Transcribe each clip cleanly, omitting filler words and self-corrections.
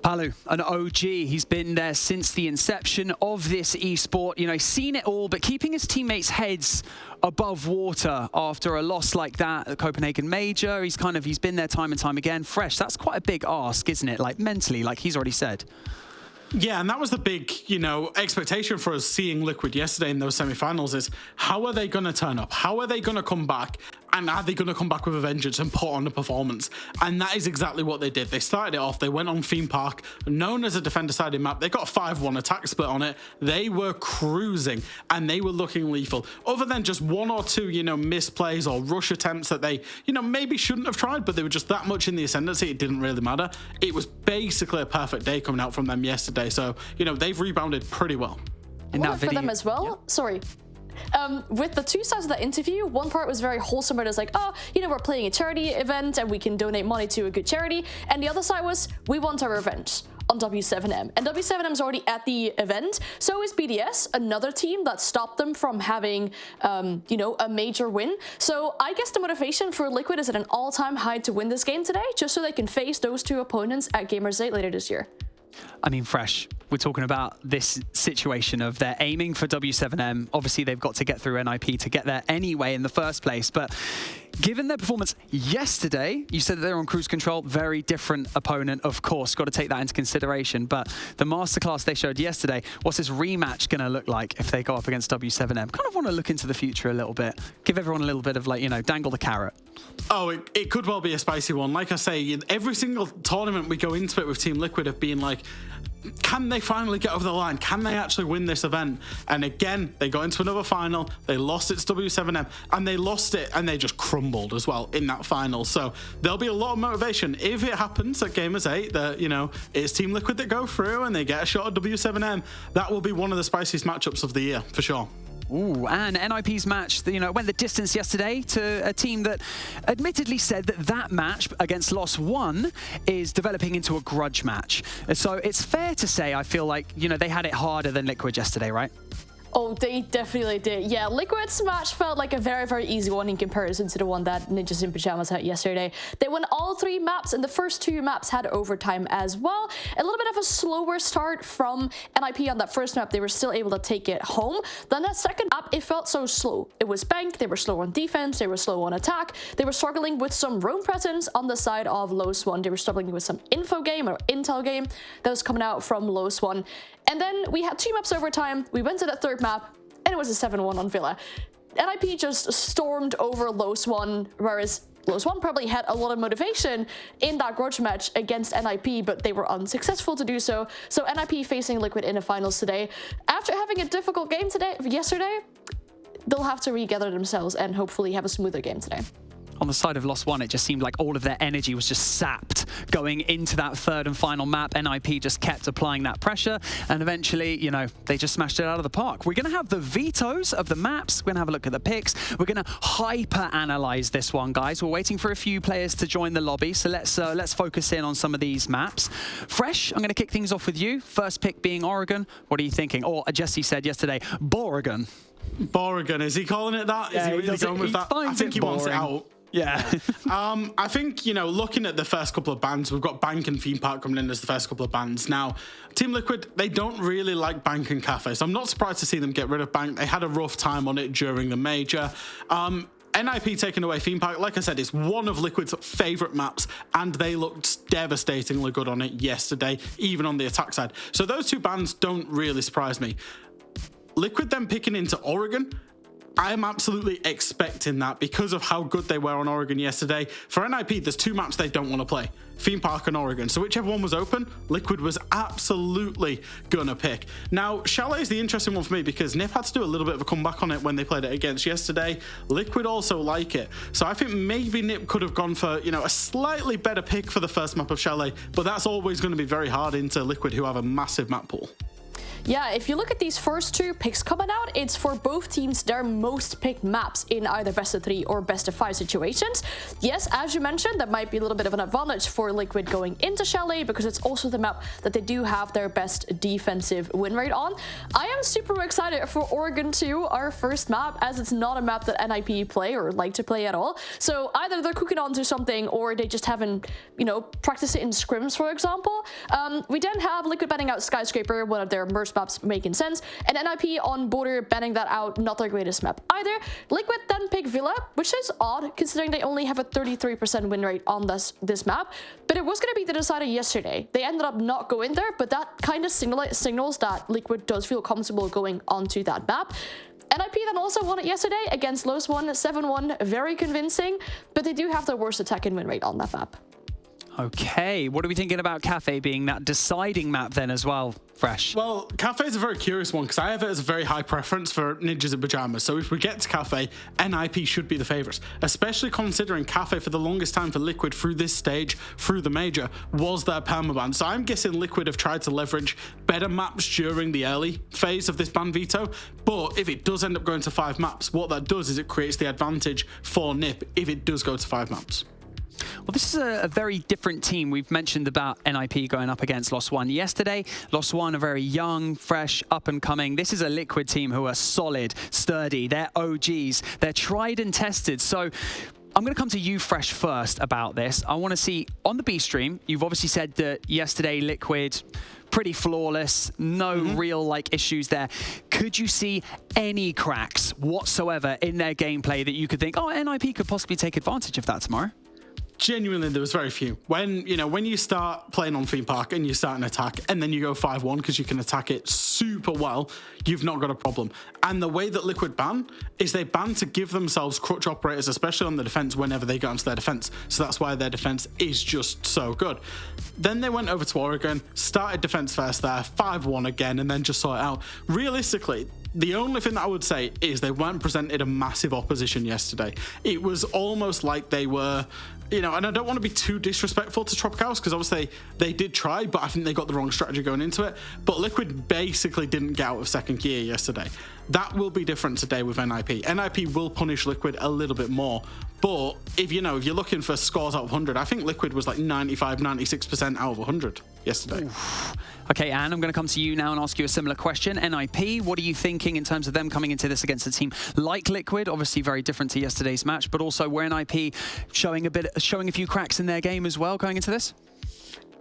Palu, an OG. He's been there since the inception of this esport. You know, he's seen it all, but keeping his teammates' heads above water after a loss like that at Copenhagen Major. He's been there time and time again. Fresh, that's quite a big ask, isn't it? Like mentally, like he's already said. Yeah, and that was the big, expectation for us seeing Liquid yesterday in those semi-finals is how are they going to turn up? How are they going to come back? And are they going to come back with a vengeance and put on a performance? And that is exactly what they did. They started it off. They went on Theme Park, known as a defender-sided map. They got a 5-1 attack split on it. They were cruising, and they were looking lethal. Other than just one or two, misplays or rush attempts that they, maybe shouldn't have tried, but they were just that much in the ascendancy, it didn't really matter. It was basically a perfect day coming out from them yesterday. So, they've rebounded pretty well. In that video, for them as well. Yeah. Sorry. With the two sides of that interview, one part was very wholesome, where it was like, we're playing a charity event and we can donate money to a good charity. And the other side was, we want our revenge on W7M. And W7M is already at the event. So is BDS, another team that stopped them from having, a major win. So I guess the motivation for Liquid is at an all-time high to win this game today, just so they can face those two opponents at Gamerswithout later this year. I mean, Fresh, we're talking about this situation of they're aiming for W7M. Obviously, they've got to get through NIP to get there anyway in the first place. But given their performance yesterday, you said that they're on cruise control. Very different opponent, of course. Got to take that into consideration. But the masterclass they showed yesterday, what's this rematch going to look like if they go up against W7M? Kind of want to look into the future a little bit. Give everyone a little bit of, dangle the carrot. Oh, it could well be a spicy one. Like I say, every single tournament we go into it with Team Liquid have been like, can they finally get over the line? Can they actually win this event? And again, they got into another final. They lost it to W7M, and they lost it, and they just crumbled as well in that final. So there'll be a lot of motivation if it happens at Gamers 8 that, it's Team Liquid that go through and they get a shot at W7M. That will be one of the spiciest matchups of the year, for sure. Ooh, and NIP's match, went the distance yesterday to a team that admittedly said that match against los+one is developing into a grudge match. So it's fair to say, I feel like, they had it harder than Liquid yesterday, right? Oh, they definitely did. Yeah, Liquid's match felt like a very, very easy one in comparison to the one that Ninjas in Pyjamas had yesterday. They won all 3 maps, and the first 2 maps had overtime as well. A little bit of a slower start from NIP on that first map. They were still able to take it home. Then that second map, it felt so slow. It was bank. They were slow on defense. They were slow on attack. They were struggling with some roam presence on the side of los+one. They were struggling with some info game or intel game that was coming out from los+one. And then we had 2 maps overtime. We went to that third map, and it was a 7-1 on Villa. NIP just stormed over los+one, whereas los+one probably had a lot of motivation in that grudge match against NIP, but they were unsuccessful to do so. So NIP facing Liquid in the finals today. After having a difficult game yesterday, they'll have to regather themselves and hopefully have a smoother game today. On the side of los+one, it just seemed like all of their energy was just sapped going into that third and final map. NIP just kept applying that pressure, and eventually, they just smashed it out of the park. We're going to have the vetoes of the maps. We're going to have a look at the picks. We're going to hyper-analyze this one, guys. We're waiting for a few players to join the lobby, so let's focus in on some of these maps. Fresh, I'm going to kick things off with you. First pick being Oregon. What are you thinking? Or Jesse said yesterday, Boregon. Boregon, is he calling it that? Yeah, is he really going with that? I think he wants it out. Yeah. I think, looking at the first couple of bans, we've got Bank and Theme Park coming in as the first couple of bans. Now, Team Liquid, they don't really like Bank and Kafe, so I'm not surprised to see them get rid of Bank. They had a rough time on it during the major. NIP taking away Theme Park, like I said, it's one of Liquid's favourite maps, and they looked devastatingly good on it yesterday, even on the attack side. So those 2 bans don't really surprise me. Liquid then picking into Oregon, I'm absolutely expecting that because of how good they were on Oregon yesterday. For NIP, there's 2 maps they don't want to play, Theme Park and Oregon. So whichever one was open, Liquid was absolutely gonna pick. Now, Chalet is the interesting one for me because Nip had to do a little bit of a comeback on it when they played it against yesterday. Liquid also like it. So I think maybe Nip could have gone for, a slightly better pick for the first map of Chalet, but that's always going to be very hard into Liquid, who have a massive map pool. Yeah, if you look at these first 2 picks coming out, it's for both teams their most picked maps in either best of 3 or best of 5 situations. Yes, as you mentioned, that might be a little bit of an advantage for Liquid going into Chalet because it's also the map that they do have their best defensive win rate on. I am super excited for Oregon 2, our first map, as it's not a map that NIP play or like to play at all. So either they're cooking onto something or they just haven't, practiced it in scrims, for example. We then have Liquid banning out Skyscraper, one of their merge maps making sense, and NIP on Border banning that out, not their greatest map either. Liquid then pick Villa, which is odd considering they only have a 33% win rate on this map, but it was going to be the decider yesterday. They ended up not going there, but that kind of signals that Liquid does feel comfortable going onto that map. NIP then also won it yesterday against los+one 7-1, very convincing, but they do have their worst attack and win rate on that map. Okay, what are we thinking about Kafe being that deciding map then as well, Fresh? Well, Kafe is a very curious one because I have it as a very high preference for Ninjas in Pyjamas. So if we get to Kafe, NIP should be the favourites, especially considering Kafe for the longest time for Liquid through this stage, through the major, was their permaban. So I'm guessing Liquid have tried to leverage better maps during the early phase of this ban veto. But if it does end up going to 5 maps, what that does is it creates the advantage for NIP if it does go to 5 maps. Well, this is a very different team. We've mentioned about NIP going up against los+one yesterday. los+one are very young, fresh, up and coming. This is a Liquid team who are solid, sturdy. They're OGs. They're tried and tested. So I'm going to come to you, Fresh, first about this. I want to see, on the B stream, you've obviously said that yesterday Liquid, pretty flawless, no real issues there. Could you see any cracks whatsoever in their gameplay that you could think, oh, NIP could possibly take advantage of that tomorrow? Genuinely, there was very few. When you start playing on Theme Park and you start an attack and then you go 5-1 because you can attack it super well, you've not got a problem. And the way that Liquid ban is they ban to give themselves crutch operators, especially on the defense, whenever they go into their defense. So that's why their defense is just so good. Then they went over to Oregon, started defense first there, 5-1 again, and then just saw it out. Realistically, the only thing that I would say is they weren't presented a massive opposition yesterday. It was almost like they were, and I don't want to be too disrespectful to Tropicals because obviously they did try, but I think they got the wrong strategy going into it. But Liquid basically didn't get out of second gear yesterday. That will be different today with NIP. NIP will punish Liquid a little bit more. But if you're looking for scores out of 100, I think Liquid was 95, 96% out of 100 yesterday. Oof. Okay, Anne, I'm going to come to you now and ask you a similar question. NIP, what are you thinking in terms of them coming into this against a team like Liquid? Obviously very different to yesterday's match, but also were NIP showing a few cracks in their game as well going into this?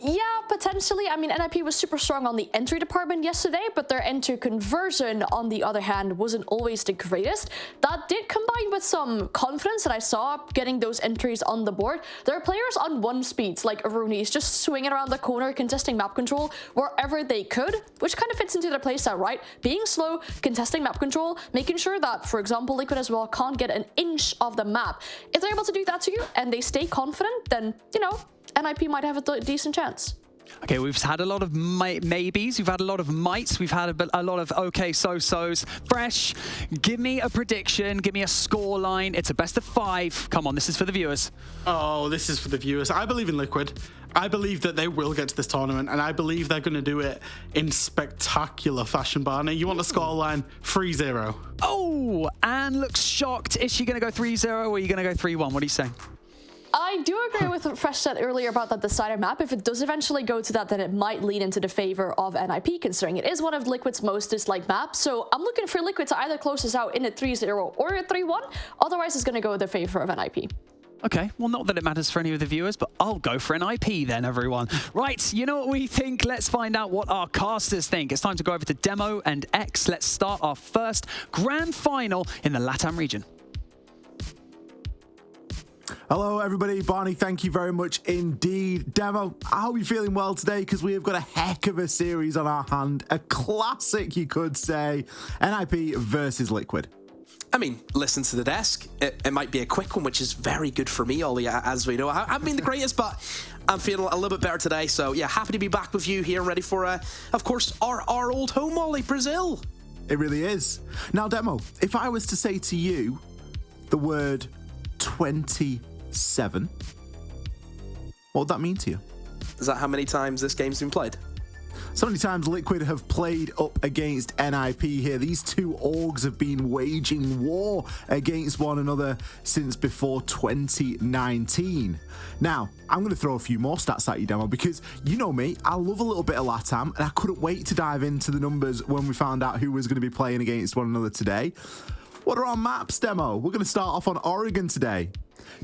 Yeah, potentially. I mean, NIP was super strong on the entry department yesterday, but their entry conversion, on the other hand, wasn't always the greatest. That did combine with some confidence that I saw getting those entries on the board. There are players on 1 speeds, like Aruni's, just swinging around the corner, contesting map control wherever they could, which kind of fits into their playstyle, right? Being slow, contesting map control, making sure that, for example, Liquid as well can't get an inch of the map. If they're able to do that to you and they stay confident, then, NIP might have a decent chance. Okay, we've had a lot of maybes, we've had a lot of mights, we've had a lot of okay so-sos. Fresh, give me a prediction, give me a score line. It's a best of 5. Come on, this is for the viewers. Oh, this is for the viewers. I believe in Liquid. I believe that they will get to this tournament, and I believe they're going to do it in spectacular fashion, Barney. You want the score line? 3-0. Oh, Anne looks shocked. Is she going to go 3-0 or are you going to go 3-1? What are you saying? I do agree with what Fresh said earlier about that decider map. If it does eventually go to that, then it might lean into the favor of NIP, considering it is one of Liquid's most disliked maps. So I'm looking for Liquid to either close this out in a 3-0 or a 3-1. Otherwise, it's going to go in the favor of NIP. Okay, well, not that it matters for any of the viewers, but I'll go for NIP then, everyone. Right, you know what we think? Let's find out what our casters think. It's time to go over to Demo and X. Let's start our first grand final in the LATAM region. Hello everybody, Barney, thank you very much indeed. Demo, I hope you're feeling well today because we have got a heck of a series on our hand. A classic, you could say. NIP versus Liquid. I mean, listen to the desk. It might be a quick one, which is very good for me, Ollie, as we know. I haven't been the greatest, but I'm feeling a little bit better today. So yeah, happy to be back with you here and ready for, of course, our old home, Ollie, Brazil. It really is. Now, Demo, if I was to say to you the word 27, what would that mean to you? Is that how many times this game's been played? So many times Liquid have played up against NIP here. These two orgs have been waging war against one another since before 2019. Now, I'm going to throw a few more stats at you, Demo, because you know me, I love a little bit of LATAM, and I couldn't wait to dive into the numbers when we found out who was going to be playing against one another today. What are our maps, Demo? We're going to start off on Oregon today.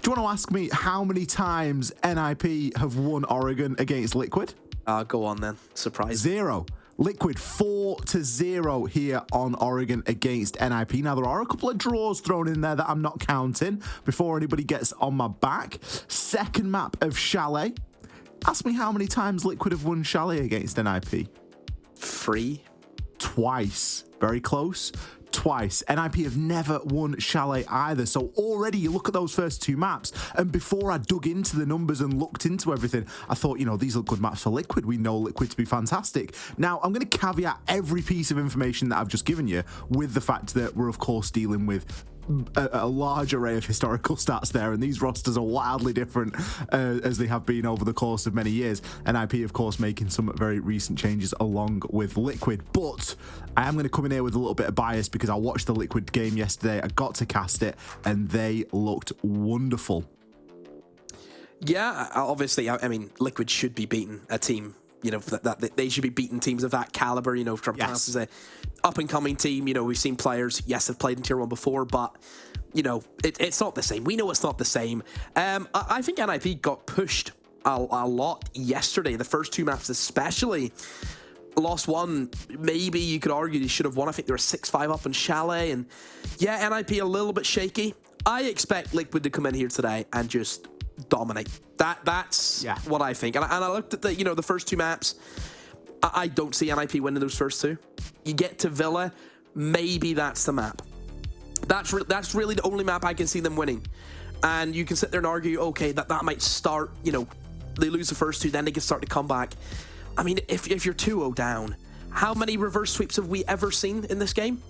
Do you want to ask me how many times NIP have won Oregon against Liquid? Go on then. Surprise. 0. Liquid 4-0 here on Oregon against NIP. Now, there are a couple of draws thrown in there that I'm not counting before anybody gets on my back. Second map of Chalet. Ask me how many times Liquid have won Chalet against NIP. 3. Twice. Very close. Twice. NIP have never won Chalet either. So already you look at those first two maps, and before I dug into the numbers and looked into everything, I thought, you know, these look good maps for Liquid. We know Liquid to be fantastic. Now, I'm going to caveat every piece of information that I've just given you with the fact that we're, of course, dealing with a large array of historical stats there, and these rosters are wildly different as they have been over the course of many years. NIP, of course, making some very recent changes along with Liquid, but I am going to come in here with a little bit of bias because I watched the Liquid game yesterday. I got to cast it, and they looked wonderful. Yeah, obviously, I mean, Liquid should be beating a team, you know, that they should be beating teams of that caliber, you know, from Yes. as a up-and-coming team. You know, we've seen players, yes, have played in Tier 1 before, but, you know, it's not the same. We know it's not the same. I think NIP got pushed a lot yesterday, the first two maps especially. los+one, maybe you could argue they should have won. I think they were 6-5 up in Chalet, and yeah, NIP a little bit shaky. I expect Liquid to come in here today and just dominate. That's what I think. And I looked at the first two maps. I don't see NIP winning those first two. You get to Villa, maybe that's the map. That's really the only map I can see them winning. And you can sit there and argue, okay, that might start, you know, they lose the first two, then they can start to come back. I mean, if you're 2-0 down, how many reverse sweeps have we ever seen in this game?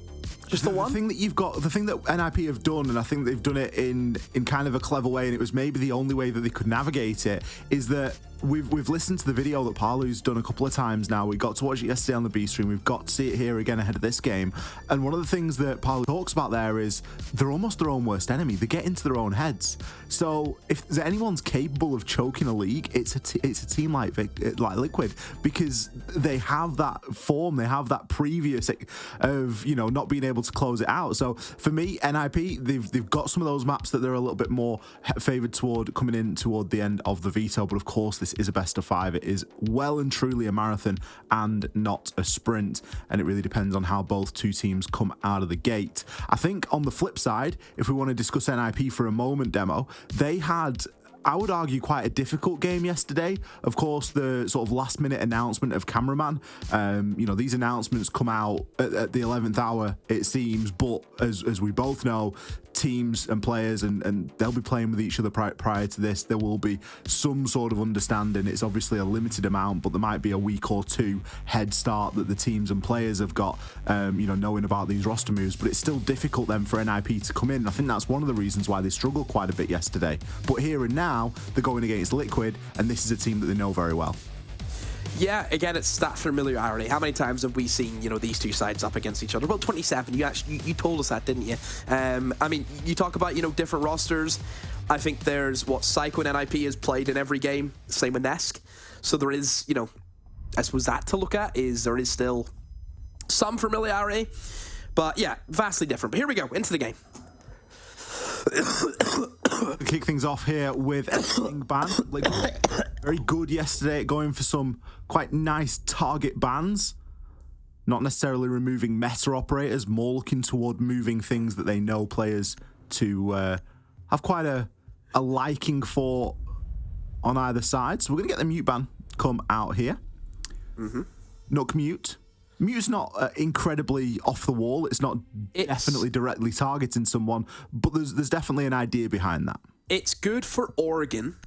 Just the one? The thing that NIP have done, and I think they've done it in kind of a clever way, and it was maybe the only way that they could navigate it, is that we've listened to the video that Palu's done a couple of times now. We got to watch it yesterday on the B stream. We've got to see it here again ahead of this game. And one of the things that Palu talks about there is they're almost their own worst enemy. They get into their own heads. So if anyone's capable of choking a league, it's a team like Liquid, because they have that form, they have that previous of, you know, not being able to close it out. So for me, NIP, they've got some of those maps that they're a little bit more favoured toward coming in toward the end of the veto. But of course, this is a best of 5. It is well and truly a marathon and not a sprint, and it really depends on how both two teams come out of the gate. I think on the flip side, if we want to discuss NIP for a moment, Demo, they had, I would argue, quite a difficult game yesterday. Of course, the sort of last minute announcement of cameraman, you know, these announcements come out at the 11th hour, it seems, but as we both know, teams and players, and they'll be playing with each other prior to this. There will be some sort of understanding. It's obviously a limited amount, but there might be a week or two head start that the teams and players have got, you know, knowing about these roster moves. But it's still difficult then for NIP to come in. I think that's one of the reasons why they struggled quite a bit yesterday. But here and now, they're going against Liquid, and this is a team that they know very well. Yeah, again, it's stat familiarity. How many times have we seen, you know, these two sides up against each other? Well, 27. You told us that, didn't you? I mean, you talk about, you know, different rosters. I think there's what Psycho and NIP has played in every game. Same with Nesk. So there is, you know, I suppose that to look at is there is still some familiarity, but yeah, vastly different. But here we go into the game. Kick things off here with a ban. Very good yesterday at going for some quite nice target bans. Not necessarily removing meta operators, more looking toward moving things that they know players to have quite a liking for on either side. So we're going to get the mute ban come out here. Nook mute. Mute's not incredibly off the wall. It's definitely directly targeting someone, but there's definitely an idea behind that. It's good for Oregon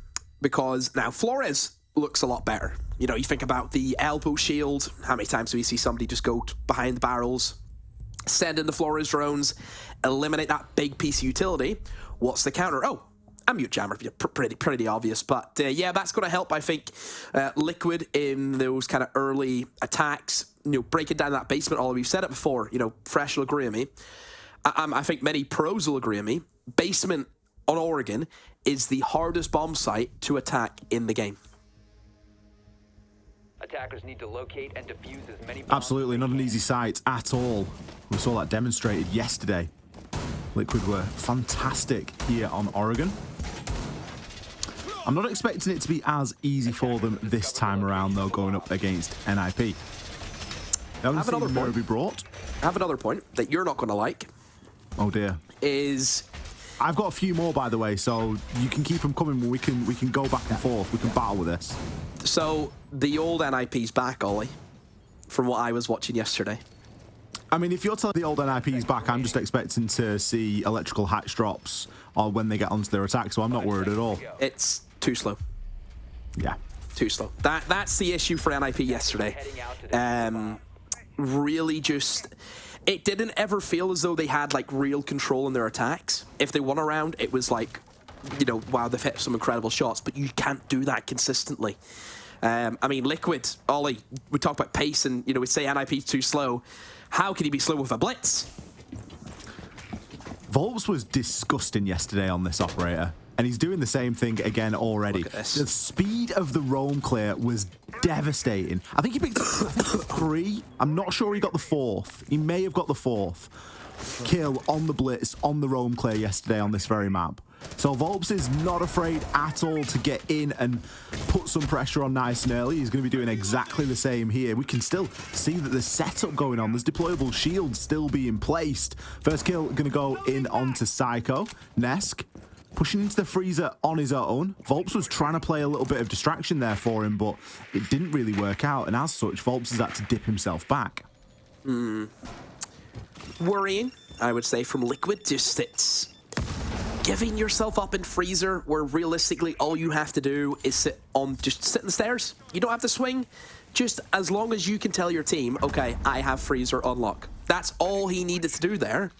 because now Flores looks a lot better. You know, you think about the elbow shield. How many times do we see somebody just go behind the barrels, send in the Flores drones, eliminate that big piece of utility? What's the counter? Oh, mute jammer, pretty obvious. But yeah, that's going to help, I think, Liquid in those kind of early attacks. Breaking down that basement. We've said it before. Fresh will agree with me. I think many pros will agree with me. Basement on Oregon is the hardest bomb site to attack in the game. Attackers need to locate and defuse as many bombs. Absolutely not an easy site at all. We saw that demonstrated yesterday. Liquid were fantastic here on Oregon. I'm not expecting it to be as easy for them this time around, though, going up against NIP. I have another point be brought. I have another point that you're not going to like. Oh dear. I've got a few more, by the way, so you can keep them coming. We can go back and forth. We can battle with this. So the old NIP's back, Ollie, from what I was watching yesterday. I mean, if you're telling the old NIP's back, I'm just expecting to see electrical hatch drops or when they get onto their attack, so I'm not worried at all. It's too slow. Yeah. Too slow. That's the issue for NIP yesterday. Really just... It didn't ever feel as though they had, like, real control in their attacks. If they won a round, it was like, wow, they've hit some incredible shots, but you can't do that consistently. I mean, Liquid, Ollie, we talk about pace and, we say NIP's too slow. How can he be slow with a blitz? Volps was disgusting yesterday on this operator, and he's doing the same thing again already. Look at this. The speed of the roam clear was devastating. I think he picked up 3. I'm not sure he got the 4th. He may have got the 4th kill on the blitz, on the roam clear yesterday on this very map. So Volps is not afraid at all to get in and put some pressure on nice and early. He's going to be doing exactly the same here. We can still see that there's setup going on. There's deployable shields still being placed. First kill going to go in onto Psycho. Nesk pushing into the freezer on his own. Volps was trying to play a little bit of distraction there for him, but it didn't really work out. And as such, Volps has had to dip himself back. Worrying, I would say, from Liquid. Just it's giving yourself up in freezer where realistically all you have to do is sit in the stairs. You don't have to swing. Just as long as you can tell your team, okay, I have freezer on lock. That's all he needed to do there.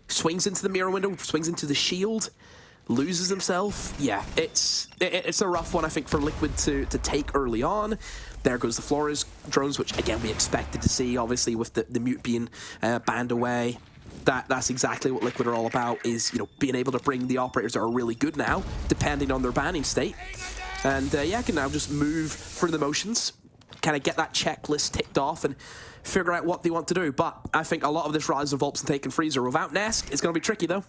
Swings into the mirror window, swings into the shield, loses himself. Yeah, it's a rough one, I think, for Liquid to take early on. There goes the Flores drones, which again we expected to see, obviously, with the mute being banned away. That's exactly what Liquid are all about, is being able to bring the operators that are really good now, depending on their banning state. And yeah, can now just move through the motions, kind of get that checklist ticked off and figure out what they want to do. But I think a lot of this rise of Volps and taking freezer without Nesk is going to be tricky, though.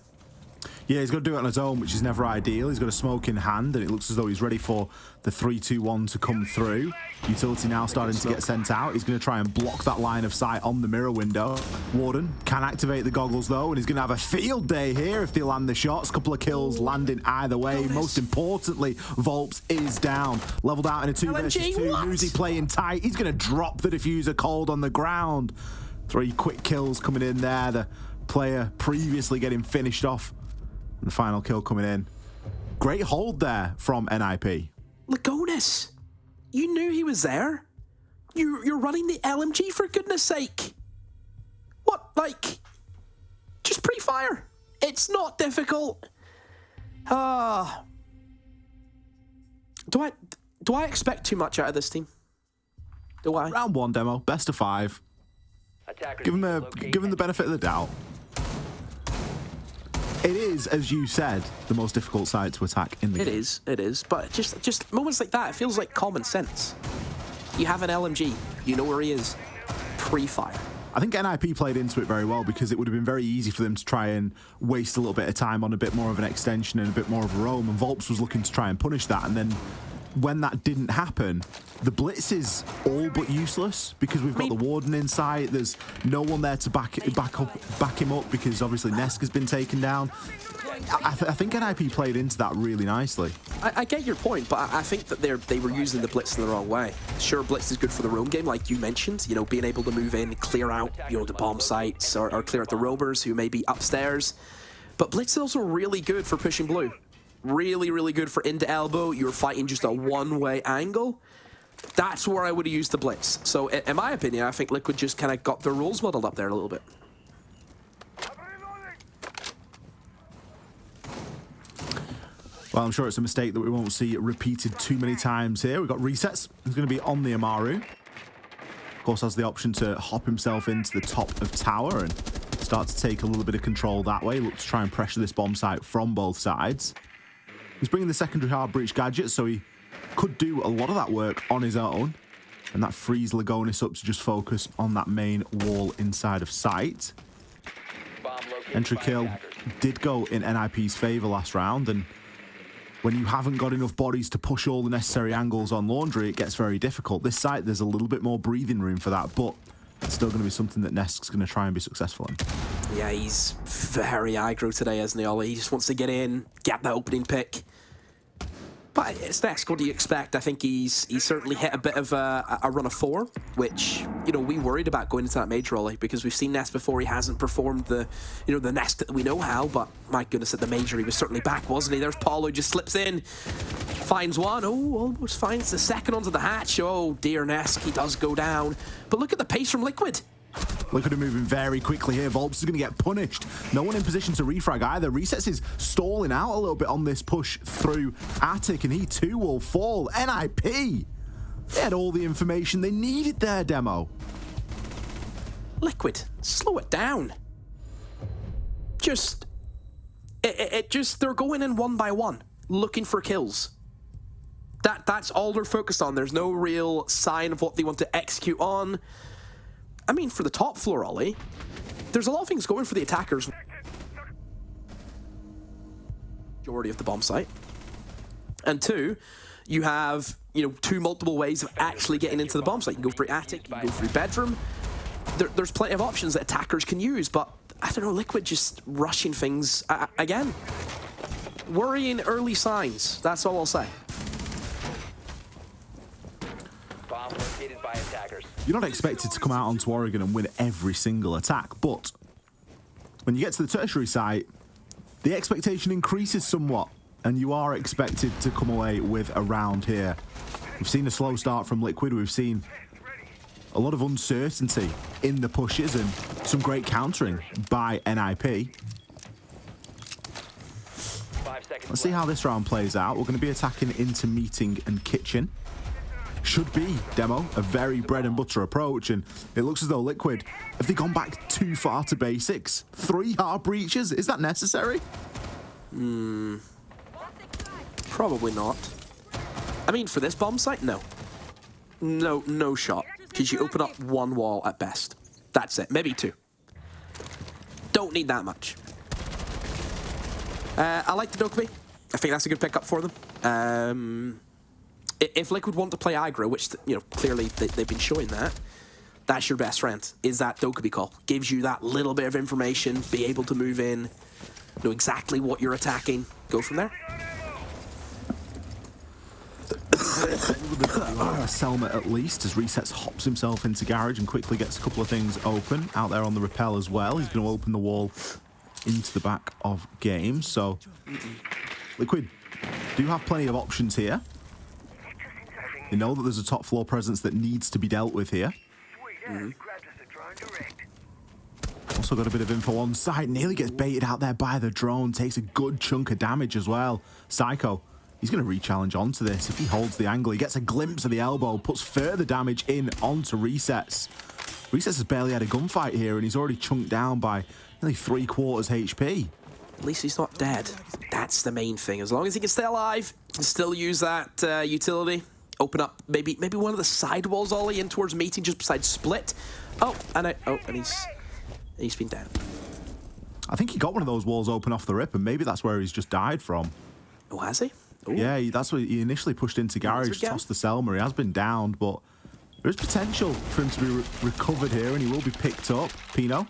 Yeah, he's going to do it on his own, which is never ideal. He's got a smoke in hand, and it looks as though he's ready for the 3-2-1 to come through. Utility now starting to get sent out. He's going to try and block that line of sight on the mirror window. Warden can activate the goggles, though, and he's going to have a field day here if they land the shots. Couple of kills landing either way. Most importantly, Volps is down. Leveled out in a 2 versus 2. Muzi playing tight. He's going to drop the diffuser cold on the ground. 3 quick kills coming in there. The player previously getting finished off. And the final kill coming in. Great hold there from NIP. Lagonis, you knew he was there. You're running the LMG, for goodness sake. What, like, just pre-fire. It's not difficult. Do I expect too much out of this team? Do I? Round 1 demo, best of 5. Give him the benefit of the doubt. It is, as you said, the most difficult side to attack in the game. It is. But just moments like that, it feels like common sense. You have an LMG, you know where he is. Pre-fire. I think NIP played into it very well, because it would have been very easy for them to try and waste a little bit of time on a bit more of an extension and a bit more of a roam, and Volps was looking to try and punish that, and then when that didn't happen, the blitz is all but useless, because we've got the Warden in sight. There's no one there to back him up, because obviously Nesk has been taken down. I think NIP played into that really nicely. I get your point, but I think that they were using the blitz in the wrong way. Sure, blitz is good for the roam game, like you mentioned, being able to move in, clear out, the bomb sites, or clear out the roamers who may be upstairs. But blitz is also really good for pushing blue. Really, really good for into elbow. You're fighting just a one-way angle. That's where I would have used the blitz. So, in my opinion, I think Liquid just kind of got their rules muddled up there a little bit. Well, I'm sure it's a mistake that we won't see repeated too many times here. We've got resets. He's going to be on the Amaru. Of course, has the option to hop himself into the top of tower and start to take a little bit of control that way. Look to try and pressure this bomb site from both sides. He's bringing the secondary hard breach gadget, so he could do a lot of that work on his own. And that frees Lagonis up to just focus on that main wall inside of sight. Entry kill did go in NIP's favor last round, and when you haven't got enough bodies to push all the necessary angles on Laundry, it gets very difficult. This site, there's a little bit more breathing room for that, but it's still going to be something that Nesk's going to try and be successful in. Yeah, he's very aggro today, isn't he, Ollie? He just wants to get in, get that opening pick. But it's Nesk, what do you expect? I think he's certainly hit a bit of a run of form, which, you know, we worried about going into that major, Ollie, because we've seen Nesk before. He hasn't performed the Nesk that we know how, but my goodness, at the major, he was certainly back, wasn't he? There's Paulo, just slips in, finds one, almost finds the second onto the hatch. Oh, dear Nesk, he does go down. But look at the pace from Liquid. Liquid are moving very quickly here. Volps is going to get punished. No one in position to refrag either. Resets is stalling out a little bit on this push through Attic, and he too will fall. NIP! They had all the information they needed there, Demo. Liquid, slow it down. Just... they're going in one by one, looking for kills. That's all they're focused on. There's no real sign of what they want to execute on. I mean, for the top floor, Ollie, there's a lot of things going for the attackers. Majority of the bomb site. And two, you have, two multiple ways of actually getting into the bomb site. You can go through attic, you can go through bedroom. There's plenty of options that attackers can use, but I don't know, Liquid just rushing things again. Worrying early signs, that's all I'll say. Bomb located by attackers. You're not expected to come out onto Oregon and win every single attack, but when you get to the tertiary site, the expectation increases somewhat, and you are expected to come away with a round here. We've seen a slow start from Liquid. We've seen a lot of uncertainty in the pushes and some great countering by NIP. 5 seconds. Let's see how this round plays out. We're going to be attacking into meeting and kitchen. Should be, Demo, a very bread and butter approach, and it looks as though Liquid, have they gone back too far to basics? 3 hard breaches, is that necessary? Probably not. I mean, for this bomb site, no. No shot, because you open up one wall at best. That's it, maybe 2. Don't need that much. I like the Dokkaebi. I think that's a good pickup for them. If Liquid want to play aggro, which, clearly they've been showing that, that's your best friend, is that Dokkaebi call. Gives you that little bit of information, be able to move in, know exactly what you're attacking, go from there. Selma at least, as Resets hops himself into garage and quickly gets a couple of things open. Out there on the rappel as well. He's going to open the wall into the back of game. So, Liquid do have plenty of options here. They know that there's a top floor presence that needs to be dealt with here. Also got a bit of info on site. Nearly gets baited out there by the drone. Takes a good chunk of damage as well. Psycho, he's going to re-challenge onto this. If he holds the angle, he gets a glimpse of the elbow, puts further damage in onto Resets. Resets has barely had a gunfight here, and he's already chunked down by nearly 3/4 HP. At least he's not dead. That's the main thing. As long as he can stay alive, can still use that utility. Open up maybe one of the side walls, Ollie, in towards meeting, just beside split. And he's been down. I think he got one of those walls open off the rip, and maybe that's where he's just died from. Oh, has he? Ooh. Yeah, that's what he initially pushed into garage, tossed the Selma. He has been downed, but there is potential for him to be recovered here, and he will be picked up. Pino,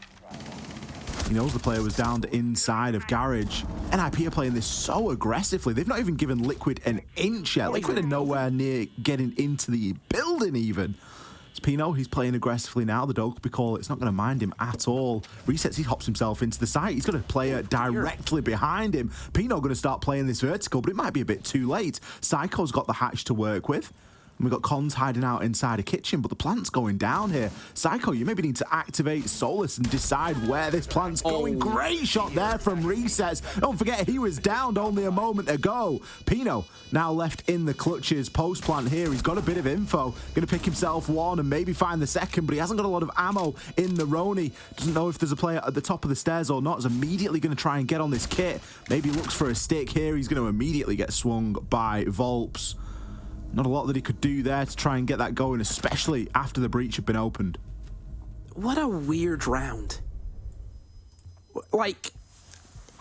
he knows the player was downed inside of garage. NIP are playing this so aggressively. They've not even given Liquid an inch yet. Liquid are nowhere near getting into the building even. It's Pino, he's playing aggressively now. The Dokkaebi call, it's not going to mind him at all. Resets, he hops himself into the site. He's got a player directly behind him. Pino going to start playing this vertical, but it might be a bit too late. Psycho's got the hatch to work with. And we've got Cons hiding out inside a kitchen, but the plant's going down here. Psycho, you maybe need to activate Solus and decide where this plant's going. Great shot there from Resets. Don't forget, he was downed only a moment ago. Pino now left in the clutches. Post-plant here, he's got a bit of info. Going to pick himself one and maybe find the second, but he hasn't got a lot of ammo in the Roni. Doesn't know if there's a player at the top of the stairs or not. Is immediately going to try and get on this kit. Maybe looks for a stick here. He's going to immediately get swung by Volps. Not a lot that he could do there to try and get that going, especially after the breach had been opened. What a weird round. Like,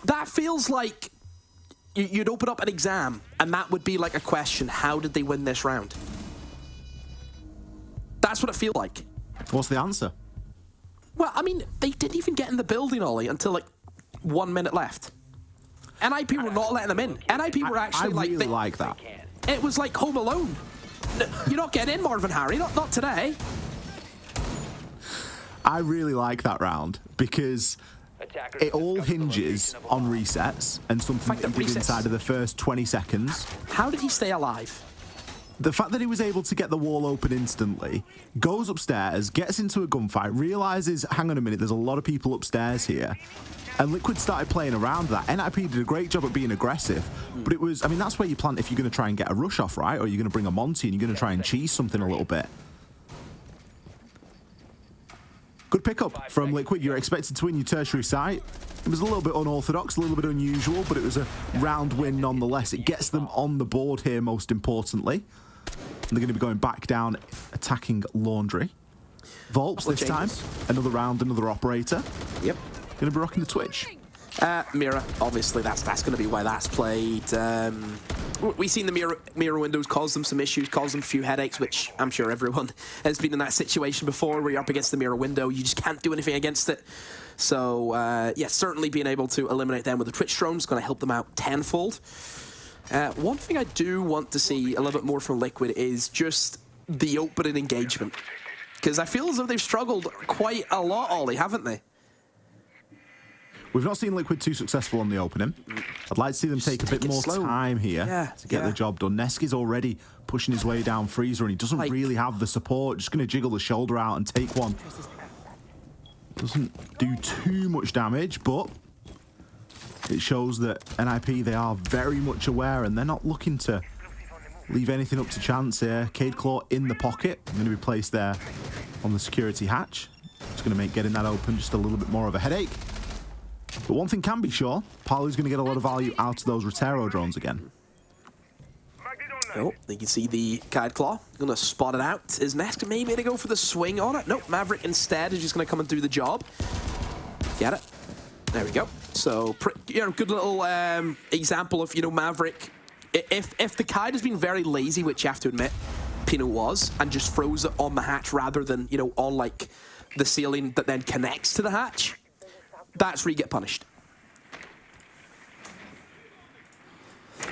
that feels like you'd open up an exam and that would be like a question. How did they win this round? That's what it feels like. What's the answer? Well, I mean, they didn't even get in the building, Ollie, until like 1 minute left. NIP were not letting them in. NIP were actually I really like that. It was like Home Alone. You're not getting in, Marvin Harry. Not today. I really like that round because it all hinges on resets and something that he did inside of the first 20 seconds. How did he stay alive? The fact that he was able to get the wall open instantly, goes upstairs, gets into a gunfight, realizes, hang on a minute, there's a lot of people upstairs here. And Liquid started playing around that. NIP did a great job at being aggressive, but it was, I mean, that's where you plant if you're going to try and get a rush off, right? Or you're going to bring a Monty and you're going to try and cheese something a little bit. Good pickup from Liquid. You're expected to win your tertiary site. It was a little bit unorthodox, a little bit unusual, but it was a round win nonetheless. It gets them on the board here, most importantly. And they're going to be going back down, attacking Laundry. Volps this time. Another round, another operator. Yep. Going to be rocking the Twitch. Mirror, obviously, that's going to be why that's played. We've seen the mirror windows cause them some issues, cause them a few headaches, which I'm sure everyone has been in that situation before, where you're up against the mirror window, you just can't do anything against it. So, yeah, certainly being able to eliminate them with the Twitch drone is going to help them out tenfold. One thing I do want to see a little bit more from Liquid is just the opening engagement. Because I feel as though they've struggled quite a lot, Ollie, haven't they? We've not seen Liquid too successful on the opening. I'd like to see them take a bit more time here to get the job done. Neski's already pushing his way down Freezer, and he doesn't really have the support. Just going to jiggle the shoulder out and take one. Doesn't do too much damage, but it shows that NIP, they are very much aware, and they're not looking to leave anything up to chance here. Cade Claw in the pocket. Going to be placed there on the security hatch. It's going to make getting that open just a little bit more of a headache. But one thing can be sure, Palu's going to get a lot of value out of those Rotero drones again. Oh, you can see the Guide Claw. Going to spot it out. Is Nesk maybe to go for the swing on it? Nope, Maverick instead is just going to come and do the job. Get it. There we go. So, good little example of, Maverick. If the Kite has been very lazy, which you have to admit, Pino was, and just throws it on the hatch rather than, on, like, the ceiling that then connects to the hatch, that's where you get punished.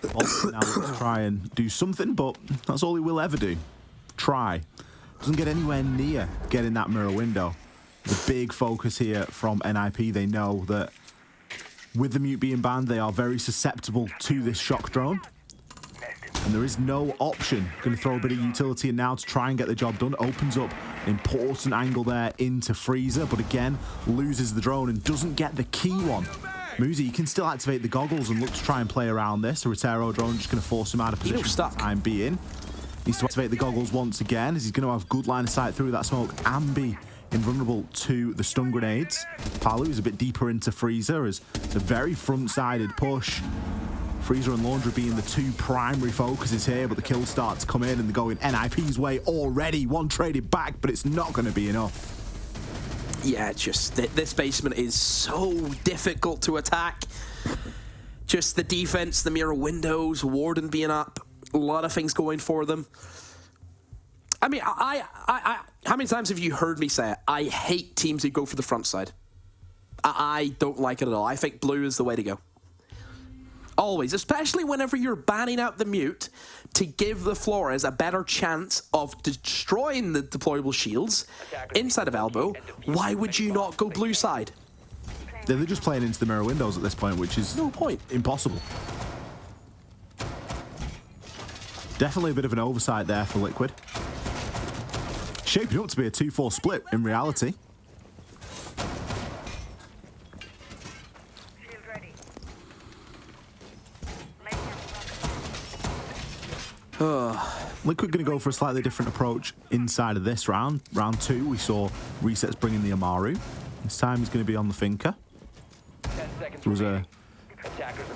Now let's try and do something, but that's all he will ever do. Try. Doesn't get anywhere near getting that mirror window. The big focus here from NIP, they know that with the mute being banned, they are very susceptible to this shock drone. And there is no option. Going to throw a bit of utility in now to try and get the job done. Opens up an important angle there into Freezer, but again, loses the drone and doesn't get the key one. Muzi, you can still activate the goggles and look to try and play around this. The Rotero drone just going to force him out of position for the time being. Needs to activate the goggles once again, as he's going to have good line of sight through that smoke and be invulnerable to the stun grenades. Palu is a bit deeper into Freezer, as it's a very front-sided push. Freezer and Laundry being the two primary focuses here, but the kills start to come in and they're going NIP's way already. One traded back, but it's not going to be enough. Yeah, just this basement is so difficult to attack. Just the defense, the mirror windows, Warden being up, a lot of things going for them. I mean, I how many times have you heard me say it? I hate teams who go for the front side. I don't like it at all. I think blue is the way to go. Always, especially whenever you're banning out the mute to give the Flores a better chance of destroying the deployable shields inside of elbow. Why would you not go blue side? They're just playing into the mirror windows at this point, which is no point. Impossible. Definitely a bit of an oversight there for Liquid. Shaping up to be a 2-4 split in reality. Liquid going to go for a slightly different approach inside of this round. Round 2, we saw Resets bringing the Amaru. This time he's going to be on the Finker. There was a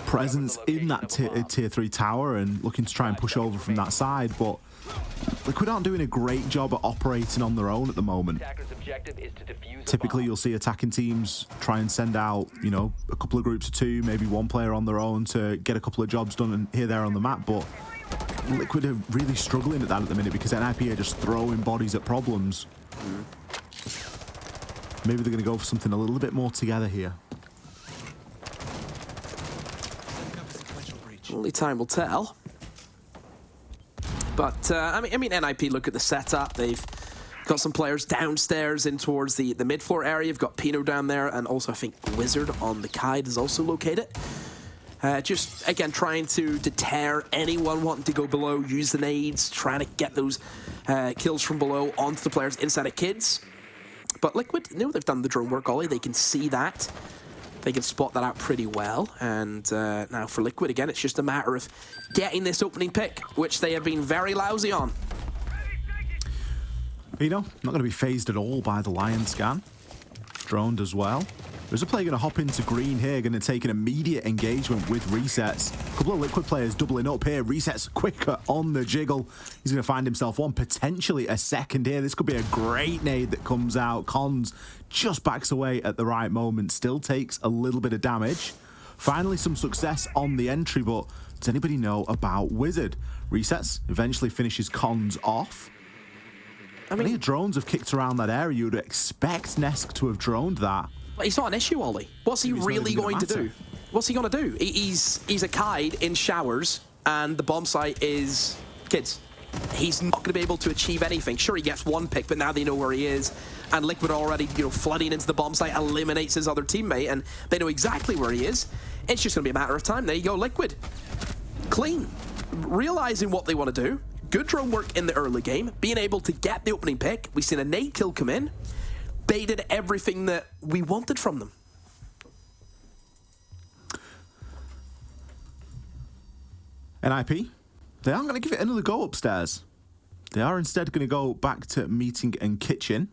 presence in that tier 3 tower and looking to try and push over from that side, but Liquid aren't doing a great job at operating on their own at the moment. Typically, you'll see attacking teams try and send out, you know, a couple of groups of 2, maybe 1 player on their own to get a couple of jobs done and here, there on the map, but Liquid are really struggling at that at the minute because NIP are just throwing bodies at problems. Maybe they're going to go for something a little bit more together here. Only time will tell. But, I mean, NIP, look at the setup. They've got some players downstairs in towards the mid-floor area. You've got Pino down there, and also I think Wizard on the Kite is also located. Just, again, trying to deter anyone wanting to go below, use the nades, trying to get those kills from below onto the players inside of Kids. But Liquid, you know, they've done the drone work, Ollie. They can see that. They can spot that out pretty well. And now for Liquid, again, it's just a matter of getting this opening pick, which they have been very lousy on. Pino, not going to be phased at all by the Lion scan. Droned as well. There's a player going to hop into green here, going to take an immediate engagement with Resets. A couple of Liquid players doubling up here. Resets quicker on the jiggle. He's going to find himself one, potentially a second here. This could be a great nade that comes out. Cons just backs away at the right moment. Still takes a little bit of damage. Finally, some success on the entry, but does anybody know about Wizard? Resets eventually finishes Cons off. I mean, drones have kicked around that area. You would expect Nesk to have droned that. But it's not an issue, Ollie. What's he really going to do? What's he going to do? He's a Kide in showers, and the bomb site is Kids. He's not going to be able to achieve anything. Sure, he gets 1 pick, but now they know where he is. And Liquid already, you know, flooding into the bomb site eliminates his other teammate, and they know exactly where he is. It's just going to be a matter of time. There you go, Liquid. Clean. Realizing what they want to do. Good drone work in the early game. Being able to get the opening pick. We've seen a nade kill come in. They did everything that we wanted from them. NIP, they aren't going to give it another go upstairs. They are instead going to go back to meeting and kitchen.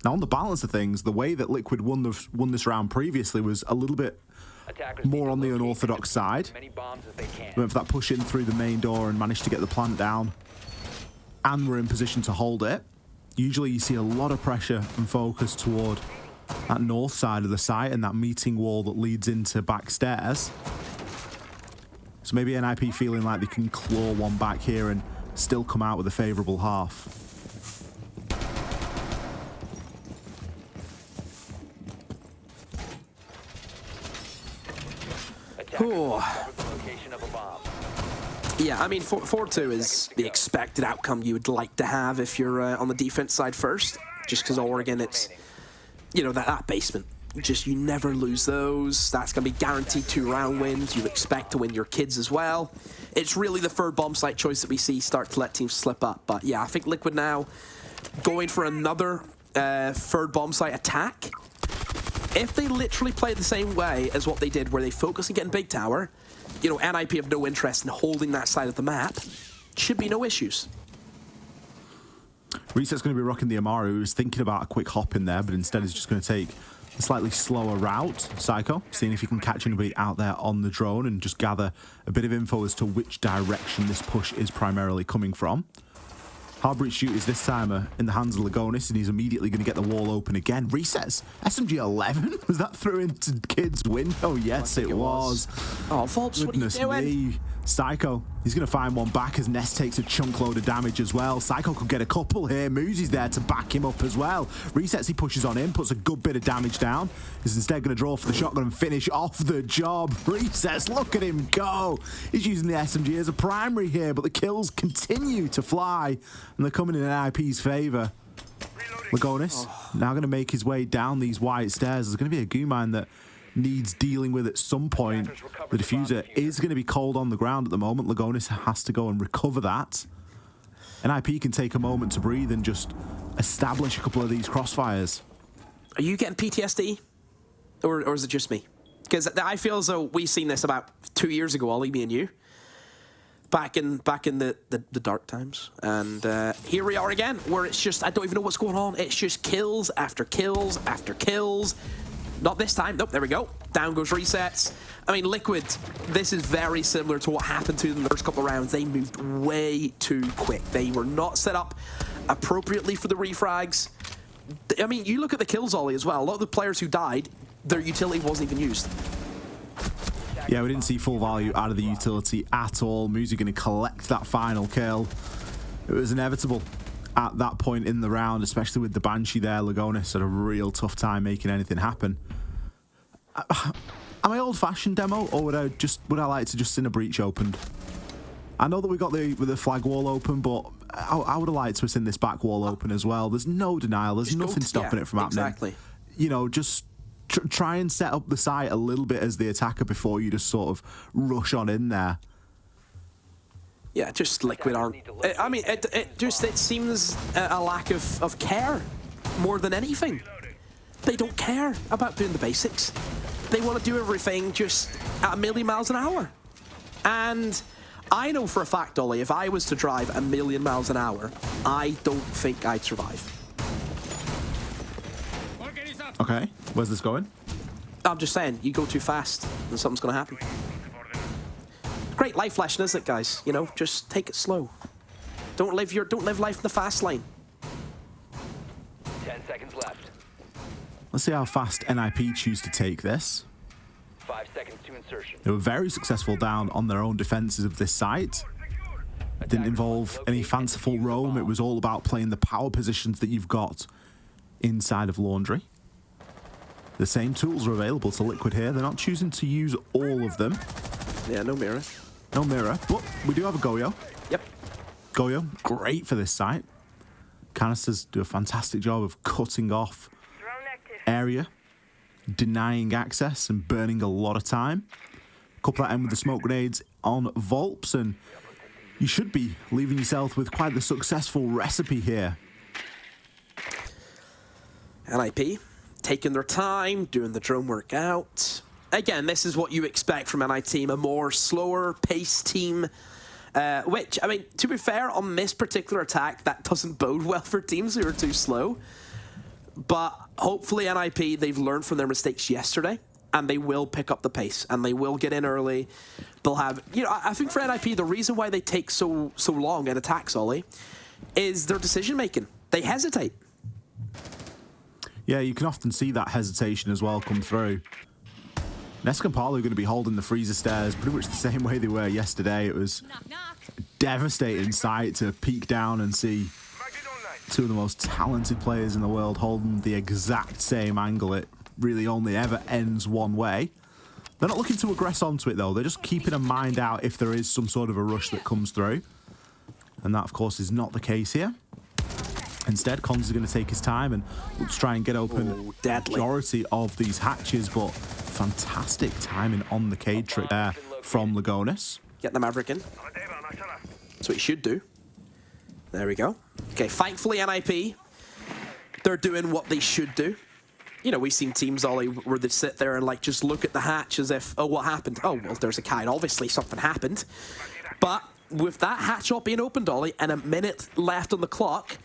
Now, on the balance of things, the way that Liquid won this round previously was a little bit more on the unorthodox side. Went for that push in through the main door and managed to get the plant down. And were in position to hold it. Usually you see a lot of pressure and focus toward that north side of the site and that meeting wall that leads into back stairs. So maybe NIP feeling like they can claw one back here and still come out with a favourable half. Yeah, I mean, 4-2 is the expected outcome you would like to have if you're on the defense side first. Just because Oregon, it's, you know, that basement. Just, you never lose those. That's going to be guaranteed 2-round wins. You expect to win your Kids as well. It's really the third bomb site choice that we see start to let teams slip up. But yeah, I think Liquid now going for another third bomb site attack. If they literally play the same way as what they did, where they focus on getting big tower, you know, NIP have no interest in holding that side of the map. Should be no issues. Reset's going to be rocking the Amaru. He was thinking about a quick hop in there, but instead is just going to take a slightly slower route. Psycho, seeing if he can catch anybody out there on the drone and just gather a bit of info as to which direction this push is primarily coming from. Hard breach shoot is this time in the hands of Lagonis, and he's immediately going to get the wall open again. Resets. SMG 11? Was that through into Kids' window? Yes, it was. Oh, Volps, what are you doing? Psycho, he's going to find one back as Nest takes a chunk load of damage as well. Psycho could get a couple here. Moosey's there to back him up as well. Resets, he pushes on in, puts a good bit of damage down. He's instead going to draw for the shotgun and finish off the job. Resets, look at him go. He's using the SMG as a primary here, but the kills continue to fly, and they're coming in NIP's favour. Lagonis now going to make his way down these white stairs. There's going to be a goo mine that needs dealing with at some point. The diffuser is going to be cold on the ground at the moment. Lagonis has to go and recover that. NIP can take a moment to breathe and just establish a couple of these crossfires. Are you getting PTSD? Or is it just me? Because I feel as though we've seen this about 2 years ago, Ollie, me and you. Back in the dark times. And here we are again, where it's just, I don't even know what's going on. It's just kills after kills after kills. Not this time. Nope, there we go. Down goes resets. I mean, Liquid, this is very similar to what happened to them the first couple of rounds. They moved way too quick. They were not set up appropriately for the refrags. I mean, you look at the kills, Ollie, as well. A lot of the players who died, their utility wasn't even used. Yeah, we didn't see full value out of the utility at all. Muzi going to collect that final kill. It was inevitable at that point in the round, especially with the Banshee there. Lagonis had a real tough time making anything happen. Am I old-fashioned, Demo, or would I like to just see a breach opened? I know that we got the flag wall open, but I would have liked to have seen this back wall open as well. There's no denial. There's nothing stopping it from happening. Exactly. You know, just try and set up the site a little bit as the attacker before you just sort of rush on in there. Yeah, just Liquid aren't. I mean, it seems a lack of care more than anything. They don't care about doing the basics. They want to do everything just at 1,000,000 miles an hour. And I know for a fact, Ollie, if I was to drive 1,000,000 miles an hour, I don't think I'd survive. Okay, where's this going? I'm just saying, you go too fast and something's going to happen. Great life lesson, isn't it, guys? You know, just take it slow. Don't live life in the fast lane. 10 seconds left. Let's see how fast NIP choose to take this. 5 seconds to insertion. They were very successful down on their own defenses of this site. It didn't involve any fanciful roam. It was all about playing the power positions that you've got inside of Laundry. The same tools are available to Liquid here. They're not choosing to use all of them. Yeah, no mirror. No mirror, but we do have a Goyo. Yep. Goyo, great for this site. Canisters do a fantastic job of cutting off area, denying access and burning a lot of time. Couple that in with the smoke grenades on Volps, and you should be leaving yourself with quite the successful recipe here. NIP taking their time, doing the drone workout. Again, this is what you expect from NI team, a more slower paced team. Which, I mean, to be fair, on this particular attack, that doesn't bode well for teams who are too slow. But hopefully NIP, they've learned from their mistakes yesterday, and they will pick up the pace, and they will get in early. They'll have, you know, I think for NIP, the reason why they take so long in attacks, Ollie, is their decision making. They hesitate. Yeah, you can often see that hesitation as well come through. Nesk and Palu are going to be holding the freezer stairs pretty much the same way they were yesterday. It was a devastating sight to peek down and see two of the most talented players in the world holding the exact same angle. It really only ever ends one way. They're not looking to aggress onto it, though. They're just keeping a mind out if there is some sort of a rush that comes through. And that, of course, is not the case here. Instead, Cons is going to take his time and let's try and get open the majority of these hatches, but fantastic timing on the Cade trick there from Lagonis. Get the Maverick in. That's what you should do. There we go. Okay, thankfully, NIP, they're doing what they should do. You know, we've seen teams, Ollie, where they sit there and, like, just look at the hatch as if, oh, what happened? Oh, well, there's a kite. Obviously, something happened. But with that hatch not being opened, Ollie, and a minute left on the clock,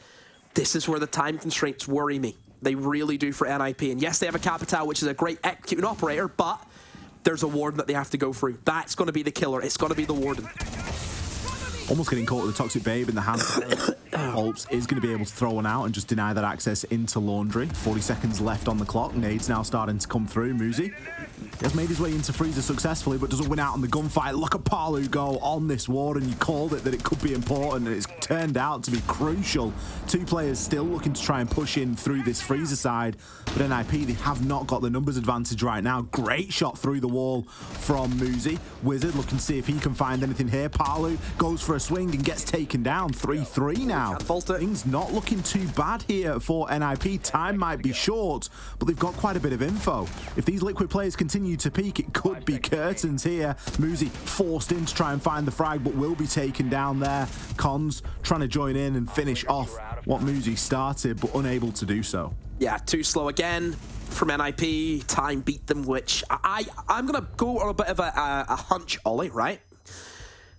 this is where the time constraints worry me. They really do for NIP. And yes, they have a Capital, which is a great executing operator, but there's a Warden that they have to go through. That's going to be the killer. It's going to be the Warden. Almost getting caught with the Toxic Babe in the hand. Volps is going to be able to throw one out and just deny that access into Laundry. 40 seconds left on the clock. Nades now starting to come through. Muzi has made his way into Freezer successfully, but doesn't win out on the gunfight. Look at Palu go on this ward, and you called it that it could be important, and it's turned out to be crucial. Two players still looking to try and push in through this Freezer side, but NIP, they have not got the numbers advantage right now. Great shot through the wall from Muzi. Wizard looking to see if he can find anything here. Palu goes for a swing and gets taken down. 3-3 now. now. Can't fault it. Things not looking too bad here for NIP. Time might be short, but they've got quite a bit of info. If these Liquid players continue to peak, it could be curtains here. Muzi forced in to try and find the frag, but will be taken down there. Cons trying to join in and finish off what Muzi started, but unable to do so. Yeah, too slow again from NIP. Time beat them, which I'm going to go on a bit of a hunch, Ollie, right?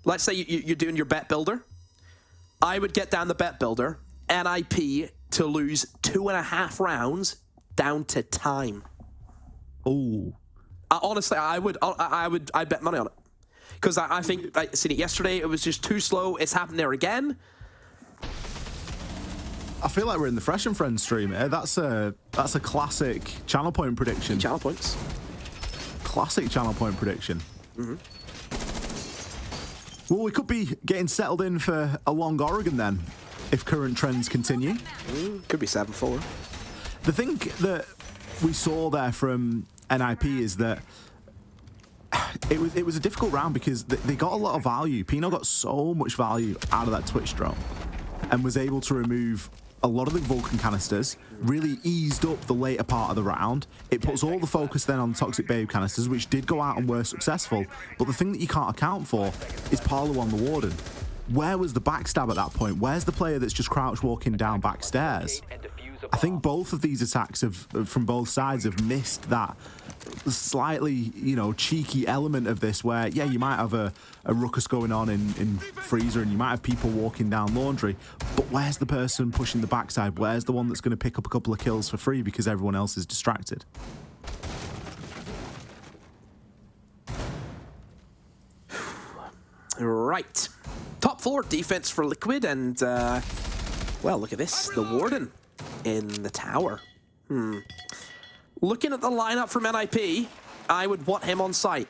Let's say you're doing your bet builder. I would get down the bet builder, NIP to lose 2.5 rounds down to time. Oh. Honestly, I'd bet money on it. Because I think I seen it yesterday, it was just too slow. It's happened there again. I feel like we're in the Fresh and Friends stream here. That's a classic channel point prediction. Channel points. Classic channel point prediction. Mm-hmm. Well, we could be getting settled in for a long Oregon then, if current trends continue. Could be 7-4. The thing that we saw there from NIP is that it was a difficult round because they got a lot of value. Pino got so much value out of that Twitch drone and was able to remove a lot of the Vulcan canisters, really eased up the later part of the round. It puts all the focus then on Toxic Babe canisters, which did go out and were successful. But the thing that you can't account for is Palu on the Warden. Where was the backstab at that point? Where's the player that's just crouch walking down back stairs? I think both of these attacks from both sides have missed that slightly, cheeky element of this where, yeah, you might have a ruckus going on in Freezer and you might have people walking down Laundry, but where's the person pushing the backside? Where's the one that's going to pick up a couple of kills for free because everyone else is distracted? Right. Top floor defense for Liquid and, well, look at this. The Warden in the tower. Looking at the lineup from NIP, I would want him on site.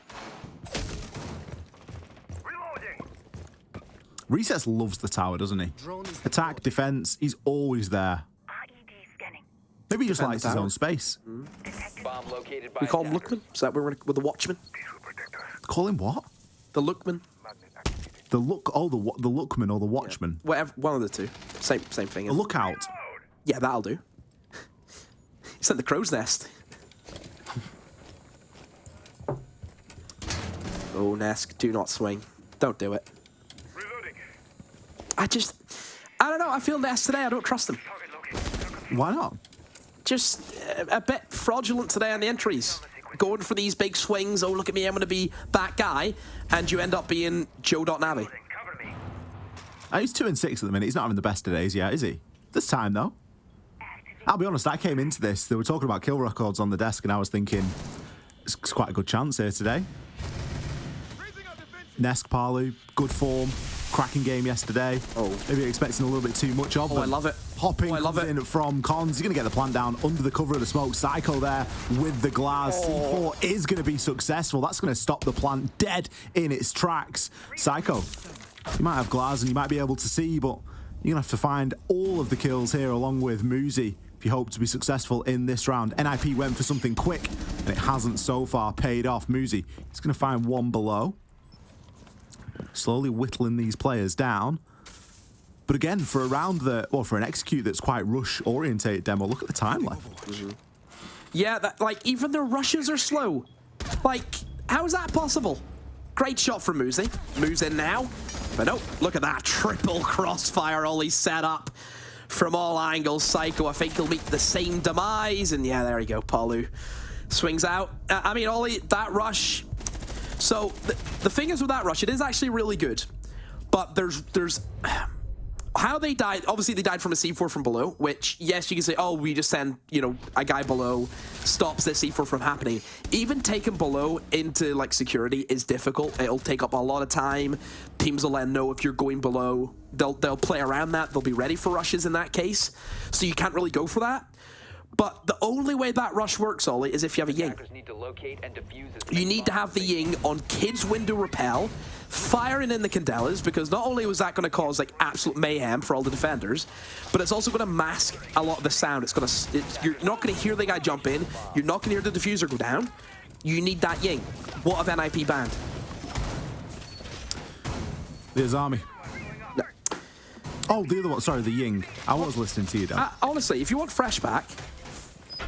Recess loves the tower, doesn't he? Attack, defense, he's always there. Maybe he just likes his own space. Bomb located by We call him Lookman? Is that where we're with the Watchman? Call him what? The Lookman? The Lookman or the Watchman? Yeah, whatever, one of the two. Same thing. A lookout. Yeah, that'll do. It's like the crow's nest. Oh, Nesk, do not swing. Don't do it. I don't know. I feel Nest today. I don't trust him. Why not? Just a bit fraudulent today on the entries. Going for these big swings. Oh, look at me. I'm going to be that guy. And you end up being Joe.Navi. He's 2-6 at the minute. He's not having the best of days yet, is he? This time, though. I'll be honest, I came into this. They were talking about kill records on the desk, and I was thinking, it's quite a good chance here today. Nesk, Palu, good form. Cracking game yesterday. Oh. Maybe expecting a little bit too much of them. I love it. Hopping I love it. in from Cons. He's going to get the plant down under the cover of the smoke. Psycho there with the glass. C4 is going to be successful. That's going to stop the plant dead in its tracks. Psycho, you might have glass and you might be able to see, but you're going to have to find all of the kills here along with Muzi if you hope to be successful in this round. NIP went for something quick, and it hasn't so far paid off. Muzi is going to find one below. Slowly whittling these players down. But again, for a round for an execute that's quite rush-orientated demo, look at the time left. Yeah, even their rushes are slow. How is that possible? Great shot from Muzi. Moves in now. But no, look at that. Triple crossfire Ollie set up from all angles. Psycho, I think he'll meet the same demise. And yeah, there you go. Palu swings out. I mean, Ollie, that rush... So, the thing is with that rush, it is actually really good. But there's how they died. Obviously, they died from a C4 from below, which, yes, you can say, oh, we just send, a guy below, stops this C4 from happening. Even taking below into, security is difficult. It'll take up a lot of time. Teams will let know if you're going below. They'll play around that. They'll be ready for rushes in that case. So you can't really go for that. But the only way that rush works, Ollie, is if you have a Ying. You need to have the Ying on Kid's window repel, firing in the Candelas, because not only was that going to cause absolute mayhem for all the defenders, but it's also going to mask a lot of the sound. You're not going to hear the guy jump in. You're not going to hear the diffuser go down. You need that Ying. What have NIP banned? The Azami. No. Oh, the other one. Sorry, the Ying. I was listening to you, Dan. Honestly, if you want fresh back,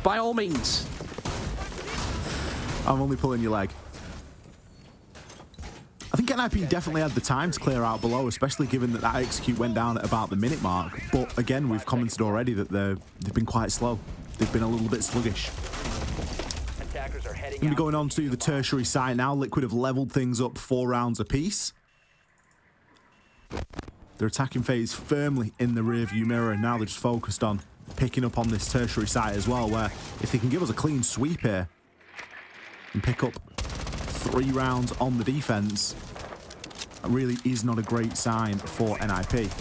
by all means. I'm only pulling your leg. I think NIP definitely had the time to clear out below, especially given that that execute went down at about the minute mark. But again, we've commented already that they've been quite slow. They've been a little bit sluggish. Attackers are heading Going to be out. going on to the tertiary site now. Liquid have leveled things up 4 rounds apiece. Their attacking phase firmly in the rearview mirror, and now they're just focused on picking up on this tertiary site as well, where if they can give us a clean sweep here and pick up 3 rounds on the defense, that really is not a great sign for NIP.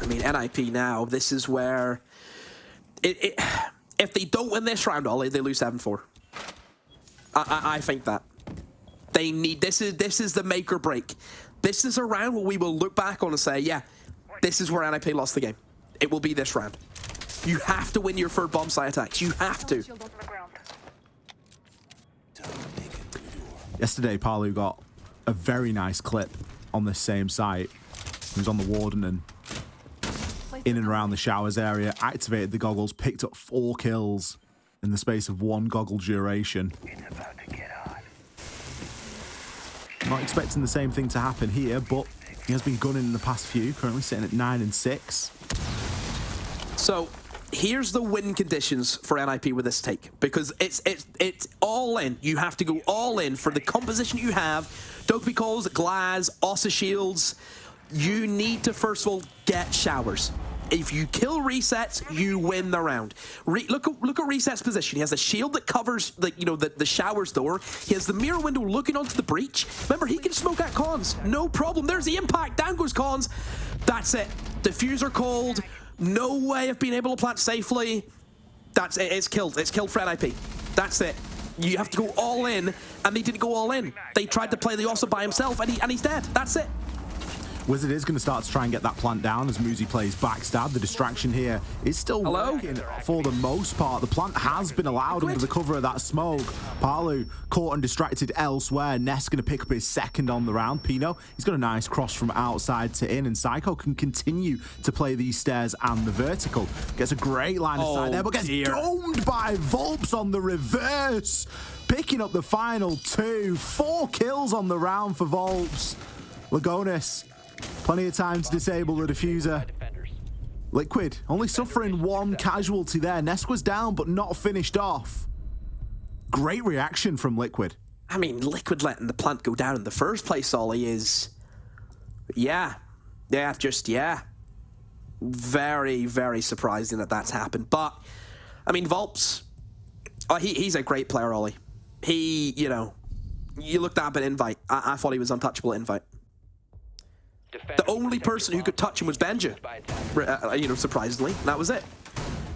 I mean, NIP now, this is where if they don't win this round, Ollie, they lose 7-4. I think that they need this is the make or break. This is a round where we will look back on and say, yeah, this is where NIP lost the game. It will be this round. You have to win your third bomb site attacks. You have to. Yesterday, Palu got a very nice clip on this same site. He was on the Warden and in and around the showers area, activated the goggles, picked up 4 kills in the space of 1 goggle duration. Not expecting the same thing to happen here, but he has been gunning in the past few, currently sitting at 9 and 6. So here's the win conditions for NIP with this take, because it's all in. You have to go all in for the composition you have. Dopey calls, glass, Ossa shields. You need to first of all get showers. If you kill resets, you win the round. Look at reset's position. He has a shield that covers the showers door. He has the mirror window looking onto the breach. Remember, he can smoke at cons, no problem. There's the impact. Down goes cons. That's it. Diffuser cold. No way of being able to plant safely. That's it. It's killed. It's killed for NIP. That's it. You have to go all in, and they didn't go all in. They tried to play the Ossa by himself, and he's dead. That's it. Wizard is going to start to try and get that plant down as Muzi plays backstab. The distraction here is still working for the most part. The plant has been allowed under the cover of that smoke. Palu caught and distracted elsewhere. Ness going to pick up his second on the round. Pino, he's got a nice cross from outside to in, and Psycho can continue to play these stairs and the vertical. Gets a great line of sight there, but gets domed by Volps on the reverse. Picking up the final 2. 4 kills on the round for Volps. Lagonis, plenty of time to disable the diffuser. Liquid only suffering 1 casualty there. Ness was down, but not finished off. Great reaction from Liquid. I mean, Liquid letting the plant go down in the first place, Ollie, is... Yeah. Very, very surprising that that's happened. But, I mean, Volps, he's a great player, Ollie. He, you looked up at Invite. I thought he was untouchable at Invite. The only person who could touch him was Benja, surprisingly. That was it.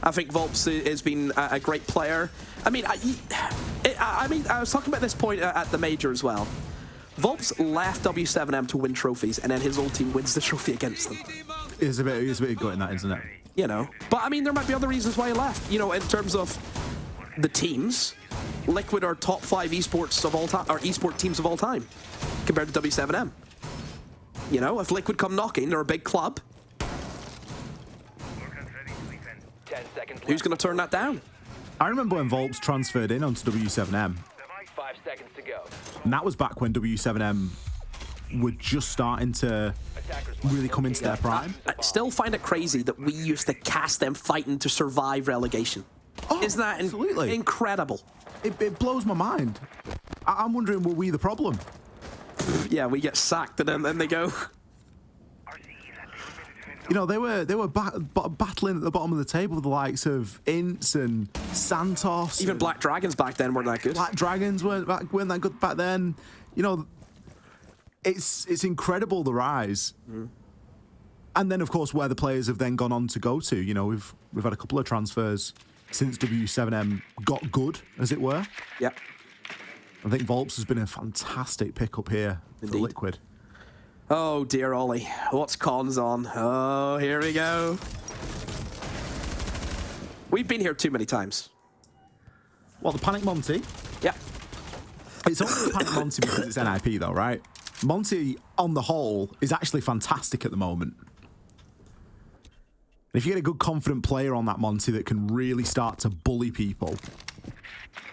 I think Volps has been a great player. I mean, I was talking about this point at the major as well. Volps left W7M to win trophies, and then his old team wins the trophy against them. It's a bit good in that, isn't it? But I mean, there might be other reasons why he left. In terms of the teams, Liquid are top 5 esports of all time, or esport teams of all time, compared to W7M. If Liquid come knocking, they're a big club. 10 seconds Who's going to turn that down? I remember when Volps transferred in onto W7M. 5 seconds to go. And that was back when W7M were just starting to really come into their prime. I still find it crazy that we used to cast them fighting to survive relegation. Oh, Isn't that absolutely incredible? It blows my mind. I'm wondering, were we the problem? Yeah, we get sacked and then they go. They were battling at the bottom of the table with the likes of Ints and Santos. Even Black Dragons back then weren't that good. Black Dragons weren't that good back then. It's incredible, the rise. And then, of course, where the players have then gone on to go to. We've had a couple of transfers since W7M got good, as it were. Yeah. I think Volps has been a fantastic pickup here for Liquid. Oh dear, Ollie. What's cons on? Oh, here we go. We've been here too many times. What, the Panic Monty? Yeah. It's only a panic Monty because it's NIP though, right? Monty, on the whole, is actually fantastic at the moment. And if you get a good, confident player on that Monty that can really start to bully people,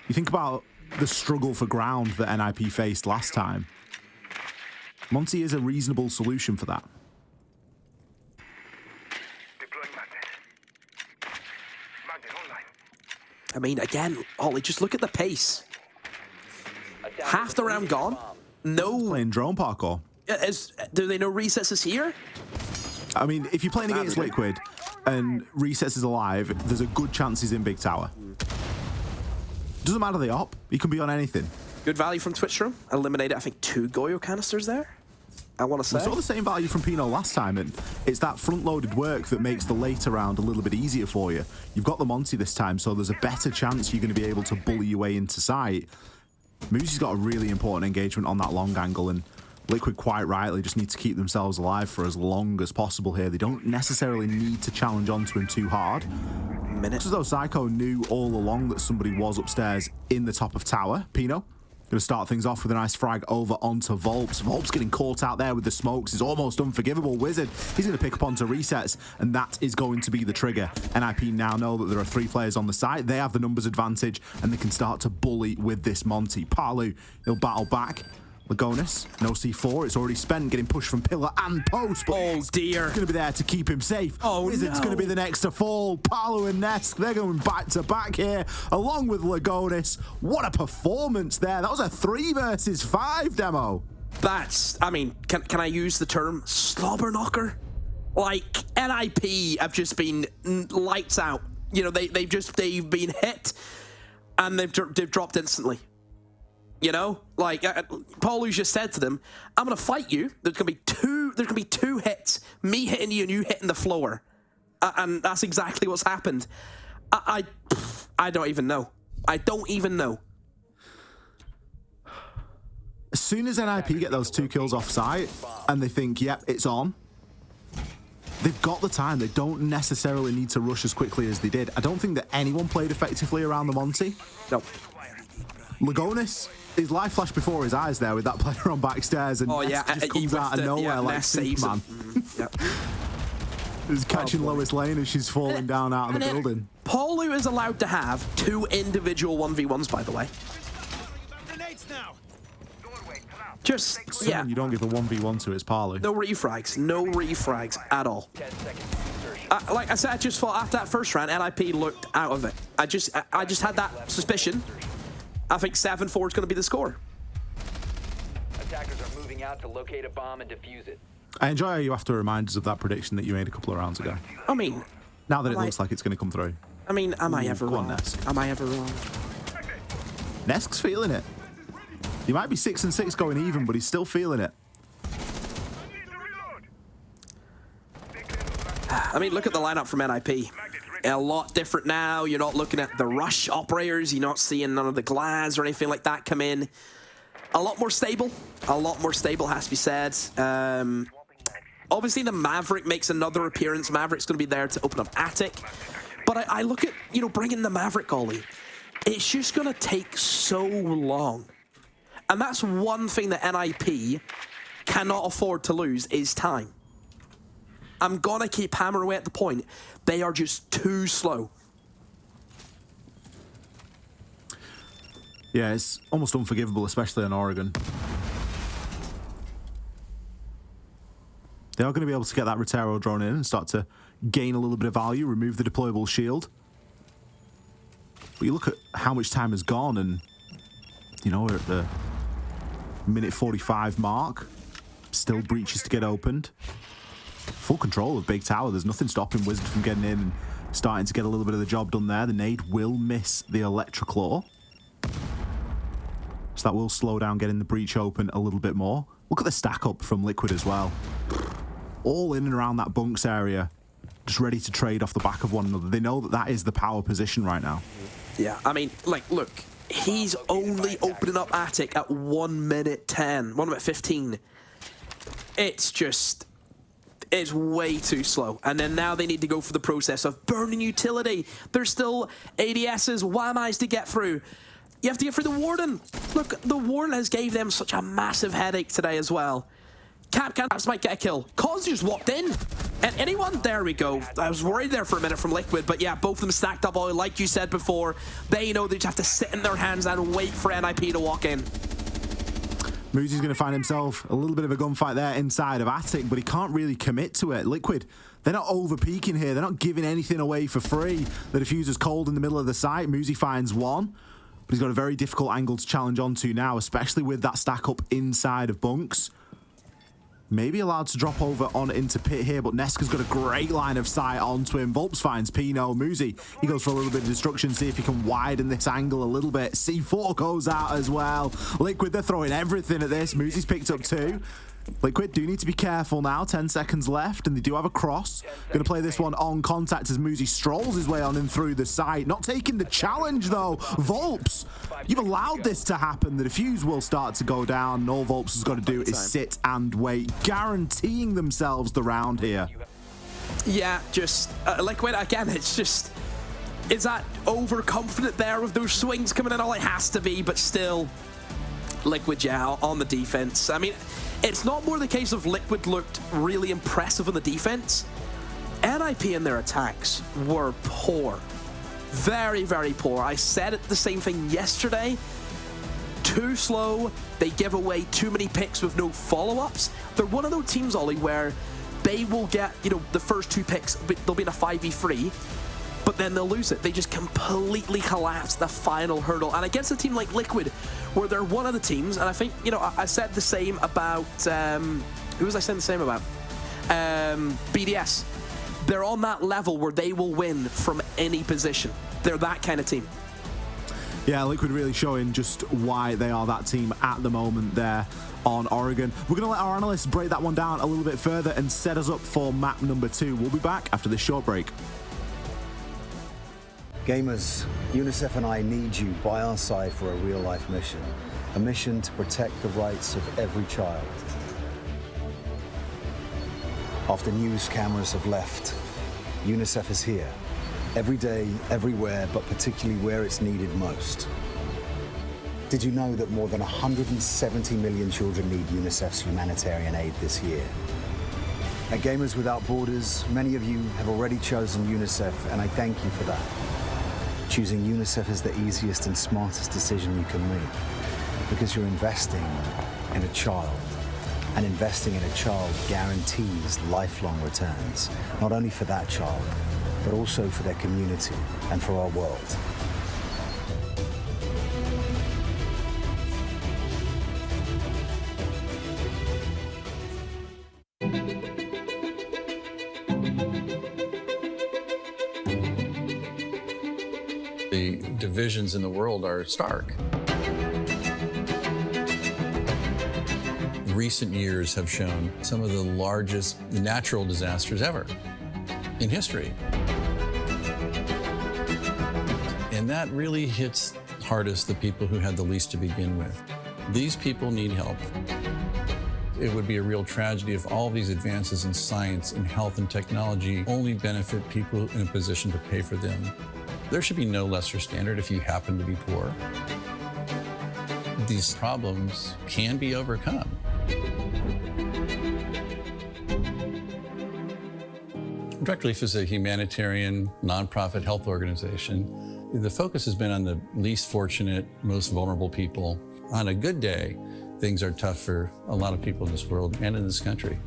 you think about the struggle for ground that NIP faced last time. Monty is a reasonable solution for that. I mean, again, Ollie, just look at the pace. Half the round gone. No. Playing drone parkour. Do they know Recess is here? I mean, if you're playing against Liquid and Recess is alive, there's a good chance he's in Big Tower. Doesn't matter the op. He can be on anything. Good value from Twitch Room. Eliminated, I think, 2 Goyo canisters there. I want to say. We saw the same value from Pino last time, and it's that front-loaded work that makes the later round a little bit easier for you. You've got the Monty this time, so there's a better chance you're going to be able to bully your way into sight. Moosey's got a really important engagement on that long angle, and Liquid quite rightly just need to keep themselves alive for as long as possible here. They don't necessarily need to challenge onto him too hard. It's as though Psycho knew all along that somebody was upstairs in the top of tower. Pino going to start things off with a nice frag over onto Volps. Volps getting caught out there with the smokes is almost unforgivable. Wizard, he's going to pick up onto resets, and that is going to be the trigger. NIP now know that there are 3 players on the site. They have the numbers advantage, and they can start to bully with this Monty. Palu, he'll battle back. Lagonis, no C4, it's already spent, getting pushed from pillar and post, but oh dear, it's going to be there to keep him safe. Oh Wizard's going to be the next to fall. Palu and Nesk, they're going back to back here, along with Lagonis. What a performance there. That was a 3 versus 5 demo. That's, I mean, can I use the term slobber knocker? Like, NIP have just been lights out. You know, they've been hit, and they've dropped instantly. You know, like Paulu just said to them, "I'm gonna fight you. There's gonna be two hits. Me hitting you and you hitting the floor, and that's exactly what's happened. I don't even know. I don't even know." As soon as NIP get those 2 kills off site and they think, "Yep, it's on," they've got the time. They don't necessarily need to rush as quickly as they did. I don't think that anyone played effectively around the Monty. No. Lagonis, his life flashed before his eyes there with that player on backstairs, and just comes out of nowhere like Superman. He's catching Lois Lane as she's falling down out of the building. Paulu is allowed to have 2 individual 1v1s, by the way. Just, yeah. You don't give a 1v1 to, it's Palu. No refrags at all. 10 seconds to insertion. Like I said, I just thought after that first round, NIP looked out of it. I just had that suspicion. I think 7-4 is going to be the score. Attackers are moving out to locate a bomb and defuse it. I enjoy how you have to remind us of that prediction that you made a couple of rounds ago. I mean, now that it looks like it's going to come through. I mean, am I ever wrong? Nesk. Am I ever wrong? Nesk's feeling it. He might be 6-6 going even, but he's still feeling it. I mean, look at the lineup from NIP. A lot different now. You're not looking at the rush operators. You're not seeing none of the glass or anything like that come in. A lot more stable. A lot more stable, has to be said. Obviously, the Maverick makes another appearance. Maverick's going to be there to open up Attic. But I look at, you know, bringing the Maverick, Ollie. It's just going to take so long. And that's one thing that NIP cannot afford to lose is time. I'm going to keep hammering away at the point. They are just too slow. Yeah, it's almost unforgivable, especially in Oregon. They are going to be able to get that Rotero drone in and start to gain a little bit of value, remove the deployable shield. But you look at how much time has gone, and, you know, we're at the minute 45 mark. Still breaches to get opened. Full control of Big Tower. There's nothing stopping Wizard from getting in and starting to get a little bit of the job done there. The nade will miss the Electroclaw. So that will slow down getting the breach open a little bit more. Look at the stack up from Liquid as well. All in and around that bunks area, just ready to trade off the back of one another. They know that that is the power position right now. Yeah, I mean, like, look, he's only opening up Attic at 1 minute 10, 1 minute 15. It's just... it's way too slow. And then now they need to go for the process of burning utility. There's still ADSs, WAMIs to get through. You have to get through the Warden. Look, the Warden has gave them such a massive headache today as well. Capcans might get a kill. Cause just walked in. And anyone? There we go. I was worried there for a minute from Liquid, but yeah, both of them stacked up. Like you said before, they know they just have to sit in their hands and wait for NIP to walk in. Muzi's going to find himself a little bit of a gunfight there inside of Attic, but he can't really commit to it. Liquid, they're not over-peaking here. They're not giving anything away for free. The diffuser's cold in the middle of the site. Muzi finds one, but he's got a very difficult angle to challenge onto now, especially with that stack up inside of bunks. Maybe allowed to drop over on into pit here, but Neska's got a great line of sight onto him. Volps finds Pino. Muzi, he goes for a little bit of destruction, see if he can widen this angle a little bit. C4 goes out as well. Liquid, they're throwing everything at this. Muzi's picked up 2. Liquid do need to be careful now. 10 seconds left, and they do have a cross. Going to play this one on contact as Muzi strolls his way on in through the site. Not taking the challenge, though. Volps, you've allowed this to happen. The defuse will start to go down, and all Volps has got to do is sit and wait, guaranteeing themselves the round here. Yeah, just Liquid, again, it's just... Is that overconfident there with those swings coming in? All it has to be, but still... Liquid, yeah, on the defense. I mean... It's not more the case of Liquid looked really impressive on the defense. NIP in their attacks were poor. Very, very poor. I said it the same thing yesterday. Too slow. They give away too many picks with no follow-ups. They're one of those teams, Ollie, where they will get, you know, the first 2 picks, they'll be in a 5v3, but then they'll lose it. They just completely collapse the final hurdle. And against a team like Liquid, where they're one of the teams, and I think, you know, I said the same about, who was I saying the same about? BDS. They're on that level where they will win from any position. They're that kind of team. Yeah, Liquid really showing just why they are that team at the moment there on Oregon. We're going to let our analysts break that one down a little bit further and set us up for map number 2. We'll be back after this short break. Gamers, UNICEF and I need you by our side for a real-life mission. A mission to protect the rights of every child. After news cameras have left, UNICEF is here. Every day, everywhere, but particularly where it's needed most. Did you know that more than 170 million children need UNICEF's humanitarian aid this year? At Gamers Without Borders, many of you have already chosen UNICEF, and I thank you for that. Choosing UNICEF is the easiest and smartest decision you can make, because you're investing in a child. And investing in a child guarantees lifelong returns, not only for that child, but also for their community and for our world. The divisions in the world are stark. Recent years have shown some of the largest natural disasters ever in history. And that really hits hardest the people who had the least to begin with. These people need help. It would be a real tragedy if all of these advances in science and health and technology only benefit people in a position to pay for them. There should be no lesser standard if you happen to be poor. These problems can be overcome. Direct Relief is a humanitarian, nonprofit health organization. The focus has been on the least fortunate, most vulnerable people. On a good day, things are tough for a lot of people in this world and in this country.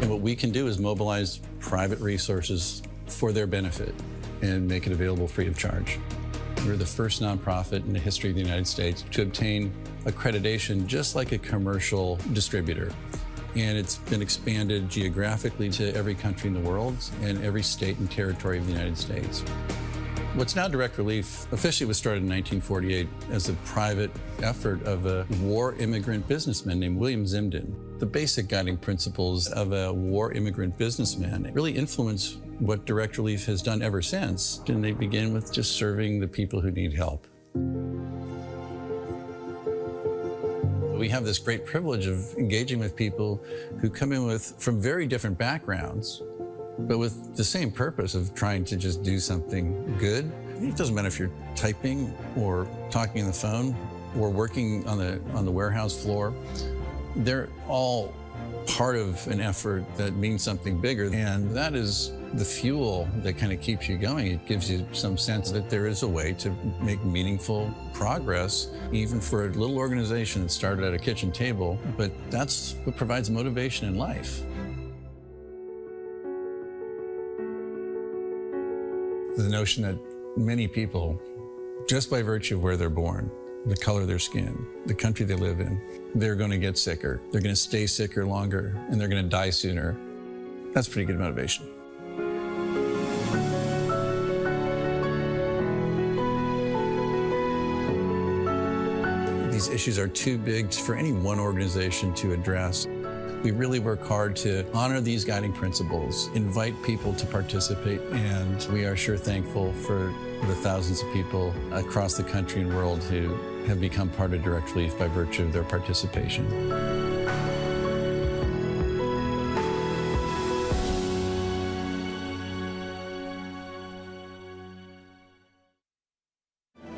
And what we can do is mobilize private resources for their benefit and make it available free of charge. We're the first nonprofit in the history of the United States to obtain accreditation just like a commercial distributor. And it's been expanded geographically to every country in the world and every state and territory of the United States. What's now Direct Relief officially was started in 1948 as a private effort of a war immigrant businessman named William Zimden. The basic guiding principles of a war immigrant businessman really influence what Direct Relief has done ever since. And they begin with just serving the people who need help. We have this great privilege of engaging with people who come in from very different backgrounds, but with the same purpose of trying to just do something good It doesn't matter if you're typing or talking on the phone or working on the warehouse floor. They're all part of an effort that means something bigger, and that is the fuel that kind of keeps you going. It gives you some sense that there is a way to make meaningful progress, even for a little organization that started at a kitchen table, but that's what provides motivation in life. The notion that many people, just by virtue of where they're born, the color of their skin, the country they live in, they're going to get sicker, they're going to stay sicker longer, and they're going to die sooner. That's pretty good motivation. These issues are too big for any one organization to address. We really work hard to honor these guiding principles, invite people to participate, and we are sure thankful for the thousands of people across the country and world who have become part of Direct Relief by virtue of their participation.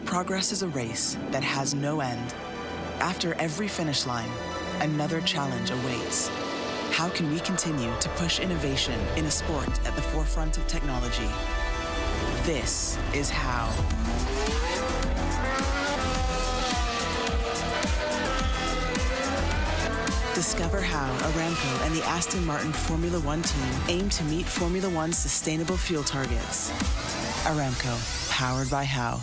Progress is a race that has no end. After every finish line, another challenge awaits. How can we continue to push innovation in a sport at the forefront of technology? This is how. Discover how Aramco and the Aston Martin Formula One team aim to meet Formula One's sustainable fuel targets. Aramco, powered by How.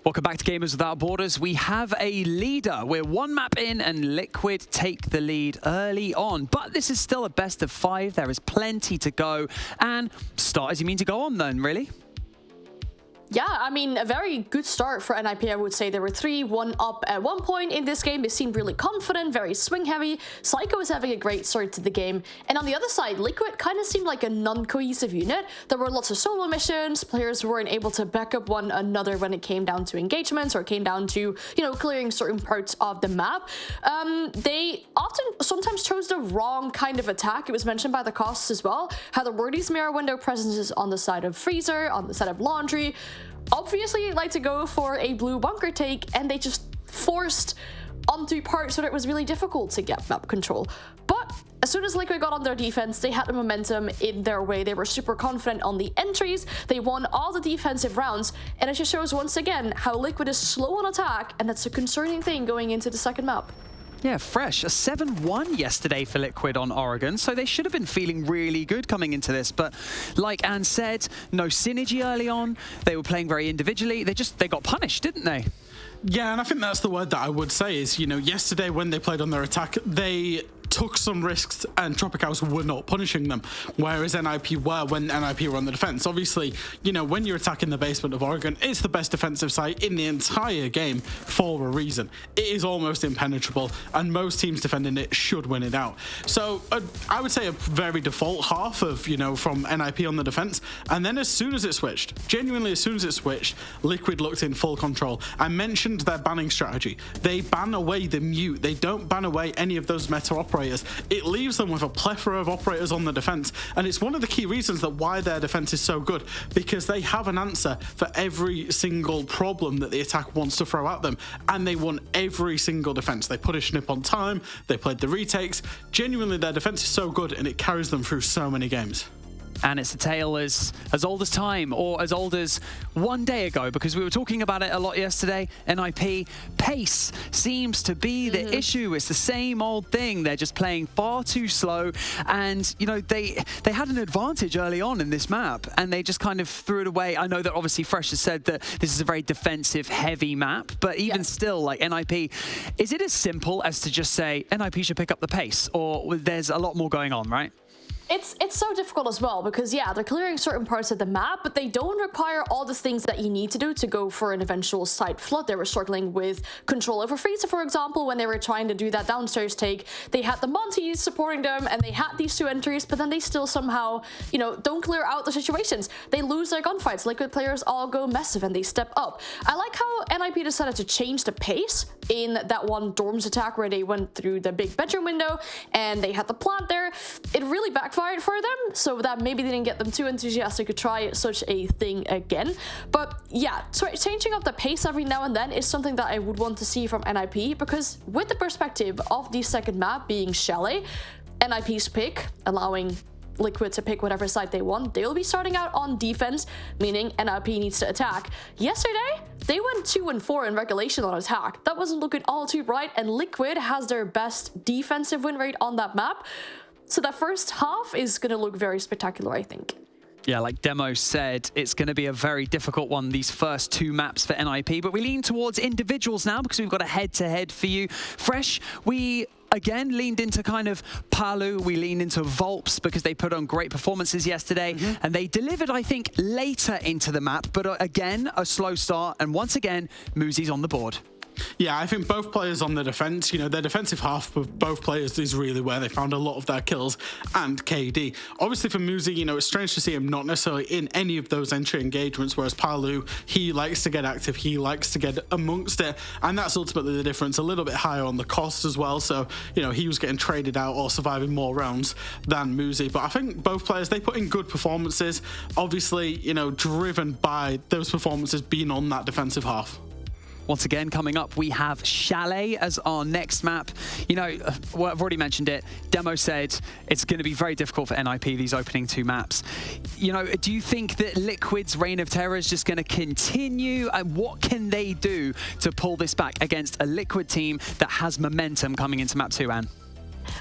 Welcome back to Gamers Without Borders. We have a leader. We're one map in and Liquid take the lead early on. But this is still a best of 5. There is plenty to go. And start as you mean to go on then, really? Yeah, I mean, a very good start for NIP, I would say. They were 3-1 up at one point in this game. They seemed really confident, very swing-heavy. Psycho was having a great start to the game. And on the other side, Liquid kind of seemed like a non-cohesive unit. There were lots of solo missions. Players weren't able to back up one another when it came down to engagements or came down to, clearing certain parts of the map. They sometimes chose the wrong kind of attack. It was mentioned by the costs as well, how there were these mirror window presences on the side of Freezer, on the side of Laundry. Obviously, like to go for a blue bunker take, and they just forced onto parts where it was really difficult to get map control. But as soon as Liquid got on their defense, they had the momentum in their way. They were super confident on the entries. They won all the defensive rounds, and it just shows once again how Liquid is slow on attack, and that's a concerning thing going into the second map. Yeah, fresh. A 7-1 yesterday for Liquid on Oregon, so they should have been feeling really good coming into this. But like Anne said, no synergy early on. They were playing very individually. They got punished, didn't they? Yeah, and I think that's the word that I would say is, yesterday when they played on their attack, they took some risks and Tropic House were not punishing them, whereas NIP were when NIP were on the defense. Obviously, when you're attacking the basement of Oregon, it's the best defensive site in the entire game for a reason. It is almost impenetrable, and most teams defending it should win it out. So I would say a very default half of, from NIP on the defense, and then as soon as it switched, Liquid looked in full control. I mentioned their banning strategy. They ban away the mute. They don't ban away any of those meta operators operators, it leaves them with a plethora of operators on the defense. And it's one of the key reasons that why their defense is so good, because they have an answer for every single problem that the attack wants to throw at them. And they won every single defense. They put a snip on time, they played the retakes. Genuinely, their defense is so good and it carries them through so many games. And it's a tale as old as time, or as old as one day ago, because we were talking about it a lot yesterday. NIP, pace seems to be the issue. It's the same old thing. They're just playing far too slow. And, you know, they had an advantage early on in this map, and they just kind of threw it away. I know that obviously Fresh has said that this is a very defensive-heavy map, but even still, like NIP, is it as simple as to just say NIP should pick up the pace, or there's a lot more going on, right? It's so difficult as well because, yeah, they're clearing certain parts of the map, but they don't require all the things that you need to do to go for an eventual side flood. They were struggling with control over Frieza, for example, when they were trying to do that downstairs take. They had the Monties supporting them, and they had these two entries, but then they still somehow, you know, don't clear out the situations. They lose their gunfights. Liquid players all go massive, and they step up. I like how NIP decided to change the pace in that one dorms attack where they went through the big bedroom window, and they had the plant there. It really backfired for them, so that maybe they didn't get them too enthusiastic to try such a thing again. But yeah, so changing up the pace every now and then is something that I would want to see from NIP, because with the perspective of the second map being Chalet, NIP's pick, allowing Liquid to pick whatever side they want, they'll be starting out on defense, meaning NIP needs to attack. Yesterday, they went 2-4 in regulation on attack. That wasn't looking all too bright, and Liquid has their best defensive win rate on that map. So that first half is going to look very spectacular, I think. Yeah, like Demo said, it's going to be a very difficult one, these first two maps for NIP. But we lean towards individuals now because we've got a head-to-head for you. Fresh, we again leaned into kind of Palu, we leaned into Volps because they put on great performances yesterday, and they delivered, I think, later into the map. But again, a slow start, and once again, Muzi's on the board. Yeah, I think both players on the defense, you know, their defensive half of both players is really where they found a lot of their kills, and KD. Obviously for Muzi, you know, it's strange to see him not necessarily in any of those entry engagements, whereas Palu, he likes to get active, he likes to get amongst it, and that's ultimately the difference. A little bit higher on the cost as well, so, you know, he was getting traded out or surviving more rounds than Muzi. But I think both players, they put in good performances, obviously, you know, driven by those performances being on that defensive half. Once again, coming up, we have Chalet as our next map. You know, well, I've already mentioned it. Demo said it's going to be very difficult for NIP, these opening two maps. You know, do you think that Liquid's reign of terror is just going to continue? And what can they do to pull this back against a Liquid team that has momentum coming into map 2, Anne?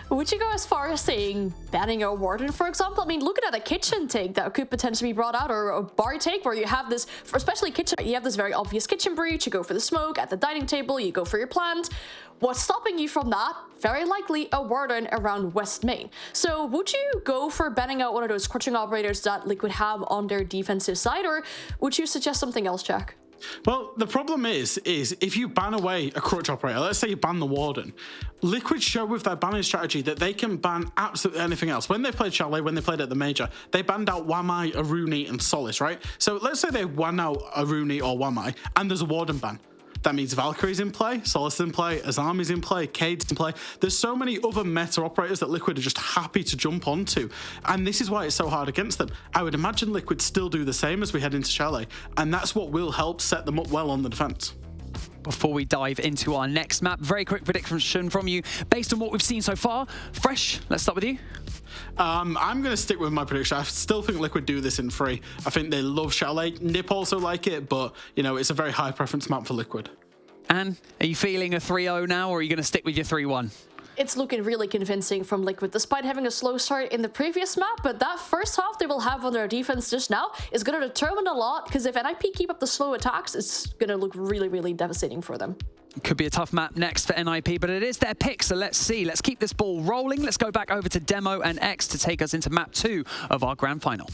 Would you go as far as saying banning a warden, for example? I mean, look at the kitchen take that could potentially be brought out, or a bar take where you have this, especially kitchen, you have this very obvious kitchen breach, you go for the smoke, at the dining table, you go for your plant. What's stopping you from that? Very likely a warden around West Main. So would you go for banning out one of those crouching operators that Liquid have on their defensive side, or would you suggest something else, Jack? Well, the problem is if you ban away a crutch operator, let's say you ban the warden, Liquid show with their banning strategy that they can ban absolutely anything else. When they played Chalet, when they played at the Major, they banned out Wamai, Aruni, and Solace, right? So let's say they ban out Aruni or Wamai, and there's a warden ban. That means Valkyrie's in play, Solace in play, Azami's in play, Cade's in play. There's so many other meta operators that Liquid are just happy to jump onto. And this is why it's so hard against them. I would imagine Liquid still do the same as we head into Chalet. And that's what will help set them up well on the defense. Before we dive into our next map, very quick prediction from you. Based on what we've seen so far, Fresh, let's start with you. I'm going to stick with my prediction. I still think Liquid do this in 3. I think they love Chalet. Nip also like it, but, you know, it's a very high preference map for Liquid. Anne, are you feeling a 3-0 now, or are you going to stick with your 3-1? It's looking really convincing from Liquid, despite having a slow start in the previous map, but that first half they will have on their defense just now is going to determine a lot, because if NIP keep up the slow attacks, it's going to look really, really devastating for them. Could be a tough map next for NIP, but it is their pick, so let's see. Let's keep this ball rolling. Let's go back over to Demo and X to take us into map 2 of our grand final.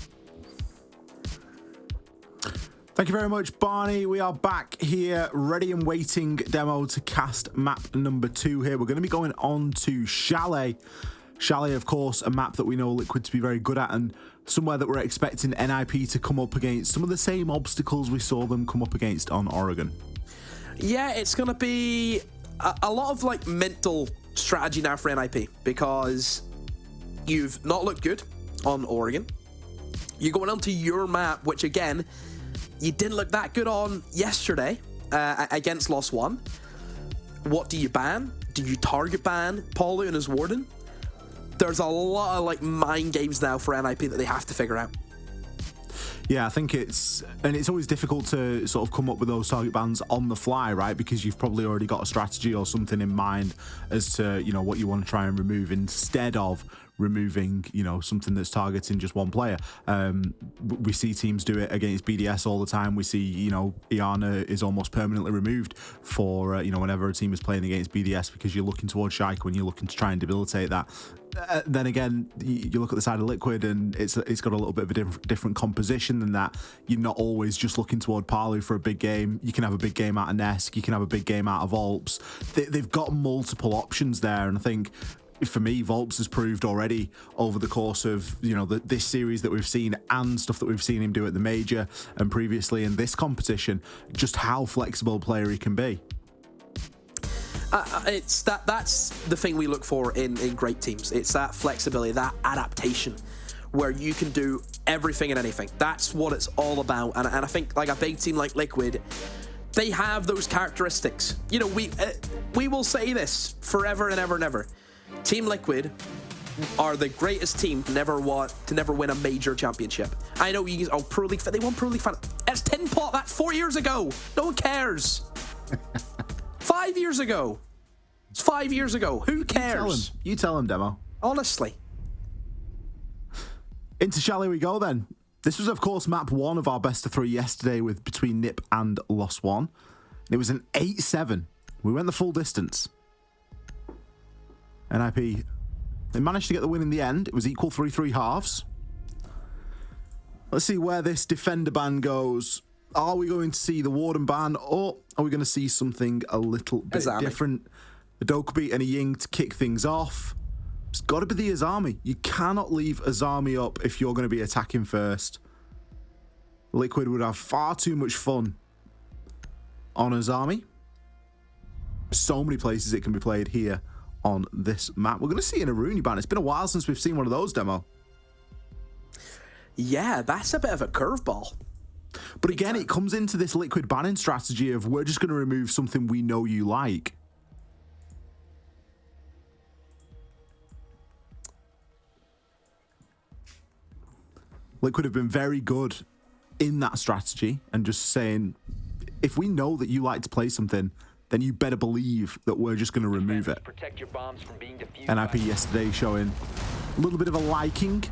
Thank you very much, Barney. We are back here, ready and waiting, Demo, to cast map number 2 here. We're going to be going on to Chalet. Chalet, of course, a map that we know Liquid to be very good at, and somewhere that we're expecting NIP to come up against some of the same obstacles we saw them come up against on Oregon. Yeah, it's going to be a lot of like mental strategy now for NIP, because you've not looked good on Oregon. You're going onto your map, which again, you didn't look that good on yesterday against los+one. What do you ban? Do you target ban Paulo and his Warden? There's a lot of like mind games now for NIP that they have to figure out. Yeah, I think it's always difficult to sort of come up with those target bans on the fly, right? Because you've probably already got a strategy or something in mind as to, you know, what you want to try and remove instead of removing, you know, something that's targeting just one player. We see teams do it against BDS all the time. We see, you know, Iana is almost permanently removed for, you know, whenever a team is playing against BDS, because you're looking towards Shaika when you're looking to try and debilitate that. Then again, you look at the side of Liquid and it's got a little bit of a different composition than that. You're not always just looking toward Palu for a big game. You can have a big game out of Nesk. You can have a big game out of Volps. They've got multiple options there, and I think for me, Volps has proved already over the course of, you know, this series that we've seen and stuff that we've seen him do at the Major and previously in this competition, just how flexible a player he can be. That's the thing we look for in great teams. It's that flexibility, that adaptation, where you can do everything and anything. That's what it's all about. And I think like a big team like Liquid, they have those characteristics. You know, we will say this forever and ever and ever. Team Liquid are the greatest team to never win a major championship. I know you guys, Pro League, they won Pro League. It's Tin Pot, that's 4 years ago. No one cares. 5 years ago. It's 5 years ago. Who cares? You tell him, Demo. Honestly. Into Chalet we go then. This was, of course, map 1 of our best of 3 yesterday between NIP and los+one. It was an 8-7. We went the full distance. NIP, they managed to get the win in the end. It was equal 3-3 halves. Let's see where this defender ban goes. Are we going to see the Warden ban, or are we going to see something a little bit different? A Dokkaebi and a Ying to kick things off. It's got to be the Azami. You cannot leave Azami up if you're going to be attacking first. Liquid would have far too much fun on Azami. So many places it can be played here on this map. We're going to see an Aruni ban. It's been a while since we've seen one of those, Demo. Yeah, that's a bit of a curveball. But again, it comes into this Liquid banning strategy of we're just going to remove something we know you like. Liquid have been very good in that strategy and just saying, if we know that you like to play something, then you better believe that we're just going to remove it. Protect your bombs from being defused. NIP yesterday showing a little bit of a liking.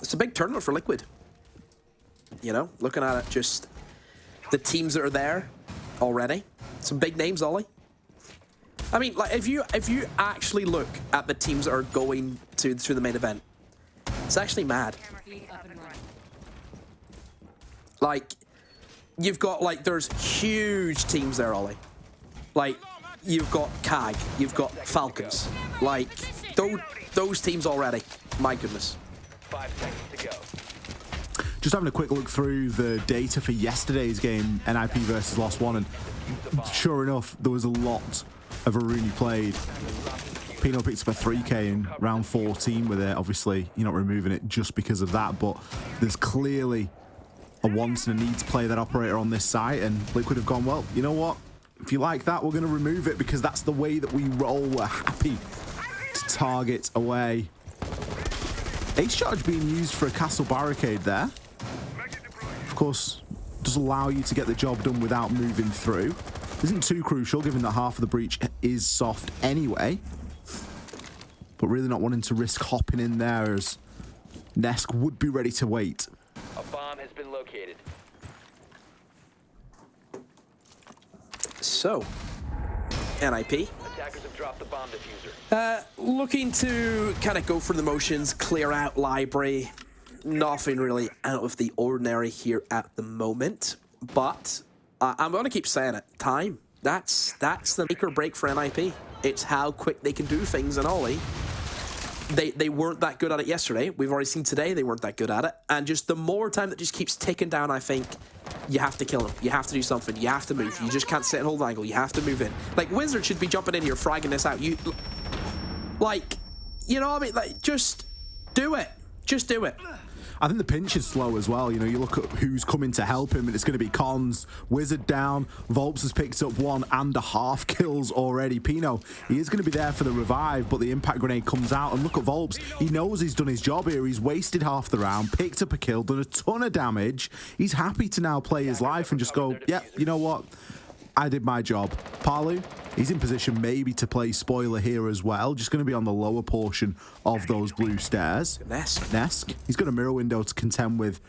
It's a big tournament for Liquid. You know, looking at it, just the teams that are there already. Some big names, Ollie. I mean, like if you actually look at the teams that are going to the main event, it's actually mad. Like, you've got like there's huge teams there, Ollie. Like, you've got CAG, you've got Falcons. Like, those teams already. My goodness. 5 seconds to go. Just having a quick look through the data for yesterday's game, NIP versus los+one, and sure enough, there was a lot of Aruni played. Pino picked up a 3k in round 14 with it. Obviously, you're not removing it just because of that, but there's clearly a want and a need to play that operator on this site, and Liquid have gone, well, you know what? If you like that, we're going to remove it because that's the way that we roll. We're happy to target away. Ace charge being used for a castle barricade there. Of course, does allow you to get the job done without moving through. Isn't too crucial given that half of the breach is soft anyway. But really not wanting to risk hopping in there as Nesk would be ready to wait. A bomb has been located. So, NIP. Attackers have dropped the bomb diffuser. Looking to kind of go for the motions, clear out library. Nothing really out of the ordinary here at the moment. But I'm going to keep saying it. Time. That's the make or break for NIP. It's how quick they can do things. And Ollie, they weren't that good at it yesterday. We've already seen today they weren't that good at it. And just the more time that just keeps ticking down, I think you have to kill him. You have to do something. You have to move. You just can't sit and hold an angle. You have to move in. Like, Wizard should be jumping in here, fragging this out. Like, you know what I mean? Like, just do it. Just do it. I think the pinch is slow as well. You know, you look at who's coming to help him, and it's going to be Cons. Wizard down. Volps has picked up 1.5 kills already. Pino, he is going to be there for the revive, but the impact grenade comes out. And look at Volps. He knows he's done his job here. He's wasted half the round, picked up a kill, done a ton of damage. He's happy to now play his life and just go, yeah, you know what? I did my job. Palu, he's in position maybe to play spoiler here as well. Just going to be on the lower portion of those blue stairs. Nesk. He's got a mirror window to contend with.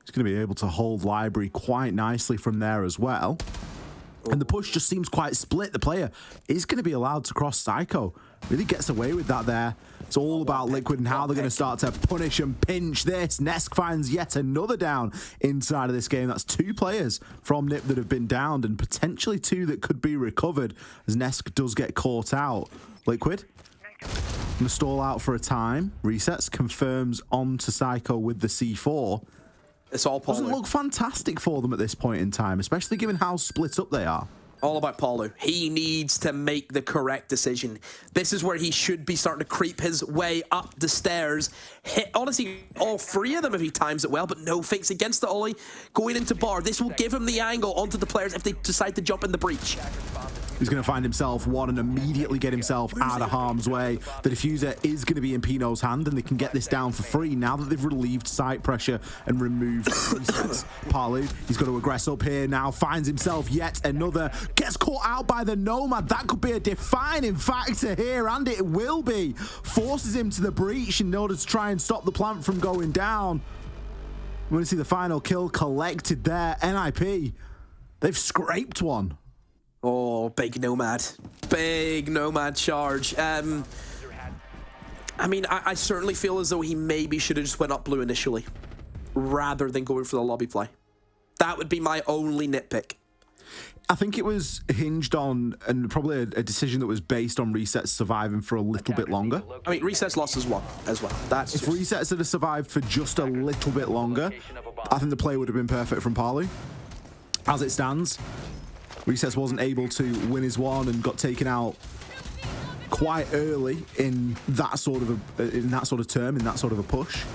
He's going to be able to hold Library quite nicely from there as well. And the push just seems quite split. The player is going to be allowed to cross Psycho. Really gets away with that there. It's all about Liquid and how they're going to start to punish and pinch this. Nesk finds yet another down inside of this game. That's 2 players from NiP that have been downed, and potentially 2 that could be recovered as Nesk does get caught out. Liquid going to stall out for a time. Resets, confirms onto Psycho with the C4. It's all Palu. Doesn't look fantastic for them at this point in time, especially given how split up they are. All about Palu. He needs to make the correct decision. This is where he should be starting to creep his way up the stairs. Hit, honestly, all 3 of them if he times it well, but no fakes against the Ollie. Going into bar. This will give him the angle onto the players if they decide to jump in the breach. He's going to find himself one and immediately get himself out of harm's way. The diffuser is going to be in Pino's hand, and they can get this down for free now that they've relieved site pressure and removed resets. Palu, he's got to aggress up here now, finds himself yet another, gets caught out by the Nomad. That could be a defining factor here, and it will be. Forces him to the breach in order to try and stop the plant from going down. We're going to see the final kill collected there. NIP, they've scraped one. Oh, big Nomad. Big Nomad charge. I mean, I certainly feel as though he maybe should have just went up blue initially, rather than going for the lobby play. That would be my only nitpick. I think it was hinged on, and probably a decision that was based on Resets surviving for a little bit longer. I mean, Resets lost as well. That's if Resets had survived for just a little bit longer, I think the play would have been perfect from Palu. As it stands, Resets wasn't able to win his one and got taken out quite early in that sort of a push.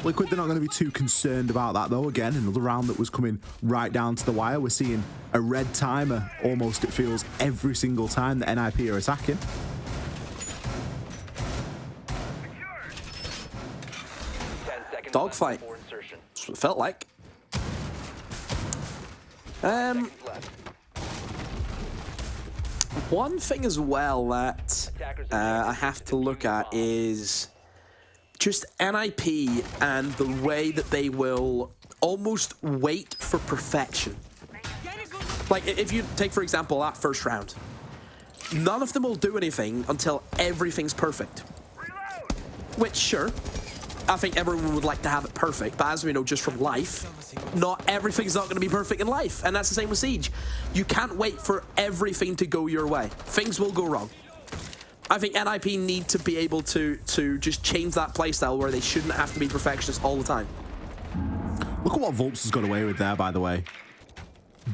Liquid, they're not going to be too concerned about that though. Again, another round that was coming right down to the wire. We're seeing a red timer almost, it feels, every single time that NIP are attacking. Dogfight. That's what it felt like. One thing as well that I have to look at is just NIP and the way that they will almost wait for perfection. Like, if you take, for example, that first round, none of them will do anything until everything's perfect. Which, sure, I think everyone would like to have it perfect, but as we know just from life, not everything's not going to be perfect in life, and that's the same with Siege. You can't wait for everything to go your way. Things will go wrong. I think NIP need to be able to just change that playstyle where they shouldn't have to be perfectionists all the time. Look at what Volps has got away with there, by the way.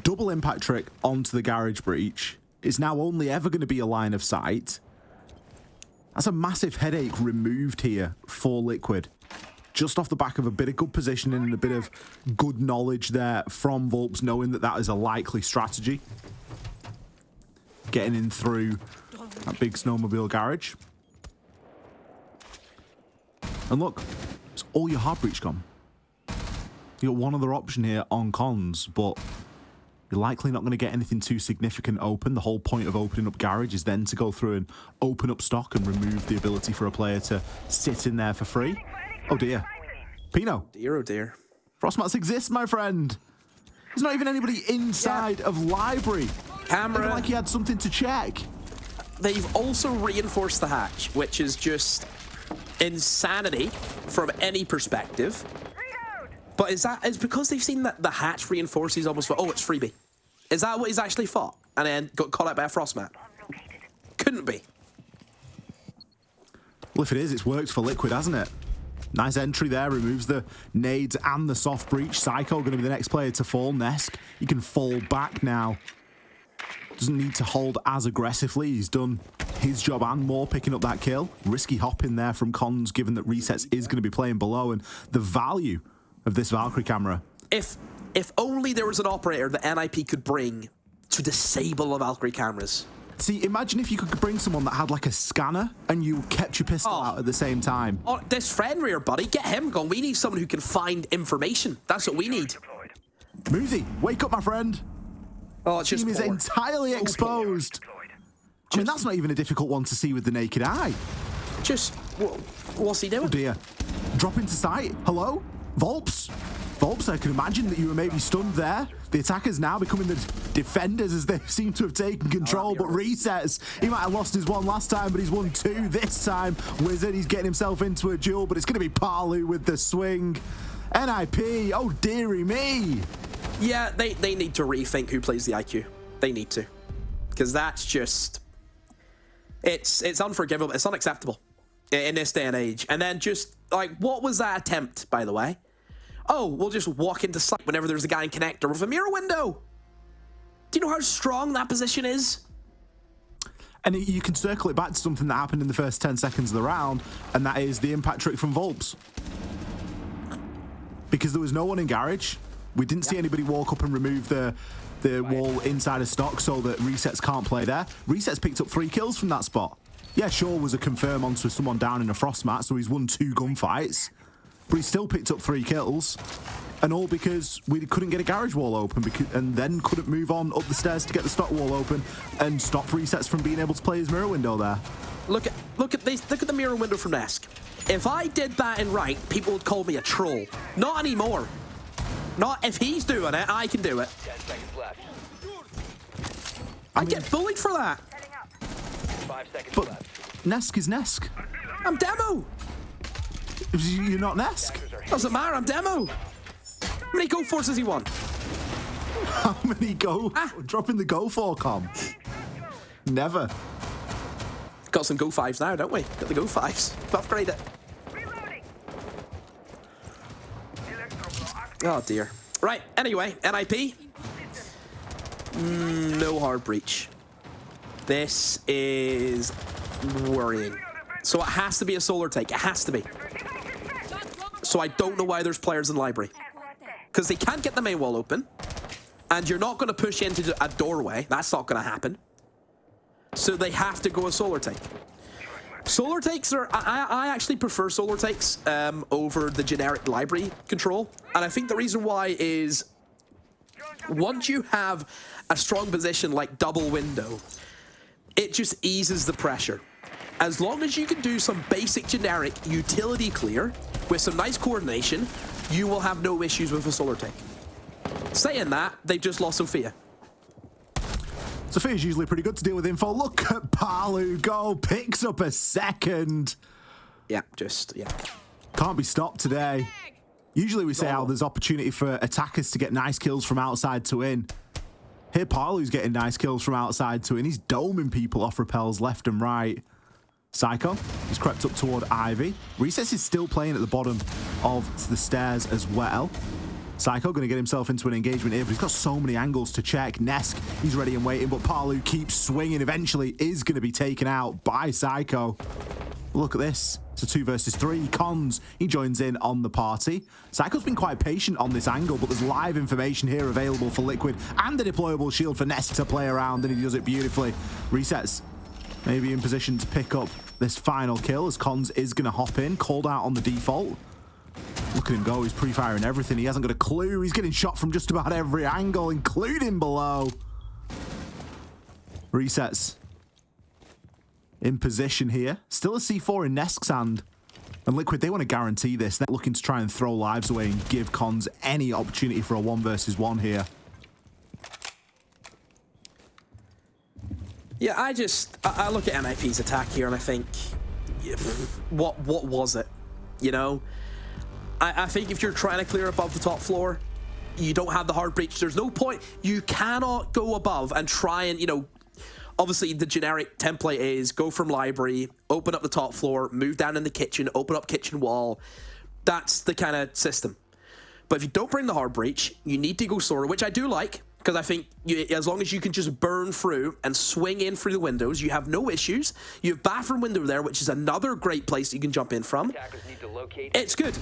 Double impact trick onto the garage breach. It's now only ever going to be a line of sight. That's a massive headache removed here for Liquid. Just off the back of a bit of good positioning and a bit of good knowledge there from Volps, knowing that that is a likely strategy. Getting in through that big snowmobile garage. And look, it's all your hard breach gone. You got one other option here on cons, but you're likely not going to get anything too significant open. The whole point of opening up garage is then to go through and open up stock and remove the ability for a player to sit in there for free. Oh dear. Pino. Dear, oh dear. Frostmats exists, my friend. There's not even anybody inside of library. Camera. Even like he had something to check. They've also reinforced the hatch, which is just insanity from any perspective. But is because they've seen that the hatch reinforced, he's almost thought, oh, it's freebie. Is that what he's actually thought? And then got caught out by a Frostmat? Couldn't be. Well, if it is, it's worked for Liquid, hasn't it? Nice entry there, removes the nades and the soft breach. Psycho going to be the next player to fall. Nesk, he can fall back now. Doesn't need to hold as aggressively. He's done his job and more, picking up that kill. Risky hop in there from Cons, given that Resets is going to be playing below, and the value of this Valkyrie camera. If only there was an operator that NIP could bring to disable the Valkyrie cameras. See, imagine if you could bring someone that had like a scanner and you kept your pistol out at the same time. Oh, this friend rear, buddy, get him going. We need someone who can find information. That's what we need. Moosey, wake up, my friend. Oh, it's just Team is entirely exposed. I mean, that's not even a difficult one to see with the naked eye. Just, what's he doing? Oh dear. Drop into sight. Hello? Volps? Volps, I can imagine that you were maybe stunned there. The attackers now becoming the defenders as they seem to have taken control, but Resets. He might have lost his one last time, but he's won two this time. Wizard, he's getting himself into a duel, but it's going to be Palu with the swing. NIP, oh dearie me. Yeah, they need to rethink who plays the IQ. They need to. Because that's just... It's unforgivable. It's unacceptable in this day and age. And then just, like, what was that attempt, by the way? Oh, we'll just walk into sight whenever there's a guy in connector with a mirror window. Do you know how strong that position is? And you can circle it back to something that happened in the first 10 seconds of the round, and that is the impact trick from Volps. Because there was no one in garage. We didn't see anybody walk up and remove the wall inside of stock so that Resets can't play there. Resets picked up 3 kills from that spot. Yeah, Shaw was a confirm onto someone down in a frost mat, so he's won 2 gunfights. But he still picked up 3 kills. And all because we couldn't get a garage wall open and then couldn't move on up the stairs to get the stock wall open and stop Resets from being able to play his mirror window there. Look at the mirror window from Nesk. If I did that in right, people would call me a troll. Not anymore. Not if he's doing it, I can do it. 10 seconds left. I get bullied for that. 5 seconds But left. Nesk is Nesk. I'm demo. You're not Nesk. Doesn't matter, I'm demo. How many go forces has he won? How many go? Dropping the go for com. Never. Got some go fives now, don't we? Got the go fives. Upgrade it. Oh dear. Right, anyway, NIP. No hard breach. This is worrying. So it has to be a solar take. It has to be. So I don't know why there's players in library. Because they can't get the main wall open. And you're not going to push into a doorway. That's not going to happen. So they have to go a solar take. Solar takes are... I actually prefer solar takes over the generic library control. And I think the reason why is... Once you have a strong position like double window, it just eases the pressure. As long as you can do some basic generic utility clear with some nice coordination, you will have no issues with a solar take. Saying that, they've just lost Sophia. Sophia's usually pretty good to deal with info. Look at Palu go, picks up a second. Yeah. Can't be stopped today. Usually we say how there's opportunity for attackers to get nice kills from outside to in. Here Palu's getting nice kills from outside to in. He's doming people off rappels left and right. Psycho, he's crept up toward Ivy. Recess is still playing at the bottom of the stairs as well. Psycho going to get himself into an engagement here, but he's got so many angles to check. Nesk, he's ready and waiting, but Palu keeps swinging. Eventually is going to be taken out by Psycho. Look at this. It's a 2 versus 3. Cons, he joins in on the party. Psycho's been quite patient on this angle, but there's live information here available for Liquid and the deployable shield for Nesk to play around, and he does it beautifully. Resets. Maybe in position to pick up this final kill as Cons is going to hop in, called out on the default. Look at him go, he's pre-firing everything. He hasn't got a clue. He's getting shot from just about every angle, including below. Resets. In position here. Still a C4 in Nesk's hand. And Liquid, they want to guarantee this. They're looking to try and throw lives away and give Cons any opportunity for a 1 versus 1 here. Yeah, I look at NIP's attack here and I think, what was it? You know? I think if you're trying to clear above the top floor, you don't have the hard breach. There's no point. You cannot go above and try and, you know, obviously the generic template is go from library, open up the top floor, move down in the kitchen, open up kitchen wall, That's the kind of system. But if you don't bring the hard breach, you need to go slower, which I do like, because I think as long as you can just burn through and swing in through the windows, you have no issues. You have bathroom window there, which is another great place you can jump in from. It's good.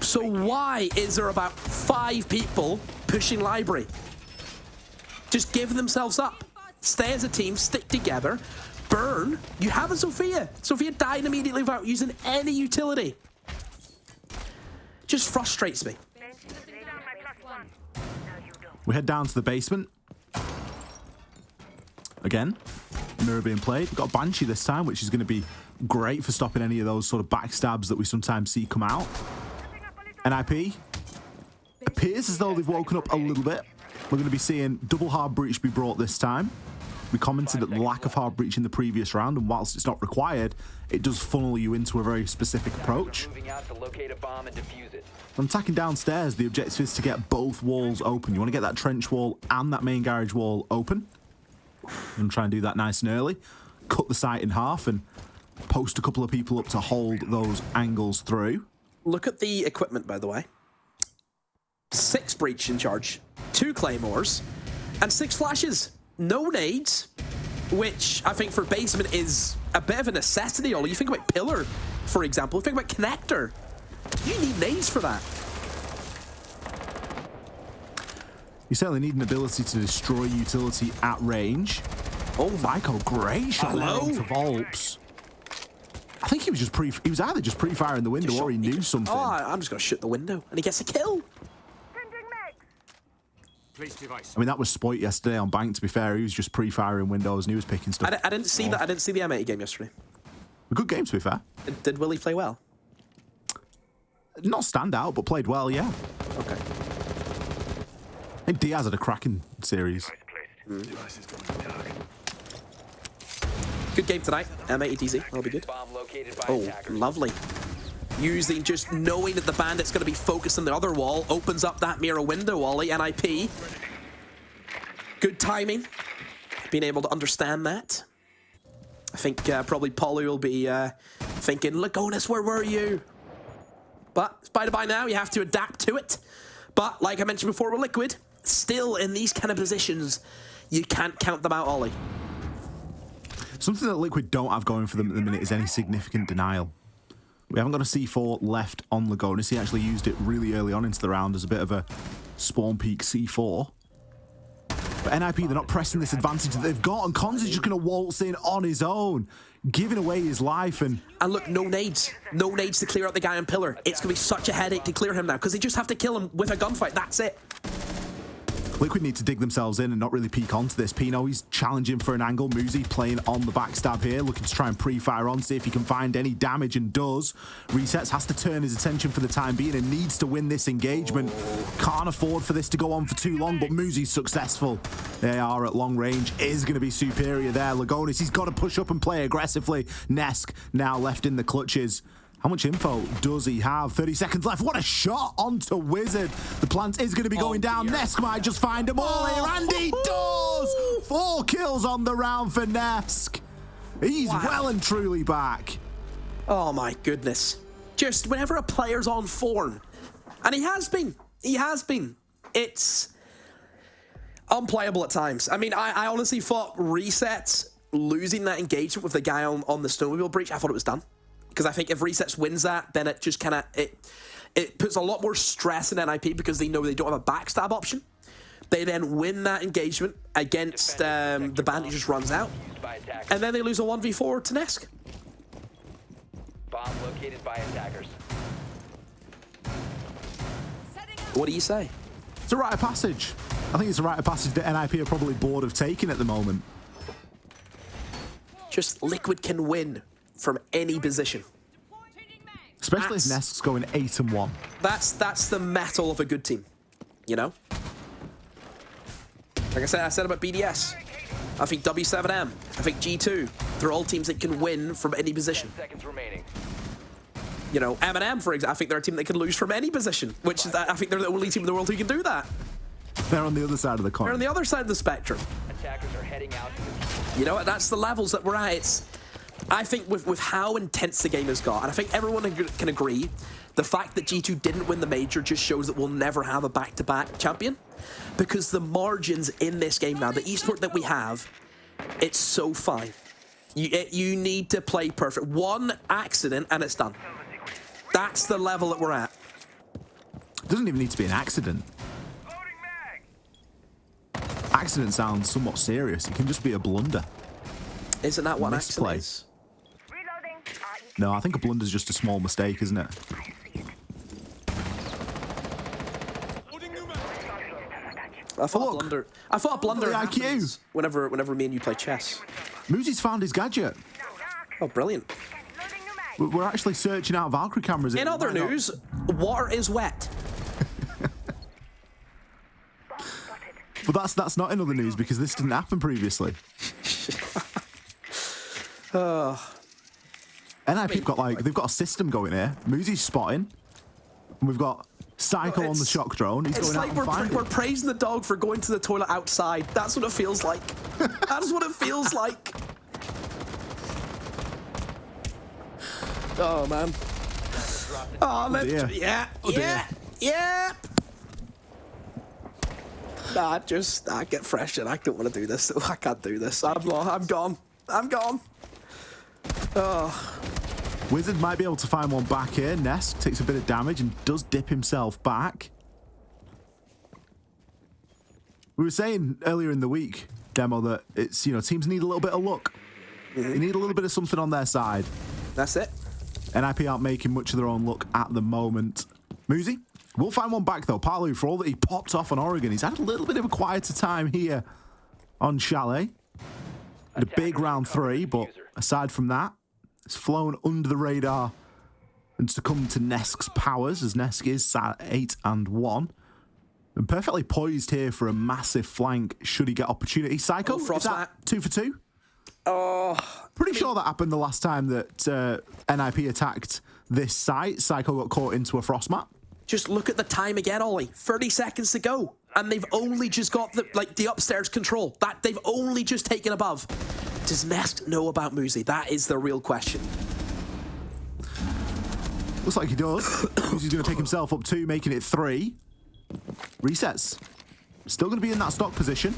So why is there about 5 people pushing library? Just give themselves up. Stay as a team, stick together, burn. You have a Sophia. Sophia died immediately without using any utility. Just frustrates me. We head down to the basement. Again, mirror being played. We've got a Banshee this time, which is going to be great for stopping any of those sort of backstabs that we sometimes see come out. NIP appears as though they've woken up a little bit. We're going to be seeing double hard breach be brought this time. We commented at the lack of hard breach in the previous round, and whilst it's not required, it does funnel you into a very specific approach. When attacking downstairs, the objective is to get both walls open. You want to get that trench wall and that main garage wall open. And try and do that nice and early. Cut the site in half and post a couple of people up to hold those angles through. Look at the equipment, by the way. 6 breach in charge, 2 claymores, and 6 flashes. No nades, which I think for basement is a bit of a necessity. Ollie, you think about pillar, for example. Think about connector. You need nades for that. You certainly need an ability to destroy utility at range. Oh, Vico, great shot into Volps. I think he was just he was either just pre-firing the window or he knew something. Oh, I'm just going to shoot the window, and he gets a kill. I mean, that was Spoit yesterday on Bank, to be fair. He was just pre-firing windows and he was picking stuff. I didn't see that. I didn't see the M80 game yesterday. A good game, to be fair. Did Willie play well? Not stand out, but played well, yeah. Okay. I think Diaz had a cracking series. Good game tonight. M80 DZ. That'll be good. Oh, lovely. Using just knowing that the bandit's going to be focused on the other wall opens up that mirror window, Ollie. NIP. Good timing. Being able to understand that. I think probably Polly will be thinking, Lagonis, where were you? But by the by now, you have to adapt to it. But like I mentioned before with Liquid, still in these kind of positions, you can't count them out, Ollie. Something that Liquid don't have going for them at the minute is any significant denial. We haven't got a C4 left on Lagonis. He actually used it really early on into the round as a bit of a spawn peak C4. But NIP, they're not pressing this advantage that they've got, and Cons is just going to waltz in on his own, giving away his life. And look, no nades. No nades to clear out the guy on pillar. It's going to be such a headache to clear him now, because they just have to kill him with a gunfight. That's it. Liquid need to dig themselves in and not really peek onto this. Pino, he's challenging for an angle. Muzi playing on the backstab here, looking to try and pre-fire on, see if he can find any damage, and does. Resets, has to turn his attention for the time being and needs to win this engagement. Can't afford for this to go on for too long, but Muzi's successful. They are at long range, is going to be superior there. Lagonis, he's got to push up and play aggressively. Nesk now left in the clutches. How much info does he have? 30 seconds left. What a shot onto Wizard. The plant is going to be going down. Nesk might just find them all here, and he does! 4 kills on the round for Nesk. He's well and truly back. Oh my goodness. Just whenever a player's on form, and he has been, it's unplayable at times. I mean, I honestly thought Resets losing that engagement with the guy on the snowmobile breach, I thought it was done. Because I think if Resets wins that, then it just kind of, it puts a lot more stress in NIP because they know they don't have a backstab option. They then win that engagement against the band who just runs out. And then they lose a 1v4 to Nesk. Bomb located by attackers. What do you say? It's a rite of passage. I think it's a rite of passage that NIP are probably bored of taking at the moment. Just Liquid can win from any position. Especially if Nesk's going 8-1. That's the metal of a good team, you know? Like I said about BDS. I think W7M, I think G2, they're all teams that can win from any position. 10 seconds remaining. You know, M&M, for example, I think they're a team that can lose from any position, which is, I think they're the only team in the world who can do that. They're on the other side of the coin. They're on the other side of the spectrum. Attackers are heading out to the You know what? That's the levels that we're at. I think with how intense the game has got, and I think everyone can agree, the fact that G2 didn't win the major just shows that we'll never have a back-to-back champion. Because the margins in this game now, the esport that we have, it's so fine. You need to play perfect. One accident and it's done. That's the level that we're at. It doesn't even need to be an accident. Accident sounds somewhat serious. It can just be a blunder. Isn't that what Misplay. accident is? No, I think a blunder's just a small mistake, isn't it? I thought a blunder the IQ. happens whenever me and you play chess. Moosey's found his gadget. Oh, brilliant. We're actually searching out Valkyrie cameras. In other news, water is wet. But that's not in other news because this didn't happen previously. NIP they've got a system going here. Moosey's spotting. And we've got Psycho on the shock drone. He's going out and finding. We're praising the dog for going to the toilet outside. That's what it feels like. That's what it feels like. Oh man. Oh, yeah. Nah, get fresh in. I don't want to do this. I can't do this. I'm gone. Oh. Wizard might be able to find one back here. Nesk takes a bit of damage and does dip himself back. We were saying earlier in the week, Demo, that it's, teams need a little bit of luck. They need a little bit of something on their side. That's it. NIP aren't making much of their own luck at the moment. Moosey will find one back, though. Palu, for all that he popped off on Oregon, he's had a little bit of a quieter time here on Chalet. Had a big round 3, but aside from that, it's flown under the radar and succumbed to Nesk's powers, as Nesk is at 8-1. And perfectly poised here for a massive flank should he get opportunity. Psycho, is that 2 for 2? Oh, Pretty sure that happened the last time that NIP attacked this site. Psycho got caught into a frost map. Just look at the time again, Ollie. 30 seconds to go. And they've only just got the upstairs control. That they've only just taken above. Does Nesk know about Moosey? That is the real question. Looks like he does. Moosey's going to take himself up 2, making it 3. Resets. Still going to be in that stock position.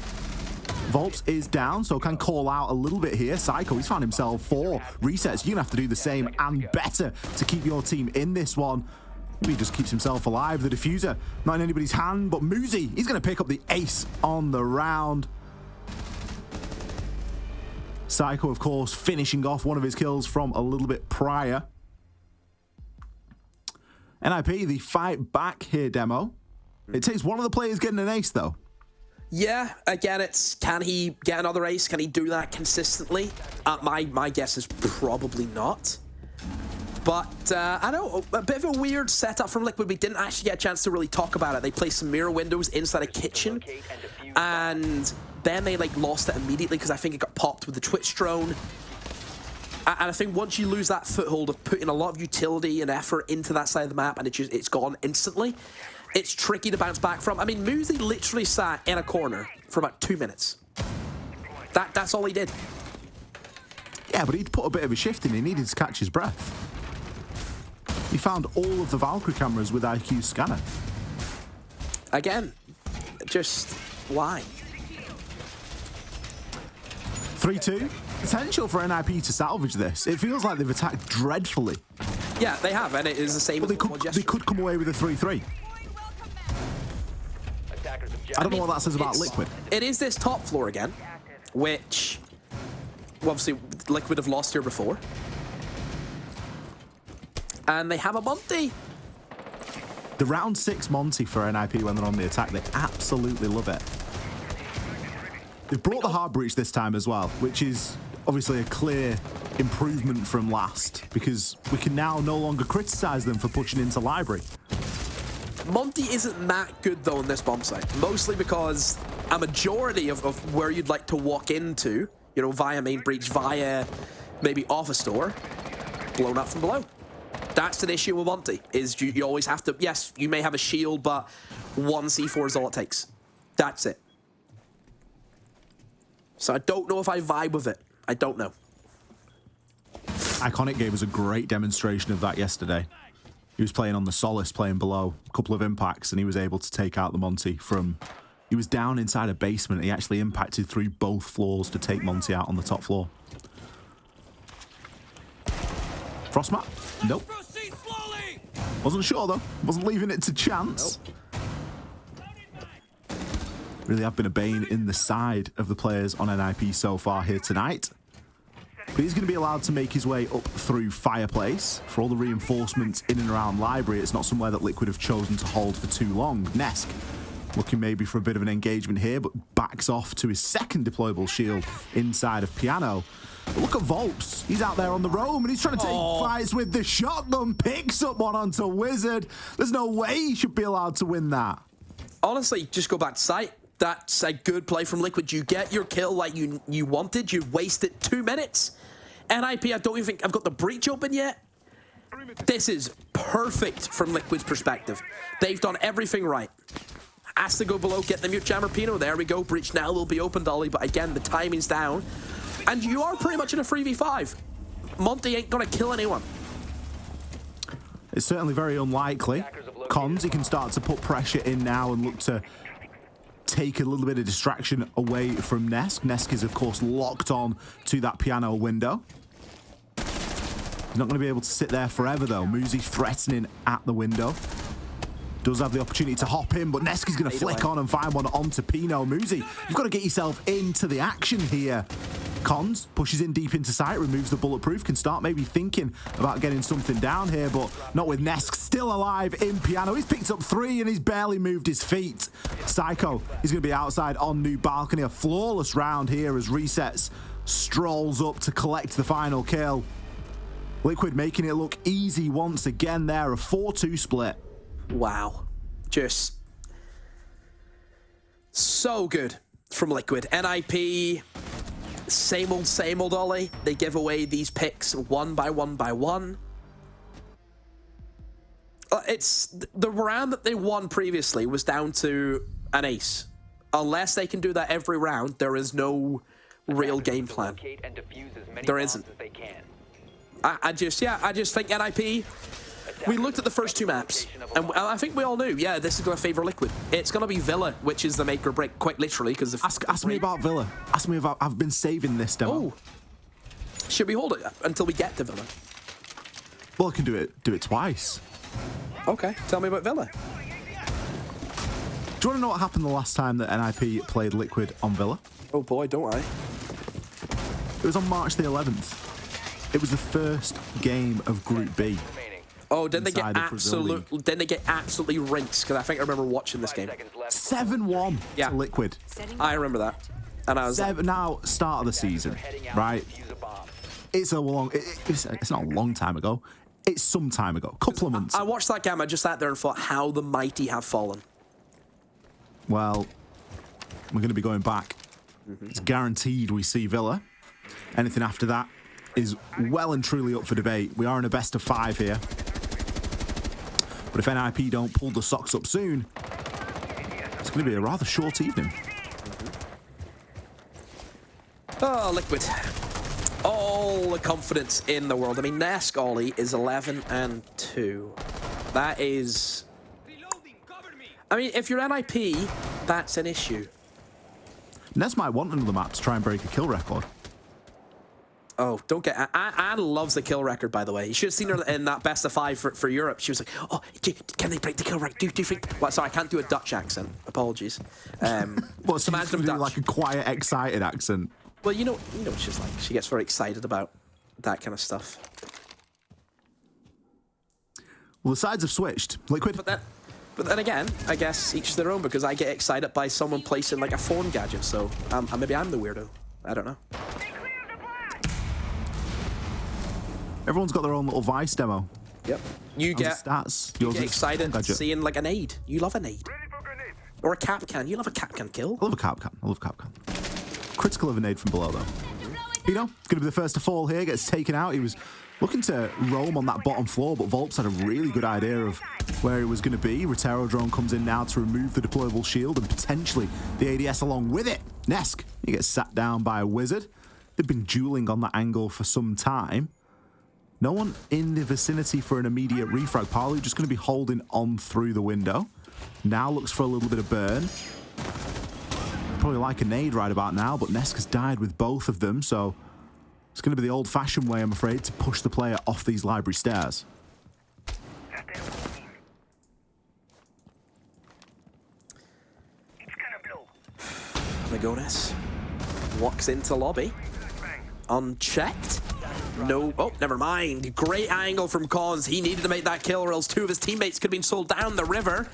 Volps is down, so can call out a little bit here. Psycho, he's found himself 4 resets. You're going to have to do the same and better to keep your team in this one. He just keeps himself alive. The diffuser, not in anybody's hand, but Moosey, he's going to pick up the ace on the round. Psycho, of course, finishing off one of his kills from a little bit prior. NIP, the fight back here, Demo. It takes one of the players getting an ace, though. Yeah, again, it's can he get another ace? Can he do that consistently? My guess is probably not. But I don't know, a bit of a weird setup from Liquid. We didn't actually get a chance to really talk about it. They placed some mirror windows inside a kitchen, and then they lost it immediately because I think it got popped with the Twitch drone. And I think once you lose that foothold of putting a lot of utility and effort into that side of the map, and it's gone instantly, it's tricky to bounce back from. I mean, Moosey literally sat in a corner for about 2 minutes. That's all he did. Yeah, but he'd put a bit of a shift in. He needed to catch his breath. He found all of the Valkyrie cameras with IQ scanner. Again, just why? 3-2. Potential for NIP to salvage this. It feels like they've attacked dreadfully. Yeah, they have, and it is the same. But they could come away with a 3-3. I don't know what that says about Liquid. It is this top floor again, which obviously Liquid have lost here before. And they have a Monty. The round 6 Monty for NIP when they're on the attack, they absolutely love it. They've brought the hard breach this time as well, which is obviously a clear improvement from last, because we can now no longer criticize them for pushing into library. Monty isn't that good though on this bomb site, mostly because a majority of where you'd like to walk into, via main breach, via maybe office store, blown up from below. That's an issue with Monty, is you always have to, yes, you may have a shield, but 1 C4 is all it takes. That's it. So I don't know if I vibe with it. I don't know. Iconic gave us a great demonstration of that yesterday. He was playing on the Solace, playing below, a couple of impacts, and he was able to take out the Monty from... He was down inside a basement. He actually impacted through both floors to take Monty out on the top floor. Frostmat? Nope. Wasn't sure, though. Wasn't leaving it to chance. Nope. Really have been a bane in the side of the players on NIP so far here tonight. But he's going to be allowed to make his way up through Fireplace. For all the reinforcements in and around Library, it's not somewhere that Liquid have chosen to hold for too long. Nesk looking maybe for a bit of an engagement here, but backs off to his second deployable shield inside of Piano. But look at Volps. He's out there on the roam, and he's trying to take fights with the shotgun. Picks up one onto Wizard. There's no way he should be allowed to win that. Honestly, just go back to site. That's a good play from Liquid. You get your kill like you wanted. You wasted 2 minutes. NIP, I don't even think I've got the breach open yet. This is perfect from Liquid's perspective. They've done everything right. Has to go below, get the mute jammer Pino. There we go. Breach now will be open, Dolly, but again, the timing's down. And you are pretty much in a 3v5. Monty ain't gonna kill anyone. It's certainly very unlikely. Cons, he can start to put pressure in now and look to take a little bit of distraction away from Nesk. Nesk is, of course, locked on to that Piano window. He's not going to be able to sit there forever, though. Muzi threatening at the window. Does have the opportunity to hop in, but Nesk is going to flick on and find one onto Pino. Muzi, you've got to get yourself into the action here. Cons pushes in deep into sight, removes the bulletproof, can start maybe thinking about getting something down here, but not with Nesk still alive in Piano. He's picked up 3 and he's barely moved his feet. Psycho, he's going to be outside on new balcony. A flawless round here as Resets strolls up to collect the final kill. Liquid making it look easy once again there, a 4-2 split. Wow. Just so good from Liquid. NIP, same old Ollie. They give away these picks one by one. It's the round that they won previously was down to an ace. Unless they can do that every round, there is no real game plan. There isn't. I just think NIP, we looked at the first 2 maps, and I think we all knew, yeah, this is going to favor Liquid. It's going to be Villa, which is the make or break, quite literally, because ask me about Villa. Ask me about. I've been saving this demo. Oh, should we hold it until we get to Villa? Well, I can do it twice. Okay, tell me about Villa. Do you want to know what happened the last time that NIP played Liquid on Villa? Oh boy, don't I? It was on March the 11th. It was the first game of Group B. Oh, didn't they get absolutely rinsed? Because I think I remember watching this game. 7-1 to Liquid. I remember that. And I was now start of the season, right? It's a long. It's not a long time ago. It's some time ago, couple of months. I watched that game. I just sat there and thought, how the mighty have fallen. Well, we're going to be going back. It's guaranteed we see Villa. Anything after that is well and truly up for debate. We are in a best of 5 here. But if NIP don't pull the socks up soon, it's going to be a rather short evening. Oh, Liquid. All the confidence in the world. I mean, Nesk Ollie is 11-2. That is... I mean, if you're NIP, that's an issue. Ness might want another map to try and break a kill record. Oh, don't get... Anne loves the kill record, by the way. You should have seen her in that best of 5 for Europe. She was like, oh, can they break the kill record? Do you think... Well, sorry, I can't do a Dutch accent. Apologies. Well, so imagine them like a quiet, excited accent. Well, you know what she's like. She gets very excited about that kind of stuff. Well, the sides have switched. Liquid... But then again, I guess each their own, because I get excited by someone placing like a phone gadget, so maybe I'm the weirdo. I don't know. Everyone's got their own little Vice demo. Yep. You get stats. You get excited seeing like a nade. You love a nade. Or a cap can. You love a cap can kill. I love a cap can. I love cap can. Critical of a nade from below, though. Pino, going to be the first to fall here. Gets taken out. He was looking to roam on that bottom floor, but Volps had a really good idea of where he was going to be. Rotero drone comes in now to remove the deployable shield and potentially the ADS along with it. Nesk, he gets sat down by a Wizard. They've been dueling on that angle for some time. No one in the vicinity for an immediate refrag. Palu just going to be holding on through the window. Now looks for a little bit of burn. Probably like a nade right about now, but Neska's died with both of them, so it's going to be the old-fashioned way, I'm afraid, to push the player off these library stairs. Lagones walks into lobby. Unchecked. No, oh, never mind. Great angle from Cons. He needed to make that kill or else two of his teammates could have been sold down the river.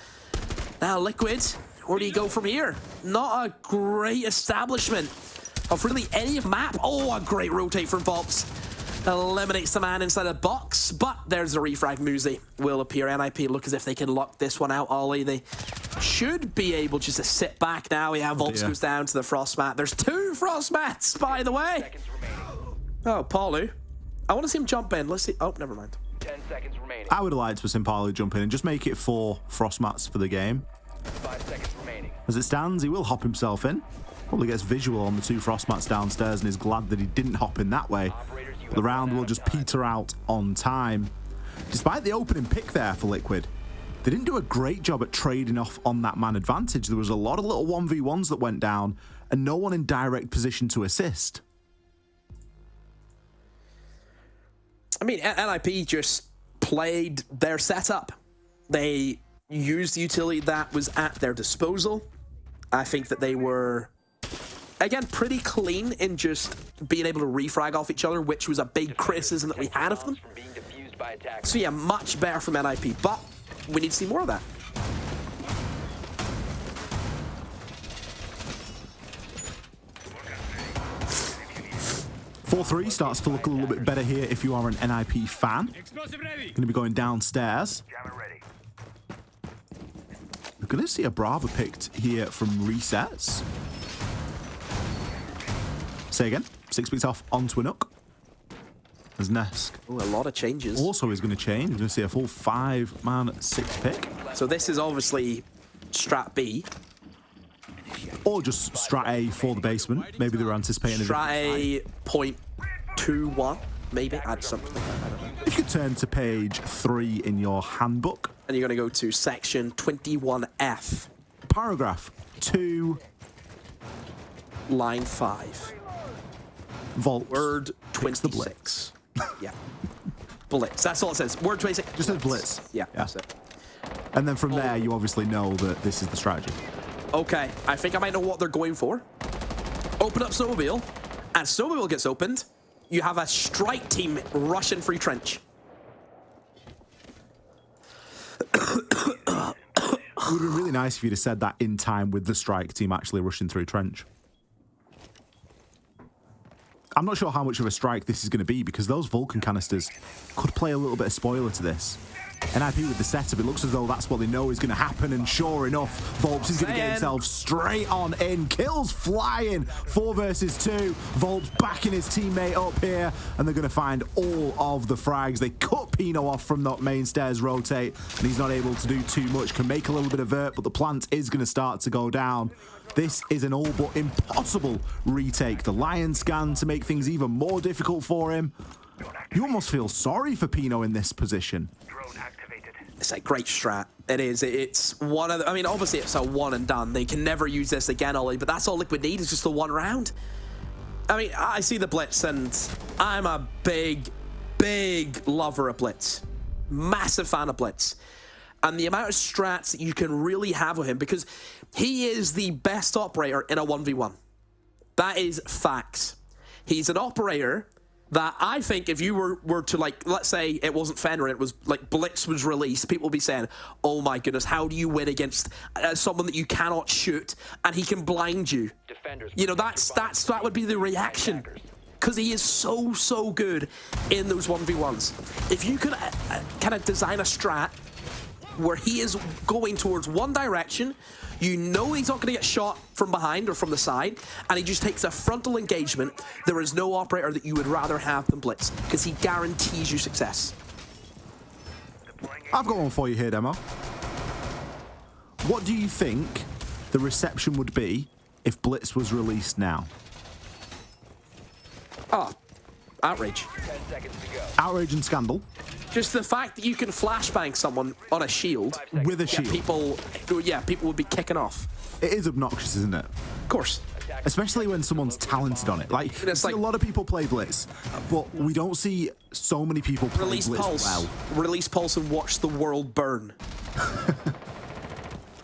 Now Liquid, where do you go from here? Not a great establishment of really any map. Oh, a great rotate from Volps. Eliminates the man inside the box, but there's a refrag. Muzi will appear. NIP look as if they can lock this one out, Ollie. They should be able just to sit back now. Yeah, Volps goes down to the frost mat. There's 2 frost mats, by the way. Oh, Palu. I want to see him jump in. Let's see. Oh, never mind. 10 seconds remaining. I would have liked to see Palu jump in and just make it 4 frost mats for the game. 5 seconds remaining. As it stands, he will hop himself in. Probably gets visual on the 2 frost mats downstairs and is glad that he didn't hop in that way. The round will just peter out on time. Despite the opening pick there for Liquid, they didn't do a great job at trading off on that man advantage. There was a lot of little 1v1s that went down and no one in direct position to assist. I mean, NIP just played their setup. They used the utility that was at their disposal. I think that they were, again, pretty clean in just being able to refrag off each other, which was a big criticism that we had of them. So yeah, much better from NIP, but we need to see more of that. (4-3) starts to look a little bit better here if you are an NIP fan. Going to be going downstairs. We're going to see a Brava picked here from resets. Say again. 6 picks off onto a Nook. There's Nesk. Ooh, a lot of changes. Also is going to change. We're going to see a full 5-man 6 pick. So this is obviously strat B. Or just strat A for the basement. Maybe they were anticipating strat A .21, maybe. Add something like that. I don't know. If you turn to page 3 in your handbook. And you're going to go to section 21F. Paragraph 2. Line 5. Vault. Word 26. Yeah. Blitz. That's all it says. Word 26. Just says blitz. Yeah, that's it. And then from there, you obviously know that this is the strategy. Okay, I think I might know what they're going for. Open up Snowmobile. As Snowmobile gets opened, you have a strike team rushing through trench. It would have been really nice if you'd have said that in time with the strike team actually rushing through trench. I'm not sure how much of a strike this is going to be because those Vulcan canisters could play a little bit of spoiler to this. NIP with the setup, it looks as though that's what they know is going to happen, and sure enough, Volps is going to get himself straight on in. Kills flying, 4 versus 2. Volps backing his teammate up here, and they're going to find all of the frags. They cut Pino off from that main stairs rotate, and he's not able to do too much. Can make a little bit of vert, but the plant is going to start to go down. This is an all but impossible retake. The Lion scan to make things even more difficult for him. You almost feel sorry for Pino in this position. It's a great strat. It is. It's one of the, I mean, obviously it's a one and done. They can never use this again, Ollie, but that's all Liquid need is just the one round. I mean, I see the Blitz, and I'm a big lover of Blitz. Massive fan of Blitz. And the amount of strats that you can really have with him, because he is the best operator in a 1v1. That is facts. He's an operator that I think if you were to, like, let's say it wasn't Fenrir, it was like Blitz was released, people would be saying, oh my goodness, how do you win against someone that you cannot shoot and he can blind you? You know, that would be the reaction. Because he is so good in those 1v1s. If you could kind of design a strat where he is going towards one direction, you know he's not going to get shot from behind or from the side, and he just takes a frontal engagement, there is no operator that you would rather have than Blitz, because he guarantees you success. I've got one for you here, Demo. What do you think the reception would be if Blitz was released now? Oh, Outrage. 10 seconds to go. Outrage and scandal. Just the fact that you can flashbang someone on a shield With a shield. people would be kicking off. It is obnoxious, isn't it? Of course. Especially when someone's talented on it. Like, It's you see like- a lot of people play Blitz, but we don't see so many people play Release Blitz Pulse. well. Release Pulse and watch the world burn.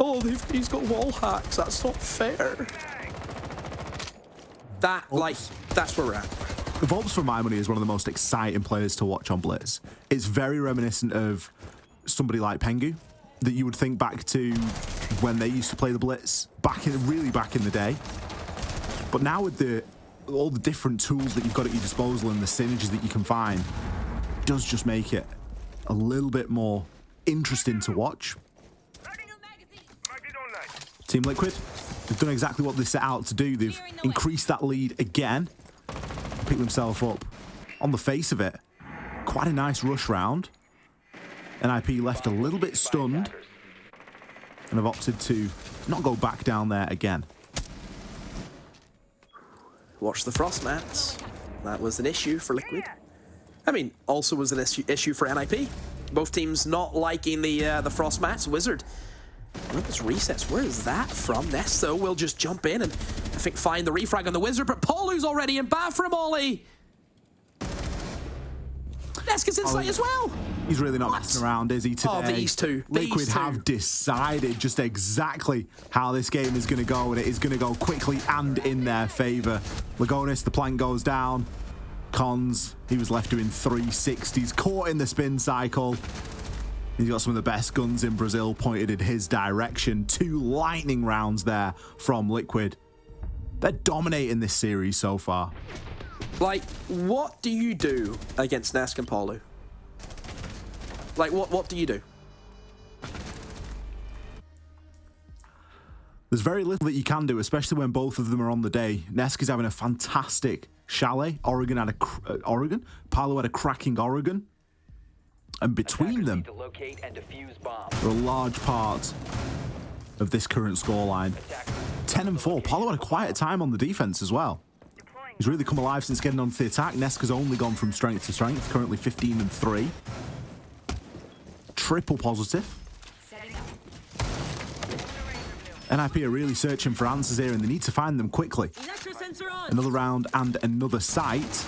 Oh, he's got wall hacks. That's not fair. That's where we're at. Volps, for my money, is one of the most exciting players to watch on Blitz. It's very reminiscent of somebody like Pengu, that you would think back to when they used to play the Blitz, really back in the day. But now with all the different tools that you've got at your disposal and the synergies that you can find, it does just make it a little bit more interesting to watch. Team Liquid, they've done exactly what they set out to do. They've increased that lead again, picked themselves up on the face of it. Quite a nice rush round. NIP left a little bit stunned and have opted to not go back down there again. Watch the frost mats. That was an issue for Liquid. I mean, also was an issue for NIP. Both teams not liking the frost mats. Wizard. Olympus resets. Where is that from? Ness, though, will just jump in and I think find the refrag on the Wizard, but Paulu's already in bathroom, Ollie. Ness gets inside as well. He's really not messing around, is he, today? Oh, these two. Liquid have decided just exactly how this game is going to go, and it is going to go quickly and in their favor. Lagonis, the plank goes down. Cons, he was left doing 360s, caught in the spin cycle. He's got some of the best guns in Brazil pointed in his direction. 2 lightning rounds there from Liquid. They're dominating this series so far. Like, what do you do against Nesk and Paulu? Like, what do you do? There's very little that you can do, especially when both of them are on the day. Nesk is having a fantastic Chalet. Oregon had Paolo had a cracking Oregon. And between them, they're a large part of this current scoreline. 10-4. Paolo had a quiet time on the defense as well. He's really come alive since getting onto the attack. Nesk has only gone from strength to strength, currently 15-3. Triple positive. NIP are really searching for answers here, and they need to find them quickly. Another round and another sight.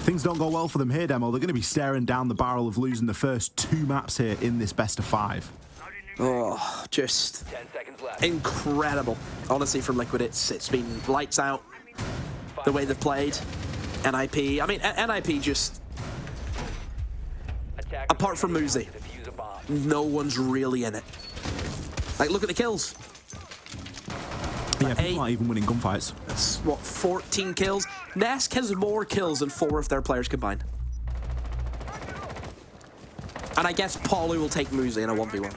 Things don't go well for them here, Demo. They're going to be staring down the barrel of losing the first 2 maps here in this best of 5. Oh, just incredible. Honestly, from Liquid, it's been lights out the way they've played. NIP, I mean, NIP just, apart from Muzi, no one's really in it. Like, look at the kills. Yeah, people aren't even winning gunfights. That's, what, 14 kills? Nesk has more kills than 4 of their players combined. And I guess Paulu will take Muzi in a 1v1.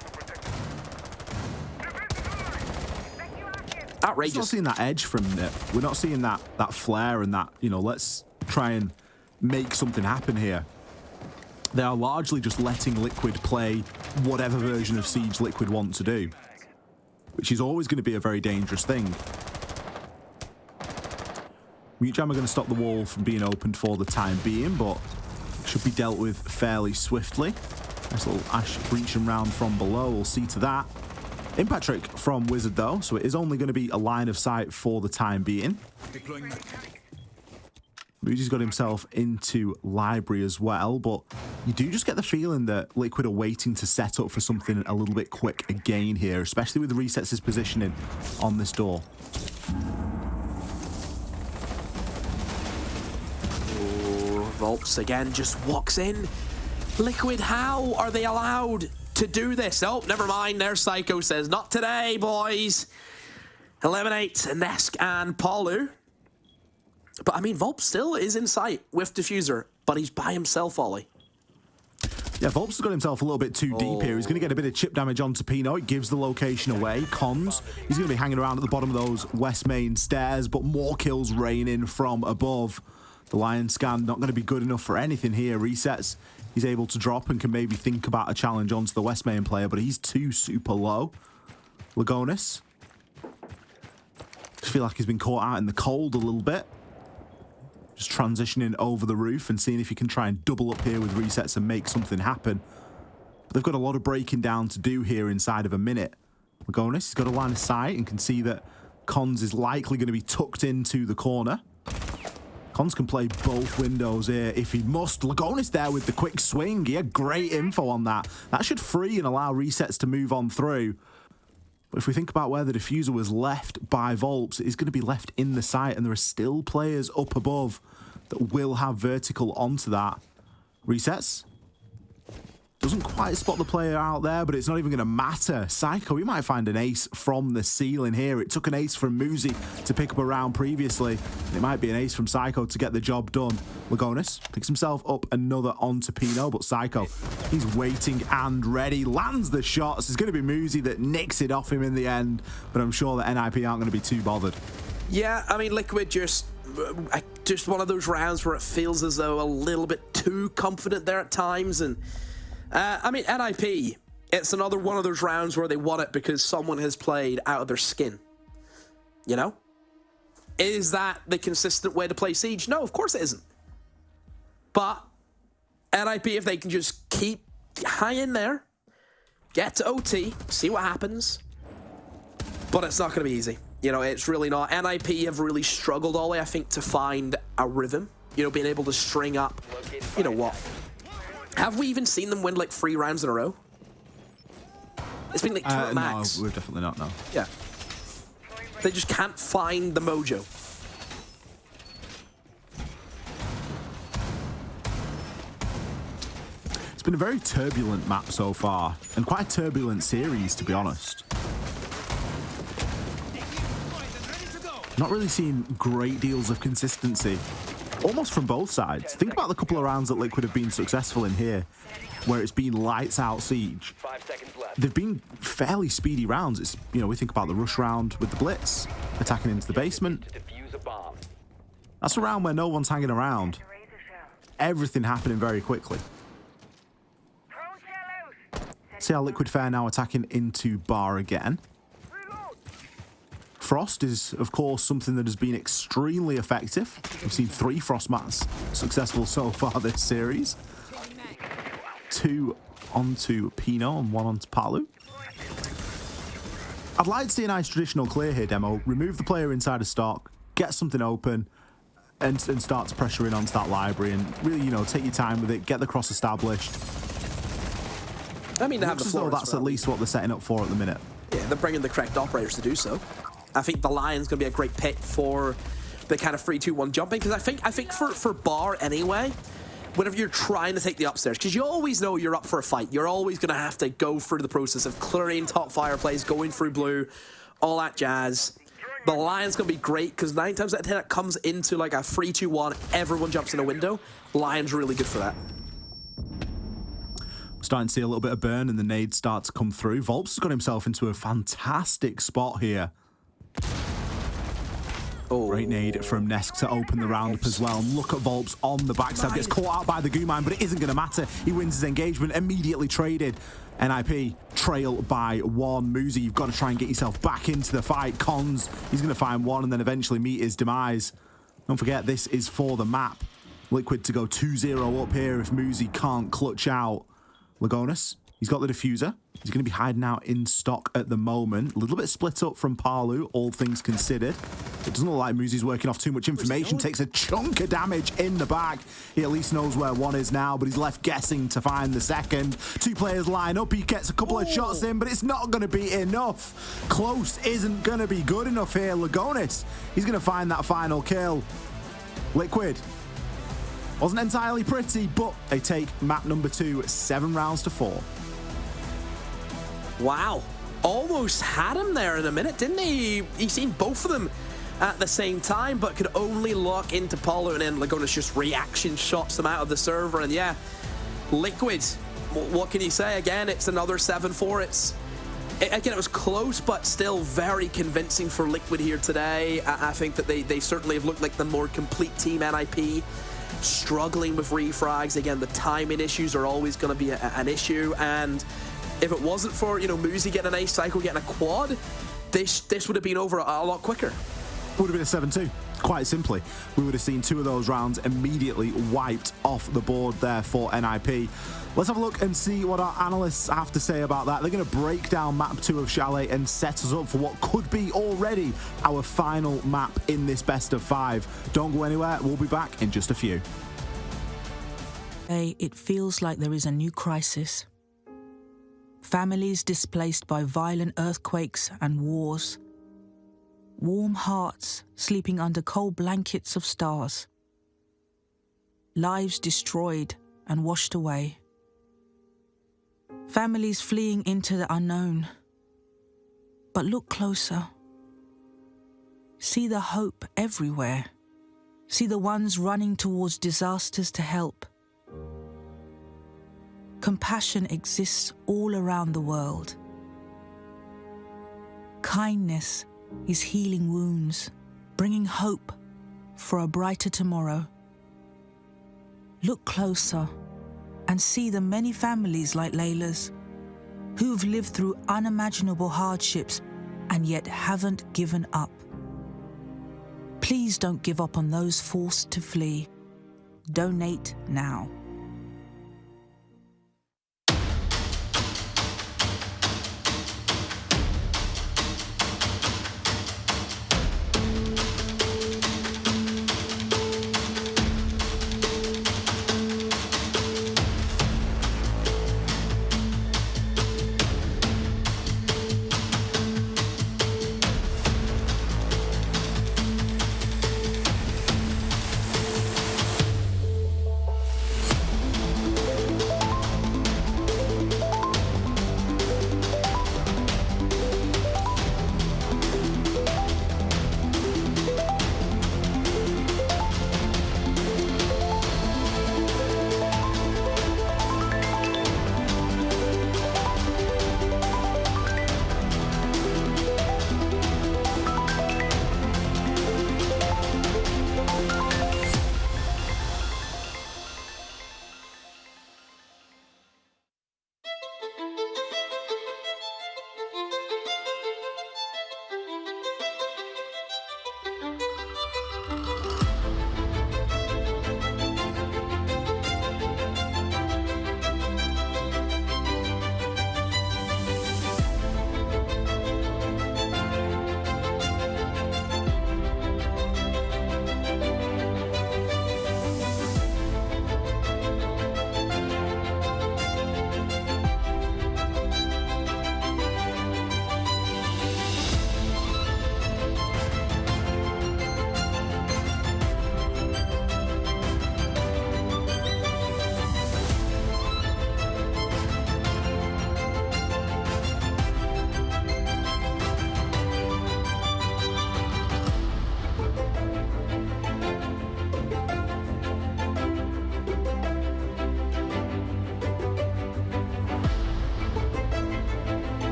Outrageous. We're not seeing that edge from Nip. We're not seeing that flare and that, you know, let's try and make something happen here. They are largely just letting Liquid play whatever version of Siege Liquid want to do, which is always going to be a very dangerous thing. Mute Jam are going to stop the wall from being opened for the time being, but should be dealt with fairly swiftly. Nice little Ash breaching round from below, we'll see to that. Impact trick from Wizard though, so it is only going to be a line of sight for the time being. Moody's got himself into library as well, but you do just get the feeling that Liquid are waiting to set up for something a little bit quick again here, especially with the resets his positioning on this door. Volps again just walks in. Liquid, how are they allowed to do this? Oh, never mind. Their Psycho says, not today, boys. Eliminate Nesk and Paulu. But, I mean, Volp still is in sight with Diffuser, but he's by himself, Ollie. Yeah, Volps has got himself a little bit too deep here. He's going to get a bit of chip damage onto Pino. It gives the location away. Cons, he's going to be hanging around at the bottom of those West Main stairs, but more kills rain in from above. The Lion Scan not going to be good enough for anything here. Resets, he's able to drop and can maybe think about a challenge onto the West Main player, but he's too super low. Lagonis. I feel like he's been caught out in the cold a little bit. Just transitioning over the roof and seeing if you can try and double up here with resets and make something happen. But they've got a lot of breaking down to do here inside of a minute. Lagonis has got a line of sight and can see that Cons is likely going to be tucked into the corner. Cons can play both windows here if he must. Lagonis there with the quick swing. He had great info on that. That should free and allow resets to move on through. But if we think about where the diffuser was left by Volps, it is going to be left in the site, and there are still players up above that will have vertical onto that. Resets. Doesn't quite spot the player out there, but it's not even going to matter. Psycho, we might find an ace from the ceiling here. It took an ace from Muzi to pick up a round previously. It might be an ace from Psycho to get the job done. Lagonis picks himself up another onto Pino, but Psycho, he's waiting and ready. Lands the shots. It's going to be Muzi that nicks it off him in the end, but I'm sure that NIP aren't going to be too bothered. Yeah, I mean, Liquid just one of those rounds where it feels as though a little bit too confident there at times, and I mean, NIP, it's another one of those rounds where they won it because someone has played out of their skin. You know? Is that the consistent way to play Siege? No, of course it isn't. But NIP, if they can just keep high in there, get to OT, see what happens. But it's not going to be easy. You know, it's really not. NIP have really struggled, Ollie, I think, to find a rhythm. You know, being able to string up, you know what? Have we even seen them win like 3 rounds in a row? It's been like 2 at max. No, we're definitely not, no. Yeah. They just can't find the mojo. It's been a very turbulent map so far, and quite a turbulent series, to be honest. Not really seeing great deals of consistency. Almost from both sides. Think about the couple of rounds that Liquid have been successful in here, where it's been lights out Siege. 5 seconds left. They've been fairly speedy rounds. It's, you know, we think about the rush round with the Blitz, attacking into the basement. Defuse a bomb. That's a round where no one's hanging around. Everything happening very quickly. See how Liquid fare now attacking into bar again. Frost is, of course, something that has been extremely effective. We've seen 3 Frost mats successful so far this series. 2 onto Pino and 1 onto Palu. I'd like to see a nice traditional clear here, Demo. Remove the player inside of stock, get something open, and start to pressure in onto that library and really, you know, take your time with it, get the cross established. I mean, they have the Looks as though floor that's at least what they're setting up for at the minute. Yeah, they're bringing the correct operators to do so. I think the Lion's going to be a great pick for the kind of 3-2-1 jumping, because I think for bar anyway, whenever you're trying to take the upstairs, because you always know you're up for a fight, you're always going to have to go through the process of clearing top fire plays, going through blue, all that jazz. The Lion's going to be great, because 9 times out of 10 it comes into like a 3-2-1, everyone jumps in a window. Lion's really good for that. Starting to see a little bit of burn and the nades start to come through. Volps has got himself into a fantastic spot here. Oh. Great nade from Nesk to open the round up as well. And look at Volps on the backside. Gets caught out by the goo mine, but it isn't going to matter. He wins his engagement, immediately traded. NIP trail by 1. Muzi, you've got to try and get yourself back into the fight. Cons, he's going to find 1 and then eventually meet his demise. Don't forget, this is for the map. Liquid to go 2-0 up here if Muzi can't clutch out. Lagonis, he's got the diffuser. He's going to be hiding out in stock at the moment. A little bit split up from Palu, all things considered. It doesn't look like Muzi's working off too much information. Takes a chunk of damage in the back. He at least knows where 1 is now, but he's left guessing to find the second. 2 players line up. He gets a couple of shots in, but it's not going to be enough. Close isn't going to be good enough here. Lagonis, he's going to find that final kill. Liquid wasn't entirely pretty, but they take map number 2, 7 rounds to 4. Wow. Almost had him there in a minute, didn't he? He seen both of them at the same time, but could only lock into Paulo, and then Lagonis just reaction shots them out of the server. And yeah, Liquid, what can you say? Again, it's another 7-4. Again, it was close, but still very convincing for Liquid here today. I think that they certainly have looked like the more complete team. NIP struggling with refrags. Again, the timing issues are always going to be an issue, and if it wasn't for, you know, Muzi getting an ace, Psycho getting a quad, this would have been over a lot quicker. Would have been a 7-2. Quite simply, we would have seen 2 of those rounds immediately wiped off the board there for NIP. Let's have a look and see what our analysts have to say about that. They're going to break down map 2 of Chalet and set us up for what could be already our final map in this best of 5. Don't go anywhere. We'll be back in just a few. It feels like there is a new crisis. Families displaced by violent earthquakes and wars. Warm hearts sleeping under cold blankets of stars. Lives destroyed and washed away. Families fleeing into the unknown. But look closer. See the hope everywhere. See the ones running towards disasters to help. Compassion exists all around the world. Kindness is healing wounds, bringing hope for a brighter tomorrow. Look closer and see the many families like Layla's who've lived through unimaginable hardships and yet haven't given up. Please don't give up on those forced to flee. Donate now.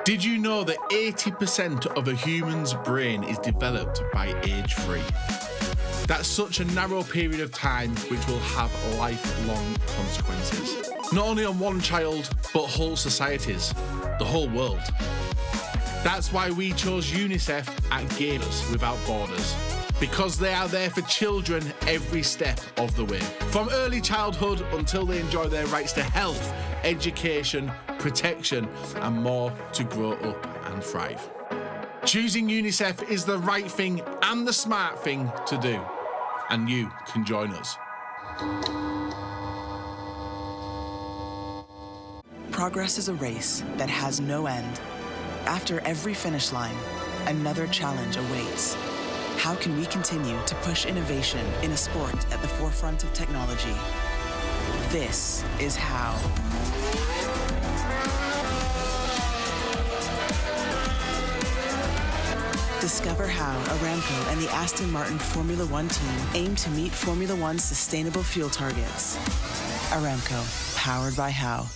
Did you know that 80% of a human's brain is developed by age 3? That's such a narrow period of time which will have lifelong consequences. Not only on one child, but whole societies, the whole world. That's why we chose UNICEF at Gamers Without Borders, because they are there for children every step of the way. From early childhood until they enjoy their rights to health, education, protection, and more to grow up and thrive. Choosing UNICEF is the right thing and the smart thing to do. And you can join us. Progress is a race that has no end. After every finish line, another challenge awaits. How can we continue to push innovation in a sport at the forefront of technology? This is how. Discover how Aramco and the Aston Martin Formula One team aim to meet Formula One's sustainable fuel targets. Aramco, powered by How.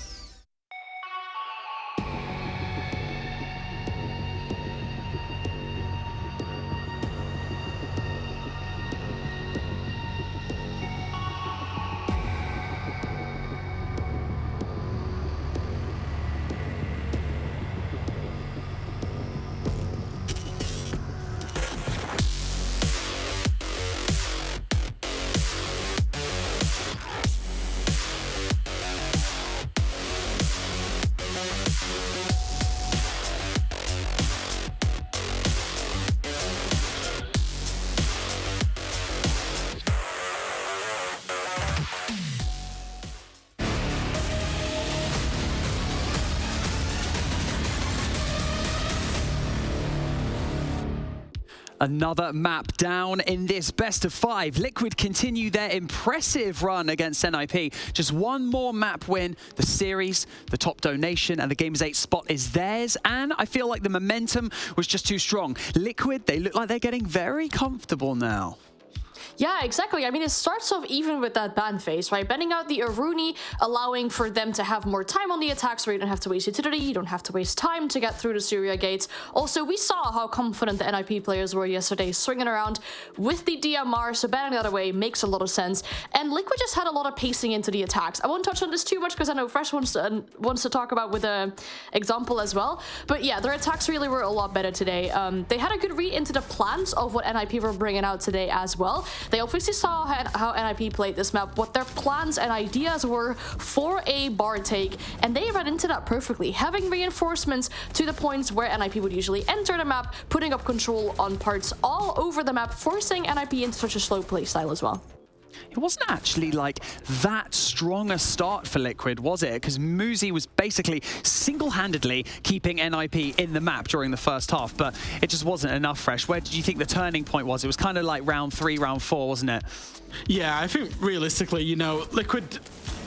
Another map down in this best of 5. Liquid continue their impressive run against NIP. Just one more map win. The series, the top donation, and the Gamers 8 spot is theirs. And I feel like the momentum was just too strong. Liquid, they look like they're getting very comfortable now. Yeah, exactly. I mean, it starts off even with that ban phase, right? Banning out the Aruni, allowing for them to have more time on the attacks where you don't have to waste utility, you don't have to waste time to get through the Syria gates. Also, we saw how confident the NIP players were yesterday, swinging around with the DMR, so banning that away makes a lot of sense. And Liquid just had a lot of pacing into the attacks. I won't touch on this too much because I know Fresh wants to talk about with an example as well. But yeah, their attacks really were a lot better today. They had a good read into the plans of what NIP were bringing out today as well. They obviously saw how NIP played this map, what their plans and ideas were for a bar take, and they ran into that perfectly, having reinforcements to the points where NIP would usually enter the map, putting up control on parts all over the map, forcing NIP into such a slow playstyle as well. It wasn't actually like that strong a start for Liquid, was it? Because Muzi was basically single-handedly keeping NIP in the map during the first half, but it just wasn't enough. Fresh, where did you think the turning point was? It was kind of like round 3, round 4, wasn't it? Yeah, I think realistically, you know, Liquid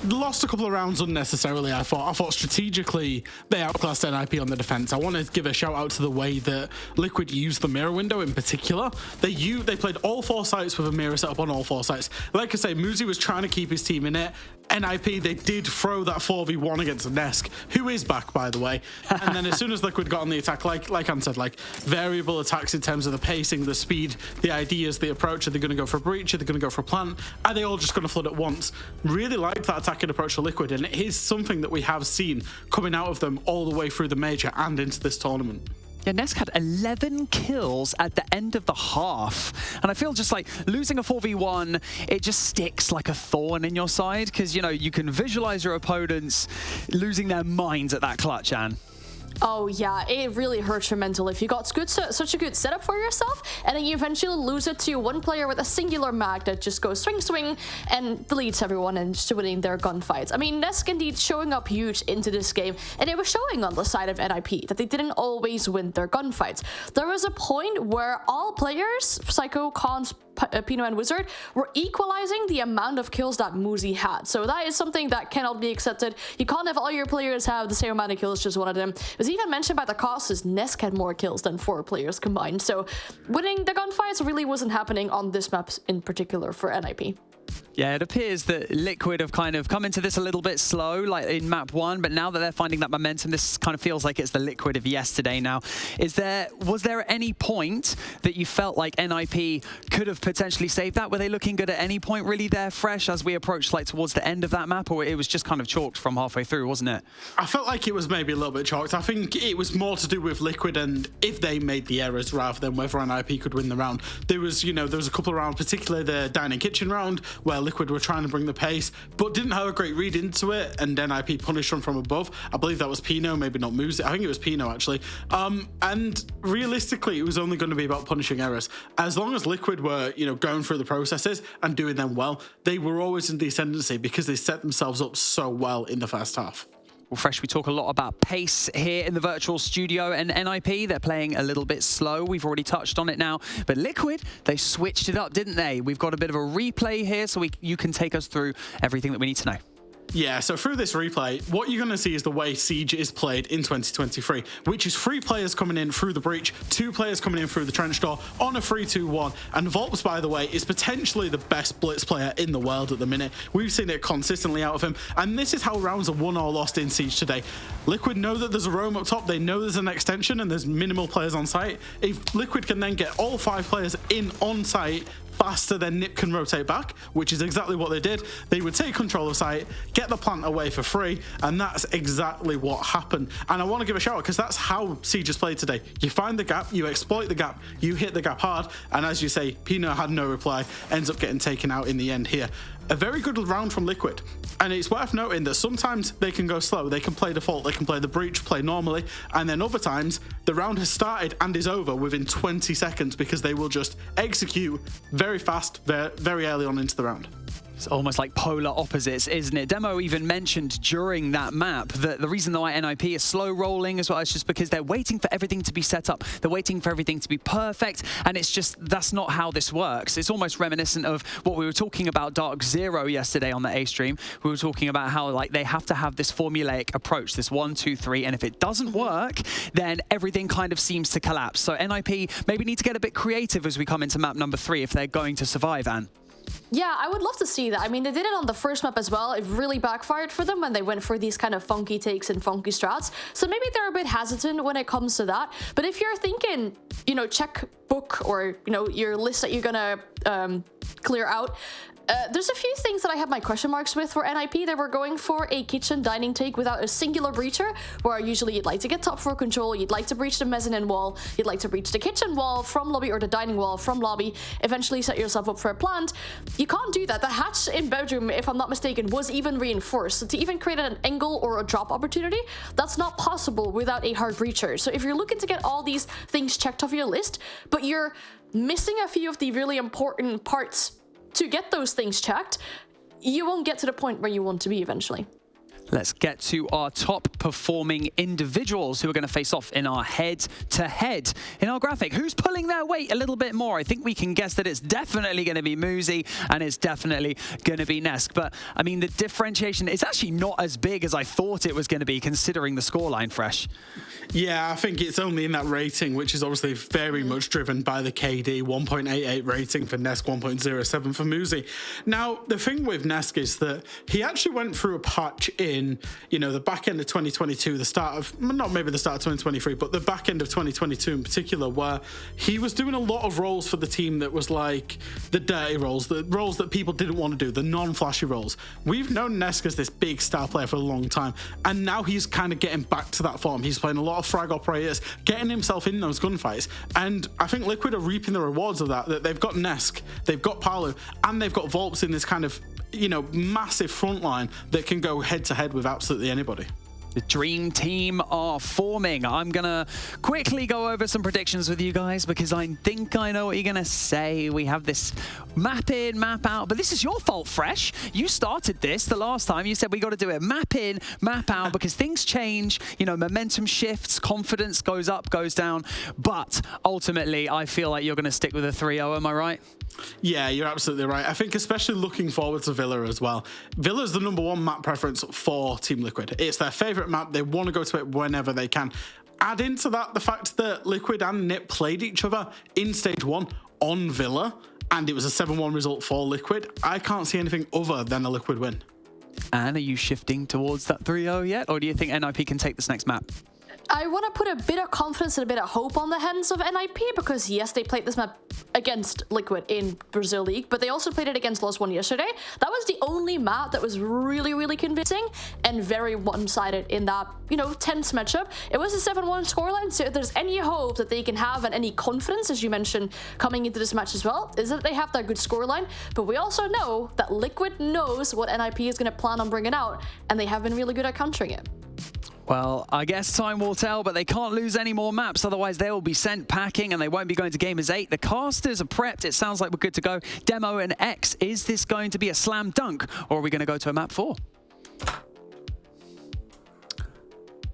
lost a couple of rounds unnecessarily. I thought strategically they outclassed NIP on the defense. I want to give a shout out to the way that Liquid used the mirror window in particular. They played all 4 sites with a mirror setup on all 4 sites. Like I say, Muzi was trying to keep his team in it. NIP, they did throw that 4v1 against Nesk, who is back, by the way. And then as soon as Liquid got on the attack, like Anne said, like variable attacks in terms of the pacing, the speed, the ideas, the approach. Are they going to go for a breach? Are they going to go for a plant? Are they all just going to flood at once? Really like that attacking approach to Liquid, and it is something that we have seen coming out of them all the way through the major and into this tournament. Yeah, Nesk had 11 kills at the end of the half. And I feel just like losing a 4v1, it just sticks like a thorn in your side because, you know, you can visualize your opponents losing their minds at that clutch, Anne. Oh yeah, it really hurts your mental if you got such a good setup for yourself and then you eventually lose it to one player with a singular mag that just goes swing swing and deletes everyone and just winning their gunfights. I mean, Nesk indeed showing up huge into this game, and it was showing on the side of NIP that they didn't always win their gunfights. There was a point where all players, Psycho, Cons, Pino and Wizard, were equalizing the amount of kills that Muzi had. So that is something that cannot be accepted. You can't have all your players have the same amount of kills, just one of them. It was even mentioned by the casters, Nesk had more kills than 4 players combined. So winning the gunfights really wasn't happening on this map in particular for NIP. Yeah, it appears that Liquid have kind of come into this a little bit slow, like in map 1, but now that they're finding that momentum, this kind of feels like it's the Liquid of yesterday now. Was there any point that you felt like NIP could have potentially saved that? Were they looking good at any point really there, Fresh, as we approached like towards the end of that map, or it was just kind of chalked from halfway through, wasn't it? I felt like it was maybe a little bit chalked. I think it was more to do with Liquid and if they made the errors rather than whether NIP could win the round. There was a couple of rounds, particularly the dining kitchen round, where Liquid were trying to bring the pace, but didn't have a great read into it, and NIP punished them from above. I believe that was Pino, maybe not Muzi. I think it was Pino, actually. And realistically, it was only going to be about punishing errors. As long as Liquid were, going through the processes and doing them well, they were always in the ascendancy because they set themselves up so well in the first half. Well, Fresh, we talk a lot about pace here in the virtual studio, and NIP, they're playing a little bit slow. We've already touched on it now, but Liquid, they switched it up, didn't they? We've got a bit of a replay here, so you can take us through everything that we need to know. Yeah, so through this replay, what you're going to see is the way Siege is played in 2023, which is 3 players coming in through the breach, 2 players coming in through the trench door on a 3-2-1. And Volps, by the way, is potentially the best blitz player in the world at the minute. We've seen it consistently out of him, and this is how rounds are won or lost in Siege today. Liquid know that there's a roam up top, they know there's an extension, and there's minimal players on site. If Liquid can then get all 5 players in on site faster than Nip can rotate back, which is exactly what they did. They would take control of site, get the plant away for free, and that's exactly what happened. And I want to give a shout out because that's how Siege has played today. You find the gap, you exploit the gap, you hit the gap hard, and as you say, Pino had no reply, ends up getting taken out in the end here. A very good round from Liquid, and it's worth noting that sometimes they can go slow, they can play default, they can play the breach, play normally, and then other times the round has started and is over within 20 seconds because they will just execute very fast, very early on into the round. It's almost like polar opposites, isn't it? Demo even mentioned during that map that the reason why NIP is slow rolling as well is just because they're waiting for everything to be set up. They're waiting for everything to be perfect, and it's just, that's not how this works. It's almost reminiscent of what we were talking about Dark Zero yesterday on the A stream. We were talking about how like they have to have this formulaic approach, this 1, 2, 3, and if it doesn't work, then everything kind of seems to collapse. So NIP maybe need to get a bit creative as we come into map number 3 if they're going to survive, Anne. Yeah, I would love to see that. I mean, they did it on the first map as well. It really backfired for them when they went for these kind of funky takes and funky strats. So maybe they're a bit hesitant when it comes to that. But if you're thinking, checkbook or, your list that you're gonna clear out, there's a few things that I have my question marks with for NIP. They were going for a kitchen dining take without a singular breacher, where usually you'd like to get top 4 control, you'd like to breach the mezzanine wall, you'd like to breach the kitchen wall from lobby or the dining wall from lobby, eventually set yourself up for a plant. You can't do that. The hatch in bedroom, if I'm not mistaken, was even reinforced. So to even create an angle or a drop opportunity, that's not possible without a hard breacher. So if you're looking to get all these things checked off your list, but you're missing a few of the really important parts to get those things checked, you won't get to the point where you want to be eventually. Let's get to our top performing individuals who are going to face off in our head-to-head. In our graphic, who's pulling their weight a little bit more? I think we can guess that it's definitely going to be Muzi and it's definitely going to be Nesk. But, I mean, the differentiation is actually not as big as I thought it was going to be, considering the scoreline, Fresh. Yeah, I think it's only in that rating, which is obviously very much driven by the KD. 1.88 rating for Nesk, 1.07 for Muzi. Now, the thing with Nesk is that he actually went through a patch in, the back end of 2022, the start of, not maybe the start of 2023, but the back end of 2022 in particular, where he was doing a lot of roles for the team that was like the dirty roles, the roles that people didn't want to do, the non-flashy roles. We've known Nesk as this big star player for a long time, and now he's kind of getting back to that form. He's playing a lot of frag operators, getting himself in those gunfights, and I think Liquid are reaping the rewards of that they've got Nesk, they've got Palu, and they've got Volps in this kind of massive front line that can go head to head with absolutely anybody. The dream team are forming. I'm going to quickly go over some predictions with you guys because I think I know what you're going to say. We have this map in, map out, but this is your fault, Fresh. You started this the last time. You said we got to do it map in, map out because things change, momentum shifts, confidence goes up, goes down. But ultimately, I feel like you're going to stick with a 3-0, am I right? Yeah, you're absolutely right. I think especially looking forward to Villa as well. Villa's the #1 map preference for Team Liquid. It's their favourite map. They want to go to it whenever they can. Add into that the fact that Liquid and Nip played each other in Stage 1 on Villa, and it was a 7-1 result for Liquid. I can't see anything other than a Liquid win. And are you shifting towards that 3-0 yet, or do you think NIP can take this next map? I want to put a bit of confidence and a bit of hope on the hands of NIP because, yes, they played this map against Liquid in Brazil League, but they also played it against los+one yesterday. That was the only map that was really, really convincing and very one-sided in that, you know, tense matchup. It was a 7-1 scoreline, so if there's any hope that they can have and any confidence, as you mentioned, coming into this match as well, is that they have that good scoreline. But we also know that Liquid knows what NIP is going to plan on bringing out, and they have been really good at countering it. Well, I guess time will tell, but they can't lose any more maps, otherwise they will be sent packing and they won't be going to Gamers 8. The casters are prepped. It sounds like we're good to go. Demo and X, is this going to be a slam dunk, or are we going to go to a map 4?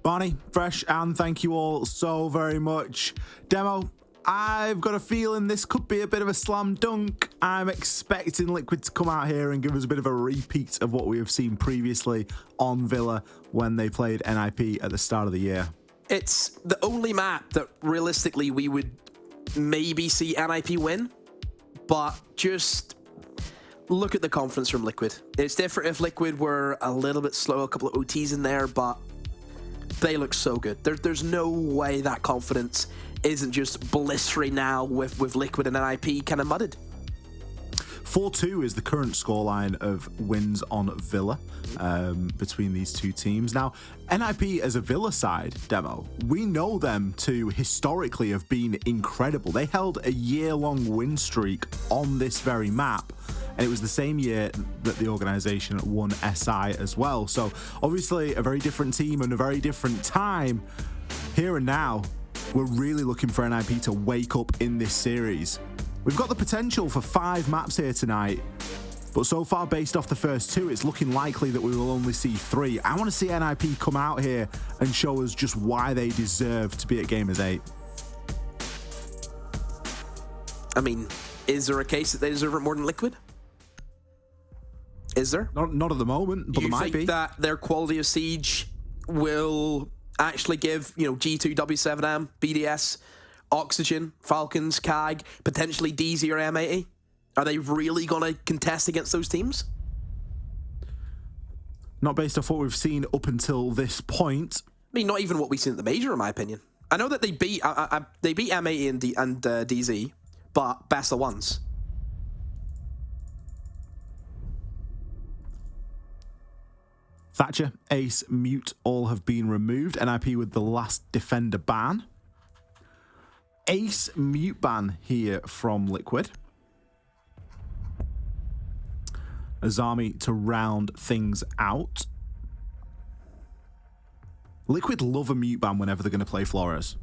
Barney, Fresh, and thank you all so very much. Demo, I've got a feeling this could be a bit of a slam dunk. I'm expecting Liquid to come out here and give us a bit of a repeat of what we have seen previously on Villa when they played NIP at the start of the year. It's the only map that realistically we would maybe see NIP win, but just look at the confidence from Liquid. It's different if Liquid were a little bit slow, a couple of OTs in there, but they look so good. There's no way that confidence isn't just blistering now with Liquid and NIP kind of mudded. 4-2 is the current scoreline of wins on Villa between these two teams. Now, NIP as a Villa side, Demo, we know them to historically have been incredible. They held a year-long win streak on this very map, and it was the same year that the organization won SI as well. So obviously a very different team and a very different time. Here and now, we're really looking for NIP to wake up in this series. We've got the potential for 5 maps here tonight, but so far, based off the first 2, it's looking likely that we will only see 3. I want to see NIP come out here and show us just why they deserve to be at Gamers 8. I mean, is there a case that they deserve it more than Liquid? Is there? Not at the moment, but there might be. You think that their quality of siege will actually give, you know, G2, W7M, BDS, Oxygen, Falcons, CAG, potentially DZ or M80? Are they really going to contest against those teams? Not based off what we've seen up until this point. I mean, not even what we've seen at the major, in my opinion. I know that they beat M80 and DZ, but best of ones. Thatcher, Ace, Mute all have been removed. NIP with the last defender ban. Ace mute ban here from Liquid. Azami to round things out. Liquid love a mute ban whenever they're going to play Flores.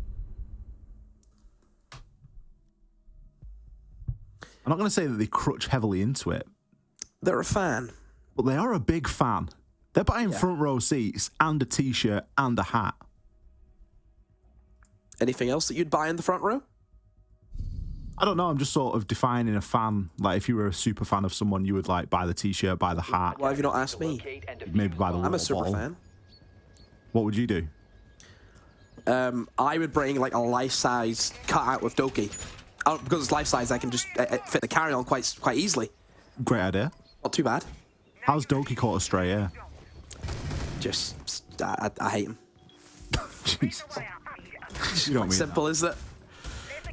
I'm not going to say that they crutch heavily into it. They're a fan. But they are a big fan. They're buying front row seats and a t-shirt and a hat. Anything else that you'd buy in the front row? I don't know. I'm just sort of defining a fan. Like, if you were a super fan of someone, you would like buy the t-shirt, buy the hat. Why have you not asked me? Maybe buy the water I'm a super bottle. fan. What would you do? I would bring like a life-size cutout with Doki. Because it's life-size, I can just fit the carry-on quite easily. Great idea. Not too bad. How's Doki caught a stray here? Just, I hate him. Jesus. You don't mean simple, that. Is it?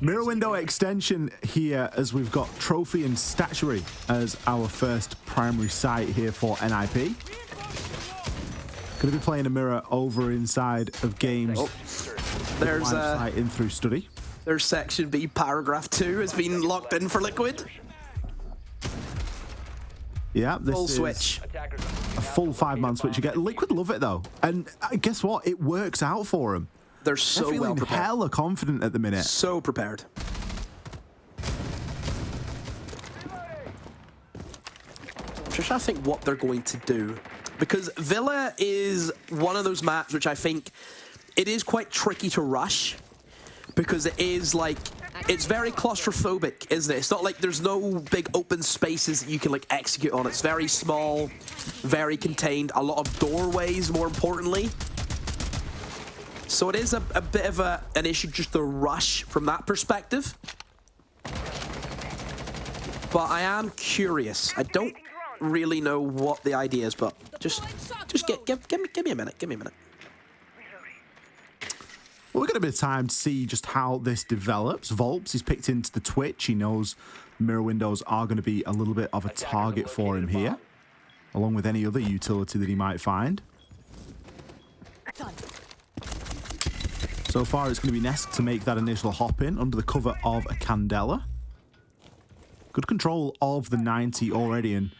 Mirror window extension here, as we've got trophy and statuary as our first primary site here for NIP. Going to be playing a mirror over inside of games. Oh, there's site in through study. There's section B, paragraph 2 has been locked in for Liquid. Yeah, this full is switch. A full 5-man switch again. Liquid love it though, and guess what? It works out for them. They're so feeling well prepared. Hella confident at the minute. So prepared. Just trying to think what they're going to do, because Villa is one of those maps which I think it is quite tricky to rush, because it is like, it's very claustrophobic, isn't it? It's not like there's no big open spaces that you can like execute on. It's very small, very contained, a lot of doorways, more importantly. So it is a bit of an issue just to rush from that perspective. But I am curious. I don't really know what the idea is, but just give me a minute. Give me a minute. Well, we've got a bit of time to see just how this develops. Volps, he's picked into the Twitch. He knows mirror windows are going to be a little bit of a target for him here, along with any other utility that he might find. So far, it's going to be Nest to make that initial hop in under the cover of a Candela. Good control of the 90 already, and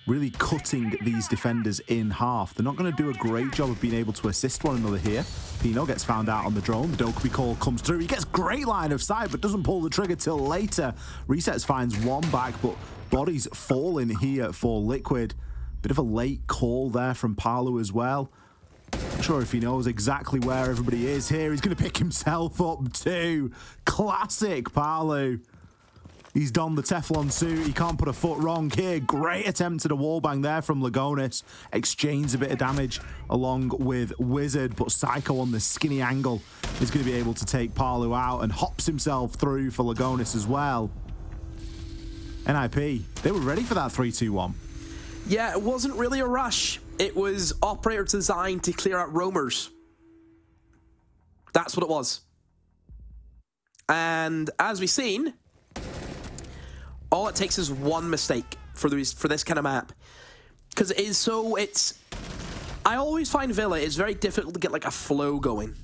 really cutting these defenders in half. They're not going to do a great job of being able to assist one another here. Pino gets found out on the drone. The Dokkaebi call comes through. He gets great line of sight, but doesn't pull the trigger till later. Resets finds one back, but bodies falling here for Liquid. Bit of a late call there from Palu as well. Not sure if he knows exactly where everybody is here. He's going to pick himself up too. Classic Palu. He's donned the Teflon suit. He can't put a foot wrong here. Great attempt at a wallbang there from Lagonis. Exchanges a bit of damage along with Wizard, but Psycho on the skinny angle is going to be able to take Palu out and hops himself through for Lagonis as well. NIP, they were ready for that 3-2-1. Yeah, it wasn't really a rush. It was operator designed to clear out roamers. That's what it was. And as we've seen, all it takes is one mistake for this kind of map. Because it is so, I always find Villa is very difficult to get like a flow going.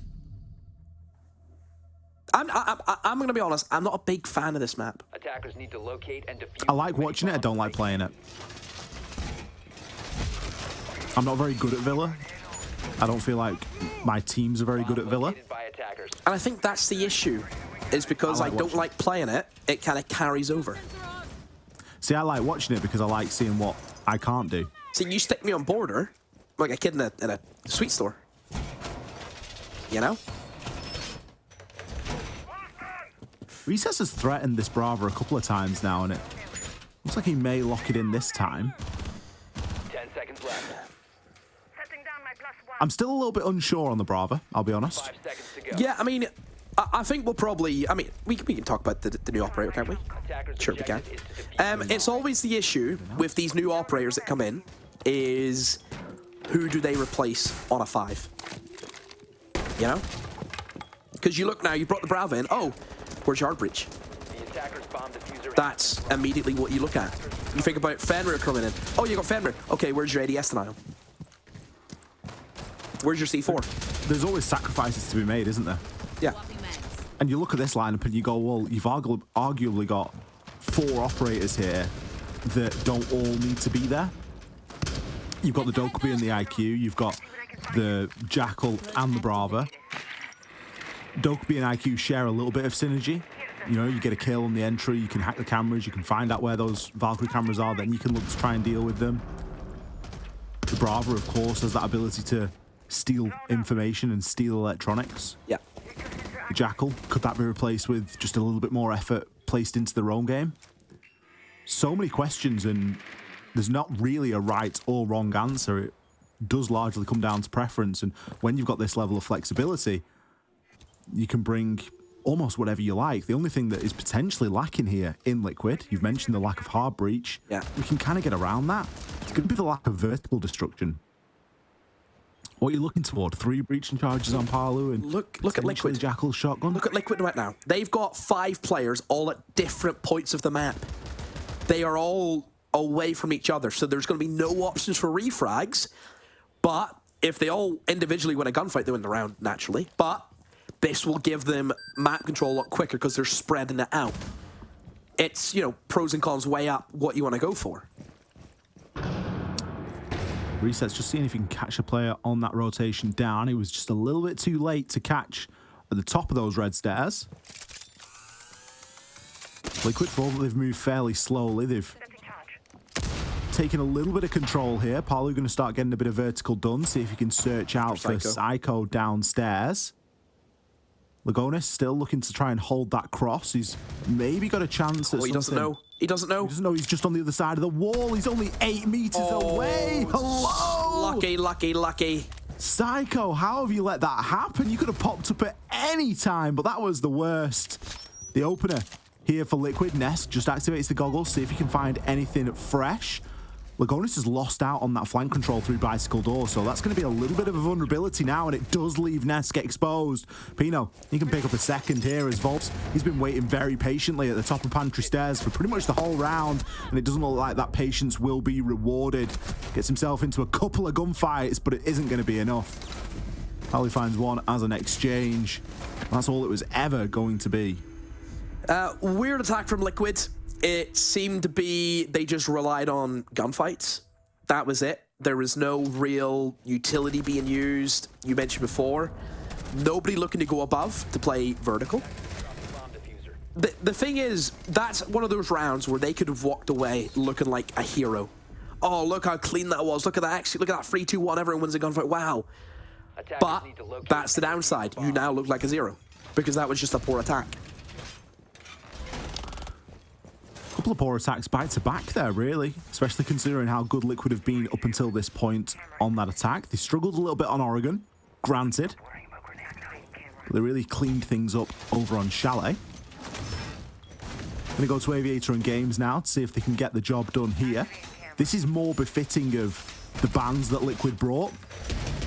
I'm going to be honest, I'm not a big fan of this map. Attackers need to locate and defuse. I like watching it, I don't like playing it. I'm not very good at Villa. I don't feel like my teams are very good at Villa. And I think that's the issue, is because I don't like playing it, it kind of carries over. See, I like watching it because I like seeing what I can't do. See, you stick me on border, like a kid in a sweet store. You know? Recess has threatened this Brava a couple of times now, and it looks like he may lock it in this time. 10 seconds left. I'm still a little bit unsure on the Brava, I'll be honest. 5 seconds to go. Yeah, I mean, I think we'll probably, I mean, we can talk about the new operator, can't we? Sure we can. It's always the issue with these new operators that come in is who do they replace on a 5? You know? Because you look now, you brought the Brava in, oh, where's Yard Breach? That's immediately what you look at. You think about Fenrir coming in. Oh, you got Fenrir. Okay, where's your ADS denial? Where's your C4? There's always sacrifices to be made, isn't there? Yeah. And you look at this lineup and you go, well, you've arguably got 4 operators here that don't all need to be there. You've got the Dokkaebi and the IQ. You've got the Jackal and the Brava. Dokkaebi and IQ share a little bit of synergy. You know, you get a kill on the entry, you can hack the cameras, you can find out where those Valkyrie cameras are, then you can look to try and deal with them. The Brava, of course, has that ability to steal information and steal electronics. Yeah. The Jackal, could that be replaced with just a little bit more effort placed into their own game? So many questions, and there's not really a right or wrong answer. It does largely come down to preference, and when you've got this level of flexibility, you can bring almost whatever you like. The only thing that is potentially lacking here in Liquid, you've mentioned the lack of hard breach. Yeah. We can kind of get around that. It's going to be the lack of vertical destruction. What are you looking toward? 3 breaching charges on Palu and look at Liquid. Jackal shotgun. Look at Liquid right now. They've got 5 players all at different points of the map. They are all away from each other, so there's going to be no options for refrags. But if they all individually win a gunfight, they win the round naturally. But this will give them map control a lot quicker because they're spreading it out. It's, you know, pros and cons way up what you want to go for. Resets, just seeing if he can catch a player on that rotation down. He was just a little bit too late to catch at the top of those red stairs. Liquid, for all that they've moved fairly slowly, they've taken a little bit of control here. Palu going to start getting a bit of vertical done, see if he can search out for Psycho downstairs. Lagonis still looking to try and hold that cross. He's maybe got a chance at he doesn't know. He doesn't know. He doesn't know. He's just on the other side of the wall. He's only 8 meters away. Hello. Lucky. Psycho, how have you let that happen? You could have popped up at any time, but that was the worst. The opener here for Liquid. Nest just activates the goggles, see if he can find anything fresh. Lagonis has lost out on that flank control through Bicycle Door, so that's going to be a little bit of a vulnerability now, and it does leave Ness get exposed. Pino, he can pick up a second here as Volps, he's been waiting very patiently at the top of Pantry Stairs for pretty much the whole round, and it doesn't look like that patience will be rewarded. Gets himself into a couple of gunfights, but it isn't going to be enough. Holly finds one as an exchange. That's all it was ever going to be. Weird attack from Liquid. It seemed to be they just relied on gunfights. That was it. There was no real utility being used. You mentioned before, nobody looking to go above to play vertical. The thing is, that's one of those rounds where they could have walked away looking like a hero. Oh, look how clean that was. Look at that. Actually, look at that 3-2-1. Everyone wins a gunfight. Wow. But that's the downside. You now look like a zero because that was just a poor attack. Couple of poor attacks back to back there, really, especially considering how good Liquid have been up until this point on that attack. They struggled a little bit on Oregon, granted, but they really cleaned things up over on Chalet. Gonna go to Aviator and Games now to see if they can get the job done here. This is more befitting of the bans that Liquid brought,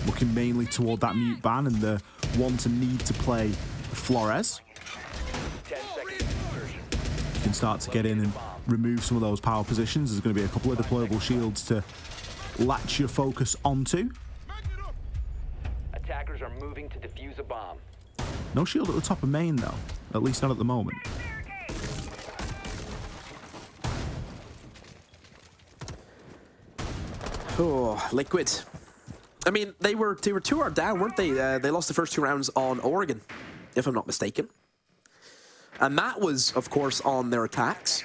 looking mainly toward that mute ban and the want and need to play Flores. You can start to get in and remove some of those power positions. There's going to be a couple of deployable shields to latch your focus onto. Attackers are moving to defuse a bomb. No shield at the top of main, though. At least not at the moment. Oh, Liquid. I mean, they were 2-0 down, weren't they? They lost the first 2 rounds on Oregon, if I'm not mistaken. And that was, of course, on their attacks.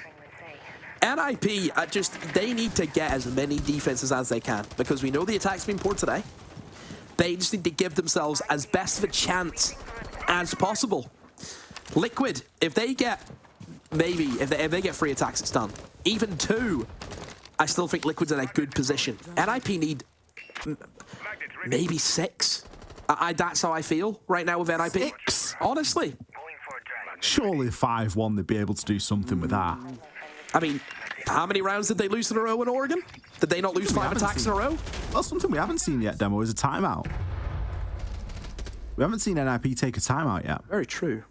NIP, they need to get as many defenses as they can, because we know the attack's been poor today. They just need to give themselves as best of a chance as possible. Liquid, if they get, if they get 3 attacks, it's done. Even 2, I still think Liquid's in a good position. NIP need maybe 6. That's how I feel right now with NIP. 6? Honestly. Surely 5-1 they'd be able to do something with that. I mean, how many rounds did they lose in a row in Oregon? Did they not lose 5 attacks in a row? Well, something we haven't seen yet, Demo, is a timeout. We haven't seen NIP take a timeout yet. Very true.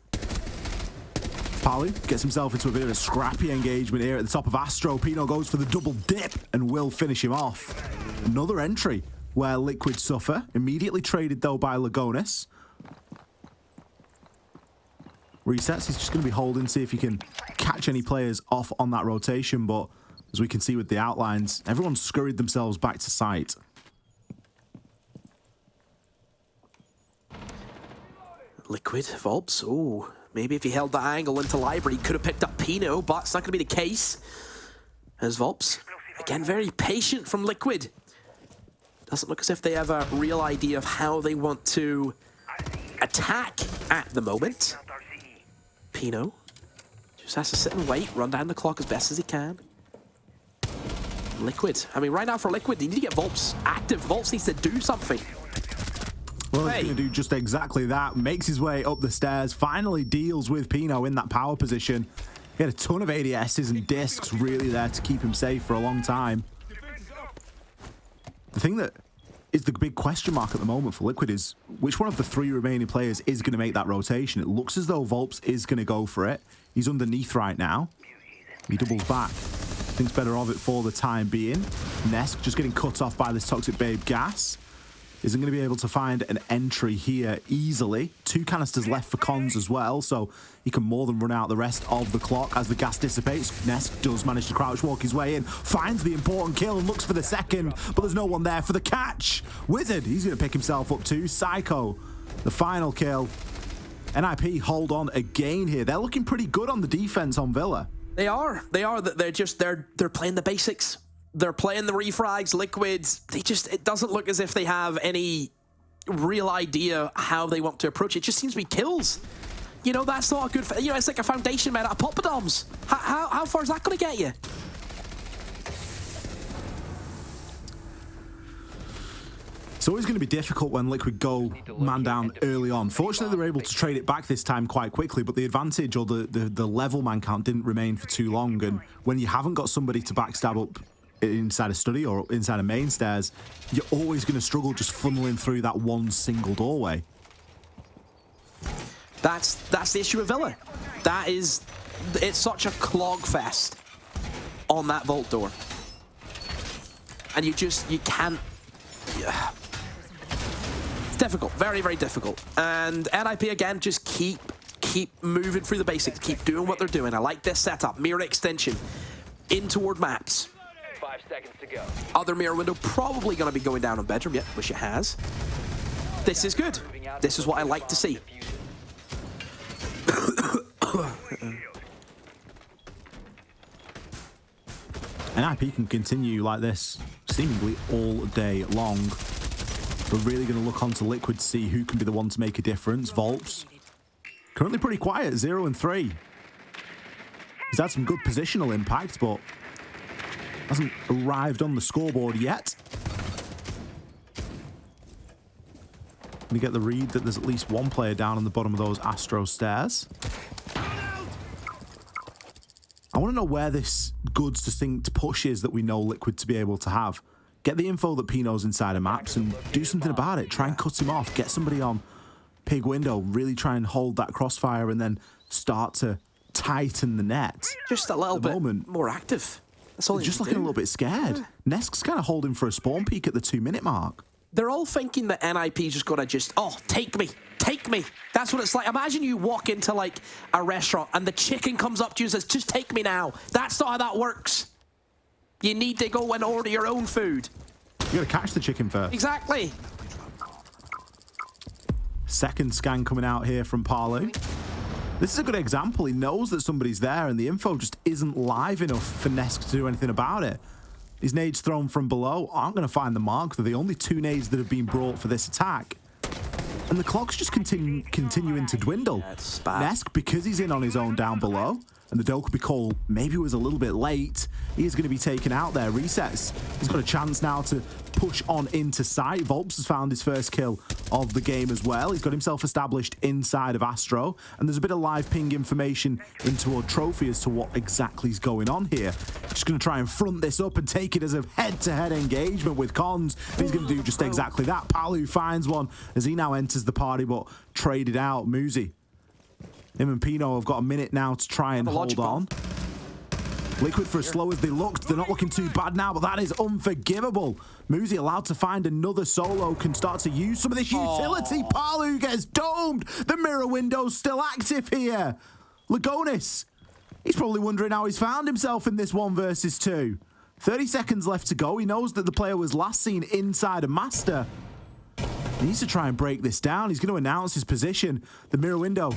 Palu gets himself into a bit of a scrappy engagement here at the top of Astro. Pino goes for the double dip and will finish him off. Another entry where Liquid suffer. Immediately traded, though, by Lagonis. Resets, he's just going to be holding, see if he can catch any players off on that rotation, but as we can see with the outlines, everyone's scurried themselves back to site. Liquid, Volps, oh, maybe if he held that angle into Library, he could have picked up Pino, but it's not going to be the case. As Volps, again, very patient from Liquid. Doesn't look as if they have a real idea of how they want to attack at the moment. Pino just has to sit and wait, run down the clock as best as he can. Liquid. I mean, right now for Liquid, they need to get Volps active. Volps needs to do something. Well, he's going to do just exactly that. Makes his way up the stairs. Finally deals with Pino in that power position. He had a ton of ADSs and discs really there to keep him safe for a long time. The thing that is the big question mark at the moment for Liquid is which one of the 3 remaining players is going to make that rotation. It looks as though Volps is going to go for it. He's underneath right now. He doubles back. Thinks better of it for the time being. Nesk just getting cut off by this Toxic Babe gas. Isn't going to be able to find an entry here easily. 2 canisters left for Cons as well, so he can more than run out the rest of the clock as the gas dissipates. Nesk does manage to crouch walk his way in, finds the important kill and looks for the second, but there's no one there for the catch. Wizard, he's going to pick himself up too. Psycho, the final kill. NIP hold on again here. They're looking pretty good on the defense on Villa. They are. They're playing the basics. They're playing the refrags, Liquids. It doesn't look as if they have any real idea how they want to approach it. It just seems to be kills. You know, that's not a good, it's like a foundation made out of poppadoms. How far is that going to get you? It's always going to be difficult when Liquid go man down early on. Fortunately, they were able to trade it back this time quite quickly, but the advantage or the level man count didn't remain for too long. And when you haven't got somebody to backstab up inside a study or inside a main stairs, you're always going to struggle just funneling through that one single doorway. That's the issue with Villa. It's such a clog fest on that vault door. And you can't... Yeah. It's difficult, very, very difficult. And NIP, again, just keep moving through the basics, keep doing what they're doing. I like this setup, mirror extension, in toward maps. 5 seconds to go. Other mirror window probably going to be going down on bedroom, yep, which it has. This is good. This is what I like to see. NIP can continue like this seemingly all day long. We're really going to look onto Liquid to see who can be the one to make a difference. Volps, currently pretty quiet, 0 and 3. He's had some good positional impact, but hasn't arrived on the scoreboard yet. We get the read that there's at least one player down on the bottom of those Astro stairs. I want to know where this good, succinct push is that we know Liquid to be able to have. Get the info that Pino's inside of maps and do something about it. Try and cut him off. Get somebody on Pig window. Really try and hold that crossfire and then start to tighten the net. Just a little bit more active. That's all. Just looking a little bit scared. Nesk's kind of holding for a spawn peek at the 2-minute mark. They're all thinking that NIP's just got to oh, take me. Take me. That's what it's like. Imagine you walk into like a restaurant and the chicken comes up to you and says, just take me now. That's not how that works. You need to go and order your own food. You got to catch the chicken first. Exactly. Second scan coming out here from Palu. This is a good example. He knows that somebody's there and the info just isn't live enough for Nesk to do anything about it. These nades thrown from below aren't going to find the mark. They're the only 2 nades that have been brought for this attack. And the clock's just continuing to dwindle. Nesk, because he's in on his own down below, and the Dokubi call maybe was a little bit late, he is going to be taken out there. Resets. He's got a chance now to push on into sight. Volps has found his first kill of the game as well. He's got himself established inside of Astro, and there's a bit of live ping information into our trophy as to what exactly is going on here. Just going to try and front this up and take it as a head-to-head engagement with Cons. He's going to do just exactly that. Palu finds one as he now enters the party, but traded out. Muzi. Him and Pino have got a minute now to try and hold on. Liquid, for as slow as they looked, they're not looking too bad now, but that is unforgivable. Muzi allowed to find another solo, can start to use some of this utility. Palu gets domed. The mirror window's still active here. Lagonis, he's probably wondering how he's found himself in this 1 versus 2. 30 seconds left to go. He knows that the player was last seen inside a master. He needs to try and break this down. He's going to announce his position. The mirror window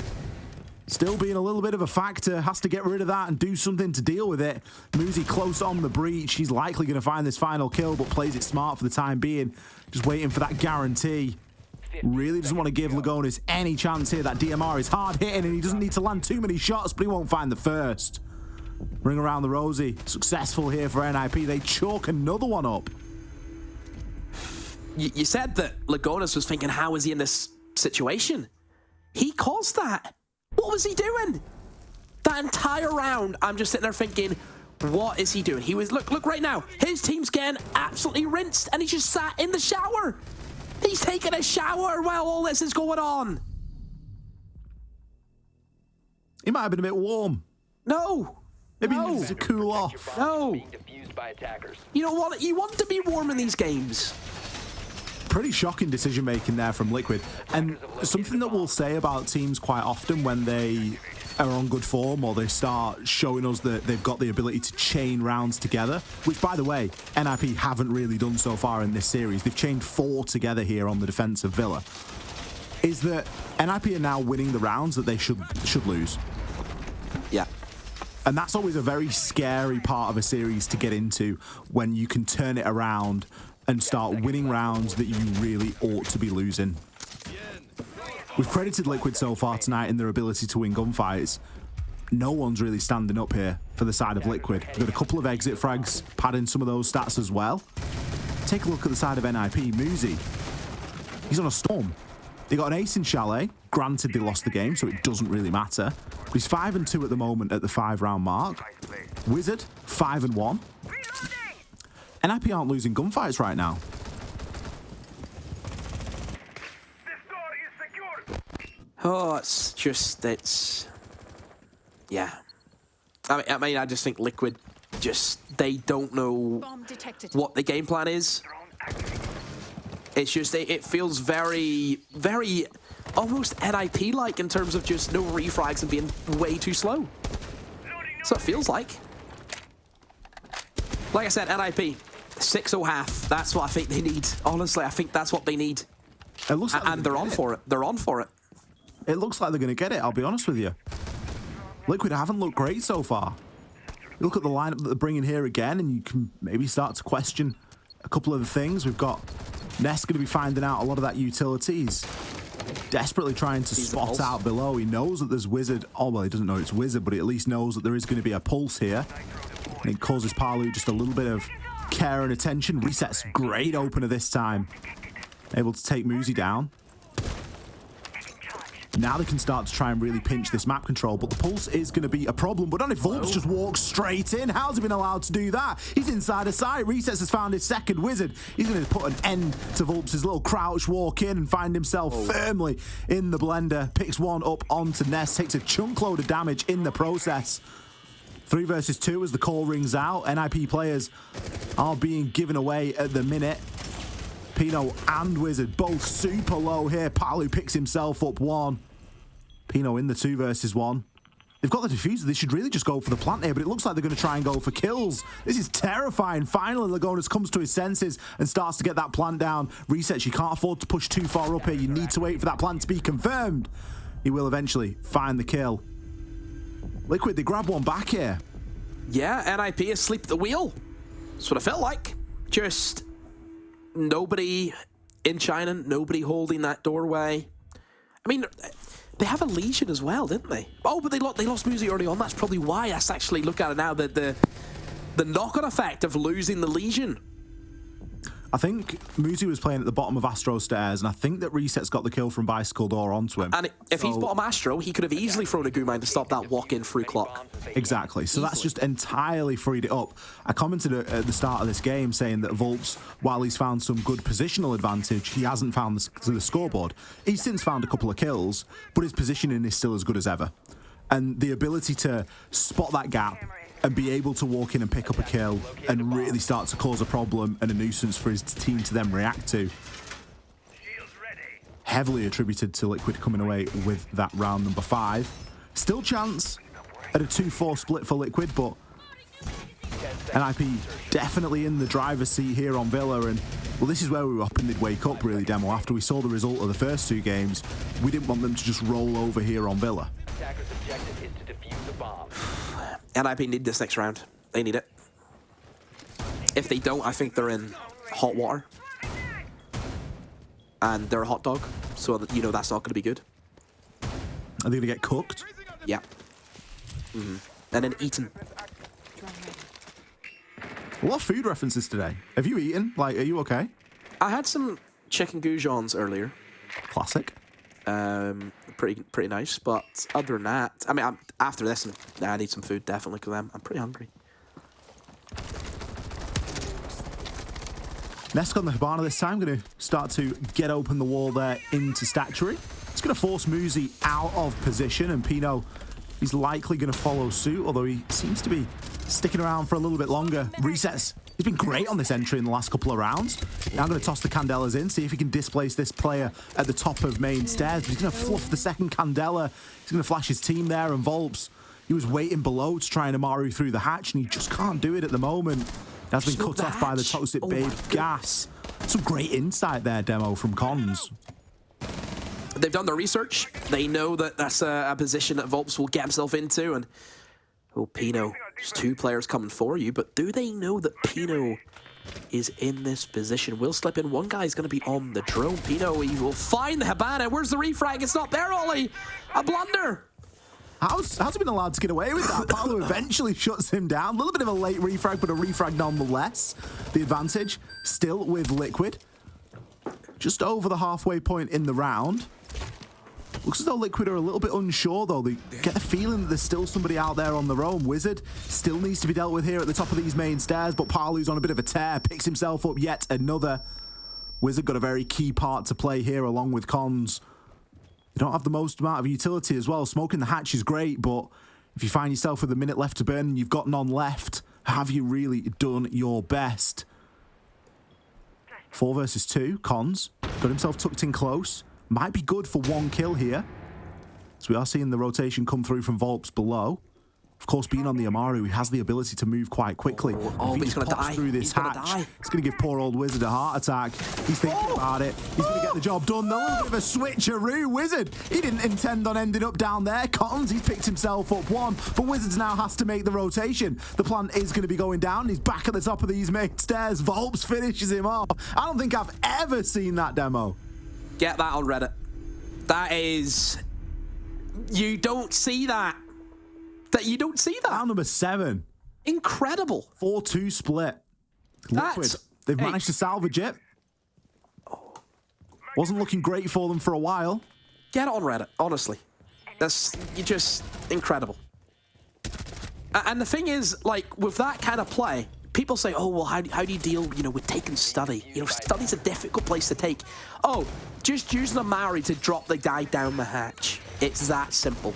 still being a little bit of a factor, has to get rid of that and do something to deal with it. Muzi close on the breach. He's likely going to find this final kill, but plays it smart for the time being. Just waiting for that guarantee. Really doesn't want to give Lagonis any chance here. That DMR is hard hitting and he doesn't need to land too many shots, but he won't find the first. Ring around the rosy. Successful here for NIP. They chalk another one up. You said that Lagonis was thinking, how is he in this situation? He caused that. What was he doing? That entire round, I'm just sitting there thinking, what is he doing? He was, look right now. His team's getting absolutely rinsed and he just sat in the shower. He's taking a shower while all this is going on. He might have been a bit warm. No. Maybe he needs to cool off. No. You know what? You want to be warm in these games. Pretty shocking decision making there from Liquid, and something that we'll say about teams quite often when they are on good form or they start showing us that they've got the ability to chain rounds together, which by the way NIP haven't really done so far in this series. They've chained 4 together here on the defense of Villa, is that NIP are now winning the rounds that they should lose. Yeah. And that's always a very scary part of a series to get into, when you can turn it around and start winning rounds that you really ought to be losing. We've credited Liquid so far tonight in their ability to win gunfights. No one's really standing up here for the side of Liquid. We've got a couple of exit frags padding some of those stats as well. Take a look at the side of NIP. Muzi, he's on a storm. They got an ace in Chalet. Granted, they lost the game, so it doesn't really matter. But he's 5 and 2 at the moment at the 5-round mark. Wizard, 5 and 1. NIP aren't losing gunfights right now. Oh, it's yeah. I mean, I just think Liquid they don't know what the game plan is. It's just, it feels very, very almost NIP-like in terms of just no refrags and being way too slow. So it feels like. Like I said, NIP, 6-0 half. That's what I think they need. Honestly, I think that's what they need. It looks like and they're on for it. They're on for it. It looks like they're going to get it, I'll be honest with you. Liquid haven't looked great so far. You look at the lineup that they're bringing here again, and you can maybe start to question a couple of the things. We've got Ness going to be finding out a lot of that utility. He's desperately trying to spot out below. He knows that there's Wizard. Oh, well, he doesn't know it's Wizard, but he at least knows that there is going to be a pulse here. And it causes Palu just a little bit of care and attention. Reset's great opener this time. Able to take Muzi down. Now they can start to try and really pinch this map control, but the pulse is going to be a problem. But not if Volps just walks straight in. How's he been allowed to do that? He's inside a site. Resets has found his second Wizard. He's going to put an end to Volps' little crouch walk in and find himself firmly in the blender. Picks one up onto Ness, takes a chunk load of damage in the process. 3 versus 2 as the call rings out. NIP players are being given away at the minute. Pino and Wizard both super low here. Palu picks himself up one. Pino in the 2 versus 1. They've got the diffuser. They should really just go for the plant here, but it looks like they're going to try and go for kills. This is terrifying. Finally, Lagonas comes to his senses and starts to get that plant down. Resets, you can't afford to push too far up here. You need to wait for that plant to be confirmed. He will eventually find the kill. Liquid, they grab one back here. Yeah, NIP asleep at the wheel. That's what it felt like. Just nobody in China, nobody holding that doorway. I mean, they have a Legion as well, didn't they? Oh, but they lost Muzi early on. That's probably why. Let's actually look at it now. The knock-on effect of losing the Legion. I think Muzi was playing at the bottom of Astro Stairs, and I think that Reset's got the kill from Bicycle Door onto him. And if he's bottom Astro, he could have easily thrown a Goo Mine to stop that walk-in free clock. Exactly. So that's just entirely freed it up. I commented at the start of this game saying that Volps, while he's found some good positional advantage, he hasn't found the scoreboard. He's since found a couple of kills, but his positioning is still as good as ever. And the ability to spot that gap and be able to walk in and pick up a kill and really start to cause a problem and a nuisance for his team to then react to. Heavily attributed to Liquid coming away with that round number 5. Still chance at a 2-4 split for Liquid, but NIP definitely in the driver's seat here on Villa. And well, this is where we were hoping they'd wake up really, Demo. After we saw the result of the first 2 games, we didn't want them to just roll over here on Villa. Attacker's objective is to defuse the bomb. NIP need this next round. They need it. If they don't, I think they're in hot water. And they're a hot dog, so you know that's not going to be good. Are they going to get cooked? Yeah. And then eaten. A lot of food references today. Have you eaten? Like, are you okay? I had some chicken goujons earlier. Classic. Pretty nice, but other than that, I mean, after this, I need some food definitely because I'm pretty hungry. Nesk on the Hibana this time, going to start to get open the wall there into Statuary. It's going to force Muzi out of position, and Pino, he's likely going to follow suit, although he seems to be sticking around for a little bit longer. Resets. He's been great on this entry in the last couple of rounds. Now I'm going to toss the Candelas in, see if he can displace this player at the top of main stairs. But he's going to fluff the second Candela. He's going to flash his team there, and Volps, he was waiting below to try and Amaru through the hatch, and he just can't do it at the moment. He has been cut off by the Toxic Babe gas. Some great insight there, Demo, from Cons. They've done their research. They know that that's a position that Volps will get himself into, and oh, Pino, there's 2 players coming for you, but do they know that Pino is in this position? Will slip in. One guy's going to be on the drone. Pino, he will find the Hibana. Where's the refrag? It's not there, Ollie. A blunder. How's he been allowed to get away with that? Paolo eventually shuts him down. A little bit of a late refrag, but a refrag nonetheless. The advantage still with Liquid. Just over the halfway point in the round. Looks as though Liquid are a little bit unsure, though. They get the feeling that there's still somebody out there on their own. Wizard still needs to be dealt with here at the top of these main stairs, but Palu's on a bit of a tear, picks himself up yet another. Wizard got a very key part to play here, along with Cons. They don't have the most amount of utility as well. Smoking the hatch is great, but if you find yourself with a minute left to burn and you've got none left, have you really done your best? 4 versus 2. Cons got himself tucked in close. Might be good for 1 kill here. So we are seeing the rotation come through from Volps below. Of course, being on the Amaru, he has the ability to move quite quickly. Oh, if he he's going to die. Through this hatch, it's going to give poor old Wizard a heart attack. He's thinking about it. He's going to get the job done. A little bit of a switcheroo. Wizard, he didn't intend on ending up down there. Cottons, he's picked himself up 1, but Wizards now has to make the rotation. The plant is going to be going down. He's back at the top of these main stairs. Volps finishes him off. I don't think I've ever seen that demo. Get that on Reddit. That is... You don't see that. You don't see that. Round number 7. Incredible. 4-2 split. Liquid. They've managed to salvage it. Wasn't looking great for them for a while. Get on Reddit, honestly. That's just incredible. And the thing is, like, with that kind of play, people say, oh, well, how do you deal, with taking study? Study's a difficult place to take. Oh, just using a Maori to drop the guy down the hatch. It's that simple.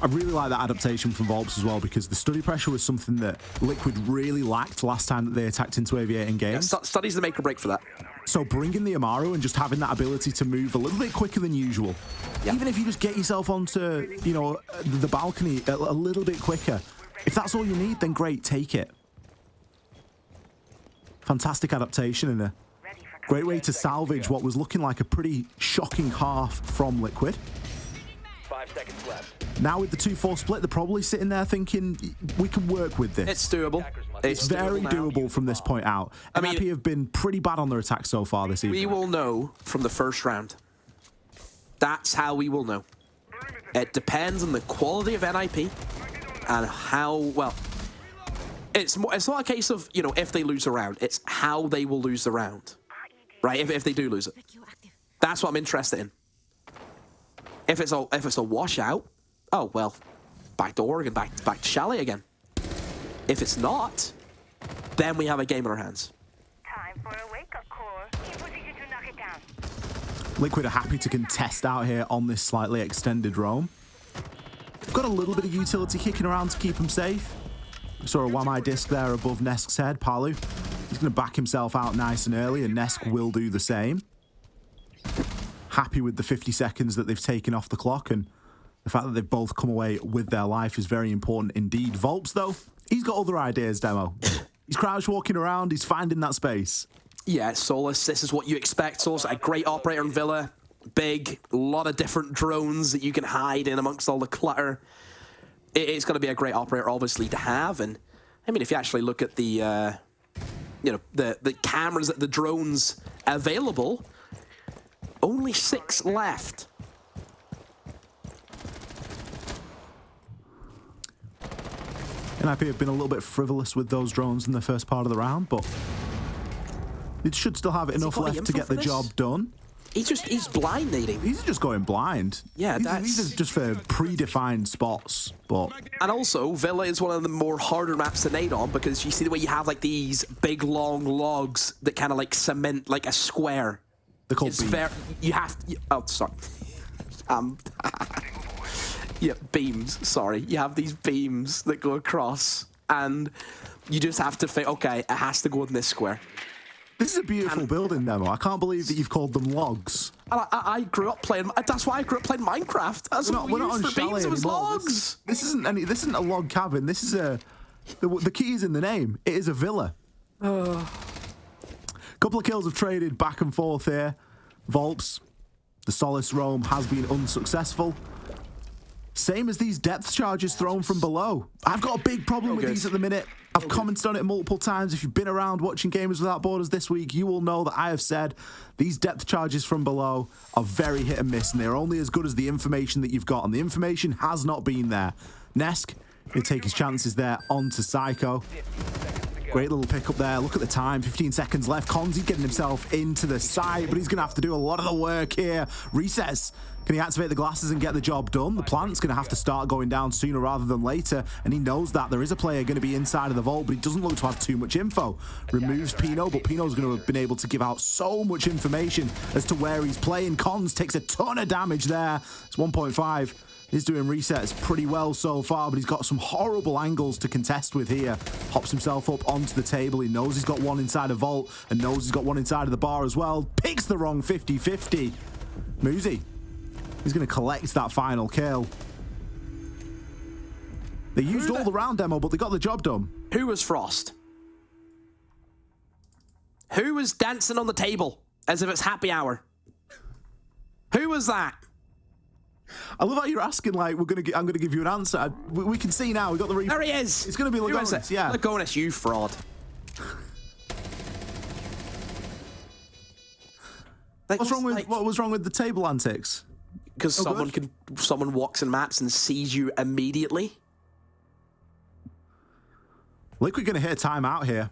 I really like that adaptation from Volps as well, because the study pressure was something that Liquid really lacked last time that they attacked into Aviating games. Yeah, study's the make or break for that. So bringing the Amaru and just having that ability to move a little bit quicker than usual, even if you just get yourself onto, the balcony a little bit quicker, if that's all you need, then great, take it. Fantastic adaptation and a great way to salvage what was looking like a pretty shocking half from Liquid. 5 seconds left. Now with the 2-4 split, they're probably sitting there thinking, we can work with this. It's doable. It's very doable from this point out. I mean, NIP have been pretty bad on their attack so far this evening. We will know from the first round. That's how we will know. It depends on the quality of NIP and how, well, it's not a case of, if they lose a round. It's how they will lose the round, right? If they do lose it. That's what I'm interested in. If it's a washout, oh, well, back to Oregon, back to Chalet again. If it's not, then we have a game in our hands. Time for a wake-up call. In position to knock it down. Liquid are happy to contest out here on this slightly extended roam. They've got a little bit of utility kicking around to keep them safe. We saw a Wamai disc there above Nesk's head. Palu, he's going to back himself out nice and early, and Nesk will do the same. Happy with the 50 seconds that they've taken off the clock, and the fact that they've both come away with their life is very important indeed. Volps, though, he's got other ideas, Demo. He's crouch walking around, he's finding that space. Yeah, Solus, this is what you expect. Solus, a great operator in Villa. Big, a lot of different drones that you can hide in amongst all the clutter. It's going to be a great operator, obviously, to have. And, I mean, if you actually look at the, the cameras, the drones available, only 6 left. NIP have been a little bit frivolous with those drones in the first part of the round, but it should still have enough left to get the job done. He's blind nading. He's just going blind. Yeah, these are just for predefined spots, but... And also, Villa is one of the more harder maps to nade on, because you see the way you have, like, these big, long logs that kind of, like, cement, like, a square. They're called beams. You have... Oh, sorry. Yeah, beams, sorry. You have these beams that go across, and you just have to think, okay, it has to go in this square. This is a beautiful building, Nemo. I can't believe that you've called them logs. I grew up playing... That's why I grew up playing Minecraft. That's what we used for beams, it was logs. This isn't a log cabin. This is a... The key is in the name. It is a villa. Couple of kills have traded back and forth here. Volps, the Solace roam has been unsuccessful. Same as these depth charges thrown from below. I've got a big problem with these at the minute. I've commented on it multiple times. If you've been around watching Gamers Without Borders this week, you will know that I have said these depth charges from below are very hit and miss, and they're only as good as the information that you've got, and the information has not been there. Nesk, he'll take his chances there onto Psycho. Great little pick up there. Look at the time. 15 seconds left. Konzi getting himself into the site, but he's going to have to do a lot of the work here. Recess. Can he activate the glasses and get the job done? The plant's going to have to start going down sooner rather than later, and he knows that. There is a player going to be inside of the vault, but he doesn't look to have too much info. Removes Pino, but Pino's going to have been able to give out so much information as to where he's playing. Cons takes a ton of damage there. It's 1.5. He's doing resets pretty well so far, but he's got some horrible angles to contest with here. Hops himself up onto the table. He knows he's got one inside a vault and knows he's got one inside of the bar as well. Picks the wrong 50-50. Muzi. He's going to collect that final kill. They used all the round demo, but they got the job done. Who was Frost? Who was dancing on the table as if it's happy hour? Who was that? I love how you're asking like I'm gonna give you an answer. We can see now. We got the replay. There he is. It's gonna be Lagonis. Yeah. Lagonis, you fraud. What's wrong with what was wrong with the table antics? Because someone walks in maps and sees you immediately. Liquid gonna hit a timeout here.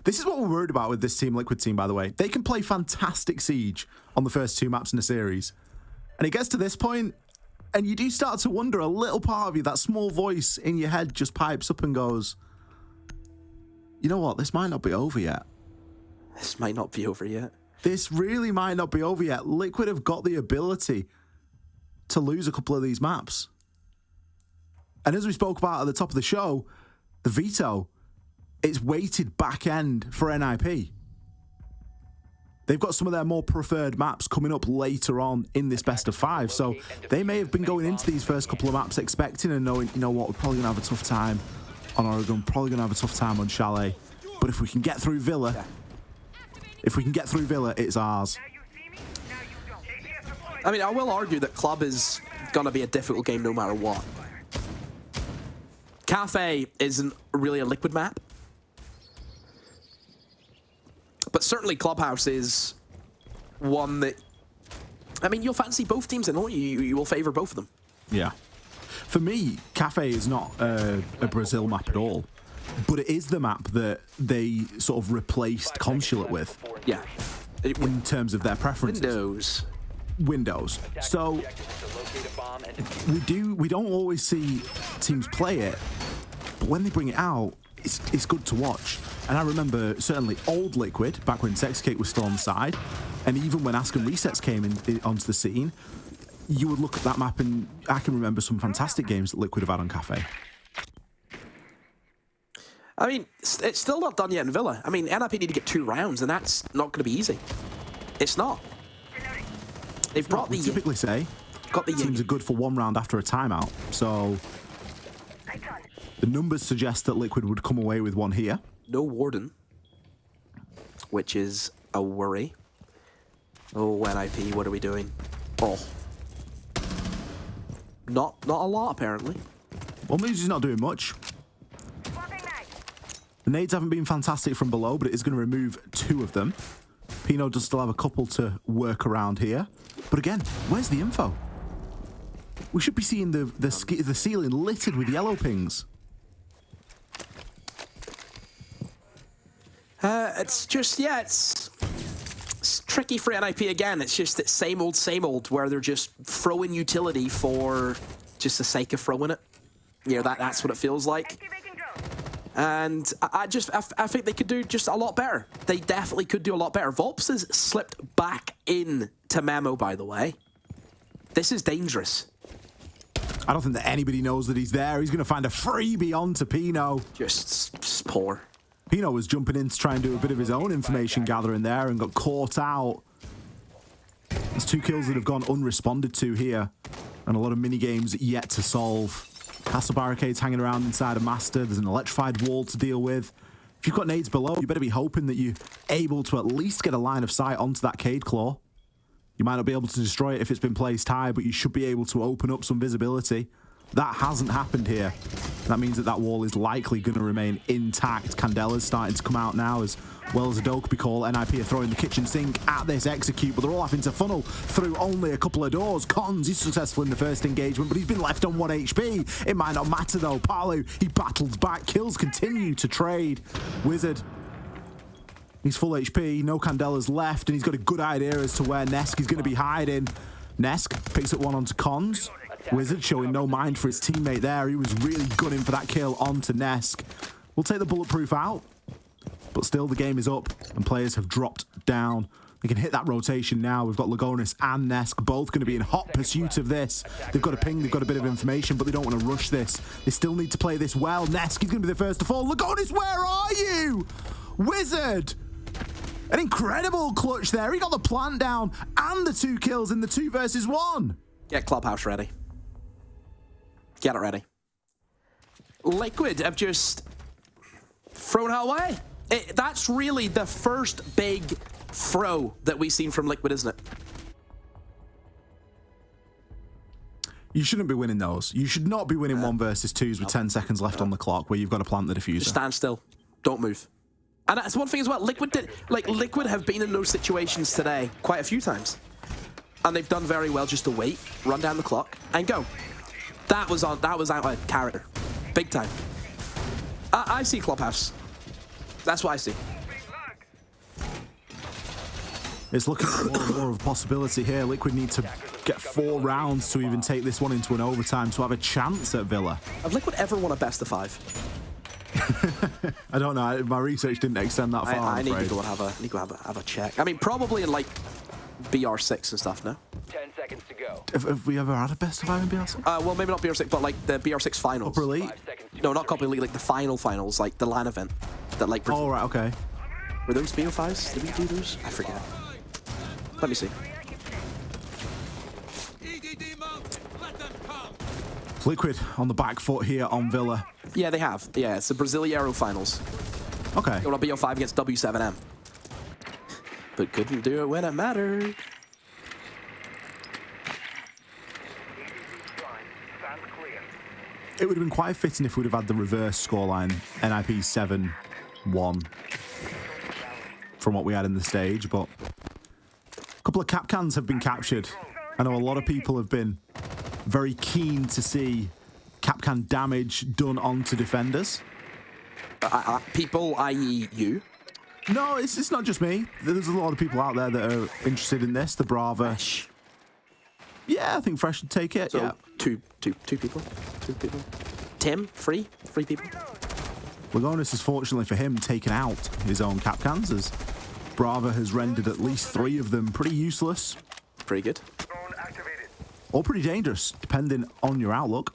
This is what we're worried about with this team, Liquid team, by the way. They can play fantastic Siege on the first 2 maps in the series. And it gets to this point, and you do start to wonder, a little part of you, that small voice in your head just pipes up and goes, you know what, this might not be over yet. This might not be over yet. This really might not be over yet. Liquid have got the ability to lose a couple of these maps. And as we spoke about at the top of the show, the veto, it's weighted back end for NIP. They've got some of their more preferred maps coming up later on in this best of 5, so they may have been going into these first couple of maps expecting and knowing, you know what, we're probably going to have a tough time on Oregon, probably going to have a tough time on Chalet. But if we can get through Villa, it's ours. I mean, I will argue that Club is going to be a difficult game no matter what. Kafe isn't really a Liquid map. But certainly Clubhouse is one that, I mean, you'll fancy both teams and you will favor both of them. Yeah. For me, Kafe is not a Brazil map at all, but it is the map that they sort of replaced Consulate with. Yeah. In terms of their preferences. Windows. So we don't always see teams play it, but when they bring it out, it's good to watch. And I remember certainly old Liquid, back when Sexcake was still on the side, and even when Ask and Resets came onto the scene, you would look at that map and I can remember some fantastic games that Liquid have had on Kafe. I mean, it's still not done yet in Villa. I mean, NIP need to get 2 rounds, and that's not going to be easy. It's not. They've brought the... typically say teams are good for 1 round after a timeout, so the numbers suggest that Liquid would come away with 1 here. No Warden, which is a worry. Oh, NIP, what are we doing? Oh. Not a lot, apparently. Well, Muzi's not doing much. The nades haven't been fantastic from below, but it is going to remove 2 of them. Pino does still have a couple to work around here. But again, where's the info? We should be seeing the ceiling littered with yellow pings. It's just, yeah, it's tricky for NIP again. It's just that same old, where they're just throwing utility for just the sake of throwing it. You know, that's what it feels like. And I think they could do just a lot better. They definitely could do a lot better. Volps has slipped back in to Memo, by the way. This is dangerous. I don't think that anybody knows that he's there. He's going to find a freebie onto Pino. Just poor. Pino was jumping in to try and do a bit of his own information gathering there and got caught out. There's 2 kills that have gone unresponded to here, and a lot of mini games yet to solve. Castle barricades hanging around inside a master. There's an electrified wall to deal with. If you've got nades below, you better be hoping that you're able to at least get a line of sight onto that Cade Claw. You might not be able to destroy it if it's been placed high, but you should be able to open up some visibility. That hasn't happened here. That means that wall is likely going to remain intact. Candela's starting to come out now as well as a Dokkaebi call. NIP are throwing the kitchen sink at this execute, but they're all having to funnel through only a couple of doors. Cons is successful in the first engagement, but he's been left on 1 HP. It might not matter though. Palu, he battles back. Kills continue to trade. Wizard, he's full HP. No Candela's left, and he's got a good idea as to where Nesk is going to be hiding. Nesk picks up one onto Cons. Wizard showing no mind for his teammate there. He was really gunning for that kill onto Nesk. We'll take the bulletproof out, but still the game is up and players have dropped down. They can hit that rotation now. We've got Lagonis and Nesk both going to be in hot pursuit of this. They've got a ping, they've got a bit of information, but they don't want to rush this. They still need to play this well. Nesk is going to be the first to fall. Lagonis, where are you? Wizard! An incredible clutch there. He got the plant down and the 2 kills in the 2 versus 1. Get Clubhouse ready. Get it ready. Liquid have just thrown it away. That's really the first big throw that we've seen from Liquid, isn't it? You shouldn't be winning those. You should not be winning 1 versus 2s with 10 seconds left on the clock where you've got to plant the diffuser. Just stand still. Don't move. And that's one thing as well. Liquid have been in those situations today quite a few times. And they've done very well just to wait, run down the clock, and go. That was out of character. Big time. I see Clubhouse. That's what I see. It's looking more of a possibility here. Liquid need to get 4 rounds to even take this one into an overtime to have a chance at Villa. Have Liquid ever won a best of 5? I don't know. My research didn't extend that far. I need to go and have a check. I mean, probably in like BR6 and stuff, no? 10 seconds to go. Have we ever had a best of 5 in BR6? Well, maybe not BR6, but like the BR6 finals. Upper Elite? No, not Copper Elite, like the finals, like the LAN event. That like. Oh, right, okay. Were those BO5s? Did we do those? I forget. Let me see. Liquid on the back foot here on Villa. Yeah, they have. Yeah, it's the Brasileiro finals. Okay. They won a BO5 against W7M. But couldn't do it when it mattered. It would have been quite fitting if we'd have had the reverse scoreline, NIP 7-1, from what we had in the stage, but a couple of cap cans have been captured. I know a lot of people have been very keen to see Capcan damage done onto defenders. People, i.e. you? No, it's not just me. There's a lot of people out there that are interested in this. The Brava. Fresh. Yeah, I think Fresh would take it. So yeah. Two people. Tim, three people. Lagonis is fortunately for him taken out his own Capcans as Brava has rendered at least 3 of them pretty useless. Pretty good. Or pretty dangerous, depending on your outlook.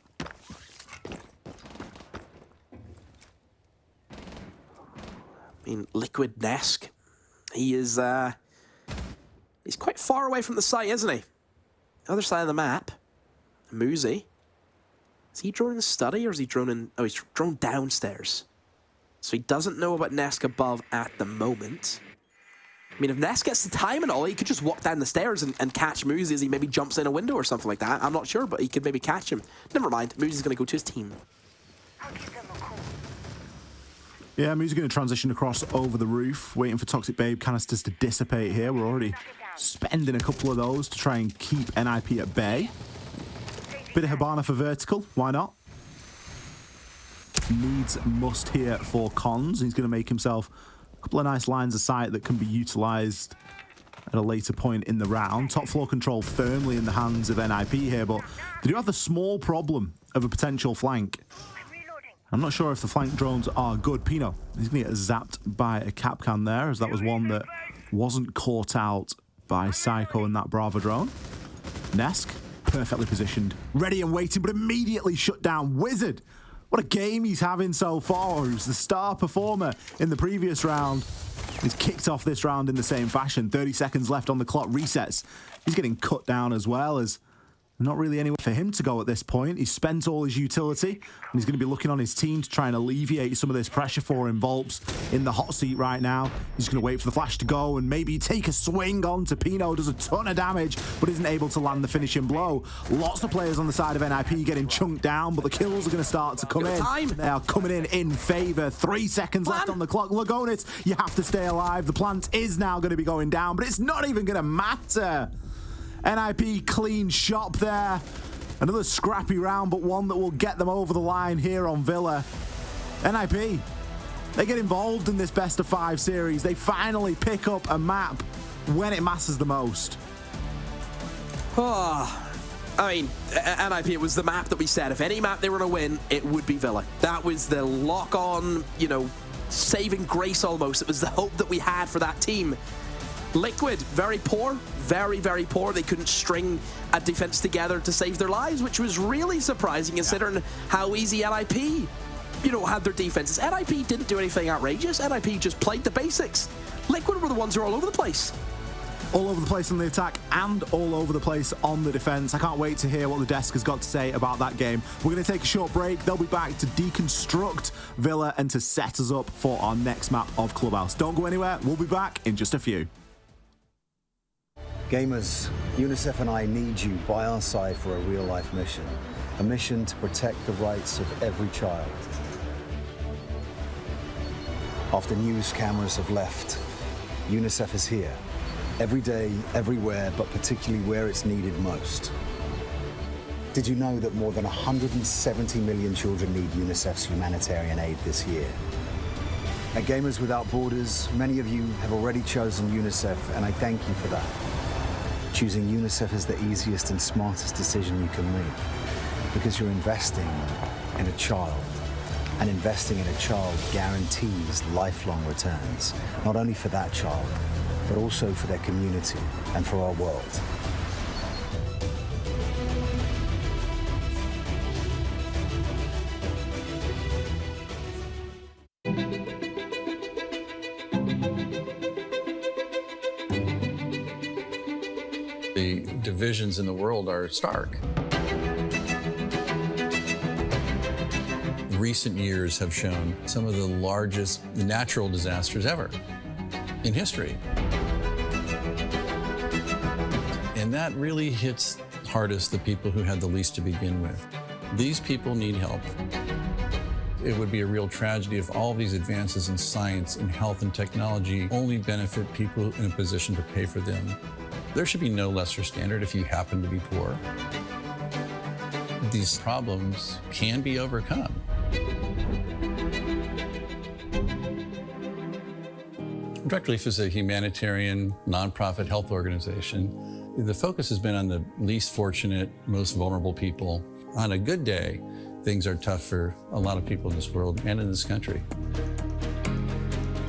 I mean, Liquid Nesk, he is, he's quite far away from the site, isn't he? Other side of the map. Muzi. Is he drone in the study or is he drone in... Oh, he's drone downstairs. So he doesn't know about Nesk above at the moment. I mean, if Nesk gets the time and all, he could just walk down the stairs and catch Muzi as he maybe jumps in a window or something like that. I'm not sure, but he could maybe catch him. Never mind. Muzi's going to go to his team. Yeah, Muzi's going to transition across over the roof, waiting for Toxic Babe canisters to dissipate here. We're already spending a couple of those to try and keep NIP at bay. Bit of Hibana for vertical, why not? Needs must here for Cons. He's going to make himself a couple of nice lines of sight that can be utilised at a later point in the round. Top floor control firmly in the hands of NIP here, but they do have the small problem of a potential flank. I'm not sure if the flank drones are good. Pino, he's going to get zapped by a Capcan there, as that was one that wasn't caught out by Psycho and that Brava drone. Nesk, perfectly positioned, ready and waiting, but immediately shut down. Wizard, what a game he's having so far. He was the star performer in the previous round. He's kicked off this round in the same fashion. 30 seconds left on the clock, resets. He's getting cut down as well as Not really anywhere for him to go at this point. He's spent all his utility, and he's going to be looking on his team to try and alleviate some of this pressure for him. Volp's in the hot seat right now. He's going to wait for the flash to go and maybe take a swing on to Pino. Does a ton of damage, but isn't able to land the finishing blow. Lots of players on the side of NIP getting chunked down, but the kills are going to start to come in. They are coming in favor. 3 seconds left on the clock. Lagonis, you have to stay alive. The plant is now going to be going down, but it's not even going to matter. NIP clean shop there. Another scrappy round, but one that will get them over the line here on Villa. NIP, they get involved in this best of 5 series. They finally pick up a map when it matters the most. Oh, I mean, NIP, it was the map that we said, if any map they were going to win, it would be Villa. That was the lock-on, you know, saving grace almost. It was the hope that we had for that team. Liquid, very poor, very, very poor. They couldn't string a defense together to save their lives, which was really surprising considering how easy NIP, you know, had their defenses. NIP didn't do anything outrageous. NIP just played the basics. Liquid were the ones who were all over the place. All over the place on the attack and all over the place on the defense. I can't wait to hear what the desk has got to say about that game. We're going to take a short break. They'll be back to deconstruct Villa and to set us up for our next map of Clubhouse. Don't go anywhere. We'll be back in just a few. Gamers, UNICEF and I need you by our side for a real-life mission. A mission to protect the rights of every child. After news cameras have left, UNICEF is here. Every day, everywhere, but particularly where it's needed most. Did you know that more than 170 million children need UNICEF's humanitarian aid this year? At Gamers Without Borders, many of you have already chosen UNICEF, and I thank you for that. Choosing UNICEF is the easiest and smartest decision you can make, because you're investing in a child, and investing in a child guarantees lifelong returns, not only for that child, but also for their community and for our world. The divisions in the world are stark. Recent years have shown some of the largest natural disasters ever in history. And that really hits hardest the people who had the least to begin with. These people need help. It would be a real tragedy if all these advances in science and health and technology only benefit people in a position to pay for them. There should be no lesser standard if you happen to be poor. These problems can be overcome. Direct Relief is a humanitarian, nonprofit health organization. The focus has been on the least fortunate, most vulnerable people. On a good day, things are tough for a lot of people in this world and in this country.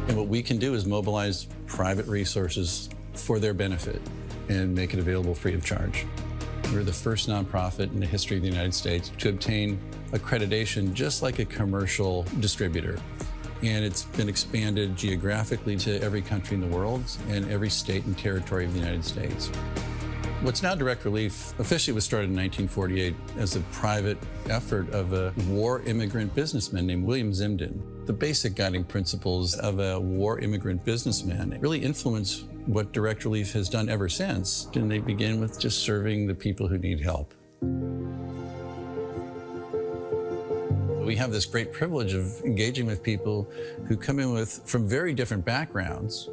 And what we can do is mobilize private resources for their benefit and make it available free of charge. We're the first nonprofit in the history of the United States to obtain accreditation just like a commercial distributor. And it's been expanded geographically to every country in the world and every state and territory of the United States. What's now Direct Relief officially was started in 1948 as a private effort of a war immigrant businessman named William Zimden. The basic guiding principles of a war immigrant businessman really influence what Direct Relief has done ever since. And they begin with just serving the people who need help. We have this great privilege of engaging with people who come in from very different backgrounds,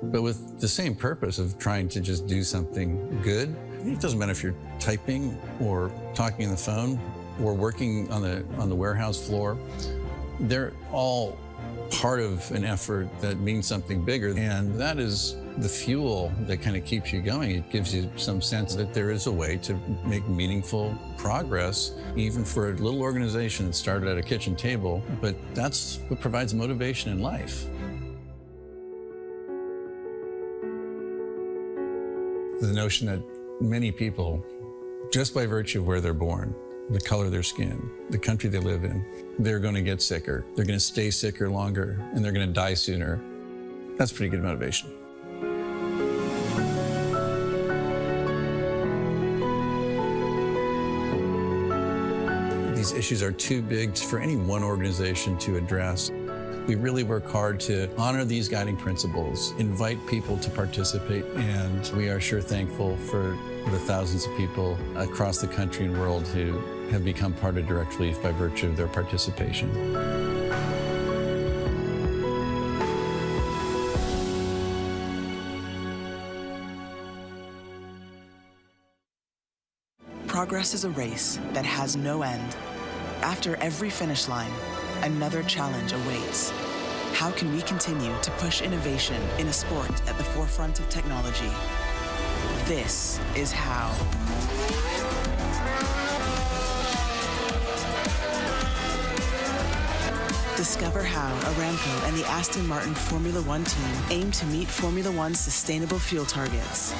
but with the same purpose of trying to just do something good. It doesn't matter if you're typing or talking on the phone or working on the warehouse floor. They're all part of an effort that means something bigger, and that is the fuel that kind of keeps you going. It gives you some sense that there is a way to make meaningful progress, even for a little organization that started at a kitchen table, but that's what provides motivation in life. The notion that many people, just by virtue of where they're born, the color of their skin, the country they live in, they're going to get sicker, they're going to stay sicker longer, and they're going to die sooner. That's pretty good motivation. these issues are too big for any one organization to address. We really work hard to honor these guiding principles, invite people to participate, and we are sure thankful for the thousands of people across the country and world who have become part of Direct Relief by virtue of their participation. Progress is a race that has no end. After every finish line, another challenge awaits. How can we continue to push innovation in a sport at the forefront of technology? This is how. Discover how Aramco and the Aston Martin Formula One team aim to meet Formula One's sustainable fuel targets.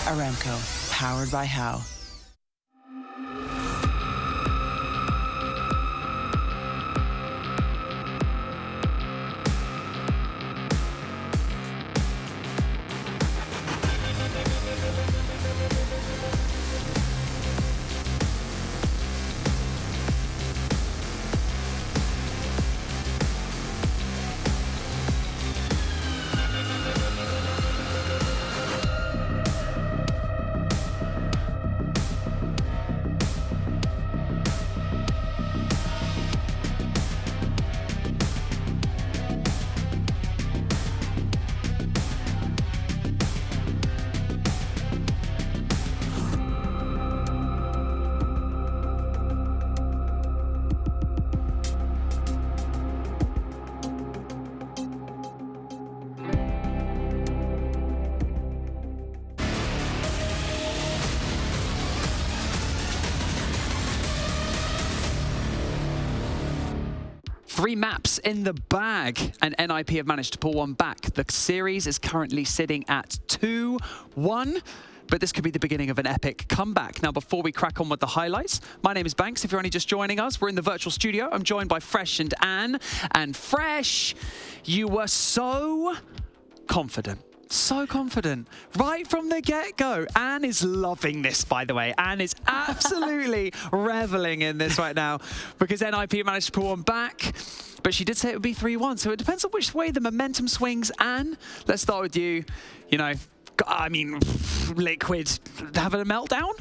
Aramco, powered by How. Three maps in the bag, and NIP have managed to pull one back. The series is currently sitting at 2-1. But this could be the beginning of an epic comeback. Now, before we crack on with the highlights, my name is Banks. If you're only just joining us, we're in the virtual studio. I'm joined by Fresh and Anne. And Fresh, you were so confident. So confident right from the get-go. Anne is loving this, by the way. Anne is absolutely reveling in this right now because NIP managed to pull one back, but she did say it would be 3-1. So it depends on which way the momentum swings. Anne, let's start with you. You know, I mean, Liquid having a meltdown?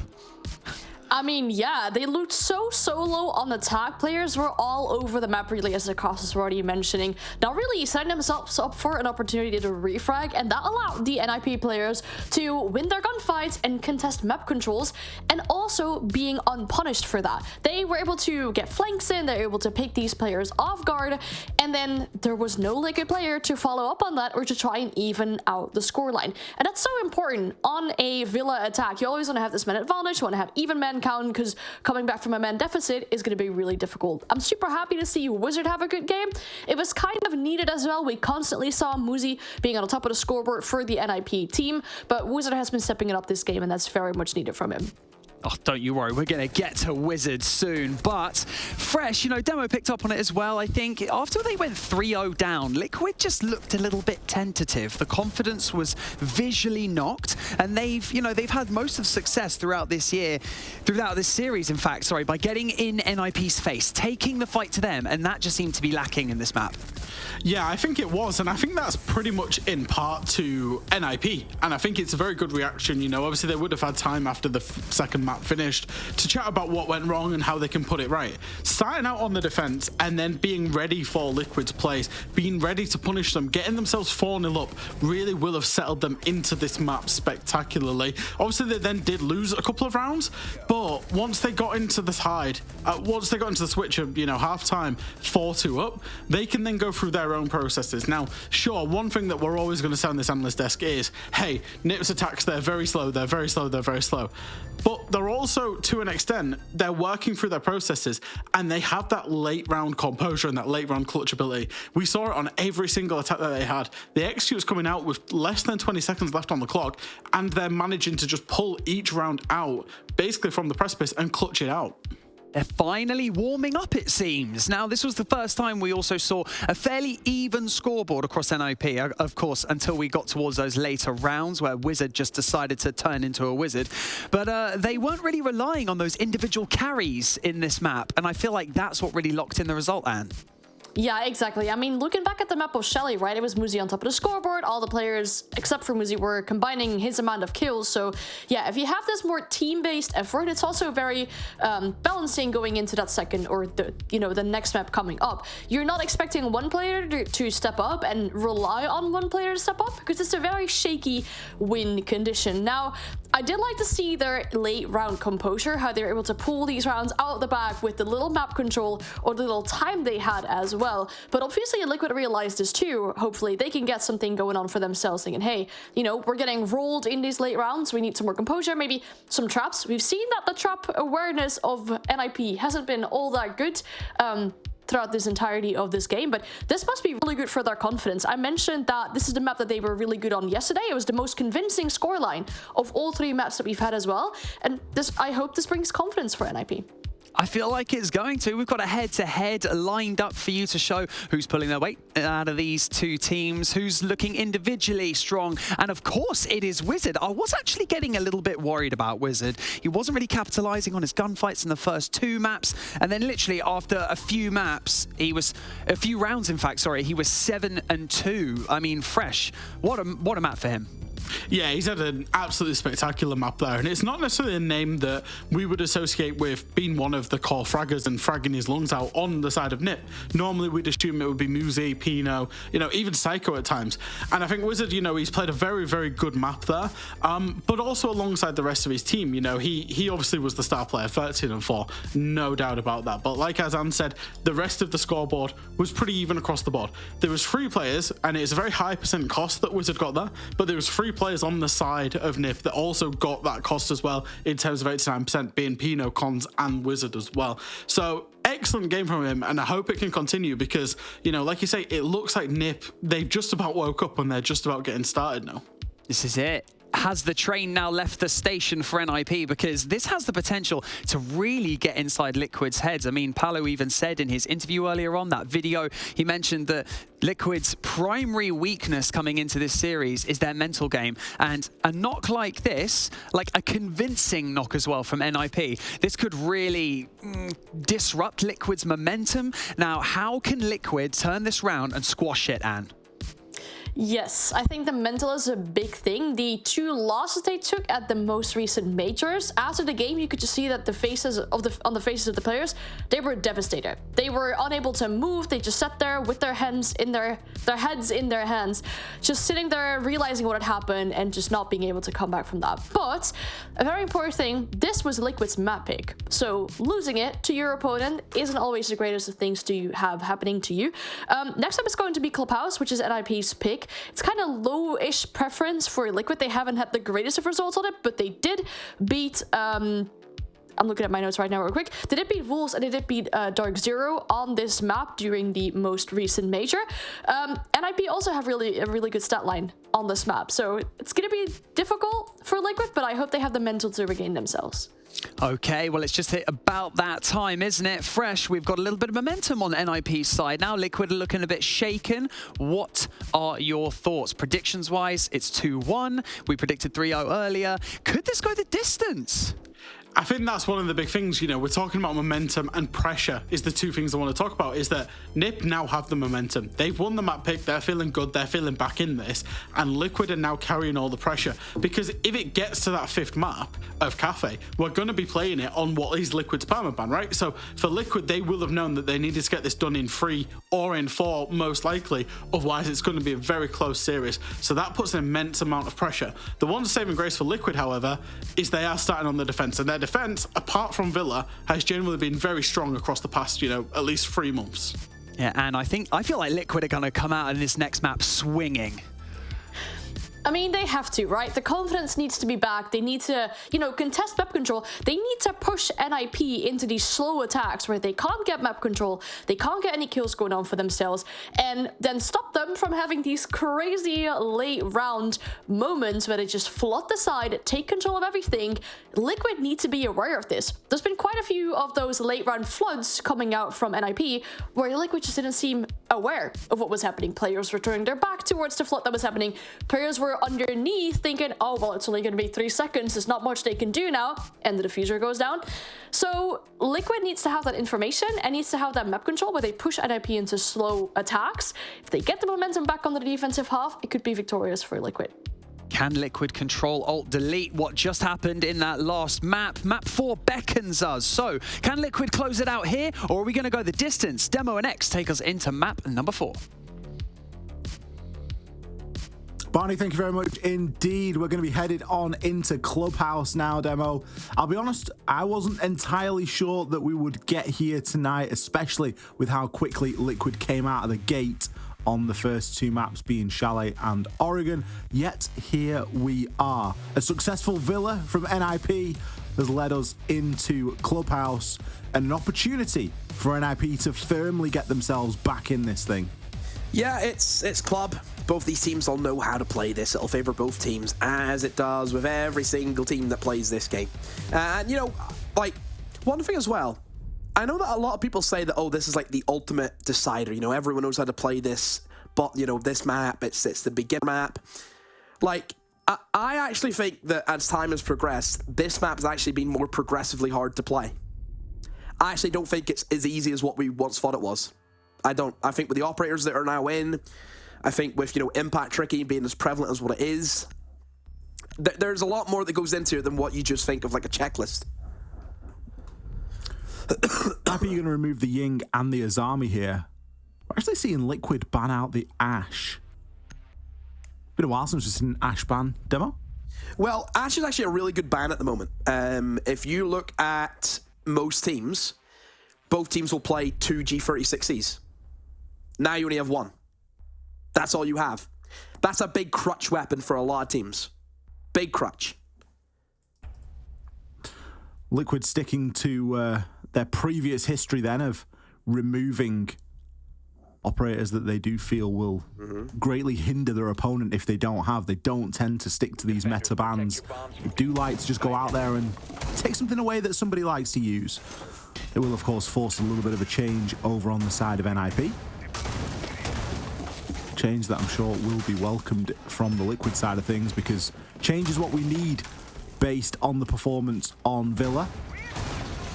I mean, yeah, they looked so solo on the tag. Players were all over the map, really, as the Costas were already mentioning. Now, really setting themselves up for an opportunity to refrag, and that allowed the NIP players to win their gunfights and contest map controls, and also being unpunished for that. They were able to get flanks in, they were able to pick these players off guard, and then there was no Liquid player to follow up on that or to try and even out the scoreline. And that's so important on a Villa attack. You always want to have this man advantage, you want to have even man count, because coming back from a man deficit is going to be really difficult. I'm super happy to see Wizard have a good game. It was kind of needed as well. We constantly saw Muzi being on the top of the scoreboard for the NIP team, but Wizard has been stepping it up this game, and that's very much needed from him. Oh, don't you worry, we're going to get to Wizard soon. But Fresh, you know, Demo picked up on it as well. I think after they went 3-0 down, Liquid just looked a little bit tentative. The confidence was visually knocked, and they've had most of success throughout this series, in fact, sorry, by getting in NIP's face, taking the fight to them, and that just seemed to be lacking in this map. Yeah, I think it was, and I think that's pretty much in part to NIP, and I think it's a very good reaction. You know, obviously they would have had time after the second map finished to chat about what went wrong and how they can put it right. Starting out on the defense and then being ready for Liquid's plays, being ready to punish them, getting themselves 4-0 up really will have settled them into this map spectacularly. Obviously they then did lose a couple of rounds, but once they got into the tide, once they got into the switch of, you know, half-time 4-2 up, they can then go through their own processes. Now, sure, one thing that we're always going to say on this analyst desk is, hey, Nips attacks, they're very slow, they're very slow, they're very slow. But they're also, to an extent, they're working through their processes, and they have that late round composure and that late round clutch ability. We saw it on every single attack that they had. The execute's coming out with less than 20 seconds left on the clock, and they're managing to just pull each round out, basically from the precipice, and clutch it out. They're finally warming up, it seems. Now, this was the first time we also saw a fairly even scoreboard across NIP, of course, until we got towards those later rounds where Wizard just decided to turn into a wizard. But they weren't really relying on those individual carries in this map, and I feel like that's what really locked in the result, Anne. Yeah, exactly. I mean, looking back at the map of Chalet, right, it was Muzi on top of the scoreboard. All the players, except for Muzi, were combining his amount of kills. So, yeah, if you have this more team-based effort, it's also very balancing going into that second or, the next map coming up. You're not expecting one player to step up and rely on one player to step up because it's a very shaky win condition. Now, I did like to see their late round composure, how they were able to pull these rounds out of the bag with the little map control or the little time they had as well. But obviously Liquid realized this too. Hopefully they can get something going on for themselves, thinking, hey, we're getting rolled in these late rounds. We need some more composure, maybe some traps. We've seen that the trap awareness of NIP hasn't been all that good throughout this entirety of this game, but this must be really good for their confidence. I mentioned that this is the map that they were really good on yesterday. It was the most convincing scoreline of all 3 maps that we've had as well, and I hope this brings confidence for NIP. I feel like it's going to. We've got a head-to-head lined up for you to show who's pulling their weight out of these 2 teams, who's looking individually strong. And of course, it is Wizard. I was actually getting a little bit worried about Wizard. He wasn't really capitalizing on his gunfights in the first 2 maps. And then literally after a few rounds, he was 7-2. I mean, fresh. What a map for him. Yeah, he's had an absolutely spectacular map there, and it's not necessarily a name that we would associate with being one of the core fraggers and fragging his lungs out on the side of Nip. Normally we'd assume it would be Muzi, Pino, even Psycho at times. And I think Wizard, he's played a very, very good map there, but also alongside the rest of his team. He obviously was the star player, 13-4, no doubt about that. But like as Anne said, the rest of the scoreboard was pretty even across the board. There was 3 players, and it's a very high % cost that Wizard got there, but there was 3 players on the side of NIP that also got that cost as well in terms of 89%, being Pino, Cons, and Wizard as well. So excellent game from him, and I hope it can continue because, like you say, it looks like NIP, they've just about woke up and they're just about getting started now. This is it. Has the train now left the station for NIP? Because this has the potential to really get inside Liquid's heads. I mean, Paolo even said in his interview earlier on, that video, he mentioned that Liquid's primary weakness coming into this series is their mental game. And a knock like this, like a convincing knock as well from NIP, this could really disrupt Liquid's momentum. Now, how can Liquid turn this round and squash it, Anne? Yes, I think the mental is a big thing. The 2 losses they took at the most recent majors, after the game, you could just see that on the faces of the players, they were devastated. They were unable to move. They just sat there with their heads in their hands, just sitting there, realizing what had happened and just not being able to come back from that. But a very important thing, this was Liquid's map pick. So losing it to your opponent isn't always the greatest of things to have happening to you. Next up is going to be Clubhouse, which is NIP's pick. It's kind of low-ish preference for Liquid. They haven't had the greatest of results on it, but they did beat... I'm looking at my notes right now real quick. They did beat Wolves and they did beat Dark Zero on this map during the most recent major. NIP also have a really good stat line on this map. So it's going to be difficult for Liquid, but I hope they have the mental to regain themselves. Okay, well, it's just hit about that time, isn't it? Fresh, we've got a little bit of momentum on NIP's side. Now Liquid are looking a bit shaken. What are your thoughts? Predictions-wise, it's 2-1. We predicted 3-0 earlier. Could this go the distance? I think that's one of the big things, we're talking about momentum and pressure is the 2 things I want to talk about, is that NIP now have the momentum. They've won the map pick, they're feeling good, they're feeling back in this, and Liquid are now carrying all the pressure. Because if it gets to that 5th map of Kafe, we're going to be playing it on what is Liquid's permaban, right? So for Liquid, they will have known that they needed to get this done in 3 or in 4, most likely, otherwise it's going to be a very close series. So that puts an immense amount of pressure. The one saving grace for Liquid, however, is they are starting on the defense, and their defense, apart from Villa, has generally been very strong across the past, at least 3 months. Yeah, and I feel like Liquid are going to come out in this next map swinging. I mean, they have to, right? The confidence needs to be back. They need to, you know, contest map control. They need to push NIP into these slow attacks where they can't get map control, they can't get any kills going on for themselves, and then stop them from having these crazy late round moments where they just flood the side, take control of everything. Liquid need to be aware of this. There's been quite a few of those late round floods coming out from NIP where Liquid just didn't seem aware of what was happening. Players were turning their back towards the flood that was happening. Players were underneath thinking, oh, well, it's only going to be 3 seconds. There's not much they can do now. And the diffuser goes down. So Liquid needs to have that information and needs to have that map control where they push NIP into slow attacks. If they get the momentum back on the defensive half, it could be victorious for Liquid. Can Liquid control alt delete what just happened in that last map? Map 4 beckons us. So can Liquid close it out here, or are we going to go the distance? Demo and X take us into map number 4. Barney, thank you very much indeed. We're going to be headed on into Clubhouse now, Demo. I'll be honest, I wasn't entirely sure that we would get here tonight, especially with how quickly Liquid came out of the gate on the first 2 maps, being Chalet and Oregon. Yet here we are. A successful Villa from NIP has led us into Clubhouse, and an opportunity for NIP to firmly get themselves back in this thing. Yeah, it's club. Both these teams will know how to play this. It'll favour both teams, as it does with every single team that plays this game. And, you know, like, one thing as well, I know that a lot of people say that, oh, this is like the ultimate decider. You know, everyone knows how to play this, but, you know, this map, it's the beginner map. Like, I actually think that as time has progressed, this map has actually been more progressively hard to play. I actually don't think it's as easy as what we once thought it was. I don't. I think with the operators that are now in, I think with, you know, impact tricky being as prevalent as what it is, there's a lot more that goes into it than what you just think of like a checklist. Happy you're going to remove the Ying and the Azami here. We're actually seeing Liquid ban out the Ashe. Been a while since we've seen an Ashe ban, Demo? Well, Ashe is actually a really good ban at the moment. If you look at most teams, both teams will play 2 G36Cs. Now you only have 1. That's all you have. That's a big crutch weapon for a lot of teams. Big crutch. Liquid sticking to their previous history then of removing operators that they do feel will greatly hinder their opponent if they don't have. They don't tend to stick to these meta bans. They do like to just go out there and take something away that somebody likes to use. It will, of course, force a little bit of a change over on the side of NIP. Change that I'm sure will be welcomed from the Liquid side of things, because change is what we need based on the performance on Villa.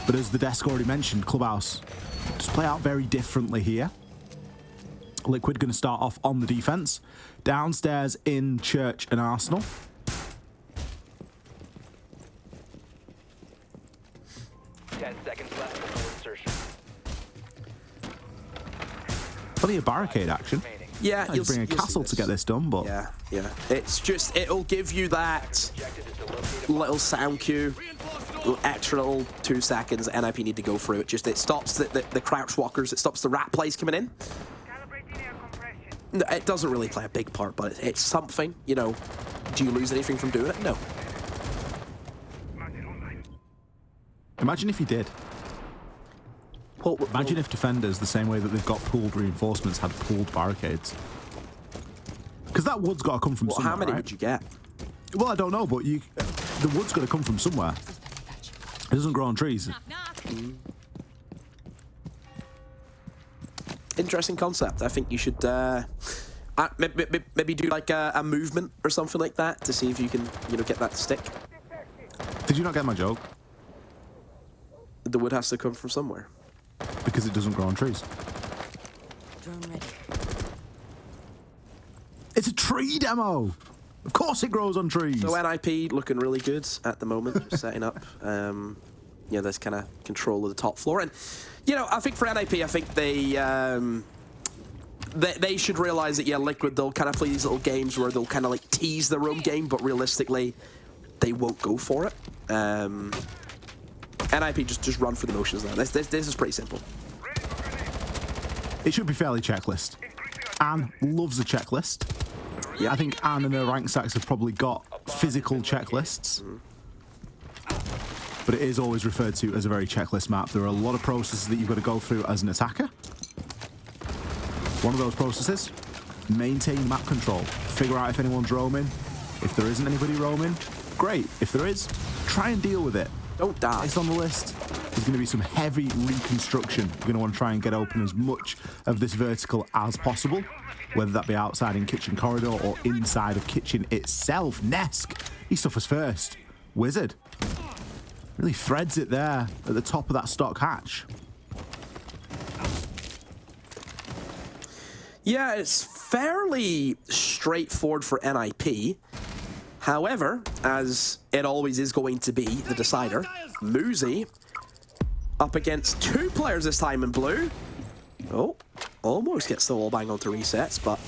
But as the desk already mentioned, Clubhouse just play out very differently here. Liquid going to start off on the defense. Downstairs in Church and Arsenal. Plenty of barricade action. Yeah, you'll bring a castle to get this done, but yeah. It's just, it'll give you that little sound cue, extra little 2 seconds that NIP need to go through. It stops the crouch walkers. It stops the rat plays coming in. No, it doesn't really play a big part, but it's something. You know, do you lose anything from doing it? No. Imagine if you did. Imagine if defenders, the same way that they've got pooled reinforcements, had pooled barricades. Because that wood's got to come from somewhere, how many right? would you get? Well, I don't know, but the wood's got to come from somewhere. It doesn't grow on trees. Interesting concept. I think you should maybe do like a movement or something like that to see if you can, you know, get that to stick. Did you not get my joke? The wood has to come from somewhere. Because it doesn't grow on trees. Drone ready. It's a tree demo! Of course it grows on trees! So NIP looking really good at the moment, just setting up, you know, this kind of control of the top floor. And, you know, I think for NIP, I think they should realize that, yeah, Liquid, they'll kind of play these little games where they'll kind of like tease their own game, but realistically, they won't go for it. NIP just run for the motions now. This is pretty simple. It should be fairly checklist. Anne loves a checklist. I think Anne and her rank stacks have probably got physical checklists. But it is always referred to as a very checklist map. There are a lot of processes that you've got to go through as an attacker. One of those processes, maintain map control. Figure out if anyone's roaming. If there isn't anybody roaming, great. If there is, try and deal with it. Don't die. It's on the list. There's going to be some heavy reconstruction. You're going to want to try and get open as much of this vertical as possible, whether that be outside in kitchen corridor or inside of kitchen itself. Nesk, he suffers first. Wizard really threads it there at the top of that stock hatch. Yeah, it's fairly straightforward for NIP. However, as it always is going to be the decider, Muzi up against 2 players this time in blue. Oh, almost gets the wall bang onto resets, but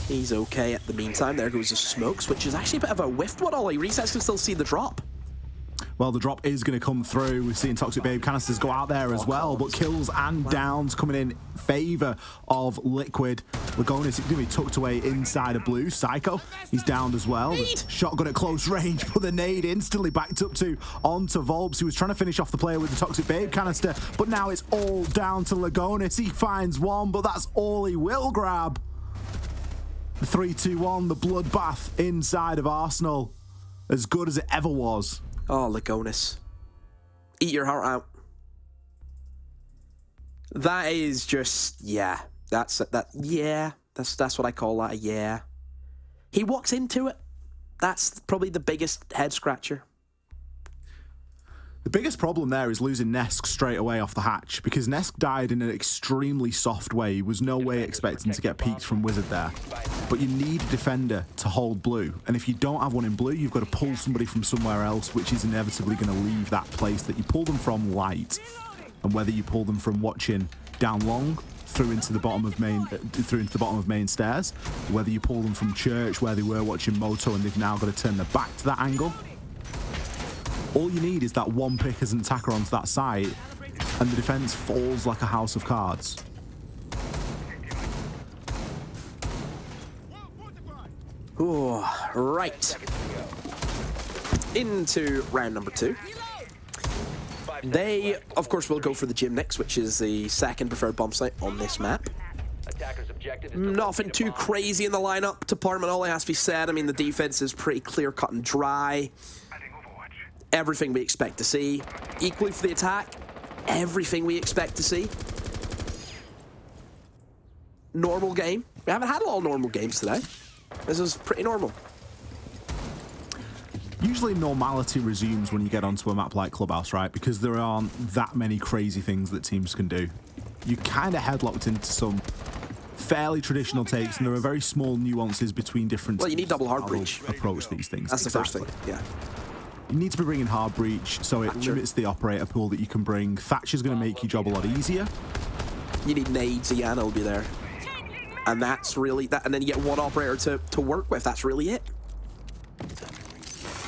he's okay at the meantime. There goes the smokes, which is actually a bit of a whiffed one, Ollie. Resets can still see the drop. Well, the drop is going to come through. We're seeing Toxic Babe canisters go out there as well, but kills and downs coming in favor of Liquid. Lagonis is going to be tucked away inside of blue. Psycho, he's downed as well. Shotgun at close range, but the nade instantly backed up onto Volps, who was trying to finish off the player with the Toxic Babe canister, but now it's all down to Lagonis. He finds one, but that's all he will grab. 3-2-1, the bloodbath inside of Arsenal. As good as it ever was. Oh, Lagonis. Eat your heart out. That is just, yeah. That's what I call that, a yeah. He walks into it. That's probably the biggest head scratcher. The biggest problem there is losing Nesk straight away off the hatch, because Nesk died in an extremely soft way. He was no way expecting to get peeked from Wizard there. But you need a defender to hold blue, and if you don't have one in blue, you've got to pull somebody from somewhere else, which is inevitably going to leave that place that you pull them from light. And whether you pull them from watching down long through into the bottom of main stairs, whether you pull them from church where they were watching Moto and they've now got to turn their back to that angle. All you need is that one pick as an attacker onto that side, and the defense falls like a house of cards. Ooh, right. Into round number 2. They, of course, will go for the Gym Nix, which is the second preferred bomb site on this map. Nothing too crazy in the lineup department, all it has to be said. I mean, the defense is pretty clear-cut and dry. Everything we expect to see. Equally for the attack, everything we expect to see. Normal game. We haven't had a lot of normal games today. This is pretty normal. Usually normality resumes when you get onto a map like Clubhouse, right? Because there aren't that many crazy things that teams can do. You kind of headlocked into some fairly traditional takes, and there are very small nuances between different Well, you need double hard breach. Approach these things. That's the first thing, yeah. You need to be bringing hard breach, so it limits the operator pool that you can bring. Thatcher's going to make your job a lot easier. You need nades, Iana will be there. And that's really that, and then you get one operator to work with. That's really it.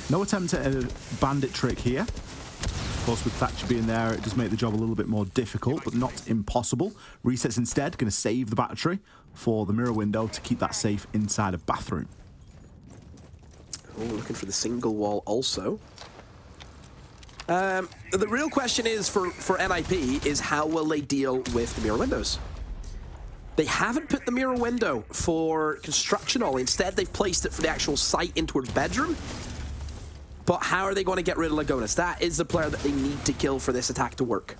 No attempt at a bandit trick here. Of course, with Thatcher being there, it does make the job a little bit more difficult, but not impossible. Resets instead, going to save the battery for the mirror window to keep that safe inside a bathroom. Oh, looking for the single wall also. The real question is for NIP is how will they deal with the mirror windows? They haven't put the mirror window for construction all. Instead, they've placed it for the actual site in towards bedroom. But how are they going to get rid of Lagonis? That is the player that they need to kill for this attack to work.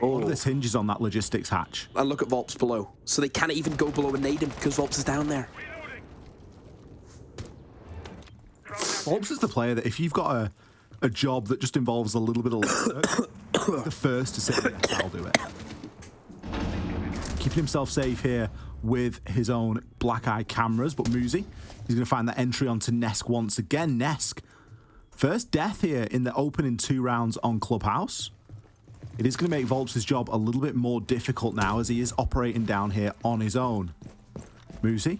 All of this hinges on that logistics hatch. And look at Volps below. So they can't even go below and nade him because Volps is down there. Volps is the player that if you've got a job that just involves a little bit of work, he's the first to say, yes, I'll do it. Keeping himself safe here with his own black eye cameras, but Muzi, he's going to find that entry onto Nesk once again. Nesk, first death here in the opening 2 rounds on Clubhouse. It is going to make Volps' job a little bit more difficult now as he is operating down here on his own. Muzi,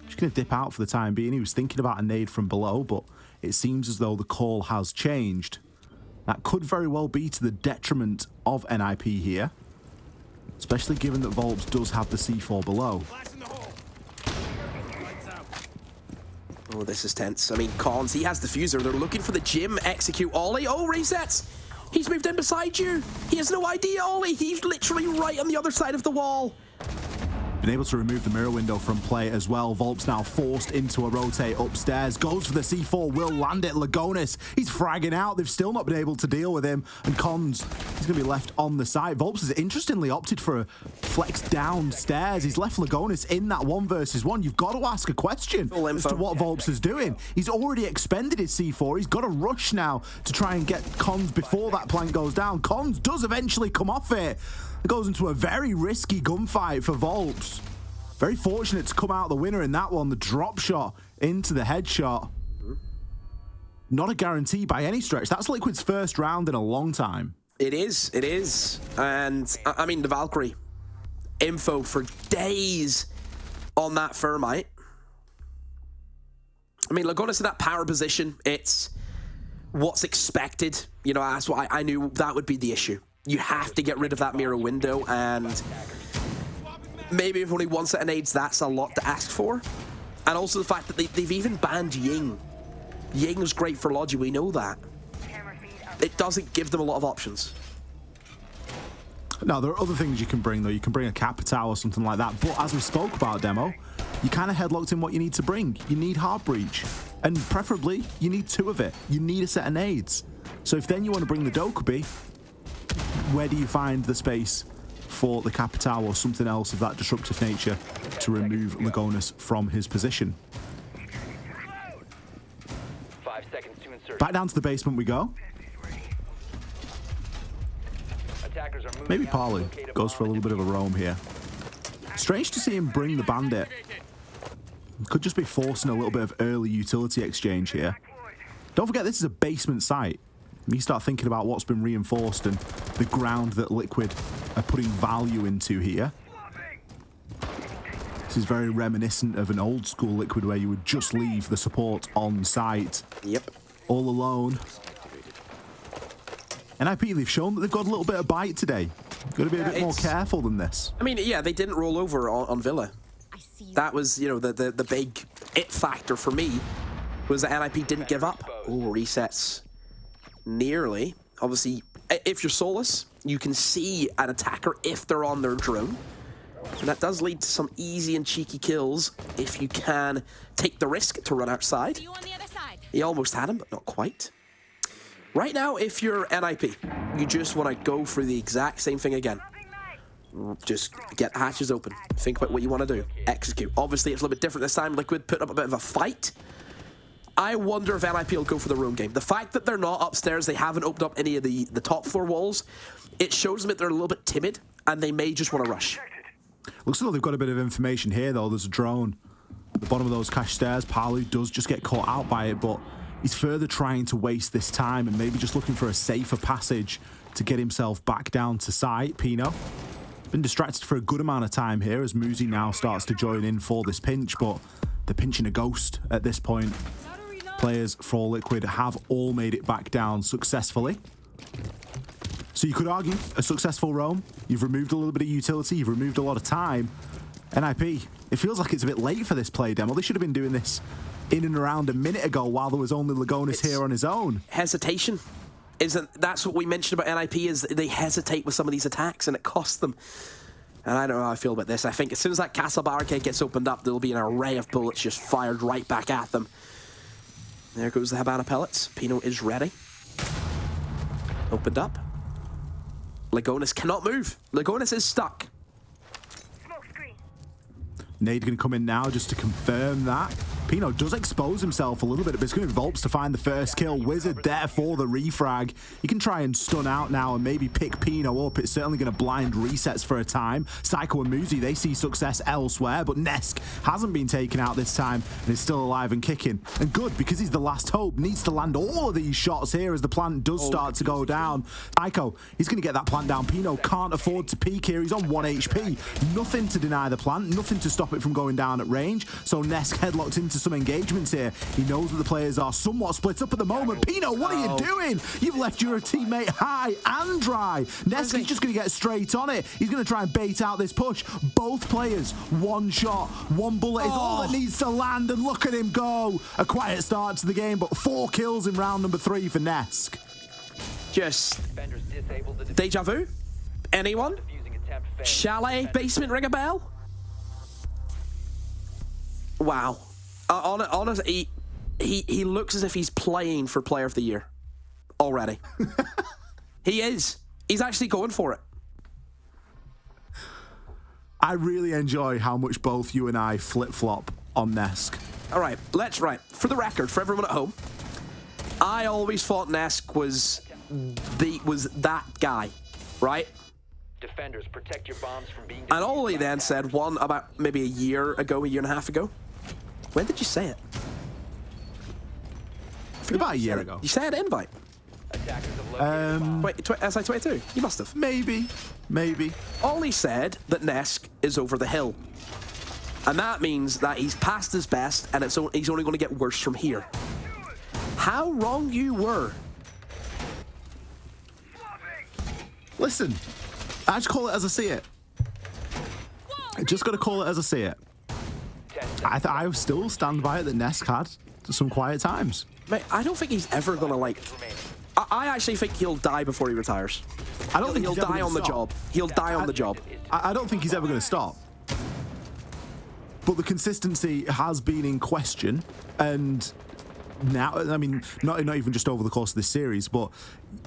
just going to dip out for the time being. He was thinking about a nade from below, but it seems as though the call has changed. That could very well be to the detriment of NIP here, especially given that Volps does have the C4 below. Oh, this is tense. I mean, Cons, he has diffuser. They're looking for the gym. Execute Ollie. Oh, resets. He's moved in beside you. He has no idea, Ollie. He's literally right on the other side of the wall. Been able to remove the mirror window from play as well. Volp's now forced into a rotate upstairs. Goes for the C4, will land it. Lagonis, he's fragging out. They've still not been able to deal with him. And Cons, he's going to be left on the side. Volps has interestingly opted for a flex downstairs. He's left Lagonis in that 1v1. You've got to ask a question as to what Volps is doing. He's already expended his C4. He's got to rush now to try and get Cons before that plank goes down. Cons does eventually come off it. It goes into a very risky gunfight for Volps. Very fortunate to come out the winner in that one. The drop shot into the headshot. Not a guarantee by any stretch. That's Liquid's first round in a long time. It is. It is. And, I mean, the Valkyrie. Info for days on that Thermite. I mean, Lagonis in that power position, it's what's expected. You know, that's what I knew that would be the issue. You have to get rid of that mirror window, and maybe if only one set of nades, that's a lot to ask for. And also the fact that they've even banned Ying. Ying's great for Logi, we know that. It doesn't give them a lot of options. No, there are other things you can bring, though. You can bring a Capitao or something like that. But as we spoke about, Demo, you kind of headlocked in what you need to bring. You need Heart Breach. And preferably, you need 2 of it. You need a set of nades. So if then you want to bring the Dokubi, where do you find the space for the Capitao or something else of that disruptive nature to remove Lagonis from his position? 5 seconds to insert. Back down to the basement we go. Attackers are moving Maybe out to Parley locate a goes for a bomb little bit of a roam here. Strange to see him bring the Bandit. Could just be forcing a little bit of early utility exchange here. Don't forget, this is a basement site. You start thinking about what's been reinforced and the ground that Liquid are putting value into here. This is very reminiscent of an old school Liquid where you would just leave the support on site. Yep. All alone. NIP, they've shown that they've got a little bit of bite today. Got to be a bit more careful than this. I mean, yeah, they didn't roll over on Villa. That was, you know, the big it factor for me was that NIP didn't give up. Oh, resets. Nearly. Obviously, if you're Solus, you can see an attacker if they're on their drone. And that does lead to some easy and cheeky kills if you can take the risk to run outside. He almost had him, but not quite. Right now, if you're NIP, you just want to go for the exact same thing again. Just get hatches open. Think about what you want to do. Execute. Obviously, it's a little bit different this time. Liquid put up a bit of a fight. I wonder if NIP will go for the roam game. The fact that they're not upstairs, they haven't opened up any of the top floor walls, it shows them that they're a little bit timid, and they may just want to rush. Looks as though they've got a bit of information here, though. There's a drone at the bottom of those cache stairs. Palu does just get caught out by it, but he's further trying to waste this time and maybe just looking for a safer passage to get himself back down to site. Pino been distracted for a good amount of time here as Muzi now starts to join in for this pinch, but they're pinching a ghost at this point. Players for Liquid have all made it back down successfully. So you could argue a successful roam. You've removed a little bit of utility. You've removed a lot of time. NIP, it feels like it's a bit late for this play demo. They should have been doing this in and around a minute ago while there was only Lagonis here on his own. Hesitation. That's what we mentioned about NIP, is they hesitate with some of these attacks and it costs them. And I don't know how I feel about this. I think as soon as that castle barricade gets opened up, there'll be an array of bullets just fired right back at them. There goes the Habana pellets. Pino is ready. Opened up. Lagonis cannot move. Lagonis is stuck. Nade going to come in now just to confirm that. Pino does expose himself a little bit, but it's going to be Volps to find the first kill. Wizard there for the refrag. He can try and stun out now and maybe pick Pino up. It's certainly going to blind resets for a time. Psycho and Muzi, they see success elsewhere, but Nesk hasn't been taken out this time and is still alive and kicking. And good, because he's the last hope. Needs to land all of these shots here as the plant does start to go down. Psycho, he's going to get that plant down. Pino can't afford to peek here. He's on 1 HP. Nothing to deny the plant, nothing to stop it from going down at range. So Nesk headlocked into to some engagements here. He knows that the players are somewhat split up at the moment. Pino, what are you doing? You've left your teammate high and dry. Neski's just going to get straight on it. He's going to try and bait out this push. Both players, one shot, one bullet is all that needs to land, and look at him go. A quiet start to the game, but 4 kills in round number 3 for Nesk. Just deja vu? Anyone? Chalet basement ring a bell? Wow. Honestly, he looks as if he's playing for Player of the Year already. He is. He's actually going for it. I really enjoy how much both you and I flip-flop on Nesk. All right, for the record, for everyone at home, I always thought Nesk was that guy, right? Defenders, protect your bombs from being. And Ollie then said about maybe a year and a half ago. When did you say it? About a year ago. You said invite. Wait, SI22? You must have. Maybe. Ollie said that Nesk is over the hill. And that means that he's past his best, and he's only going to get worse from here. How wrong you were. Listen, I just call it as I see it. I just got to call it as I see it. I still stand by it that Nesk had some quiet times. Mate, I don't think he's ever going to, I actually think he'll die before he retires. I don't think he'll die on the job. He'll die on the job. I don't think he's ever going to stop. But the consistency has been in question, and now, I mean, not even just over the course of this series, but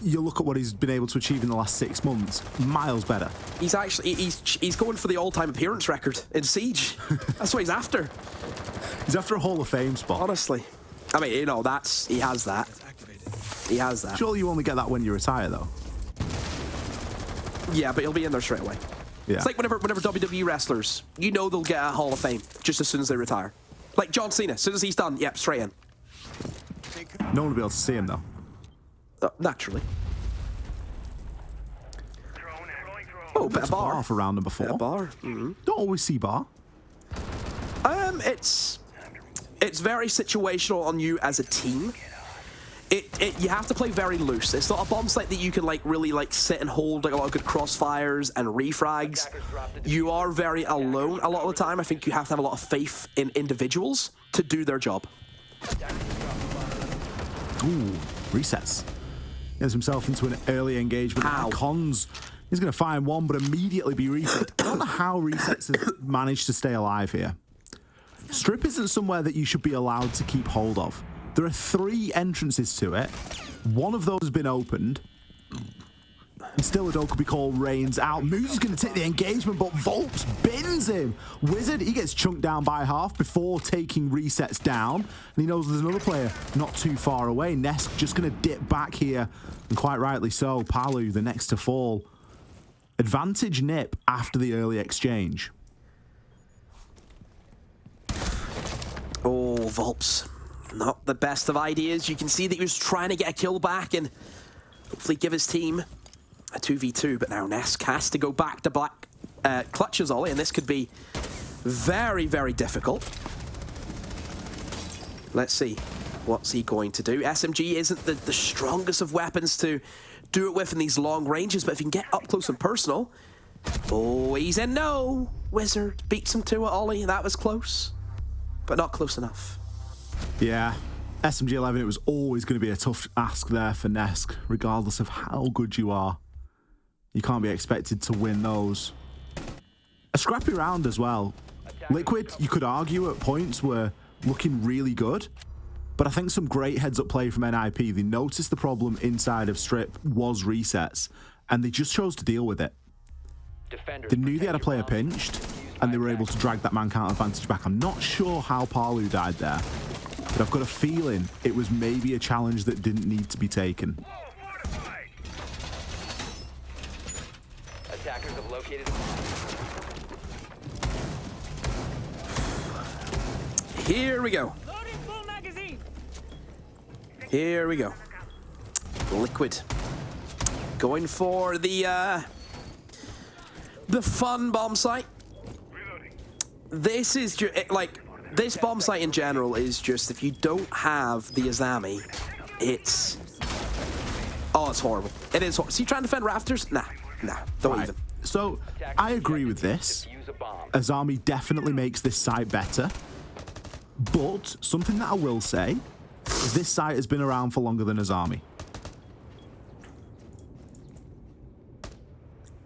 you look at what he's been able to achieve in the last 6 months, miles better. He's actually, he's going for the all-time appearance record in Siege. That's what he's after. He's after a Hall of Fame spot. Honestly. I mean, he has that. He has that. Surely you only get that when you retire, though. Yeah, but he'll be in there straight away. Yeah. It's like whenever WWE wrestlers, they'll get a Hall of Fame just as soon as they retire. Like John Cena, as soon as he's done, yep, straight in. No one will be able to see him, though. Naturally. Oh, bit of bar. For round number 4. Bit of bar. Mm-hmm. Don't always see bar. It's very situational on you as a team. You have to play very loose. It's not a bomb site that you can really sit and hold a lot of good crossfires and refrags. You are very alone a lot of the time. I think you have to have a lot of faith in individuals to do their job. Ooh, resets. Gets himself into an early engagement. Cons. He's going to find one, but immediately be reset. I don't know how resets have managed to stay alive here. Strip isn't somewhere that you should be allowed to keep hold of. There are 3 entrances to it. One of those has been opened. And still a could be called Reigns out. Moose is going to take the engagement, but Volps bins him. Wizard, he gets chunked down by half before taking resets down. And he knows there's another player not too far away. Nesk just going to dip back here. And quite rightly so. Palu, the next to fall. Advantage Nip after the early exchange. Oh, Volps. Not the best of ideas. You can see that he was trying to get a kill back and hopefully give his team a 2v2, but now Nesk has to go back to black clutches, Ollie, and this could be very, very difficult. Let's see. What's he going to do? SMG isn't the strongest of weapons to do it with in these long ranges, but if you can get up close and personal... Oh, he's in no! Wizard beats him to it, Ollie. That was close, but not close enough. Yeah, SMG 11, it was always going to be a tough ask there for Nesk, regardless of how good you are. You can't be expected to win those. A scrappy round as well. Liquid, you could argue at points, were looking really good, but I think some great heads-up play from NIP. They noticed the problem inside of Strip was resets, and they just chose to deal with it. They knew they had a player pinched, and they were able to drag that man count advantage back. I'm not sure how Palu died there, but I've got a feeling it was maybe a challenge that didn't need to be taken. Attackers have located Here we go. Here we go. Liquid. Going for the fun bomb site. This is like This bomb site in general is just, if you don't have the Azami, it's... Oh, it's horrible. It is horrible. So you trying to defend rafters? Nah, don't even. So, I agree with this. Azami definitely makes this site better. But something that I will say is this site has been around for longer than Azami.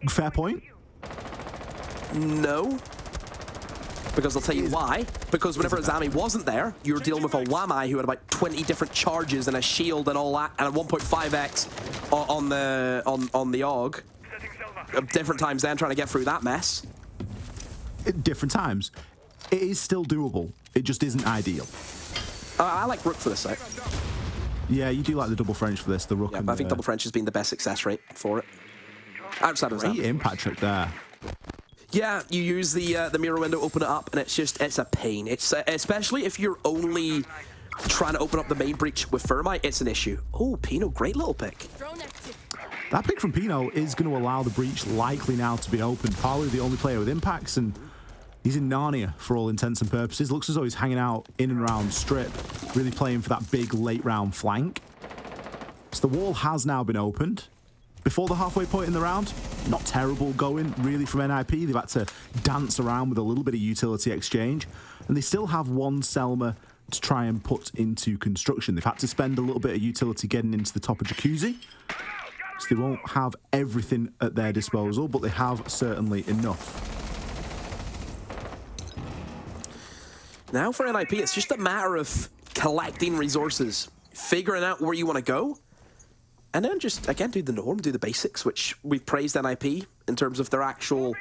Fair point? No. Because I'll tell you why. Because whenever Azami wasn't there, you were dealing with a Wamai who had about 20 different charges and a shield and all that, and a 1.5x on the AUG. Different times then, trying to get through that mess. Different times. It is still doable. It just isn't ideal. I like Rook for this site. Yeah, you do like the double French for this, the Rook. Yeah, and I think double French has been the best success rate for it. Outside of Great Azami. impact trick there. Yeah, you use the mirror window, open it up, and it's a pain. It's especially if you're only trying to open up the main breach with Thermite, it's an issue. Oh, Pino, great little pick. That pick from Pino is going to allow the breach likely now to be opened. Palu, the only player with impacts, and he's in Narnia for all intents and purposes. Looks as though he's hanging out in and around Strip, really playing for that big late round flank. So the wall has now been opened. Before the halfway point in the round, not terrible going really from NIP. They've had to dance around with a little bit of utility exchange, and they still have one Selma to try and put into construction. They've had to spend a little bit of utility getting into the top of Jacuzzi, so they won't have everything at their disposal, but they have certainly enough. Now for NIP, it's just a matter of collecting resources, figuring out where you want to go, and then just, again, do the norm, do the basics, which we've praised NIP in terms of their actual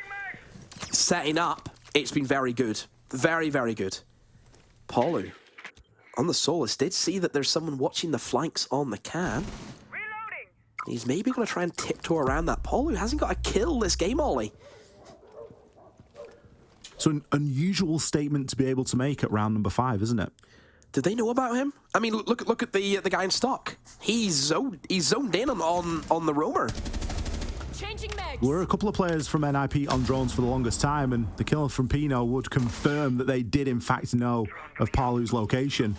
setting up. It's been very good. Very, very good. Paulu, on the Solus, did see that there's someone watching the flanks on the can. He's maybe going to try and tiptoe around that. Paulu hasn't got a kill this game, Ollie. So an unusual statement to be able to make at round number 5, isn't it? Did they know about him? I mean, look at the guy in stock. He's zoned in on the roamer. There were a couple of players from NIP on drones for the longest time, and the kill from Pino would confirm that they did in fact know of Palu's location.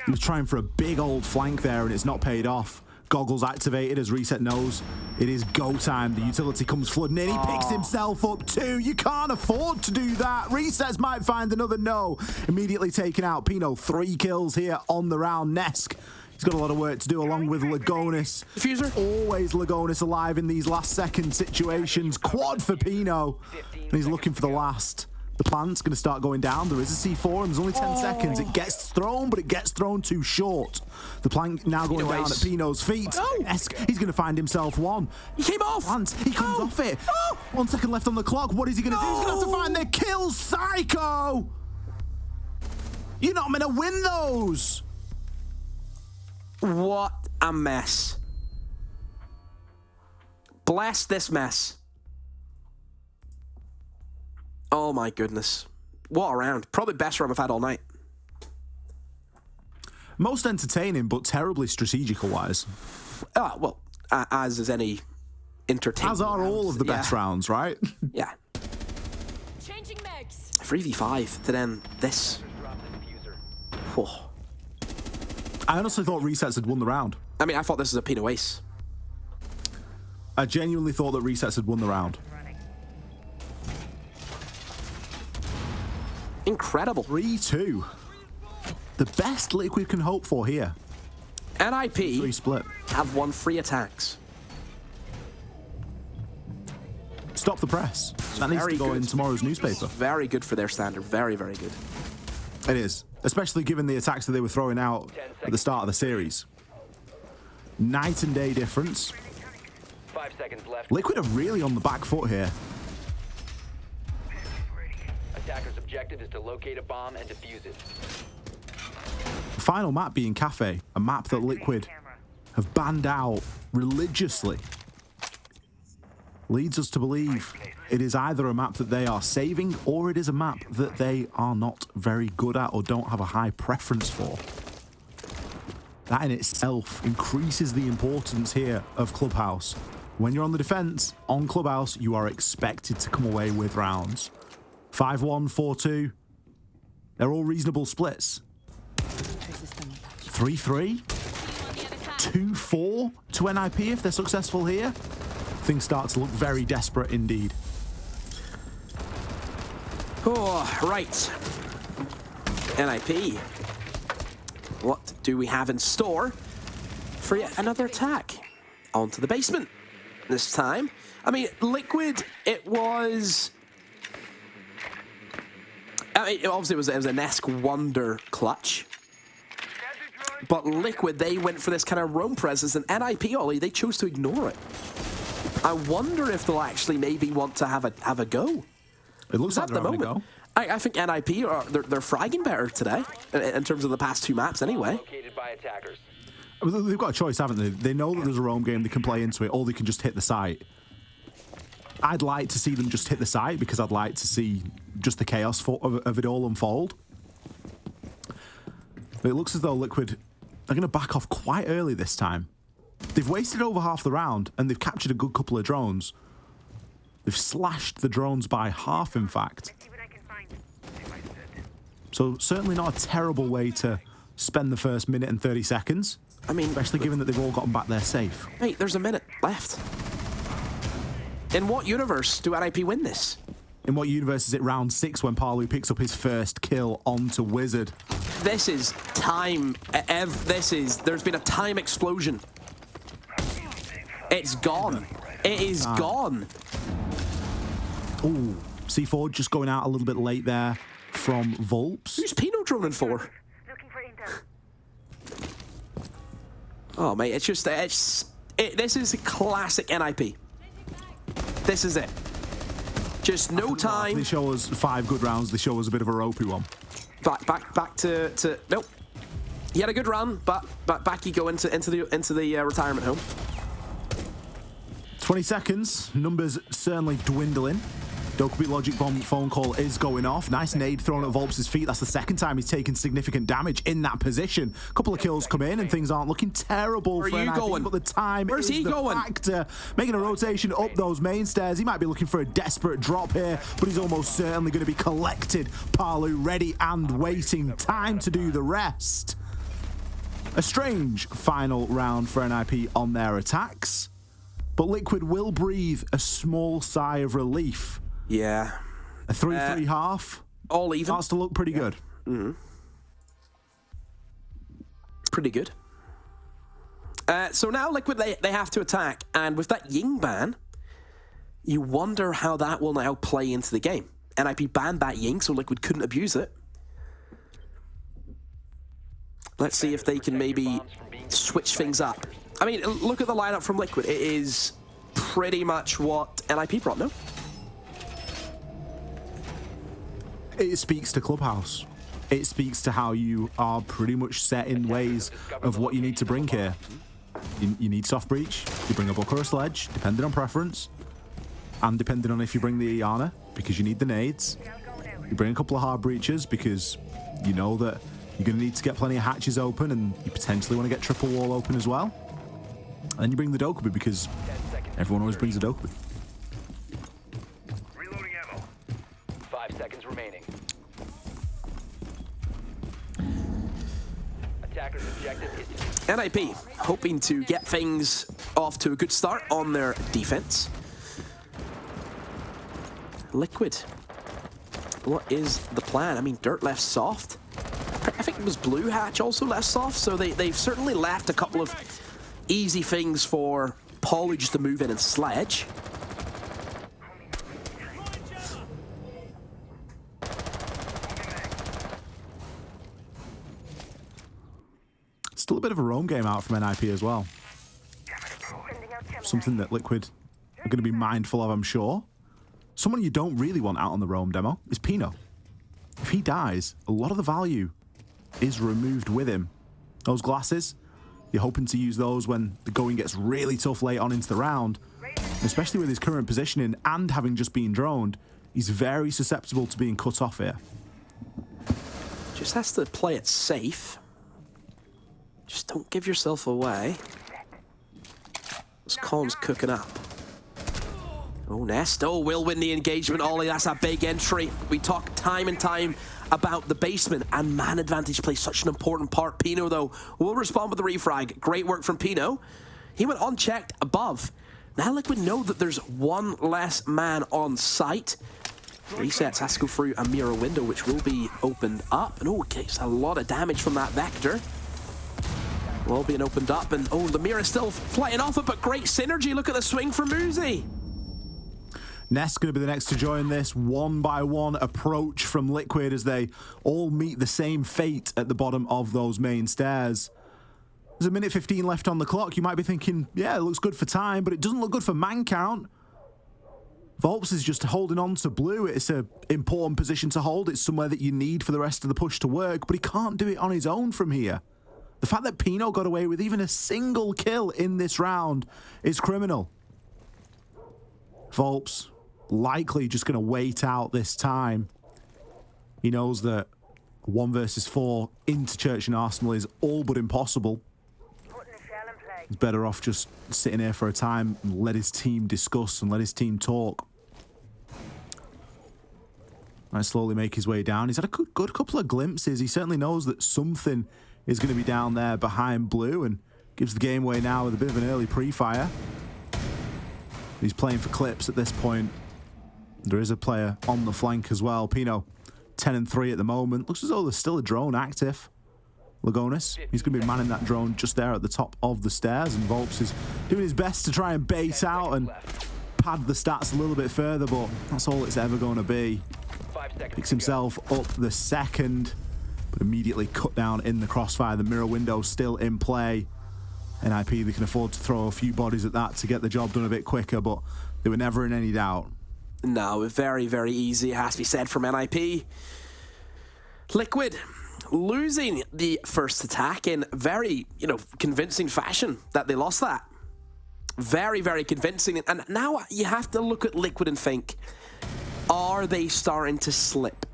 He was trying for a big old flank there, and it's not paid off. Goggles activated as Reset knows it is go time. The utility comes flooding in. He picks himself up too. You can't afford to do that. Resets might find another no. Immediately taken out. Pino, 3 kills here on the round. Nesk, he's got a lot of work to do along with Lagonis. Diffuser. Always Lagonis alive in these last second situations. Quad for Pino. And he's looking for the last. The plant's going to start going down. There is a C4 and there's only 10 seconds. It gets thrown, but it gets thrown too short. The plant now going down at Pino's feet. Nesk, he's going to find himself one. He came off. Plant, he comes off it. 1 second left on the clock. What is he going to do? He's going to have to find the kill. Psycho! You're not meant to win those. What a mess. Bless this mess. Oh my goodness. What a round. Probably best round I've had all night. Most entertaining, but terribly strategical-wise. Well, as is any entertaining. As are all of the best rounds, right? Yeah. 3v5 to then this. Oh. I honestly thought Resets had won the round. I mean, I thought this was a Pino ace. I genuinely thought that Resets had won the round. Incredible. 3-2. The best Liquid can hope for here. NIP split. Have won 3 attacks. Stop the press. That needs to go in tomorrow's newspaper. Very good for their standard. Very, very good. It is. Especially given the attacks that they were throwing out at the start of the series. Night and day difference. 5 seconds left. Liquid are really on the back foot here. Attacker's objective is to locate a bomb and defuse it. The final map being Kafe, a map that Liquid have banned out religiously, leads us to believe it is either a map that they are saving or it is a map that they are not very good at or don't have a high preference for. That in itself increases the importance here of Clubhouse. When you're on the defense, on Clubhouse, you are expected to come away with rounds. 5-1, 4-2. They're all reasonable splits. 3-3. 2-4 to NIP if they're successful here. Things start to look very desperate indeed. Oh, right. NIP. What do we have in store for yet another attack? Onto the basement this time. I mean, Liquid, it was... I mean, obviously it was a Nesk Wonder clutch. But Liquid, they went for this kind of roam presence, and NIP, Ollie, they chose to ignore it. I wonder if they'll actually maybe want to have a go. It looks like at the moment. I think NIP they're fragging better today in terms of the past 2 maps anyway. They've got a choice, haven't they? They know that there's a roam game, they can play into it, or they can just hit the site. I'd like to see them just hit the site because I'd like to see just the chaos of it all unfold. But it looks as though Liquid are going to back off quite early this time. They've wasted over half the round and they've captured a good couple of drones. They've slashed the drones by half, in fact. So certainly not a terrible way to spend the first minute and 30 seconds. I mean, especially given that they've all gotten back there safe. Mate, there's a minute left. In what universe do NIP win this? In what universe is it round 6 when Palu picks up his first kill onto Wizard? This is time. There's been a time explosion. It's gone. It is gone. Ooh, C4 just going out a little bit late there from Volps. Who's Pino droning for? Oh, mate, it's just, this is a classic NIP. This is it. Just no time. They show us 5 good rounds. They show us a bit of a ropey one. Back to nope. He had a good run, but back you go into the retirement home. 20 seconds. Numbers certainly dwindling. Dokubi Logic Bomb phone call is going off. Nice nade thrown at Volps' feet. That's the second time he's taken significant damage in that position. A couple of kills come in and things aren't looking terrible for NIP, going? But the time is the factor. Making a rotation up those main stairs. He might be looking for a desperate drop here, but he's almost certainly going to be collected. Palu ready and waiting. Time to do the rest. A strange final round for NIP on their attacks, but Liquid will breathe a small sigh of relief. Yeah. A 3-3 half. All even. Starts to look pretty good. Mm-hmm. Pretty good. So now Liquid, they have to attack. And with that Ying ban, you wonder how that will now play into the game. NIP banned that Ying, so Liquid couldn't abuse it. Let's see if they can maybe switch things up. I mean, look at the lineup from Liquid. It is pretty much what NIP brought, no? It speaks to Clubhouse. It speaks to how you are pretty much set in ways of what you need to bring here. You need soft breach, you bring a book or a sledge, depending on preference, and depending on if you bring the Iana, because you need the nades. You bring a couple of hard breaches because you know that you're going to need to get plenty of hatches open and you potentially want to get triple wall open as well. And then you bring the Dokubi because everyone always brings a Dokubi. 5 seconds remaining. Attacker's objective is to... NIP hoping to get things off to a good start on their defense. Liquid. What is the plan? I mean, Dirt left soft. I think it was Blue Hatch also left soft, so they've certainly left a couple of easy things for Palu just to move in and sledge. Still a bit of a roam game out from NIP as well. Something that Liquid are going to be mindful of, I'm sure. Someone you don't really want out on the roam demo is Pino. If he dies, a lot of the value is removed with him. Those glasses, you're hoping to use those when the going gets really tough late on into the round. Especially with his current positioning and having just been droned, he's very susceptible to being cut off here. Just has to play it safe. Just don't give yourself away. This com's cooking up. Oh, Nesto will win the engagement, Ollie. That's a big entry. We talk time and time about the basement, and man advantage plays such an important part. Pino, though, will respond with the refrag. Great work from Pino. He went unchecked above. Now Liquid know that there's one less man on site. Resets has to go through a mirror window, which will be opened up. And oh, it gets a lot of damage from that Vector. Well being opened up, and oh, the mirror is still flying off it, but great synergy. Look at the swing from Muzi. Nest going to be the next to join this one-by-one approach from Liquid as they all meet the same fate at the bottom of those main stairs. There's a minute 15 left on the clock. You might be thinking, yeah, it looks good for time, but it doesn't look good for man count. Volps is just holding on to blue. It's an important position to hold. It's somewhere that you need for the rest of the push to work, but he can't do it on his own from here. The fact that Pino got away with even a single kill in this round is criminal. Volps likely just going to wait out this time. He knows that 1 versus 4 into Church and Arsenal is all but impossible. He's better off just sitting here for a time and let his team discuss and let his team talk. Might slowly make his way down. He's had a good couple of glimpses. He certainly knows that something is going to be down there behind blue and gives the game away now with a bit of an early pre-fire. He's playing for clips at this point. There is a player on the flank as well. Pino, 10-3 at the moment. Looks as though there's still a drone active. Lagonis, he's going to be manning that drone just there at the top of the stairs, and Volps is doing his best to try and bait out and pad the stats a little bit further, but that's all it's ever going to be. Picks himself up the second, but immediately cut down in the crossfire. The mirror window still in play. NIP, they can afford to throw a few bodies at that to get the job done a bit quicker, but they were never in any doubt. No, very, very easy, it has to be said, from NIP. Liquid losing the first attack in very, convincing fashion that they lost that. Very, very convincing. And now you have to look at Liquid and think, are they starting to slip?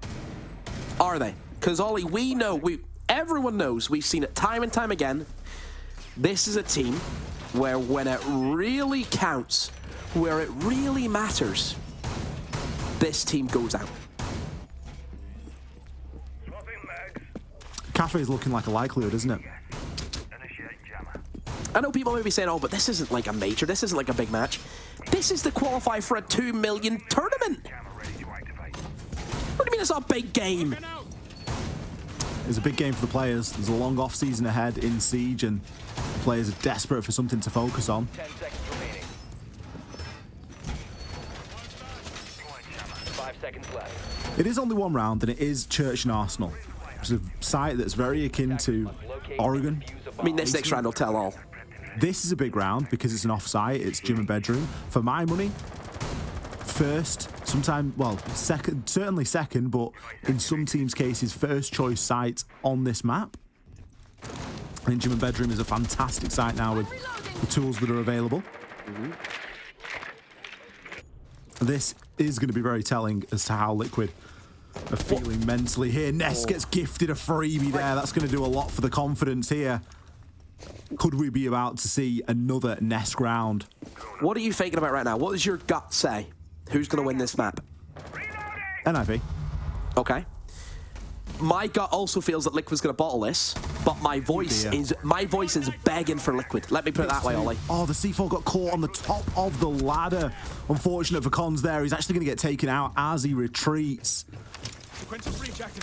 Are they? Because Ollie, we know, everyone knows, we've seen it time and time again. This is a team where when it really counts, where it really matters, this team goes out. Kafe is looking like a likelihood, isn't it? I know people may be saying, oh, but this isn't like a major, this isn't like a big match. This is to qualify for a 2 million tournament. What do you mean it's not a big game? It's a big game for the players. There's a long off-season ahead in Siege, and players are desperate for something to focus on. 10 seconds remaining. 5 seconds left. It is only one round, and it is Church and Arsenal. It's a site that's very akin to Oregon. I mean, this next round will tell all. This is a big round because it's an off-site. It's gym and bedroom. For my money, first, sometime, well, second, certainly second, but in some teams' cases, first choice site on this map. I think gym and bedroom is a fantastic site now with the tools that are available. This is going to be very telling as to how Liquid are feeling mentally here. Nest gets gifted a freebie there. That's going to do a lot for the confidence here. Could we be about to see another Nest round? What are you thinking about right now? What does your gut say? Who's going to win this map? NIP. Okay. My gut also feels that Liquid's going to bottle this, but my voice is begging for Liquid. Let me put it that way, Ollie. Oh, the C4 got caught on the top of the ladder. Unfortunate for Cons there. He's actually going to get taken out as he retreats.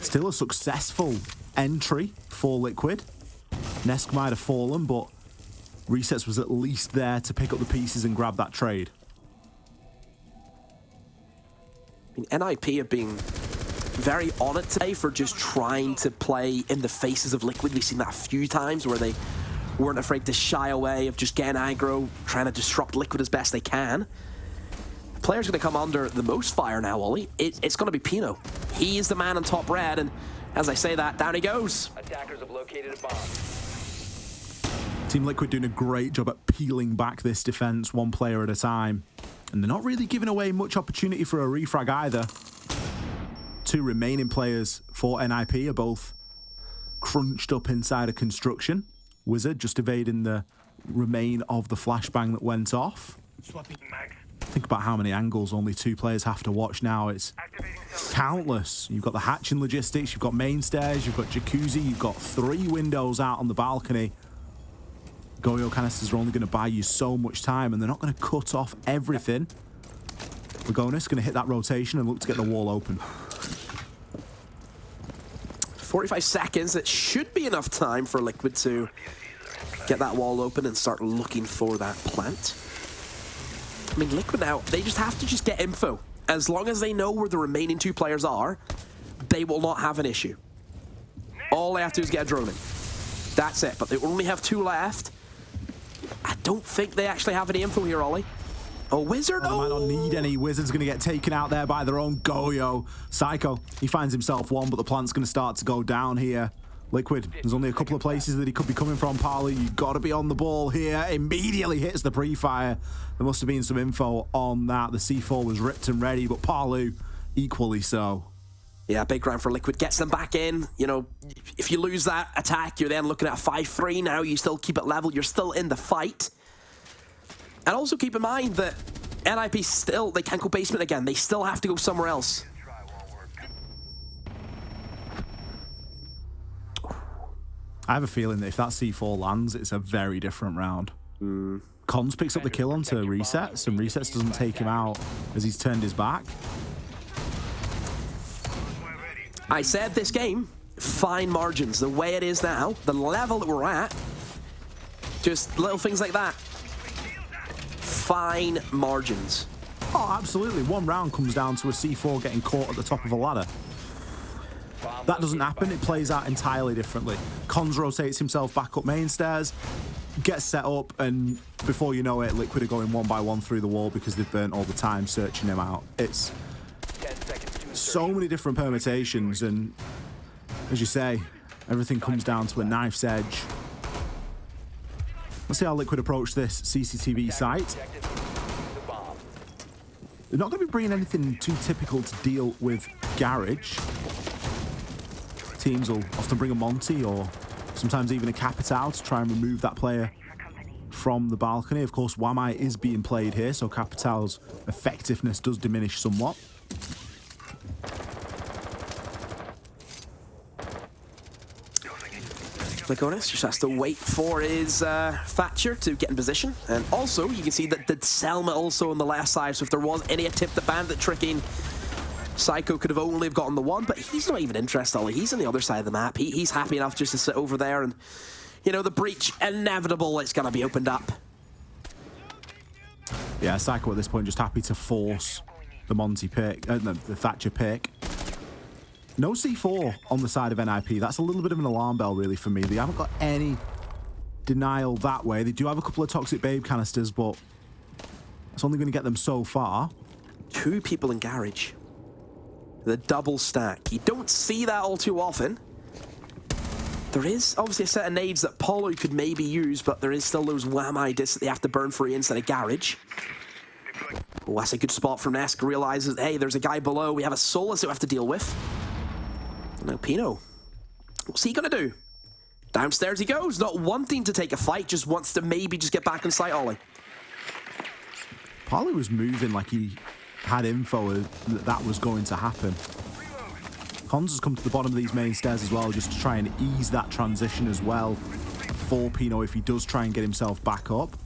Still a successful entry for Liquid. Nesk might have fallen, but Resets was at least there to pick up the pieces and grab that trade. I mean, NIP have been very on it today for just trying to play in the faces of Liquid. We've seen that a few times where they weren't afraid to shy away of just getting aggro, trying to disrupt Liquid as best they can. The player's going to come under the most fire now, Ollie. It's going to be Pino. He is the man on top red, and as I say that, down he goes. Attackers have located a bomb. Team Liquid doing a great job at peeling back this defense one player at a time. And they're not really giving away much opportunity for a refrag either. Two remaining players for NIP are both crunched up inside a construction. Wizard just evading the remain of the flashbang that went off. Think about how many angles only 2 players have to watch now. It's countless. You've got the hatching logistics, you've got main stairs, you've got jacuzzi, you've got 3 windows out on the balcony. Goyo canisters are only going to buy you so much time, and they're not going to cut off everything. Lagonis going to hit that rotation and look to get the wall open. 45 seconds. It should be enough time for Liquid to get that wall open and start looking for that plant. I mean, Liquid now, they just have to just get info. As long as they know where the remaining 2 players are, they will not have an issue. All they have to do is get a drone in. That's it, but they only have 2 left. I don't think they actually have any info here, Ollie. Oh, Wizard, They might not need any. Wizard's going to get taken out there by their own Goyo. Psycho, he finds himself 1, but the plant's going to start to go down here. Liquid, there's only a couple of places that he could be coming from, Parley. You've got to be on the ball here. Immediately hits the pre-fire. There must have been some info on that. The C4 was ripped and ready, but Parlu equally so. Yeah, big round for Liquid. Gets them back in. You know, if you lose that attack, you're then looking at a 5-3 now. You still keep it level. You're still in the fight. And also keep in mind that NIP still, they can't go basement again. They still have to go somewhere else. I have a feeling that if that C4 lands, it's a very different round. Cons picks up the kill onto Resets, and Resets doesn't take him out as he's turned his back. I said this game, fine margins. The way it is now, the level that we're at, just little things like that. Fine margins. Oh, absolutely. 1 round comes down to a C4 getting caught at the top of a ladder. That doesn't happen. It plays out entirely differently. Cons rotates himself back up main stairs, gets set up, and before you know it, Liquid are going 1 by 1 through the wall because they've burnt all the time searching him out. It's so many different permutations, and as you say, everything comes down to a knife's edge. Let's see how Liquid approach this CCTV site. They're not going to be bringing anything too typical to deal with Garage. Teams will often bring a Monty or sometimes even a Capital to try and remove that player from the balcony. Of course, Wamai is being played here, so Capital's effectiveness does diminish somewhat. Lagonis just has to wait for his Thatcher to get in position. And also, you can see that the Selma also on the left side, so if there was any attempt at bandit tricking, Psycho could have only have gotten the 1, but he's not even interested, Ollie. He's on the other side of the map. He's happy enough just to sit over there, and, you know, the breach, inevitable, it's going to be opened up. Yeah, Psycho at this point just happy to force the Monty pick, the Thatcher pick. No C4 on the side of NIP. That's a little bit of an alarm bell, really, for me. They haven't got any denial that way. They do have a couple of Toxic Babe canisters, but it's only going to get them so far. 2 people in Garage. The double stack. You don't see that all too often. There is obviously a set of nades that Polo could maybe use, but there is still those Wamai discs that they have to burn free instead of Garage. Oh, that's a good spot from Nesk. Realizes, hey, there's a guy below. We have a Solus that we have to deal with. Now Pino, what's he gonna do? Downstairs he goes, not wanting to take a fight, just wants to maybe just get back in sight, Ollie. Parley was moving like he had info that that was going to happen. Cons has come to the bottom of these main stairs as well, just to try and ease that transition as well for Pino if he does try and get himself back up.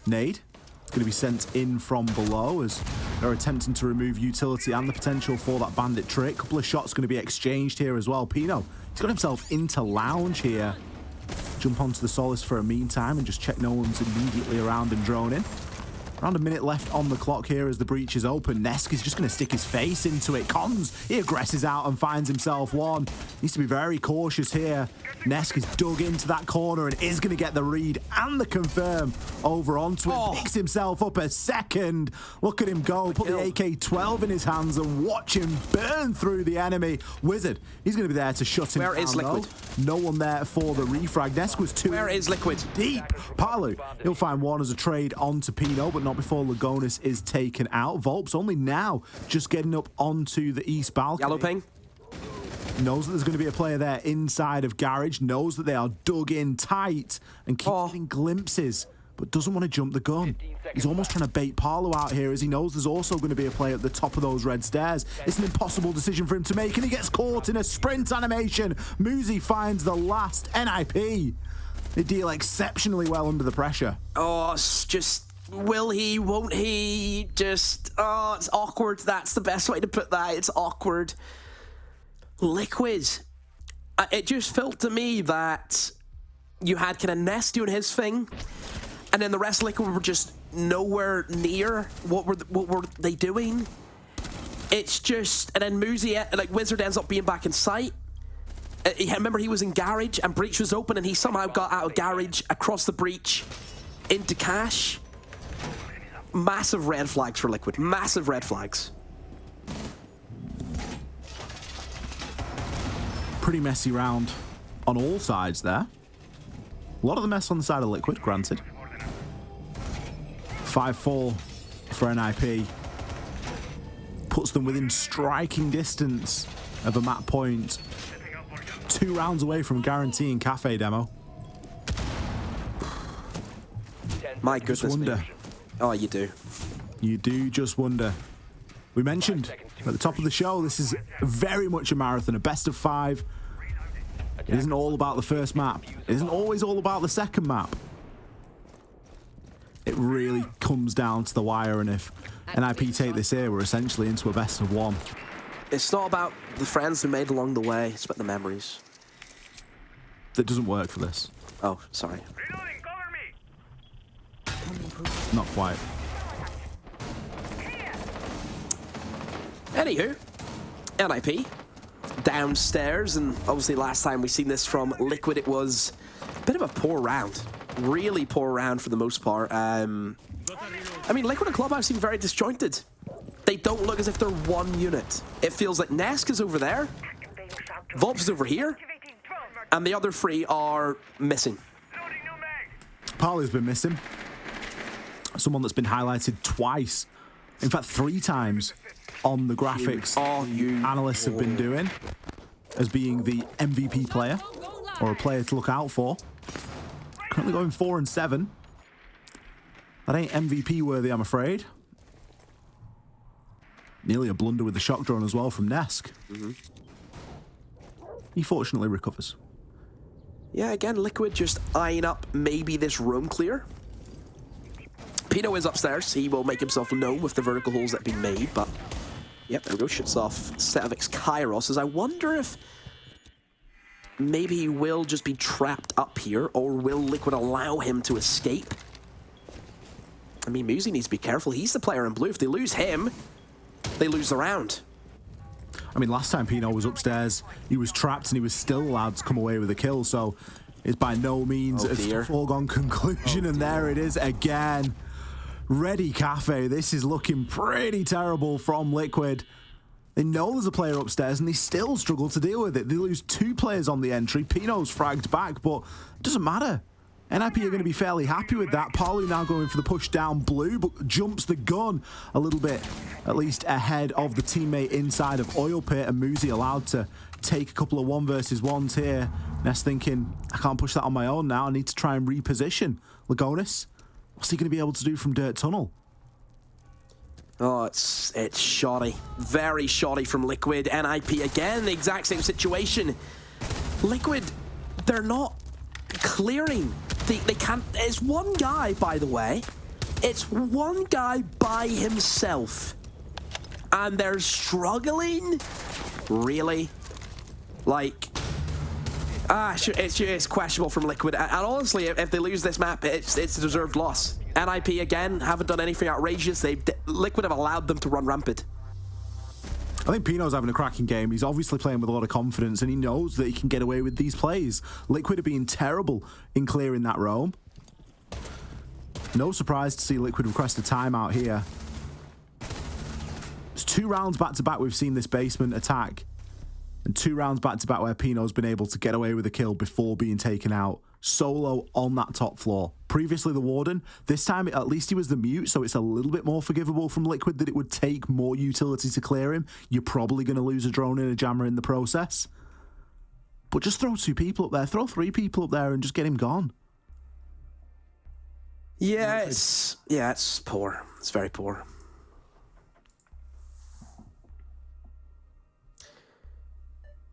Nade is going to be sent in from below as they're attempting to remove utility and the potential for that bandit trick. Couple of shots going to be exchanged here as well. Pino, he's got himself into lounge here. Jump onto the Solace for a meantime and just check no one's immediately around and drone in. Around a minute left on the clock here as the breach is open. Nesk is just going to stick his face into it. Cons, he aggresses out and finds himself 1. Needs to be very cautious here. Nesk is dug into that corner and is going to get the read and the confirm over onto it. Picks himself up a second. Look at him go. Put the AK-12 in his hands and watch him burn through the enemy. Wizard, he's going to be there to shut him down. Where is Liquid? No one there for the refrag. Nesk was 2. Where is Liquid? Deep. Palu, he'll find 1 as a trade onto Pino, but not before Lagonis is taken out. Volp's only now just getting up onto the east balcony. Yellow ping. Knows that there's going to be a player there inside of Garage. Knows that they are dug in tight and keeps getting glimpses. but doesn't want to jump the gun. He's almost trying to bait Parlo out here as he knows there's also going to be a play at the top of those red stairs. It's an impossible decision for him to make, and he gets caught in a sprint animation. Muzi finds the last NIP. They deal exceptionally well under the pressure. Oh, it's just... Will he, won't he? Just, oh, it's awkward. That's the best way to put that. It's awkward. Liquid. It just felt to me that you had kind of Ness doing his thing, and then the rest of Liquid were just nowhere near. What were they doing? It's just, and then Muzi, like Wizard ends up being back in sight. Remember, he was in Garage, and Breach was open, and he somehow got out of Garage, across the Breach, into Cash. Massive red flags for Liquid. Massive red flags. Pretty messy round on all sides there. A lot of the mess on the side of Liquid, granted. 5-4 for NIP. Puts them within striking distance of a map point. 2 rounds away from guaranteeing Kafe demo. My goodness. Just wonder. Oh, you do. You do just wonder. We mentioned at the top of the show, this is very much a marathon, a best of 5. It isn't all about the first map. It isn't always all about the second map. It really comes down to the wire, and if NIP take this here, we're essentially into a best of 1. It's not about the friends we made along the way, it's about the memories. That doesn't work for this. Oh, sorry. Not quite. Anywho, NIP downstairs, and obviously last time we seen this from Liquid, it was a bit of a poor round. Really poor round for the most part. I mean, Liquid and Clubhouse seem very disjointed. They don't look as if they're one unit. It feels like Nesk is over there, Volps is over here, and the other 3 are missing. Parley's been missing. Someone that's been highlighted twice, in fact 3 times, on the graphics analysts have been doing as being the MVP player, or a player to look out for. Currently going 4 and 7. That ain't MVP worthy, I'm afraid. Nearly a blunder with the shock drone as well from Nesk. He fortunately recovers. Yeah, again, Liquid just eyeing up maybe this room clear. Pino is upstairs. He will make himself known with the vertical holes that have been made, but... Yep, there we go. Shoots off Setavix Kairos. As I wonder if maybe he will just be trapped up here, or will Liquid allow him to escape? I mean, Muzi needs to be careful. He's the player in blue. If they lose him, they lose the round. I mean, last time Pino was upstairs, he was trapped and he was still allowed to come away with a kill, so it's by no means a foregone conclusion, and there it is again. Ready Kafe, this is looking pretty terrible from Liquid. They know there's a player upstairs and they still struggle to deal with it. They lose 2 players on the entry. Pino's fragged back, but it doesn't matter. NIP are going to be fairly happy with that. Parley now going for the push down blue, but jumps the gun a little bit, at least ahead of the teammate inside of Oil Pit, and Muzi allowed to take a couple of 1 versus 1s here. Ness thinking, I can't push that on my own now. I need to try and reposition. Lagonis, what's he going to be able to do from Dirt Tunnel? Oh, it's shoddy. Very shoddy from Liquid. NIP again, the exact same situation. Liquid, they're not clearing. They can't. It's one guy, by the way. It's one guy by himself. And they're struggling? Really? Like, it's questionable from Liquid. And honestly, if they lose this map, it's a deserved loss. NIP, again, haven't done anything outrageous. Liquid have allowed them to run rampant. I think Pino's having a cracking game. He's obviously playing with a lot of confidence, and he knows that he can get away with these plays. Liquid are being terrible in clearing that roam. No surprise to see Liquid request a timeout here. It's 2 rounds back-to-back we've seen this basement attack, and 2 rounds back-to-back where Pino's been able to get away with a kill before being taken out solo on that top floor. Previously the Warden, this time at least he was the mute, so it's a little bit more forgivable from Liquid that it would take more utility to clear him. You're probably going to lose a drone and a jammer in the process. But just throw 2 people up there, throw 3 people up there and just get him gone. Yeah, it's poor. It's very poor.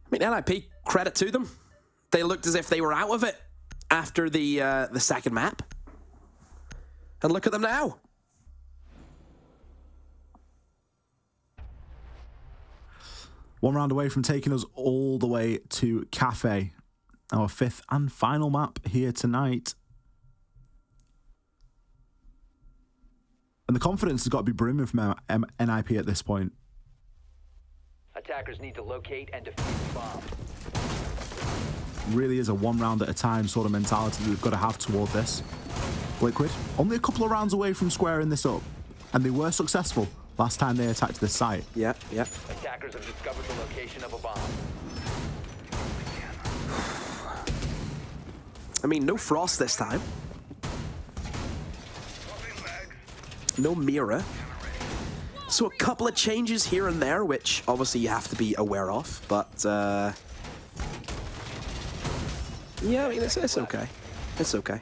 I mean, NIP, credit to them. They looked as if they were out of it after the second map. And look at them now. One round away from taking us all the way to Kafe, our fifth and final map here tonight. And the confidence has got to be brimming from NIP at this point. Attackers need to locate and defuse the bomb. Really is a one round at a time sort of mentality that we've got to have toward this. Liquid, only a couple of rounds away from squaring this up, and they were successful last time they attacked this site. Yeah. Attackers have discovered the location of a bomb. I mean, no Frost this time. No Mira. So a couple of changes here and there, which obviously you have to be aware of, but yeah, I mean, it's okay. It's okay.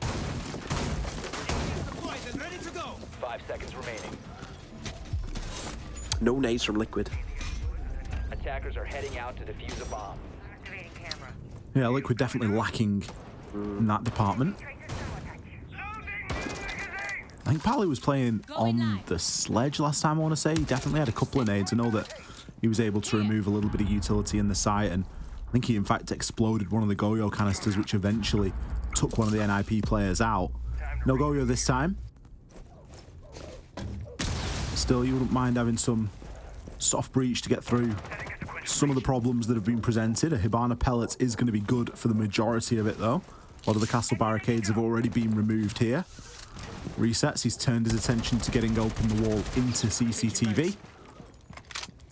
5 seconds remaining. No nades from Liquid. Attackers are heading out to defuse a bomb. Yeah, Liquid definitely lacking in that department. I think Pally was playing on the sledge last time, I want to say. He definitely had a couple of nades. I know that he was able to remove a little bit of utility in the site, and I think he, in fact, exploded one of the Goyo canisters, which eventually took one of the NIP players out. No Goyo this time. Still, you wouldn't mind having some soft breach to get through some of the problems that have been presented. A Hibana pellet is going to be good for the majority of it, though. A lot of the castle barricades have already been removed here. Resets, he's turned his attention to getting open the wall into CCTV.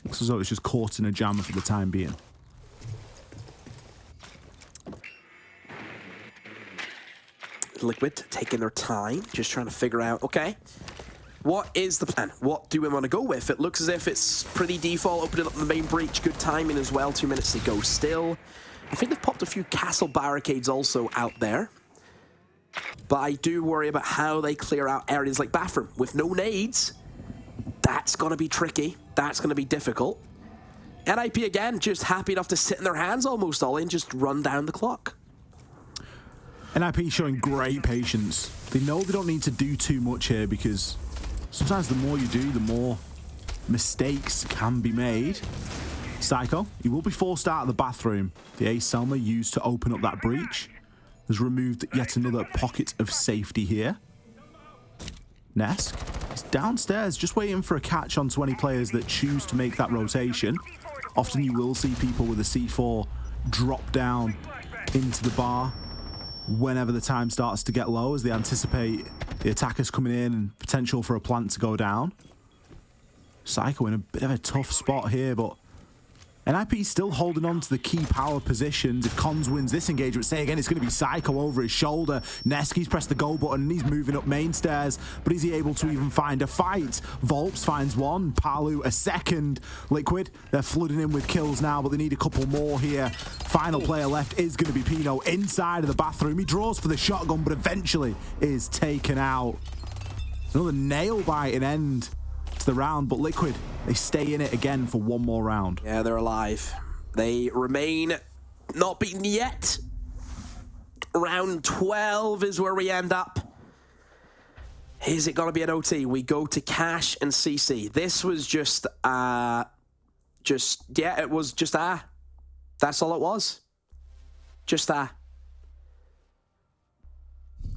Looks as though it's just caught in a jam for the time being. Liquid taking their time, just trying to figure out, okay, what is the plan? What do we want to go with? It looks as if it's pretty default, opening up the main breach. Good timing as well, 2 minutes to go still. I think they've popped a few castle barricades also out there. But I do worry about how they clear out areas like bathroom. With no nades, that's going to be tricky. That's going to be difficult. NIP, again, just happy enough to sit in their hands almost all in, just run down the clock. NIP showing great patience. They know they don't need to do too much here because sometimes the more you do, the more mistakes can be made. Psycho, he will be forced out of the bathroom. The Ace Selma used to open up that breach has removed yet another pocket of safety here. Nesk is downstairs just waiting for a catch onto any players that choose to make that rotation. Often you will see people with a C4 drop down into the bar whenever the time starts to get low as they anticipate the attackers coming in and potential for a plant to go down. Psycho in a bit of a tough spot here, but NIP still holding on to the key power positions. If Cons wins this engagement, say again, it's going to be Psycho over his shoulder. Neski's pressed the go button and he's moving up main stairs, but is he able to even find a fight? Volps finds one, Palu a second. Liquid, they're flooding in with kills now, but they need a couple more here. Final player left is going to be Pino inside of the bathroom. He draws for the shotgun, but eventually is taken out. Another nail-biting end to the round, but Liquid, they stay in it again for one more round. Yeah, they're alive. They remain not beaten yet. Round 12 is where we end up. Is it going to be an OT? We go to Cash and CC. This was just, it was just that's all it was. Just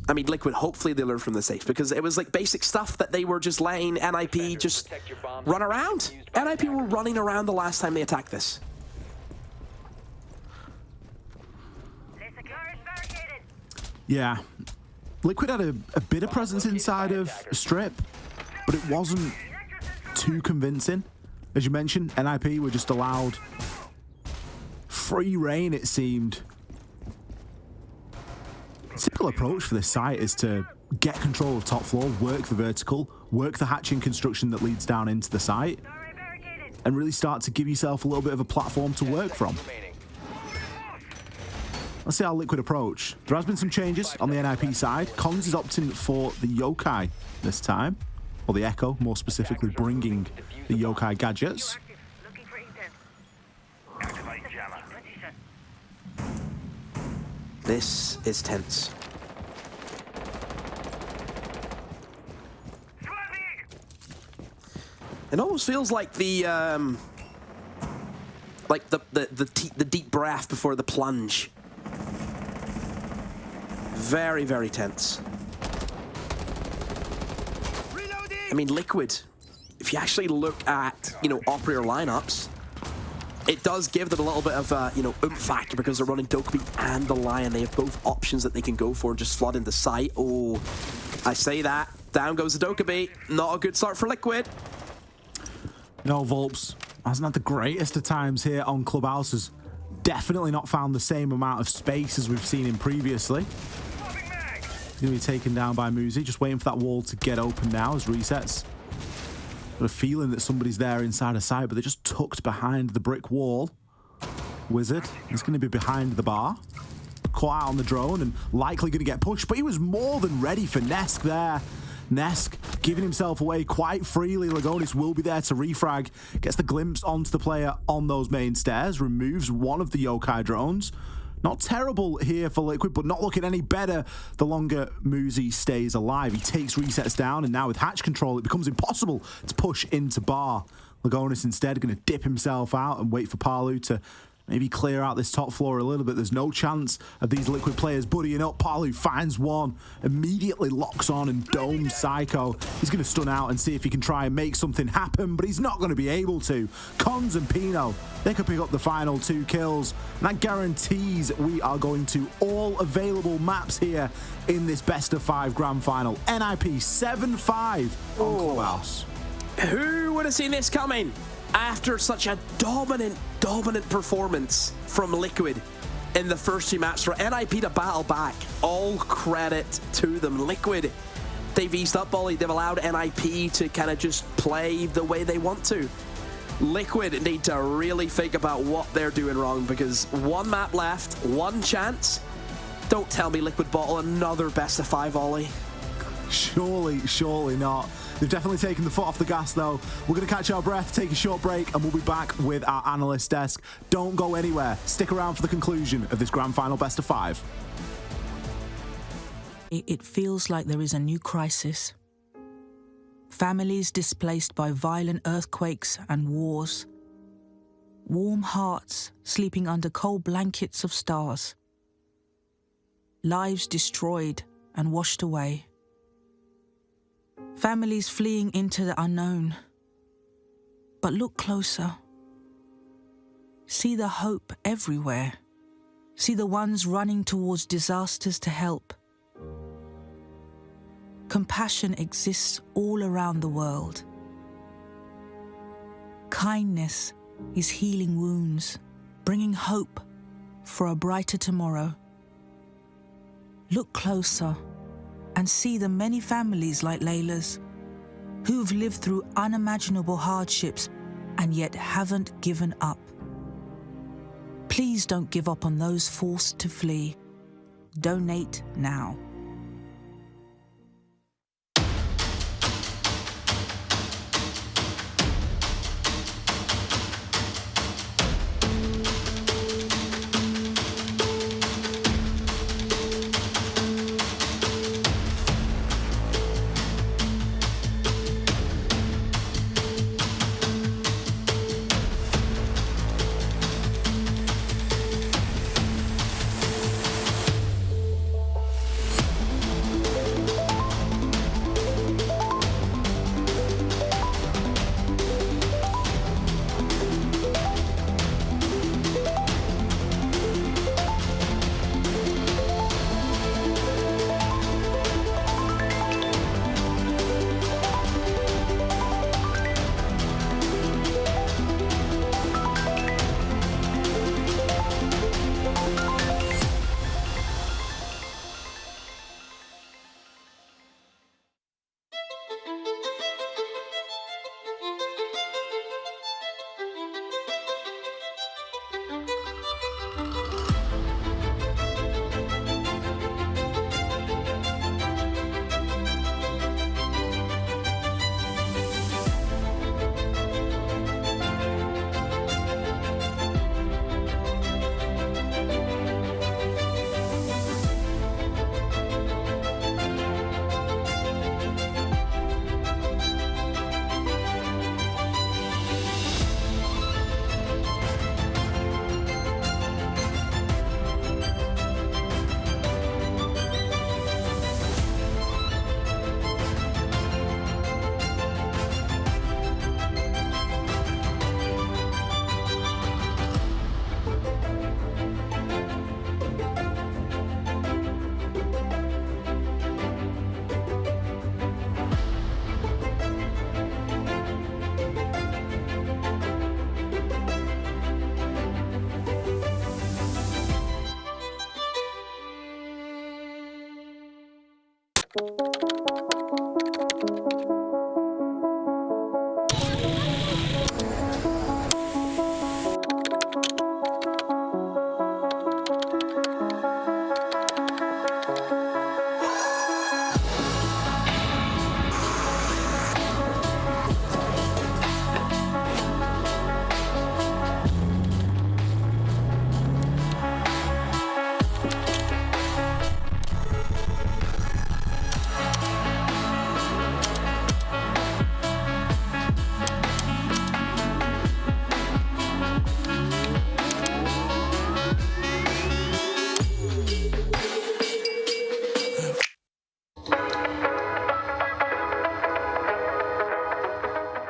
I mean, Liquid, hopefully they learn from this ace, because it was like basic stuff that they were just letting NIP just run around. NIP were running around the last time they attacked this. Yeah. Liquid had a bit of presence inside of Strip, but it wasn't too convincing. As you mentioned, NIP were just allowed free reign, it seemed. The typical approach for this site is to get control of top floor, work the vertical, work the hatching construction that leads down into the site, and really start to give yourself a little bit of a platform to work from. Let's see how Liquid approach. There has been some changes on the NIP side. Cons is opting for the Yokai this time, or the Echo, more specifically, bringing the Yokai gadgets. This is tense. It almost feels like the deep breath before the plunge. Very, very tense. I mean, Liquid, if you actually look at, operator lineups, it does give them a little bit of, oomph factor because they're running Dokkaebi and the Lion. They have both options that they can go for and just flood into sight. Oh, I say that. Down goes the Dokkaebi. Not a good start for Liquid. Volps hasn't had the greatest of times here on Clubhouse. Has definitely not found the same amount of space as we've seen him previously. He's going to be taken down by Muzi. Just waiting for that wall to get open now as resets. Got a feeling that somebody's there inside a site, but they're just tucked behind the brick wall. Wizard is going to be behind the bar. Caught out on the drone and likely going to get pushed, but he was more than ready for Nesk there. Nesk giving himself away quite freely. Lagonis will be there to refrag. Gets the glimpse onto the player on those main stairs. Removes one of the Yokai drones. Not terrible here for Liquid, but not looking any better the longer Muzi stays alive. He takes resets down, and now with hatch control, it becomes impossible to push into bar. Lagonis instead going to dip himself out and wait for Palu to maybe clear out this top floor a little bit. There's no chance of these Liquid players buddying up. Palu finds one, immediately locks on and domes Psycho. He's going to stun out and see if he can try and make something happen, but he's not going to be able to. Cons and Pino, they could pick up the final 2 kills. And that guarantees we are going to all available maps here in this best of 5 grand final. NIP 7-5 on Clubhouse. Who would have seen this coming? After such a dominant performance from Liquid in the first 2 maps, for NIP to battle back, all credit to them. Liquid, they've eased up, Ollie. They've allowed NIP to kind of just play the way they want to. Liquid need to really think about what they're doing wrong, because 1 map left, 1 chance. Don't tell me Liquid bottle another best of 5, Ollie. Surely not. They've definitely taken the foot off the gas, though. We're going to catch our breath, take a short break, and we'll be back with our analyst desk. Don't go anywhere. Stick around for the conclusion of this grand final best of 5. It feels like there is a new crisis. Families displaced by violent earthquakes and wars. Warm hearts sleeping under cold blankets of stars. Lives destroyed and washed away. Families fleeing into the unknown. But look closer. See the hope everywhere. See the ones running towards disasters to help. Compassion exists all around the world. Kindness is healing wounds, bringing hope for a brighter tomorrow. Look closer and see the many families like Layla's who've lived through unimaginable hardships and yet haven't given up. Please don't give up on those forced to flee. Donate now.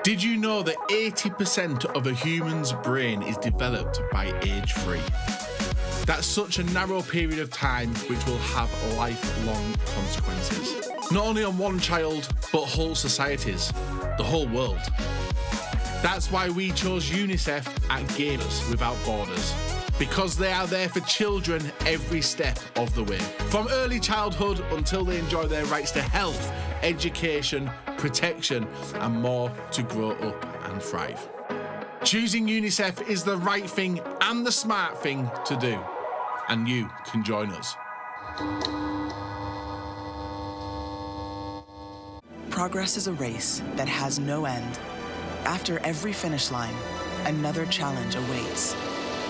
Did you know that 80% of a human's brain is developed by age 3? That's such a narrow period of time which will have lifelong consequences. Not only on one child, but whole societies, the whole world. That's why we chose UNICEF at Gamers Without Borders, because they are there for children every step of the way. From early childhood until they enjoy their rights to health, education, protection, and more to grow up and thrive. Choosing UNICEF is the right thing and the smart thing to do, and you can join us. Progress is a race that has no end. After every finish line, another challenge awaits.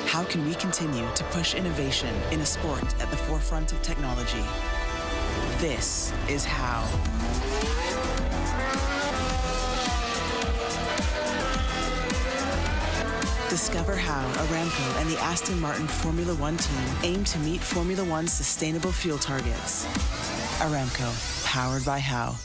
How can we continue to push innovation in a sport at the forefront of technology? This is how. Discover how Aramco and the Aston Martin Formula One team aim to meet Formula One's sustainable fuel targets. Aramco, powered by How.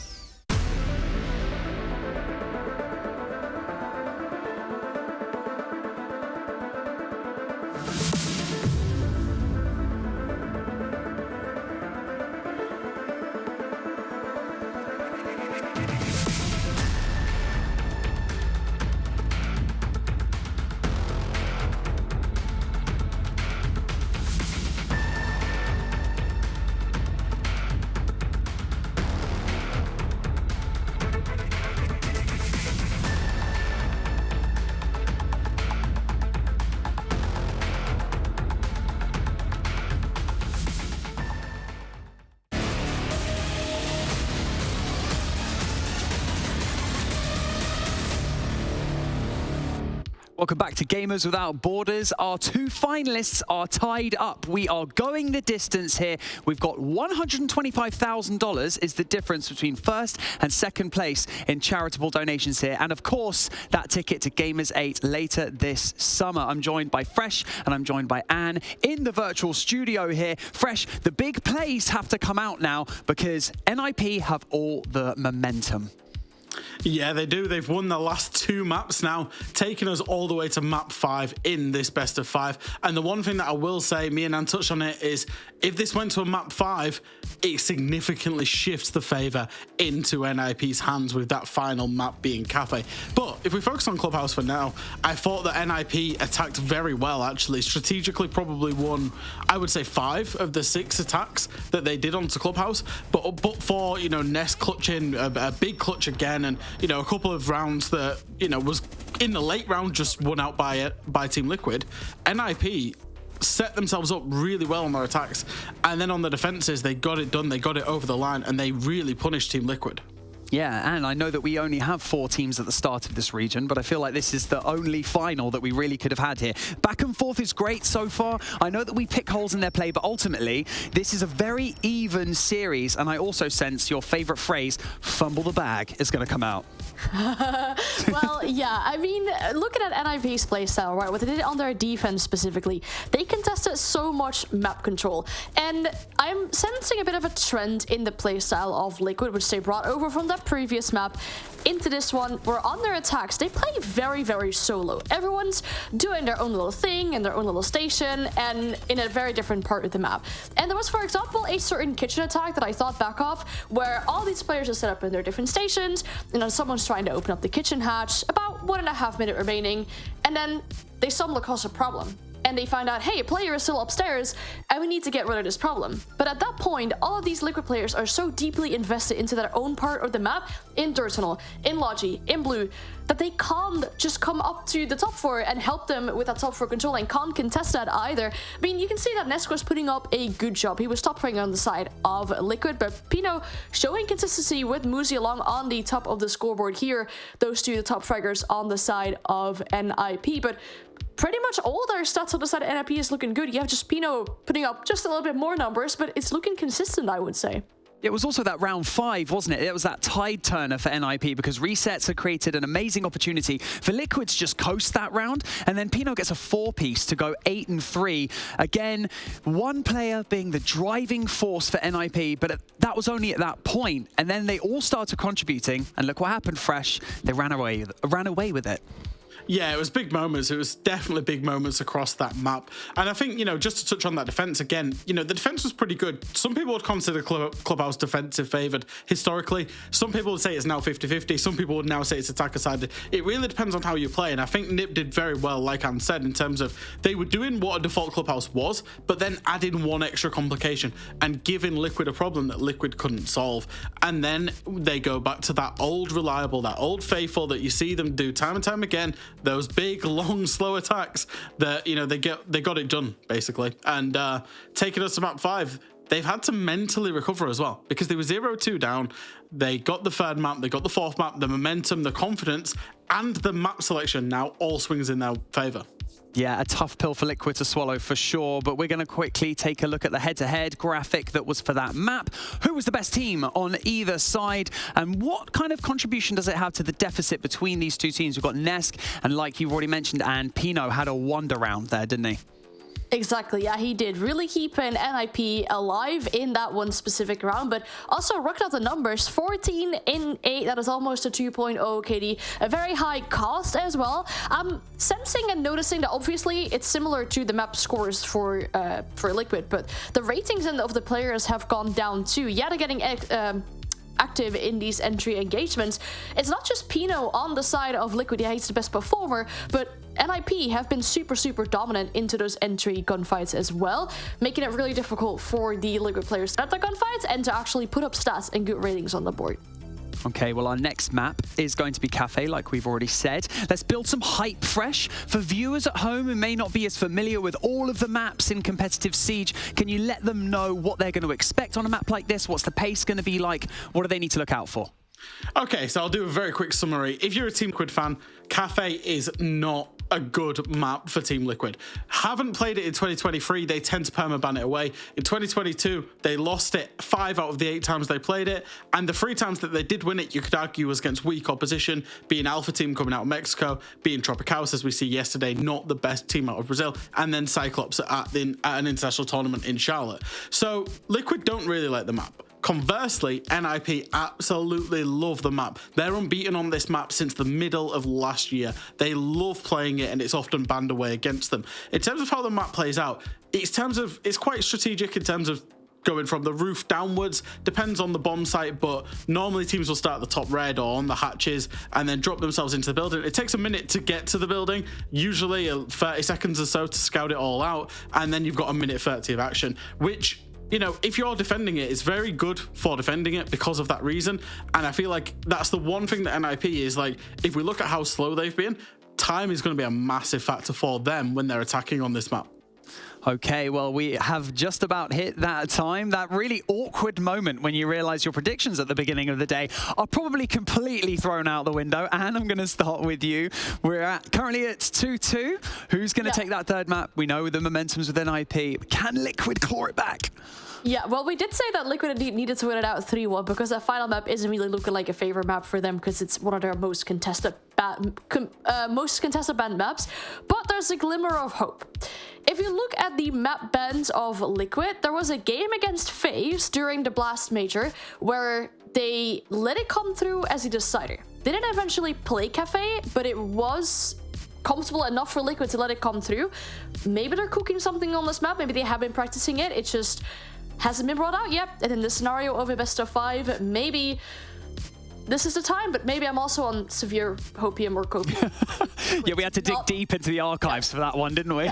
Welcome back to Gamers Without Borders. Our two finalists are tied up. We are going the distance here. We've got $125,000 is the difference between first and second place in charitable donations here. And of course, that ticket to Gamers 8 later this summer. I'm joined by Fresh and I'm joined by Anne in the virtual studio here. Fresh, the big plays have to come out now because NIP have all the momentum. Yeah, they do. They've won the last two maps now, taking us all the way to map 5 in this best of 5. And the one thing that I will say, me and Anne touched on it, is if this went to a map 5, it significantly shifts the favour into NIP's hands with that final map being Kafe. But if we focus on Clubhouse for now, I thought that NIP attacked very well, actually. Strategically probably won, I would say, 5 of the 6 attacks that they did onto Clubhouse. But for, you know, Nest clutching a big clutch again, and, you know, a couple of rounds that, you know, was in the late round just won out by Team Liquid, NIP set themselves up really well on their attacks, and then on the defenses they got it done, they got it over the line, and they really punished Team Liquid. Yeah, and I know that we only have 4 teams at the start of this region, but I feel like this is the only final that we really could have had here. Back and forth is great so far. I know that we pick holes in their play, but ultimately, this is a very even series, and I also sense your favorite phrase, fumble the bag, is going to come out. Well, yeah, I mean, looking at NIP's playstyle, right, what they did on their defense specifically, they contested so much map control, and I'm sensing a bit of a trend in the playstyle of Liquid, which they brought over from that previous map into this one, where on their attacks they play very, very solo. Everyone's doing their own little thing in their own little station and in a very different part of the map. And there was, for example, a certain kitchen attack that I thought back off, where all these players are set up in their different stations, and then someone's trying to open up the kitchen hatch, about 1.5 minutes remaining, and then they stumble across a problem. and they find out, hey, a player is still upstairs and we need to get rid of this problem. But at that point, all of these Liquid players are so deeply invested into their own part of the map, in Dirt Tunnel, in Logi, in Blue, that they can't just come up to the top 4 and help them with that top 4 control and can't contest that either. I mean, you can see that Nesco's putting up a good job. He was top fragging on the side of Liquid, but Pino showing consistency with Muzi along on the top of the scoreboard here. Those two, the top fraggers on the side of NIP, but pretty much all their stats on the side of NIP is looking good. You have just Pino putting up just a little bit more numbers, but it's looking consistent, I would say. It was also that round 5, wasn't it? It was that tide turner for NIP because resets had created an amazing opportunity for Liquid to just coast that round. And then Pino gets a 4-piece to go 8-3. Again, one player being the driving force for NIP, but that was only at that point. And then they all started contributing. And look what happened, Fresh. They ran away with it. Yeah, it was big moments. It was definitely big moments across that map. And I think, just to touch on that defense again, the defense was pretty good. Some people would consider Clubhouse defensive favored historically. Some people would say it's now 50-50. Some people would now say it's attacker sided. It really depends on how you play. And I think Nip did very well, like Anne said, in terms of they were doing what a default Clubhouse was, but then adding one extra complication and giving Liquid a problem that Liquid couldn't solve. And then they go back to that old reliable, that old faithful that you see them do time and time again. Those big, long, slow attacks that, they got it done, basically. And taking us to map 5, they've had to mentally recover as well because they were 0-2 down. They got the 3rd map, they got the 4th map, the momentum, the confidence, and the map selection now all swings in their favor. Yeah, a tough pill for Liquid to swallow for sure, but we're going to quickly take a look at the head-to-head graphic that was for that map. Who was the best team on either side, and what kind of contribution does it have to the deficit between these two teams? We've got Nesk, and like you've already mentioned, and Pino had a wonder round there, didn't he? Exactly, yeah, he did. Really keeping NIP alive in that one specific round, but also rocking out the numbers. 14 in 8, that is almost a 2.0 KD. A very high cost as well. I'm sensing and noticing that obviously it's similar to the map scores for Liquid, but the ratings of the players have gone down too. Yeah, they're getting active in these entry engagements. It's not just Pino on the side of Liquid, yeah, he's the best performer, but NIP have been super dominant into those entry gunfights as well, making it really difficult for the Liquid players to start the gunfights and to actually put up stats and good ratings on the board. Okay, well, our next map is going to be Kafe, like we've already said. Let's build some hype, Fresh. For viewers at home who may not be as familiar with all of the maps in competitive Siege, can you let them know what they're going to expect on a map like this? What's the pace going to be like? What do they need to look out for? Okay, so I'll do a very quick summary. If you're a Team Liquid fan, Kafe is not a good map for Team Liquid. Haven't played it in 2023, they tend to permaban it away. In 2022, they lost it 5 out of the 8 times they played it, and the 3 times that they did win it, you could argue was against weak opposition, being Alpha Team coming out of Mexico, being Tropicals, as we see yesterday, not the best team out of Brazil, and then Cyclops at an international tournament in Charlotte. So Liquid don't really like the map. Conversely, NIP absolutely love the map. They're unbeaten on this map since the middle of last year. They love playing it, and it's often banned away against them. In terms of how the map plays out, it's quite strategic in terms of going from the roof downwards. Depends on the bomb site, but normally teams will start at the top red or on the hatches and then drop themselves into the building. It takes a minute to get to the building, usually 30 seconds or so to scout it all out, and then you've got a minute 30 of action, which, if you're defending it, it's very good for defending it because of that reason. And I feel like that's the one thing that NIP is like, if we look at how slow they've been, time is going to be a massive factor for them when they're attacking on this map. Okay, well, we have just about hit that time, that really awkward moment when you realize your predictions at the beginning of the day are probably completely thrown out the window. And I'm going to start with you. We're currently at 2-2. Who's going to take that 3rd map? We know the momentum's with NIP. Can Liquid claw it back? Yeah, well, we did say that Liquid needed to win it out 3-1 because that final map isn't really looking like a favorite map for them because it's one of their most contested banned maps. But there's a glimmer of hope. If you look at the map bans of Liquid, there was a game against FaZe during the Blast Major where they let it come through as a decider. They didn't eventually play Kafe, but it was comfortable enough for Liquid to let it come through. Maybe they're cooking something on this map. Maybe they have been practicing it. It just hasn't been brought out yet. And in the scenario of a best of 5, maybe this is the time, but maybe I'm also on severe hopium or copium. Yeah, we had to dig deep into the archives for that one, didn't we?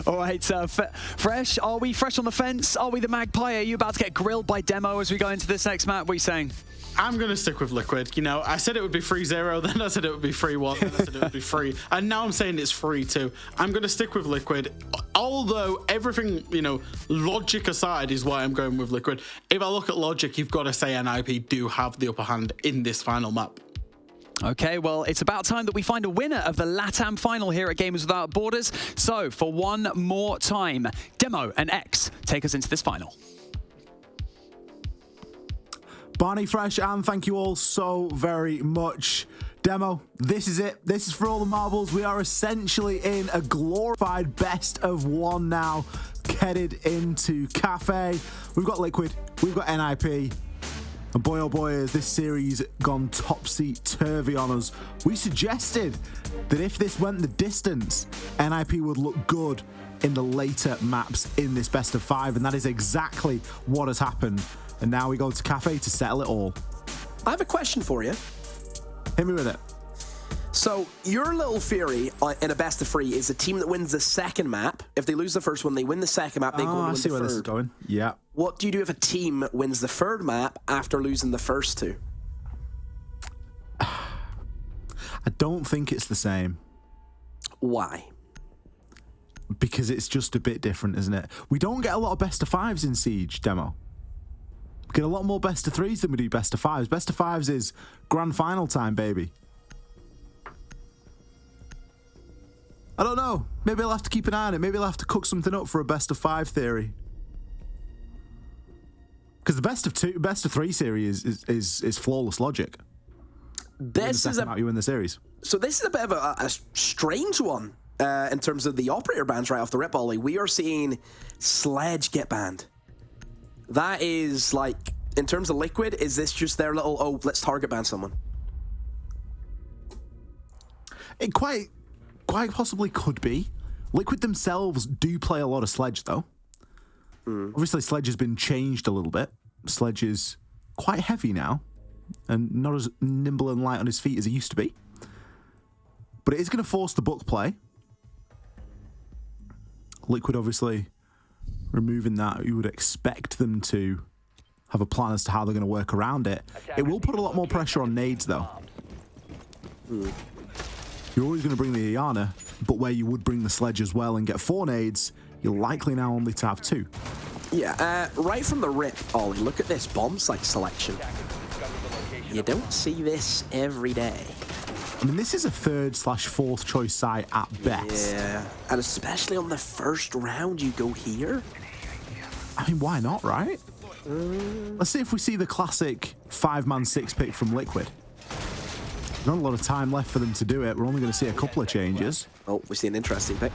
All right, Fresh, are we fresh on the fence? Are we the Magpie? Are you about to get grilled by Demo as we go into this next map? What are you saying? I'm going to stick with Liquid. You know, I said it would be 3-0, then I said it would be 3-1, then I said it would be 3, and now I'm saying it's 3-2. I'm going to stick with Liquid, although everything, you know, logic aside is why I'm going with Liquid. If I look at logic, you've got to say NIP do have the upper hand in this final map. Okay, well, it's about time that we find a winner of the LATAM final here at Gamers Without Borders. So, for one more time, Demo and X take us into this final. Barney, Fresh, and thank you all so very much. Demo, this is it. This is for all the marbles. We are essentially in a glorified best of one now, headed into Cafe. We've got Liquid, we've got NIP, and boy oh boy has this series gone topsy-turvy on us. We suggested that if this went the distance, NIP would look good in the later maps in this best of 5, and that is exactly what has happened. And now we go to Cafe to settle it all. I have a question for you. Hit me with it. So, your little theory in a best of 3 is a team that wins the second map. If they lose the first one, they win the second map, they go and win the third. I see where this is going. Yeah. What do you do if a team wins the third map after losing the first 2? I don't think it's the same. Why? Because it's just a bit different, isn't it? We don't get a lot of best of 5s in Siege, Demo. We get a lot more best of 3s than we do best of 5s. Best of 5s is grand final time, baby. I don't know. Maybe I'll have to keep an eye on it. Maybe I'll have to cook something up for a best of 5 theory. Because the best of 3 series is flawless logic. This is you win the series. So this is a bit of a strange one in terms of the operator bans right off the rip, Ollie. We are seeing Sledge get banned. That is, like, in terms of Liquid, is this just their little, oh, let's target ban someone? It quite possibly could be. Liquid themselves do play a lot of Sledge, though. Obviously, Sledge has been changed a little bit. Sledge is quite heavy now, and not as nimble and light on his feet as he used to be. But it is going to force the book play. Liquid, obviously, removing that, you would expect them to have a plan as to how they're going to work around it. It will put a lot more pressure on nades, though. You're always going to bring the Iana, but where you would bring the Sledge as well and get 4 nades, you're likely now only to have 2. Yeah, right from the rip, Ollie, look at this bomb site selection. You don't see this every day. I mean, this is a 3rd/4th choice site at best. Yeah, and especially on the first round, you go here. I mean, why not, right? Let's see if we see the classic 5-man 6-pick from Liquid. Not a lot of time left for them to do it. We're only going to see a couple of changes. Oh, we see an interesting pick.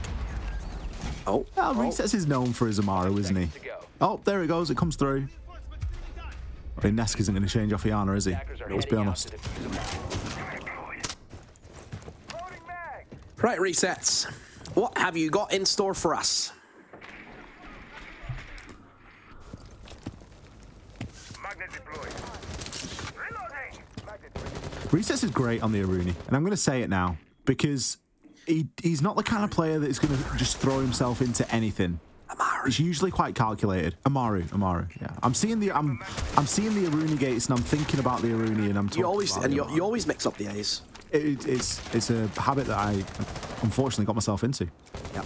Oh. Well, Resets is known for his Amaru, isn't he? Oh, there it goes. It comes through. I mean, Nesk isn't going to change off Iana, is he? Let's be honest. Right, Resets. What have you got in store for us? Resets is great on the Aruni, and I'm going to say it now because he's not the kind of player that is going to just throw himself into anything. Amaru. He's usually quite calculated. Amaru. Yeah. I'm seeing the Aruni gates, and I'm thinking about the Aruni, and I'm talking you always mix up the A's. It's a habit that I unfortunately got myself into. Yeah.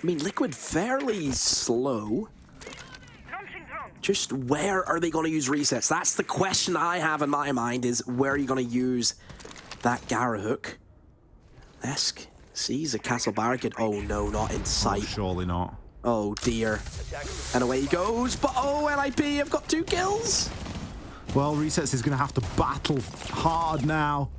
I mean, Liquid fairly slow. Just where are they going to use resets? That's the question I have in my mind, is where are you going to use that Gara hook? Nesk sees a castle barricade. Oh no, not in sight. Oh, surely not. Oh dear. And away he goes, but oh, NIP have got 2 kills. Well, Resets is going to have to battle hard now.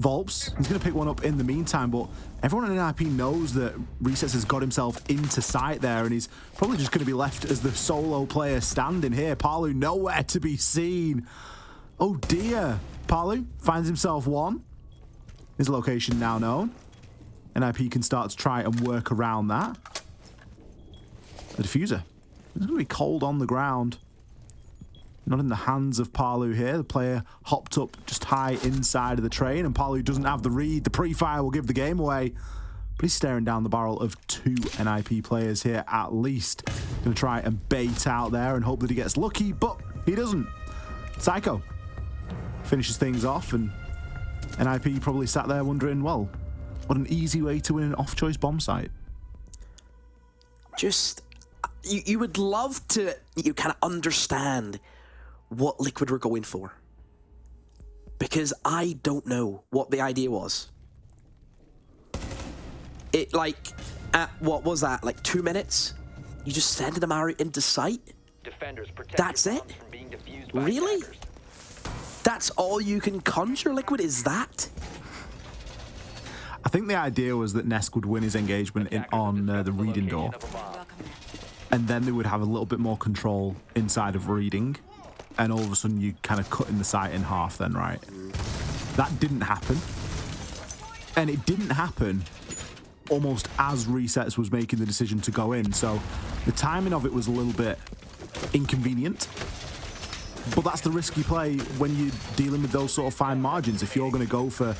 Volps, he's going to pick one up in the meantime, but everyone in NIP knows that Resets has got himself into sight there, and he's probably just going to be left as the solo player standing here. Palu nowhere to be seen. Oh dear. Palu finds himself 1. His location now known. NIP can start to try and work around that. The diffuser. It's going to be cold on the ground. Not in the hands of Palu here. The player hopped up just high inside of the train, and Palu doesn't have the read. The pre-fire will give the game away. But he's staring down the barrel of 2 NIP players here at least. Going to try and bait out there and hope that he gets lucky, but he doesn't. Psycho finishes things off, and NIP probably sat there wondering, well, what an easy way to win an off-choice bomb site. Just, you would love to, kind of understand what Liquid were going for. Because I don't know what the idea was. It, like, at, what was that, like 2 minutes? You just send them out into sight? Defenders protect That's it? from being defused by Really? attackers. That's all you can conjure, Liquid, is that? I think the idea was that Nesk would win his engagement on the reading door, and then they would have a little bit more control inside of reading, and all of a sudden you kind of cutting the site in half then, right? That didn't happen, and it didn't happen almost as Resets was making the decision to go in, so the timing of it was a little bit inconvenient. But that's the risk you play when you're dealing with those sort of fine margins. If you're going to go for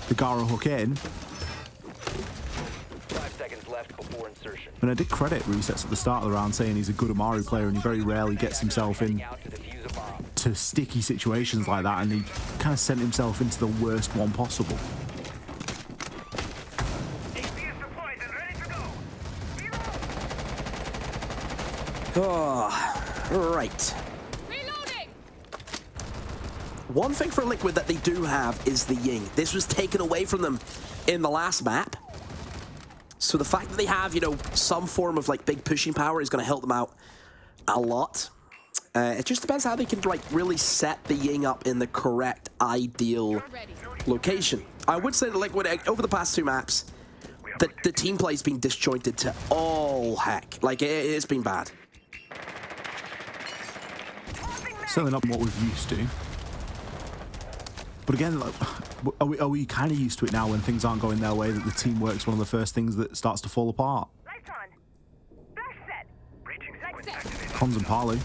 the Garo hook in. 5 seconds left before insertion. And I did credit Resets at the start of the round saying he's a good Amaru player and he very rarely gets himself in to sticky situations like that, and he kind of sent himself into the worst one possible. Oh, right. One thing for Liquid that they do have is the Ying. This was taken away from them in the last map. So the fact that they have, some form of like big pushing power is going to help them out a lot. It just depends how they can like really set the Ying up in the correct, ideal location. I would say that Liquid, over the past 2 maps, the team play's been disjointed to all heck. Like, it's been bad. Certainly not what we've used to. But again, like, are we kind of used to it now when things aren't going their way, that the teamwork's one of the first things that starts to fall apart? Cons and Parley,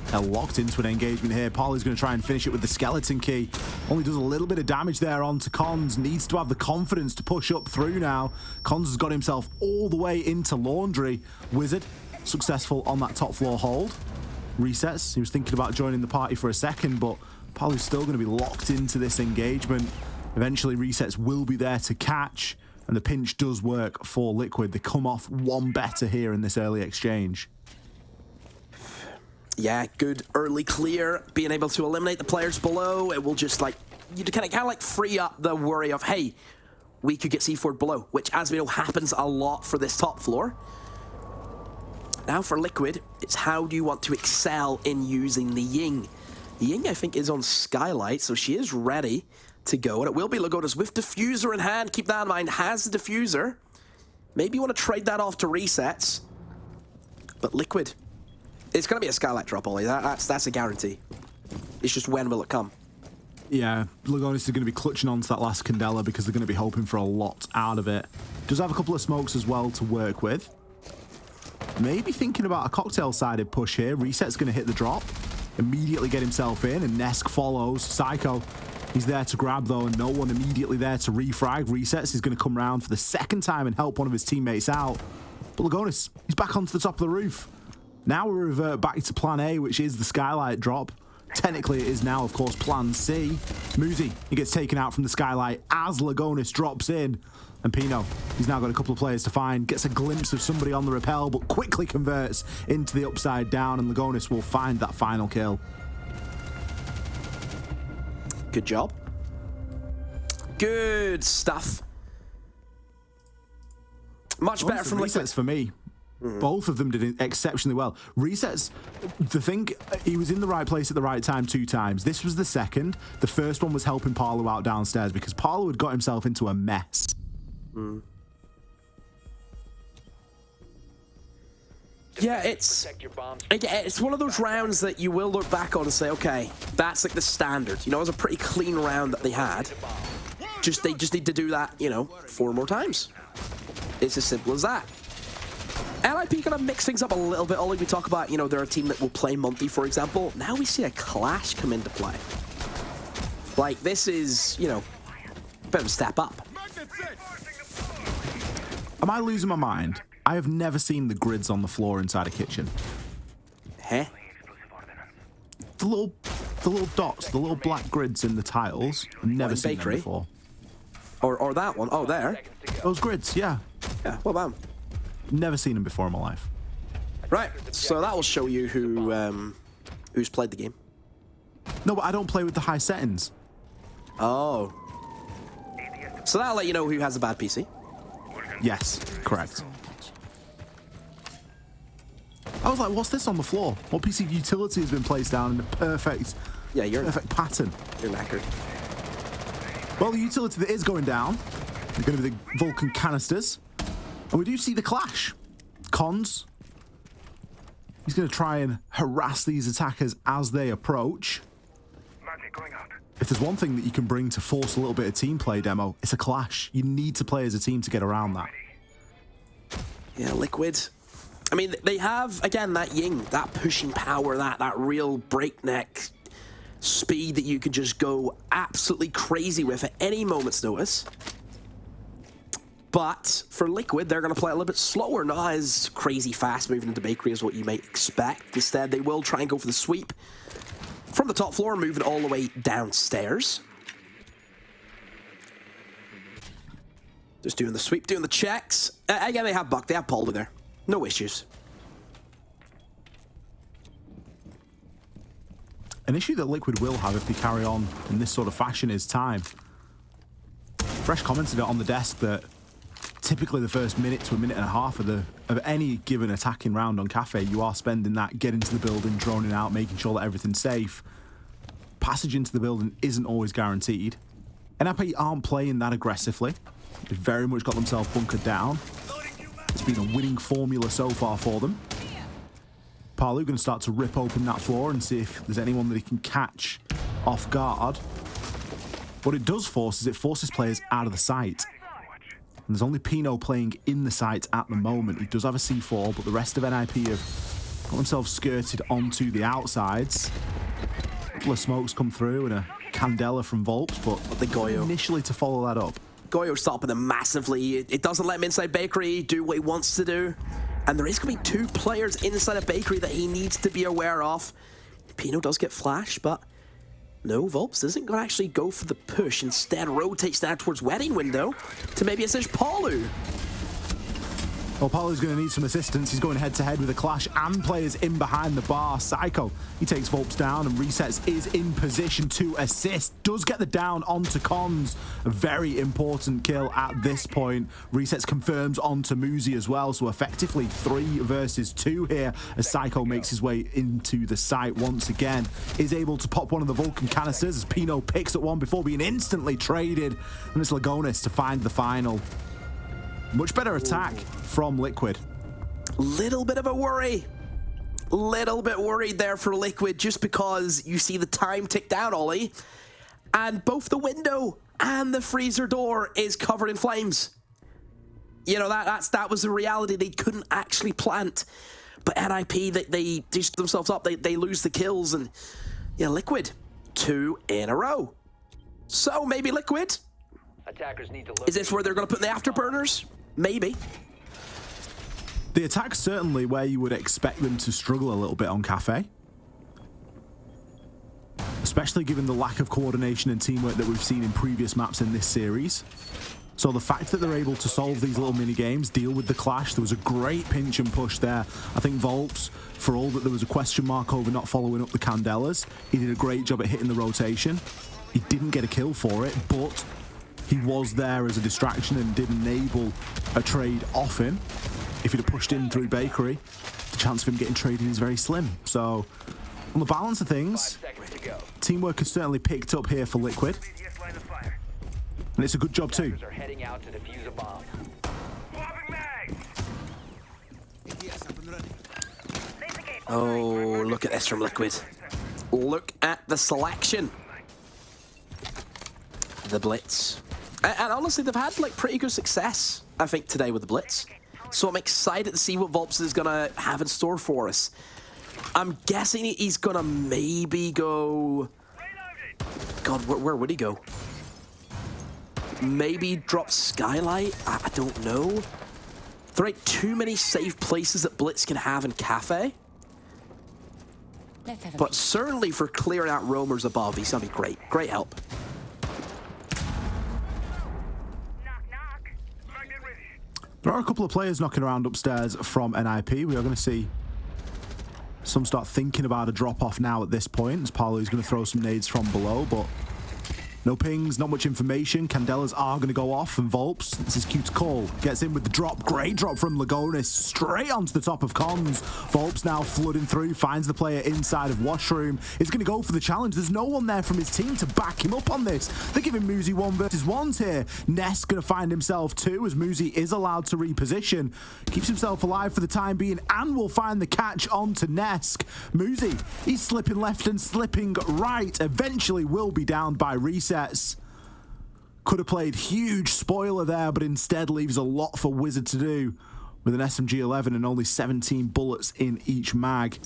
they're locked into an engagement here. Parley's going to try and finish it with the skeleton key. Only does a little bit of damage there onto Cons. Needs to have the confidence to push up through now. Cons has got himself all the way into Laundry. Wizard, successful on that top floor hold. Resets. He was thinking about joining the party for a second, but Palu's still going to be locked into this engagement. Eventually, Resets will be there to catch, and the pinch does work for Liquid. They come off one better here in this early exchange. Yeah, good early clear, being able to eliminate the players below. It will just like, you kind of like free up the worry of, hey, we could get C4 below, which as we know happens a lot for this top floor. Now for Liquid, it's how do you want to excel in using the Ying? The Ying, I think, is on Skylight, so she is ready to go. And it will be Lagodas with Diffuser in hand. Keep that in mind, has the Diffuser. Maybe you want to trade that off to Resets. But Liquid, it's going to be a Skylight drop, Ollie. That's a guarantee. It's just when will it come? Yeah, Lagonis is going to be clutching on to that last Candela because they're going to be hoping for a lot out of it. Does have a couple of smokes as well to work with. Maybe thinking about a cocktail-sided push here. Reset's going to hit the drop. Immediately get himself in, and Nesk follows. Psycho, he's there to grab, though, and no one immediately there to refrag. Resets, he's going to come around for the second time and help one of his teammates out. But Lagonis, he's back onto the top of the roof. Now we revert back to plan A, which is the Skylight drop. Technically, it is now, of course, plan C. Muzi, he gets taken out from the Skylight as Lagonis drops in. And Pino, he's now got a couple of players to find, gets a glimpse of somebody on the rappel, but quickly converts into the upside down, and Lagonis will find that final kill. Good job. Good stuff. Much better from Resets for me. Both of them did exceptionally well. Resets, the thing, he was in the right place at the right time 2 times. This was the second. The first one was helping Parlo out downstairs because Parlo had got himself into a mess. Yeah, it's one of those rounds that you will look back on and say, okay, that's like the standard. It was a pretty clean round that they had. They just need to do that, 4 more times. It's as simple as that. NIP gonna mix things up a little bit. Ollie, we talk about, you know, they're a team that will play Monty, for example. Now we see a Clash come into play. Like, this is, you know, a bit of a step up. Am I losing my mind? I have never seen the grids on the floor inside a kitchen. Huh? The little dots, the little black grids in the tiles. I've never seen them before. Or that one. Oh, there. Those grids, yeah. Yeah, well done. Never seen them before in my life. Right, so that will show you who's played the game. No, but I don't play with the high settings. Oh. So that'll let you know who has a bad PC. Yes, correct. I was like, what's this on the floor? What piece of utility has been placed down in a perfect, perfect pattern? You're knackered. Well, the utility that is going down is going to be the Vulcan canisters. And we do see the clash. Cons. He's going to try and harass these attackers as they approach. If there's one thing that you can bring to force a little bit of team play, Demo, it's a clash. You need to play as a team to get around that. Yeah, Liquid. I mean, they have, again, that Ying, that pushing power, that real breakneck speed that you could just go absolutely crazy with at any moment's notice. But for Liquid, they're going to play a little bit slower, not as crazy fast moving into Bakery as what you might expect. Instead, they will try and go for the sweep from the top floor, moving all the way downstairs. Just doing the sweep, doing the checks. Again, they have Buck, they have Paul there. No issues. An issue that Liquid will have if they carry on in this sort of fashion is time. Fresh commented on the desk that typically the first minute to a minute and a half of any given attacking round on Cafe, you are spending that getting to the building, droning out, making sure that everything's safe. Passage into the building isn't always guaranteed. NIP aren't playing that aggressively. They've very much got themselves bunkered down. It's been a winning formula so far for them. Palu going to start to rip open that floor and see if there's anyone that he can catch off guard. What it does force is it forces players out of the site. And there's only Pino playing in the site at the moment. He does have a C4, but the rest of NIP have got themselves skirted onto the outsides. A couple of smokes come through and a Candela from Volps, but the Goyo initially to follow that up. Goyo stopping them massively. It doesn't let him inside Bakery do what he wants to do. And there is going to be two players inside of Bakery that he needs to be aware of. Pino does get flash, but no, Volps isn't going to actually go for the push. Instead, rotates down towards Wedding Window to maybe assist Palu. Well, Paulu's going to need some assistance. He's going head-to-head with a clash and players in behind the bar. Psycho, he takes Volps down and resets, is in position to assist. Does get the down onto Cons. A very important kill at this point. Resets confirms onto Muzi as well. So effectively 3 versus 2 here as Psycho makes his way into the site once again. Is able to pop one of the Vulcan canisters as Pino picks at one before being instantly traded. And it's Lagonis to find the final. Much better attack from Liquid. Little bit of a worry. Little bit worried there for Liquid just because you see the time tick down, Ollie. And both the window and the freezer door is covered in flames. You know, that was the reality they couldn't actually plant. But NIP, they dished themselves up. They lose the kills. And yeah, Liquid, 2 in a row. So maybe Liquid. Attackers need to Is this where they're going to put the afterburners? Maybe. The attack's certainly where you would expect them to struggle a little bit on Cafe. Especially given the lack of coordination and teamwork that we've seen in previous maps in this series. So the fact that they're able to solve these little mini-games, deal with the clash, there was a great pinch and push there. I think Volps, for all that there was a question mark over not following up the Candelas, he did a great job at hitting the rotation. He didn't get a kill for it, but he was there as a distraction and did enable a trade off him. If he'd have pushed in through Bakery, the chance of him getting traded is very slim. So, on the balance of things, teamwork has certainly picked up here for Liquid. And it's a good job too. Oh, look at this from Liquid. Look at the selection. The Blitz. And honestly, they've had like pretty good success, I think, today with the Blitz. So I'm excited to see what Volps is going to have in store for us. I'm guessing he's going to maybe go... God, where would he go? Maybe drop Skylight? I don't know. There ain't too many safe places that Blitz can have in Cafe. But certainly for clearing out roamers above, he's going to be great. Great help. There are a couple of players knocking around upstairs from NIP. We are going to see some start thinking about a drop-off now at this point, as Paolo's going to throw some nades from below, but no pings, not much information. Candelas are going to go off, and Volps, this is Cute's call, gets in with the drop. Great drop from Lagonis, straight onto the top of Cons. Volps now flooding through, finds the player inside of Washroom. Is going to go for the challenge. There's no one there from his team to back him up on this. They're giving Muzi 1v1s here. Ness going to find himself 2, as Muzi is allowed to reposition. Keeps himself alive for the time being, and will find the catch onto Nesk. Muzi, he's slipping left and slipping right. Eventually will be down by reset. Could have played huge spoiler there, but instead leaves a lot for Wizard to do with an SMG-11 and only 17 bullets in each mag.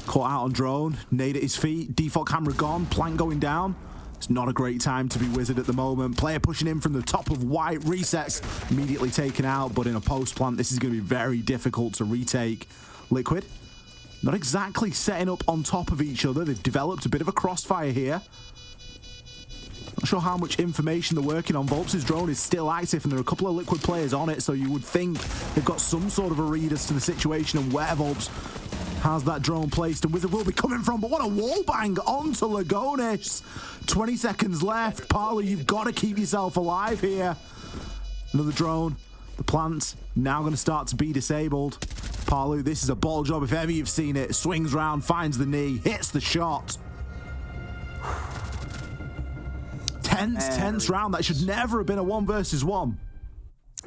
Caught out on drone, nade at his feet, default camera gone, plank going down. It's not a great time to be Wizard at the moment. Player pushing in from the top of white, resets, immediately taken out, but in a post plant, this is going to be very difficult to retake. Liquid, not exactly setting up on top of each other. They've developed a bit of a crossfire here. Not sure how much information they're working on. Volps' drone is still active, and there are a couple of Liquid players on it, so you would think they've got some sort of a read as to the situation and where Volps has that drone placed, and Wizard will be coming from, but what a wall bang onto Lagonis. 20 seconds left. Paolo, you've got to keep yourself alive here. Another drone. The plant now going to start to be disabled. Paolo, this is a ball job if ever you've seen it. Swings round, finds the knee, hits the shot. Tense round. That should never have been a 1v1.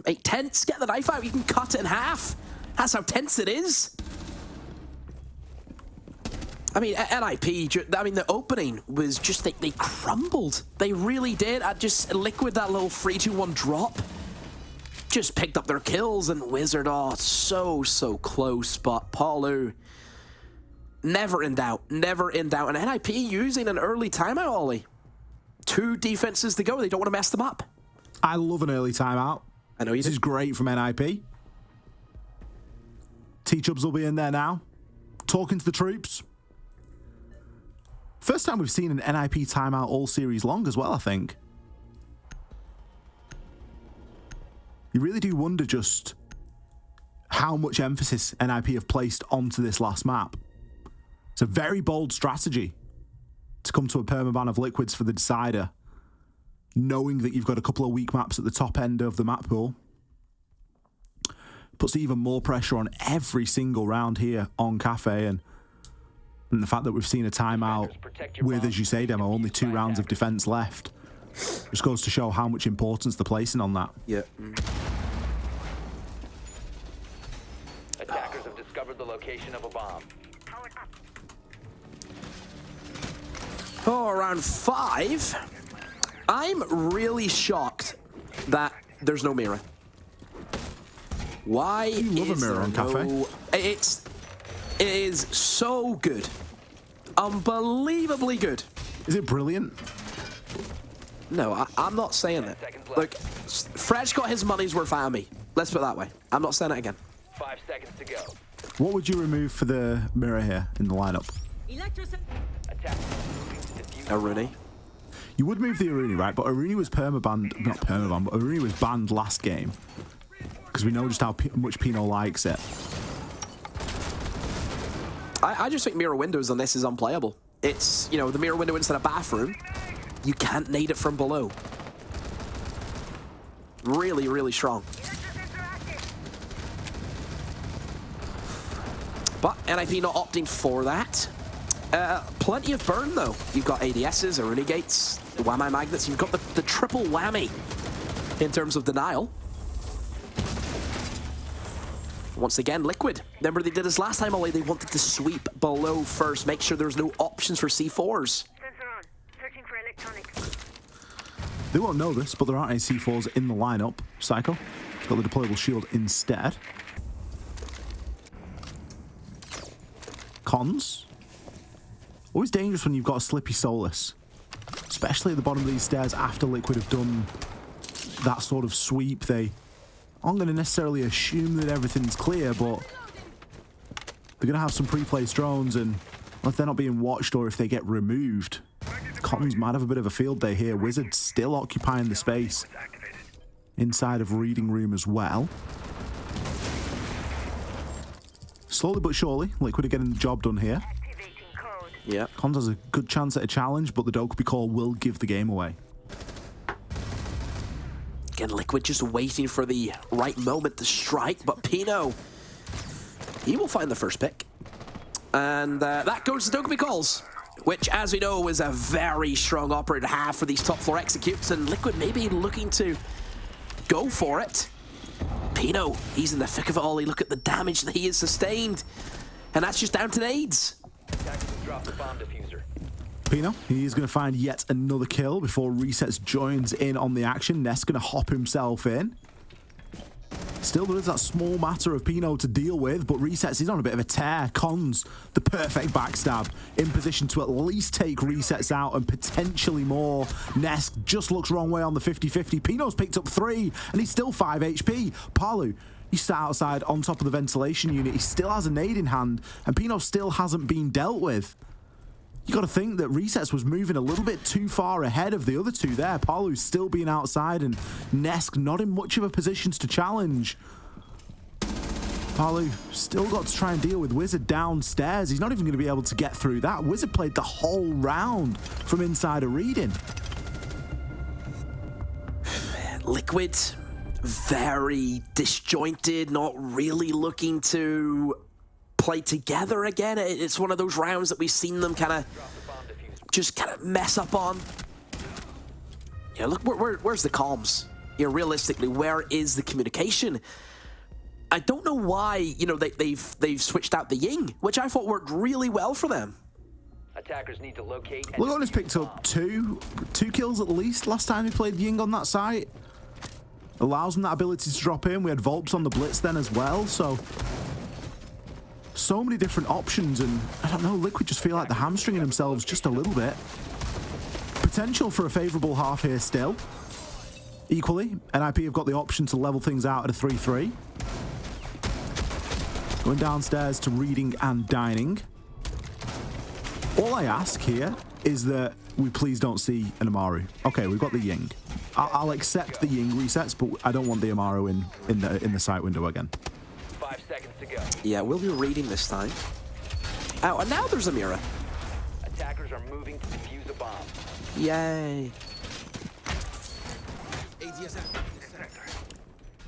Hey, tense, get the knife out. You can cut it in half. That's how tense it is. I mean, NIP, I mean, the opening was just, they crumbled. They really did. I just, Liquid, that little 3-2-1 drop, just picked up their kills, and Wizard, oh, so close. But Paolo, never in doubt. And NIP using an early timeout, Ollie. 2 defenses to go. They don't want to mess them up. I love an early timeout. I know you do. This is great from NIP. T-Chubs will be in there now, talking to the troops. First time we've seen an NIP timeout all series long as well, I think. You really do wonder just how much emphasis NIP have placed onto this last map. It's a very bold strategy to come to a permaban of Liquids for the decider, knowing that you've got a couple of weak maps at the top end of the map pool. Puts even more pressure on every single round here on Cafe, and the fact that we've seen a timeout with, as you say, Demo, only 2 rounds of defense left, just goes to show how much importance they're placing on that. Yeah. Attackers have discovered the location of a bomb. Oh, round 5. I'm really shocked that there's no mirror. Why you love a mirror on Cafe? It is so good. Unbelievably good. Is it brilliant? No, I'm not saying it. Look, Fred's got his money's worth out of me. Let's put it that way. I'm not saying it again. 5 seconds to go. What would you remove for the mirror here in the lineup? Aruni. You would move the Aruni, right? But Aruni was permabanned, not permabanned, but Aruni was banned last game. Because we know just how much Pino likes it. I just think mirror windows on this is unplayable. It's, you know, the mirror window inside a bathroom. You can't nade it from below. Really strong. But NIP not opting for that. Plenty of burn, though. You've got ADSs, Aruni gates, the Whammy magnets. You've got the triple whammy in terms of denial. Once again, Liquid. Remember they did this last time, Ollie. They wanted to sweep below first, make sure there's no options for C4s. They won't know this, but there aren't any C4s in the lineup. Psycho got the deployable shield instead. Cons. Always dangerous when you've got a Slippy Solus, especially at the bottom of these stairs after Liquid have done that sort of sweep. They aren't going to necessarily assume that everything's clear, but they're going to have some pre-placed drones, and if they're not being watched or if they get removed, Cons might have a bit of a field day here. Wizard still occupying the space inside of Reading Room as well. Slowly but surely, Liquid are getting the job done here. Yeah. Cons has a good chance at a challenge, but the Dokkaebi call will give the game away. Again, Liquid just waiting for the right moment to strike, but Pino, he will find the first pick. And that goes to Dokkaebi calls, which, as we know, is a very strong operator to have for these top floor executes, and Liquid maybe looking to go for it. Pino, he's in the thick of it all. Look at the damage that he has sustained, and that's just down to nades. Pino, he is going to find yet another kill before Resets joins in on the action. Ness going to hop himself in. Still, there is that small matter of Pino to deal with, but Resets, he's on a bit of a tear. Cons, the perfect backstab, in position to at least take Resets out and potentially more. Ness just looks wrong way on the 50-50. Pino's picked up 3, and he's still 5 HP. Palu, he sat outside on top of the ventilation unit. He still has a nade in hand, and Pino still hasn't been dealt with. You got to think that Resets was moving a little bit too far ahead of the other two there. Palu's still being outside, and Nesk not in much of a position to challenge. Palu still got to try and deal with Wizard downstairs. He's not even going to be able to get through that. Wizard played the whole round from inside a reading. Liquid, very disjointed, not really looking to play together again. It's one of those rounds that we've seen them kind of mess up on. Yeah, look, where's the comms? Yeah, realistically, where is the communication? I don't know why, you know, they've switched out the Ying, which I thought worked really well for them. Attackers need to locate. Logan has picked up two kills at least last time he played Ying on that site. Allows him that ability to drop in. We had Volps on the Blitz then as well, so many different options, and I don't know, Liquid just feel like they're hamstringing themselves just a little bit. Potential for a favourable half here still. Equally, NIP have got the option to level things out at a 3-3. Going downstairs to Reading and Dining. All I ask here is that we please don't see an Amaru. Okay, we've got the Ying. I'll accept the Ying resets, but I don't want the Amaru in the sight window again. 5 seconds to go. Yeah, we'll be Reading this time. Oh, and now there's a Mira. Attackers are moving to defuse a bomb. Yay.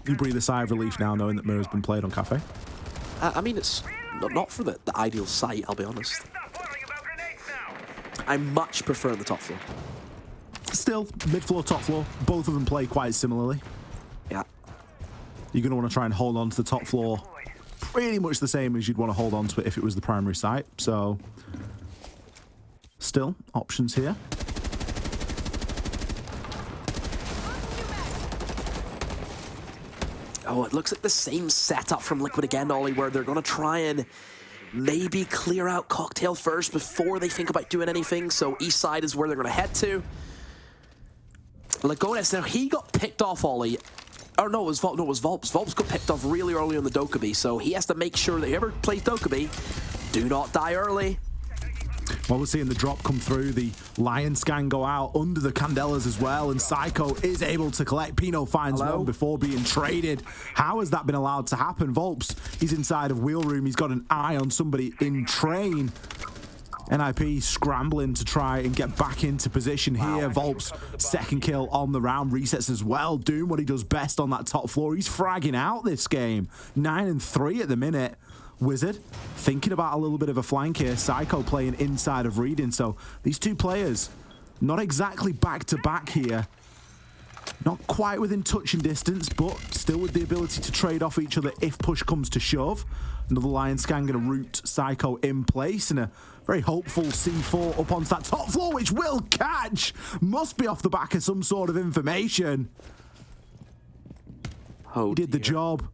You breathe a sigh of relief now knowing that Mira's been played on Kafe. I mean, it's not for the ideal site, I'll be honest. I much prefer the top floor. Still, mid-floor, top floor, both of them play quite similarly. Yeah. You're going to want to try and hold on to the top floor pretty much the same as you'd want to hold on to it if it was the primary site. So, still, options here. Oh, it looks like the same setup from Liquid again, Ollie, where they're going to try and maybe clear out Cocktail first before they think about doing anything. So east side is where they're going to head to. Lagones, now he got picked off, Ollie. Oh, no, it was Volps. Volps got picked off really early on the Dokkaebi, so he has to make sure that whoever plays Dokkaebi, do not die early. Well, we're seeing the drop come through, the Lion Scan go out under the Candelas as well, and Psycho is able to collect. Pino finds one before being traded. How has that been allowed to happen? Volps, he's inside of Wheel Room. He's got an eye on somebody in train. NIP scrambling to try and get back into position here. Volps, second kill on the round. Resets as well, doing what he does best on that top floor. He's fragging out this game. 9-3 at the minute. Wizard thinking about a little bit of a flank here. Psycho playing inside of Reading. So these two players not exactly back to back here. Not quite within touching distance, but still with the ability to trade off each other if push comes to shove. Another Lion Scan going to root Psycho in place, and a very hopeful C4 up onto that top floor, which will catch. Must be off the back of some sort of information. Oh, he did the job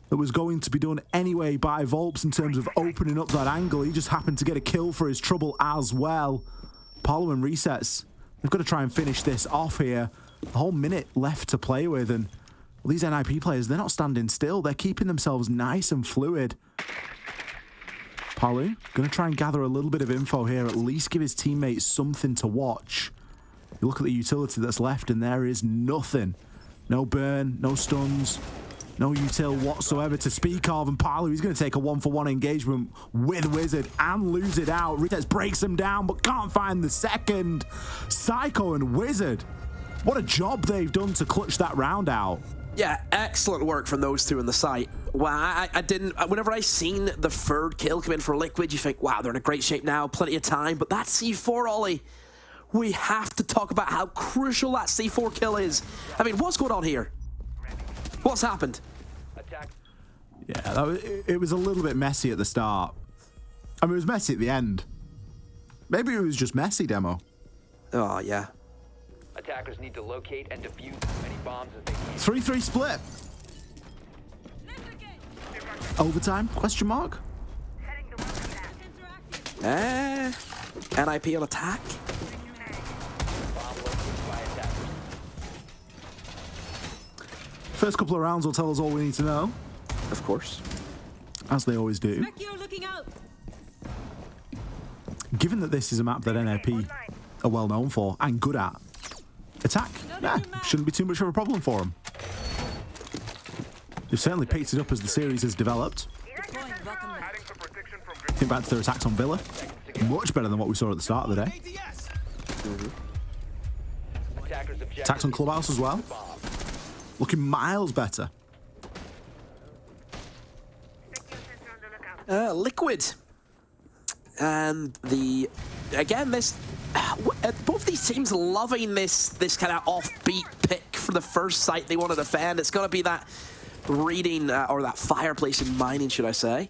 that was going to be done anyway by Volps in terms of opening up that angle. He just happened to get a kill for his trouble as well. Parliament resets. They've got to try and finish this off here. A whole minute left to play with, and well, these NIP players, they're not standing still. They're keeping themselves nice and fluid. Palu going to try and gather a little bit of info here, at least give his teammates something to watch. You look at the utility that's left, and there is nothing. No burn, no stuns, no util whatsoever to speak of, and Palu, he's going to take a 1-for-1 engagement with Wizard and lose it out. Rites breaks him down, but can't find the second. Psycho and Wizard, what a job they've done to clutch that round out. Yeah, excellent work from those two in the site. Wow, I didn't... Whenever I seen the third kill come in for Liquid, you think, wow, they're in a great shape now, plenty of time. But that C4, Ollie, we have to talk about how crucial that C4 kill is. I mean, what's going on here? What's happened? Yeah, it was a little bit messy at the start. I mean, it was messy at the end. Maybe it was just messy, Demo. Oh, yeah. Attackers need to locate and defuse as many bombs as they can. 3-3 split. Overtime? Question mark? NIP on attack. First couple of rounds will tell us all we need to know. Of course. As they always do. Given that this is a map that NIP are well known for and good at, attack, shouldn't be too much of a problem for them. They've certainly picked it up as the series has developed. Think back to their attacks on Villa. Much better than what we saw at the start of the day. Attacks on Clubhouse as well. Looking miles better. Liquid. And again, both these teams loving this kind of offbeat pick for the first site they want to defend. It's going to be that reading, or that fireplace in mining, should I say.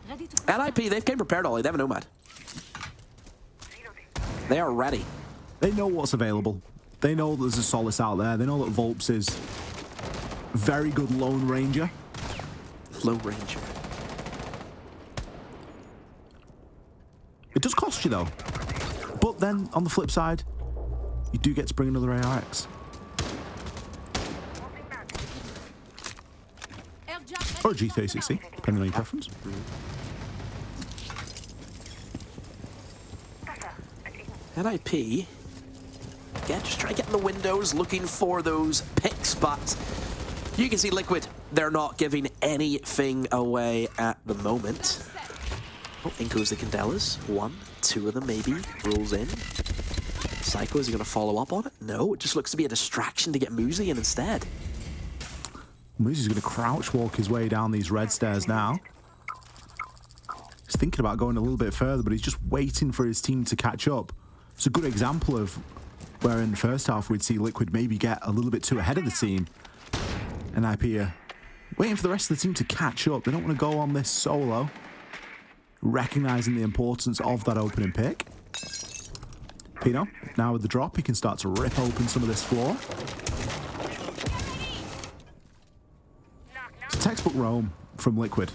NIP, they've came prepared, Ollie. They have a Nomad. They are ready. They know what's available. They know there's a Solace out there. They know that Volps is very good Lone Ranger. Lone Ranger. It does cost you, though. But then, on the flip side, you do get to bring another ARX. Or a G360, depending on your preference. NIP, again, just try to get in the windows, looking for those picks, but you can see Liquid, they're not giving anything away at the moment. Oh, in goes the Candelas. 1, 2 of them maybe. Rolls in. Psycho, is he going to follow up on it? No, it just looks to be a distraction to get Muzi in instead. Muzi's going to crouch walk his way down these red stairs now. He's thinking about going a little bit further, but he's just waiting for his team to catch up. It's a good example of where in the first half we'd see Liquid maybe get a little bit too ahead of the team. And IP waiting for the rest of the team to catch up. They don't want to go on this solo. Recognizing the importance of that opening pick. Pino, now with the drop, he can start to rip open some of this floor. It's a textbook roam from Liquid.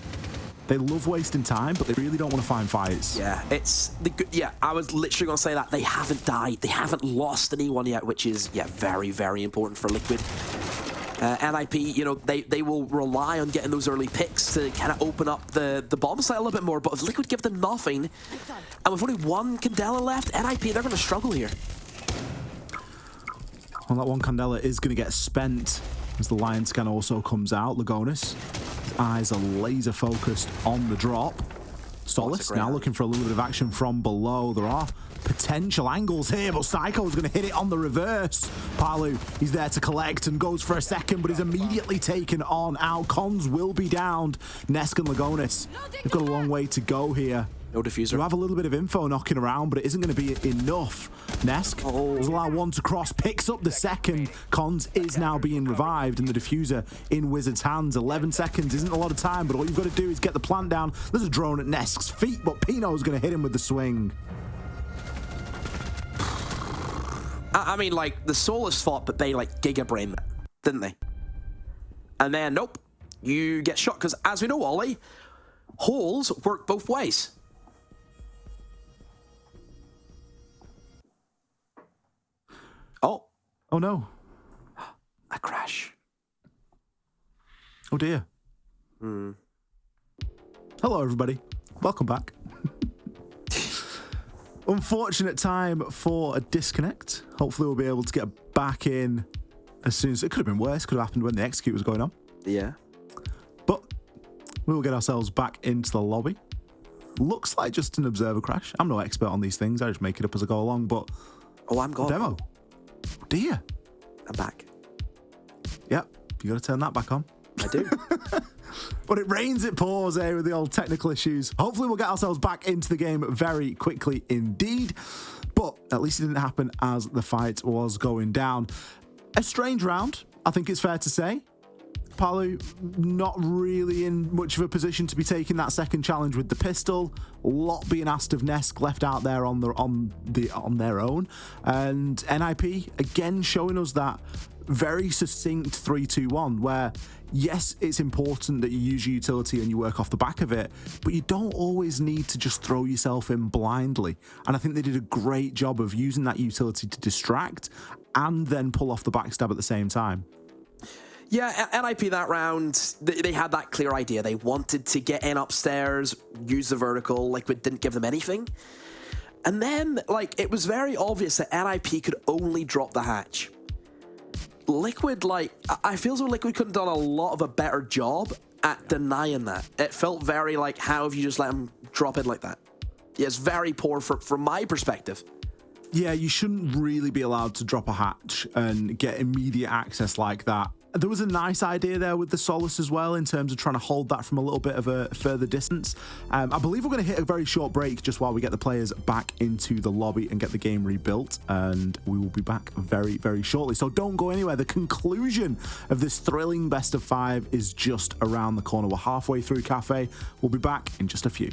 They love wasting time, but they really don't want to find fights. Yeah, I was literally going to say that. They haven't died. They haven't lost anyone yet, which is, yeah, very, very important for Liquid. NIP, you know, they will rely on getting those early picks to kind of open up the bomb site a little bit more, but if Liquid give them nothing, and with only one Candela left, NIP, they're going to struggle here. Well, that one Candela is going to get spent as the Lion Scan also comes out. Lagonis, eyes are laser focused on the drop. Solace now looking for a little bit of action from below. There are potential angles here, but Psycho's going to hit it on the reverse. Palu, he's there to collect and goes for a second, but is immediately taken on out. Cons will be downed. Nesk and Lagonis, they've got a long way to go here. No diffuser. You have a little bit of info knocking around, but it isn't going to be enough. Nesk does allow one to cross, picks up the second. Cons is now being revived, and the diffuser in Wizard's hands. 11 seconds isn't a lot of time, but all you've got to do is get the plant down. There's a drone at Nesk's feet, but Pino's going to hit him with the swing. I mean, like, the Solus fought, but they, like, giga-brained it, didn't they? And then, nope, you get shot, because as we know, Ollie, holes work both ways. Oh no. A crash. Oh dear. Hello everybody. Welcome back. Unfortunate time for a disconnect. Hopefully we'll be able to get back in as soon as... It could have been worse. Could have happened when the execute was going on. Yeah. But we will get ourselves back into the lobby. Looks like just an observer crash. I'm no expert on these things. I just make it up as I go along, but... Oh, I'm gone. Demo. Dear. I'm back. Yep. You got to turn that back on. I do. But it rains, it pours here with the old technical issues. Hopefully we'll get ourselves back into the game very quickly indeed. But at least it didn't happen as the fight was going down. A strange round, I think it's fair to say. Palu not really in much of a position to be taking that second challenge with the pistol. A lot being asked of Nesk, left out there on their own. And NIP again showing us that very succinct 3-2-1 where yes, it's important that you use your utility and you work off the back of it, but you don't always need to just throw yourself in blindly. And I think they did a great job of using that utility to distract and then pull off the backstab at the same time. Yeah, NIP that round, they had that clear idea. They wanted to get in upstairs, use the vertical. Liquid didn't give them anything. And then, like, it was very obvious that NIP could only drop the hatch. Liquid, like, I feel as though Liquid could have done a lot of a better job at denying that. It felt very like, how have you just let him drop in like that? Yeah, it's very poor from my perspective. Yeah, you shouldn't really be allowed to drop a hatch and get immediate access like that. There was a nice idea there with the Solus as well in terms of trying to hold that from a little bit of a further distance. I believe we're going to hit a very short break just while we get the players back into the lobby and get the game rebuilt, and we will be back very, very shortly. So don't go anywhere. The conclusion of this thrilling best of 5 is just around the corner. We're halfway through Cafe. We'll be back in just a few.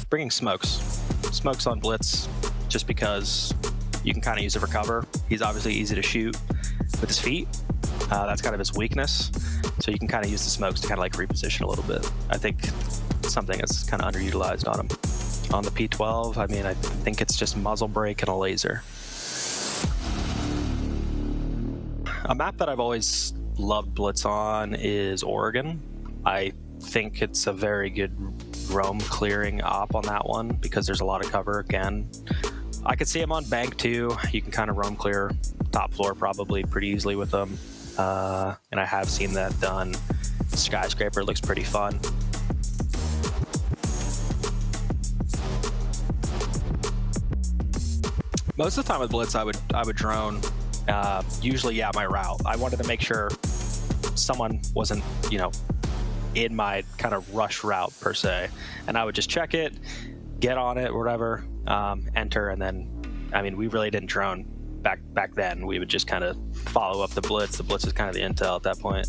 Bringing smokes on Blitz, just because you can kind of use it for cover. He's obviously easy to shoot with his feet. That's kind of his weakness. So you can kind of use the smokes to kind of like reposition a little bit. I think it's something that's kind of underutilized on him. On the P12, I mean, I think it's just muzzle brake and a laser. A map that I've always loved Blitz on is Oregon. I think it's a very good roam clearing op on that one because there's a lot of cover again. I could see him on bank too. You can kind of roam clear top floor probably pretty easily with them. And I have seen that done. Skyscraper looks pretty fun. Most of the time with Blitz, I would drone. Usually, yeah, my route. I wanted to make sure someone wasn't, in my kind of rush route per se, and I would just check it, get on it, whatever, enter, and then, I mean, we really didn't drone back then. We would just kind of follow up the Blitz. The Blitz is kind of the intel at that point.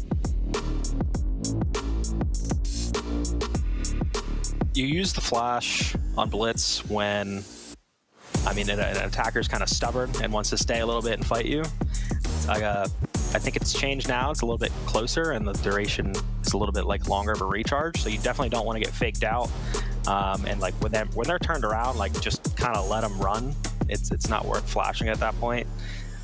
You use the flash on Blitz when, I mean, an attacker's kind of stubborn and wants to stay a little bit and fight you. I think it's changed now. It's a little bit closer, and the duration is a little bit like longer of a recharge. So you definitely don't want to get faked out. And like when they're turned around, like just kind of let them run. It's not worth flashing at that point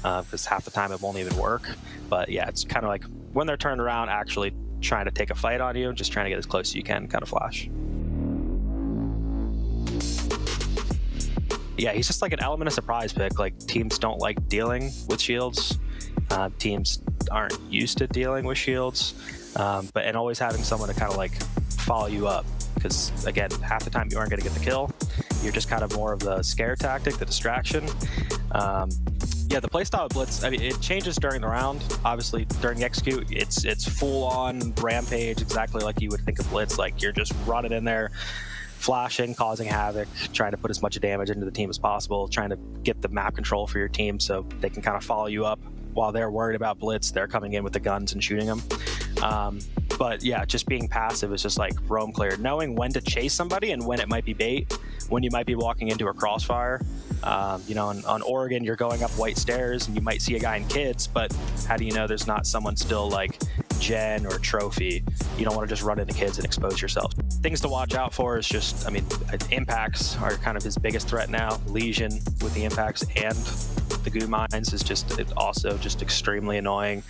because half the time it won't even work. But yeah, it's kind of like when they're turned around, actually trying to take a fight on you, just trying to get as close as you can, kind of flash. Yeah, he's just like an element of surprise pick. Like teams don't like dealing with shields. Teams aren't used to dealing with shields, and always having someone to kind of like follow you up, because again, half the time you aren't going to get the kill. You're just kind of more of the scare tactic, the distraction. Yeah, the playstyle of Blitz, I mean, it changes during the round. Obviously, during the execute, it's full-on rampage, exactly like you would think of Blitz. Like, you're just running in there, flashing, causing havoc, trying to put as much damage into the team as possible, trying to get the map control for your team so they can kind of follow you up. While they're worried about Blitz, they're coming in with the guns and shooting them. But yeah, just being passive is just like roam clear, knowing when to chase somebody and when it might be bait, when you might be walking into a crossfire. You know, on Oregon, you're going up white stairs and you might see a guy in kids, but how do you know there's not someone still like Gen or Trophy? You don't want to just run into kids and expose yourself. Things to watch out for is just, I mean, impacts are kind of his biggest threat now. Lesion with the impacts and the goo mines is just also just extremely annoying.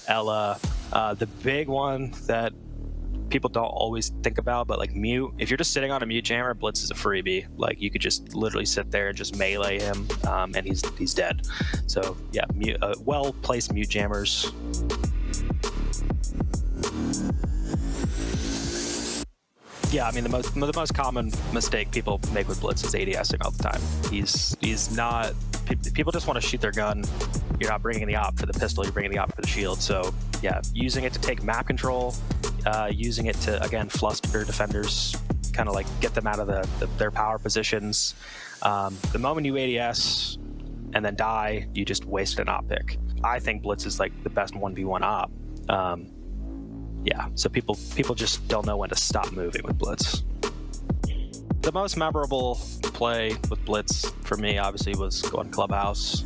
Ella, the big one that people don't always think about, but like mute, if you're just sitting on a mute jammer, Blitz is a freebie. Like you could just literally sit there and just melee him, and he's dead. So yeah, well placed mute jammers. Yeah, I mean the most common mistake people make with Blitz is ADSing all the time. He's not. People just want to shoot their gun. You're not bringing the op for the pistol. You're bringing the op for the shield. So yeah, using it to take map control, using it to again fluster defenders, kind of like get them out of their power positions. The moment you ADS and then die, you just wasted an op pick. I think Blitz is like the best 1v1 op. Yeah, so people just don't know when to stop moving with Blitz. The most memorable play with Blitz for me, obviously, was going Clubhouse.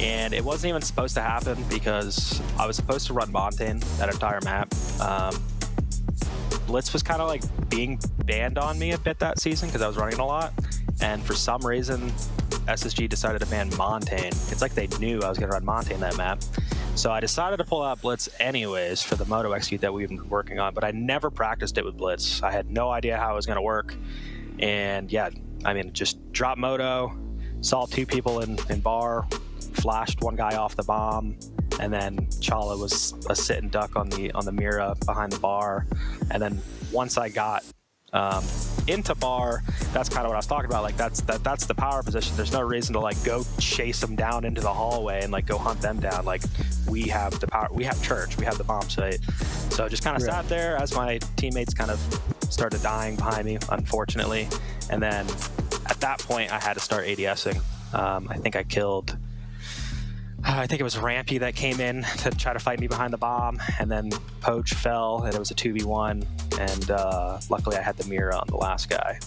And it wasn't even supposed to happen because I was supposed to run Montaigne that entire map. Blitz was kind of like being banned on me a bit that season because I was running a lot. And for some reason, SSG decided to ban Montaigne. It's like they knew I was going to run Montaigne that map. So I decided to pull out Blitz anyways for the Moto execute that we've been working on, but I never practiced it with Blitz. I had no idea how it was going to work. And yeah, I mean, just dropped Moto, saw two people in bar, flashed one guy off the bomb, and then Chalet was a sit and duck on the Mira behind the bar. And then once I got into bar, that's kind of what I was talking about. Like that's the power position. There's no reason to like go chase them down into the hallway and like go hunt them down. Like we have the power, we have church, we have the bomb site. So just kind of sat there as my teammates kind of started dying behind me, unfortunately. And then at that point I had to start ADSing. I think it was Rampy that came in to try to fight me behind the bomb, and then Poach fell, and it was a 2v1, and luckily I had the Mira on the last guy.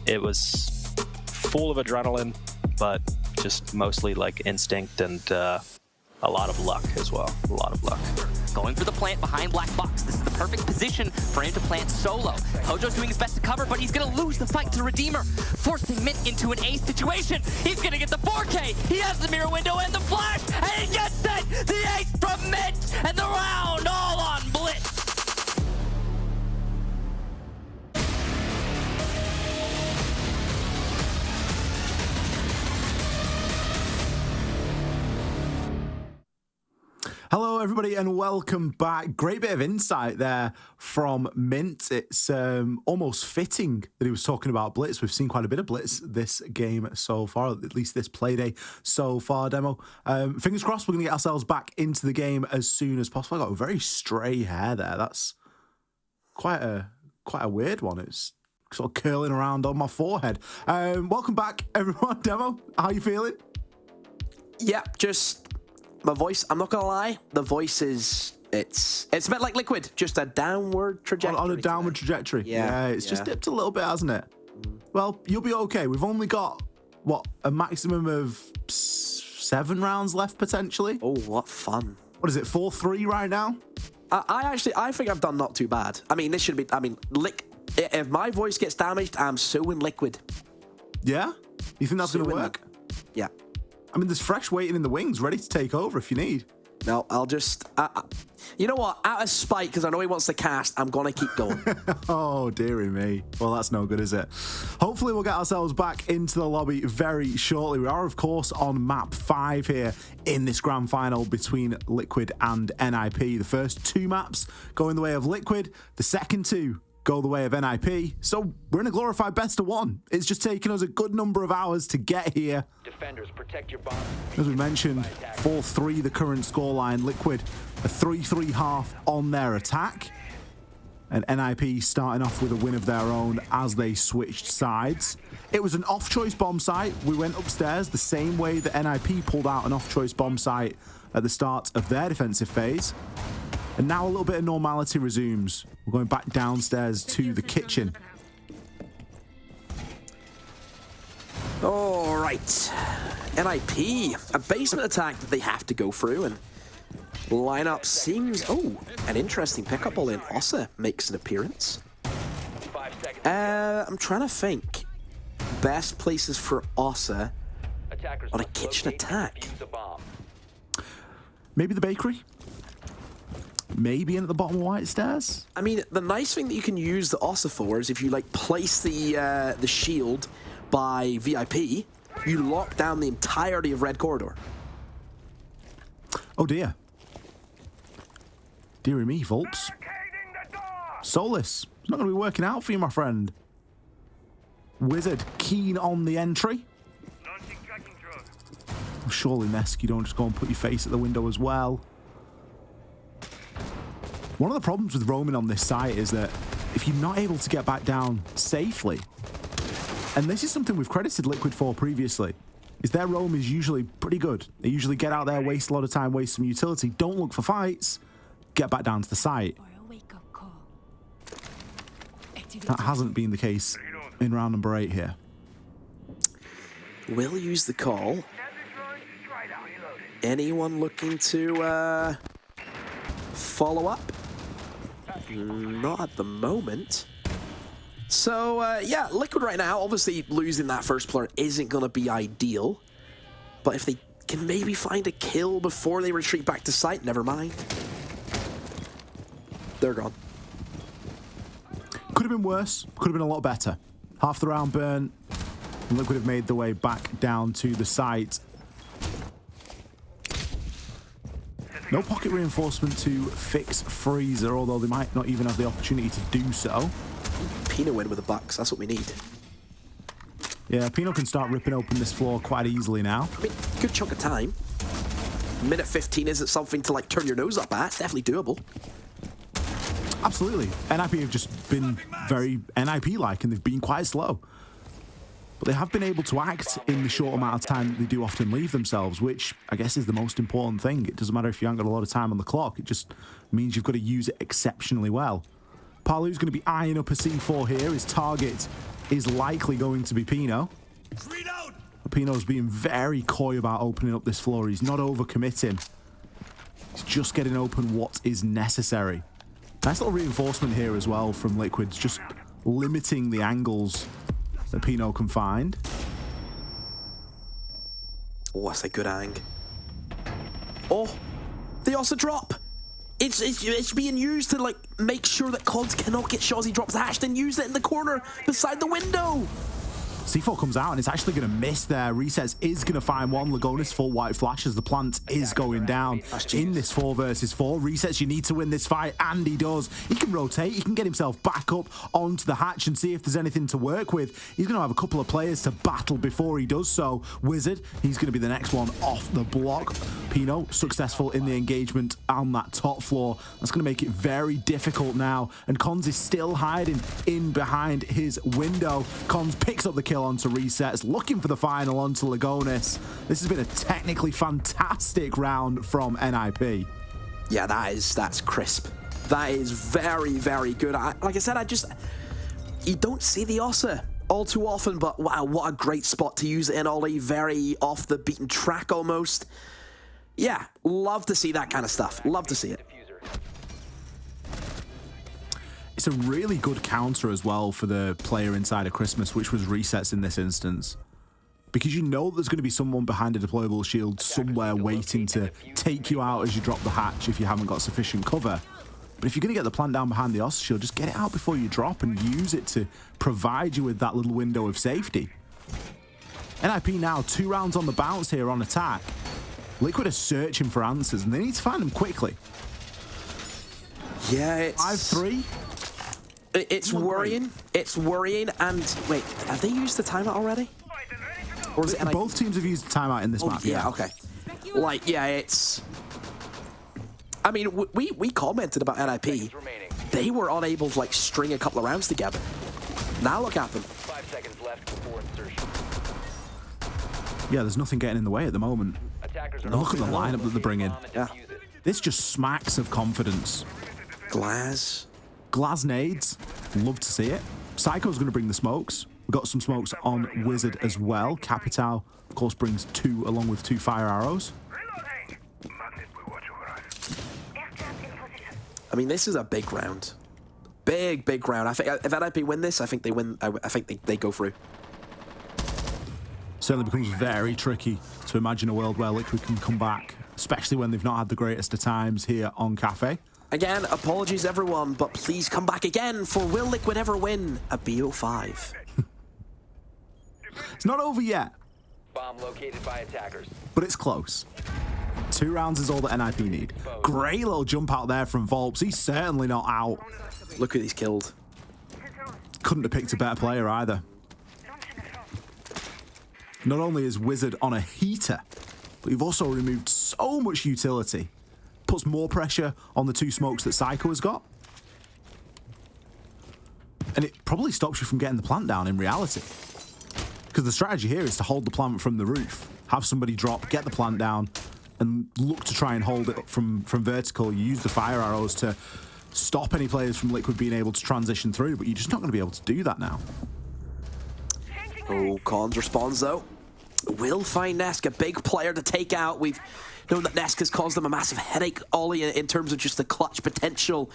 It was full of adrenaline, but just mostly like instinct and a lot of luck as well. A lot of luck. Going for the plant behind Black Box. This is the perfect position for him to plant solo. Pojo's doing his best to cover, but he's going to lose the fight to Redeemer, forcing Mint into an ace situation. He's going to get the 4K. He has the mirror window and the flash, and he gets it! The ace from Mint, and the round all on Blitz. Hello, everybody, and welcome back. Great bit of insight there from Mint. It's almost fitting that he was talking about Blitz. We've seen quite a bit of Blitz this game so far, at least this playday so far, Demo. Fingers crossed we're going to get ourselves back into the game as soon as possible. I got a very stray hair there. That's quite a weird one. It's sort of curling around on my forehead. Welcome back, everyone. Demo, how you feeling? Yeah, just... my voice, I'm not gonna lie, the voice is, it's a bit like Liquid, just a downward trajectory. On a downward trajectory. Yeah, it's just dipped a little bit, hasn't it? Well, you'll be okay. We've only got, what, a maximum of 7 rounds left, potentially? Oh, what fun. What is it, 4-3 right now? I think I've done not too bad. I mean, this should be, if my voice gets damaged, I'm suing Liquid. Yeah? You think that's going to work? Yeah. I mean, there's fresh waiting in the wings, ready to take over if you need. No, I'll just... you know what? Out of spite, because I know he wants to cast, I'm going to keep going. Oh, dearie me. Well, that's no good, is it? Hopefully, we'll get ourselves back into the lobby very shortly. We are, of course, on map 5 here in this grand final between Liquid and NIP. The first 2 maps going the way of Liquid. The second 2 go the way of NIP. So we're in a glorified best of one. It's just taken us a good number of hours to get here. Defenders, protect your bomb. As we mentioned, 4-3 the current scoreline. Liquid a 3-3 half on their attack. And NIP starting off with a win of their own as they switched sides. It was an off-choice bomb site. We went upstairs the same way that NIP pulled out an off-choice bomb site at the start of their defensive phase. And now a little bit of normality resumes. We're going back downstairs to the kitchen. All right. NIP, a basement attack that they have to go through, and lineup seems... Oh, an interesting pickup. All in Ossa makes an appearance. I'm trying to think. Best places for Ossa on a kitchen attack. Maybe the bakery? Maybe in at the bottom of White Stairs? I mean, the nice thing that you can use the Ossa for is if you like place the shield by VIP, you lock down the entirety of Red Corridor. Oh dear. Deary me, Volps. Solus, it's not going to be working out for you, my friend. Wizard, keen on the entry. Oh, surely, Nesk, you don't just go and put your face at the window as well. One of the problems with roaming on this site is that if you're not able to get back down safely, and this is something we've credited Liquid for previously, is their roam is usually pretty good. They usually get out there, waste a lot of time, waste some utility, don't look for fights, get back down to the site. That hasn't been the case in round number 8 here. Will use the call. Anyone looking to follow up? Not at the moment. So, yeah, Liquid right now, obviously losing that first player isn't going to be ideal. But if they can maybe find a kill before they retreat back to site, never mind. They're gone. Could have been worse. Could have been a lot better. Half the round burn. And Liquid have made their way back down to the site. No pocket reinforcement to fix Freezer, although they might not even have the opportunity to do so. Pino win with the Bucks. That's what we need. Yeah, Pino can start ripping open this floor quite easily now. I mean, good chunk of time. Minute 15 isn't something to, like, turn your nose up at. It's definitely doable. Absolutely. NIP have just been very NIP-like, and they've been quite slow. But they have been able to act in the short amount of time that they do often leave themselves, which I guess is the most important thing. It doesn't matter if you haven't got a lot of time on the clock. It just means you've got to use it exceptionally well. Palu's going to be eyeing up a C4 here. His target is likely going to be Pino. Pino's being very coy about opening up this floor. He's not overcommitting. He's just getting open what is necessary. Nice little reinforcement here as well from Liquids, just limiting the angles that Pino can find. Oh, that's a good ang. Oh, they also drop. It's being used to, like, make sure that Cods cannot get shots. He drops the hatch, then use it in the corner beside the window. C4 comes out and it's actually going to miss there. Resets is going to find one. Lagonis full white flash as the plant is going down in this 4 versus 4. Resets, you need to win this fight, and he does. He can rotate, he can get himself back up onto the hatch and see if there's anything to work with. He's going to have a couple of players to battle before he does so. Wizard, he's going to be the next one off the block. Pino, successful in the engagement on that top floor. That's going to make it very difficult now. And Cons is still hiding in behind his window. Cons picks up the kill onto Resets, looking for the final onto Lagonis. This has been a technically fantastic round from NIP. Yeah, that's crisp. That is very, very good. Like I said, you don't see the Ossa all too often, but wow, what a great spot to use it in, Ollie. Very off the beaten track almost. Yeah, love to see that kind of stuff. Love to see it. It's a really good counter as well for the player inside of Christmas, which was Resets in this instance. Because you know there's going to be someone behind a deployable shield somewhere waiting to take you out as you drop the hatch if you haven't got sufficient cover. But if you're going to get the plant down behind the Ossa shield, just get it out before you drop and use it to provide you with that little window of safety. NIP now 2 rounds on the bounce here on attack. Liquid are searching for answers and they need to find them quickly. Yeah, it's 5-3. It's worrying. It's worrying. And wait, have they used the timeout already? Or is it Both teams have used the timeout in this map. Yeah, okay. Like, yeah, it's... I mean, we commented about NIP. They were unable to, like, string a couple of rounds together. Now look at them. 5 seconds left before insertion. Yeah, there's nothing getting in the way at the moment. And look at the lineup that they're bringing. Yeah. This just smacks of confidence. Glass nades. Love to see it. Psycho's going to bring the smokes. We've got some smokes on Wizard as well. Capital, of course, brings 2 along with 2 fire arrows. I mean, this is a big round. Big round. I think if NIP win this, I think they win. I think they go through. Certainly becomes very tricky to imagine a world where Liquid can come back, especially when they've not had the greatest of times here on Kafe. Again, apologies everyone, but please come back again for will Liquid ever win a BO5? It's not over yet. Bomb located by attackers. But it's close. 2 rounds is all that NIP need. Great little jump out there from Volps. He's certainly not out. Look who he's killed. Couldn't have picked a better player either. Not only is Wizard on a heater, but you've also removed so much utility. Puts more pressure on the 2 smokes that Psycho has got. And it probably stops you from getting the plant down in reality. Because the strategy here is to hold the plant from the roof, have somebody drop, get the plant down, and look to try and hold it from vertical. You use the fire arrows to stop any players from Liquid being able to transition through, but you're just not going to be able to do that now. Oh, Cons responds though. Will find Nesk a big player to take out. We've known that Nesk has caused them a massive headache, Ollie, in terms of just the clutch potential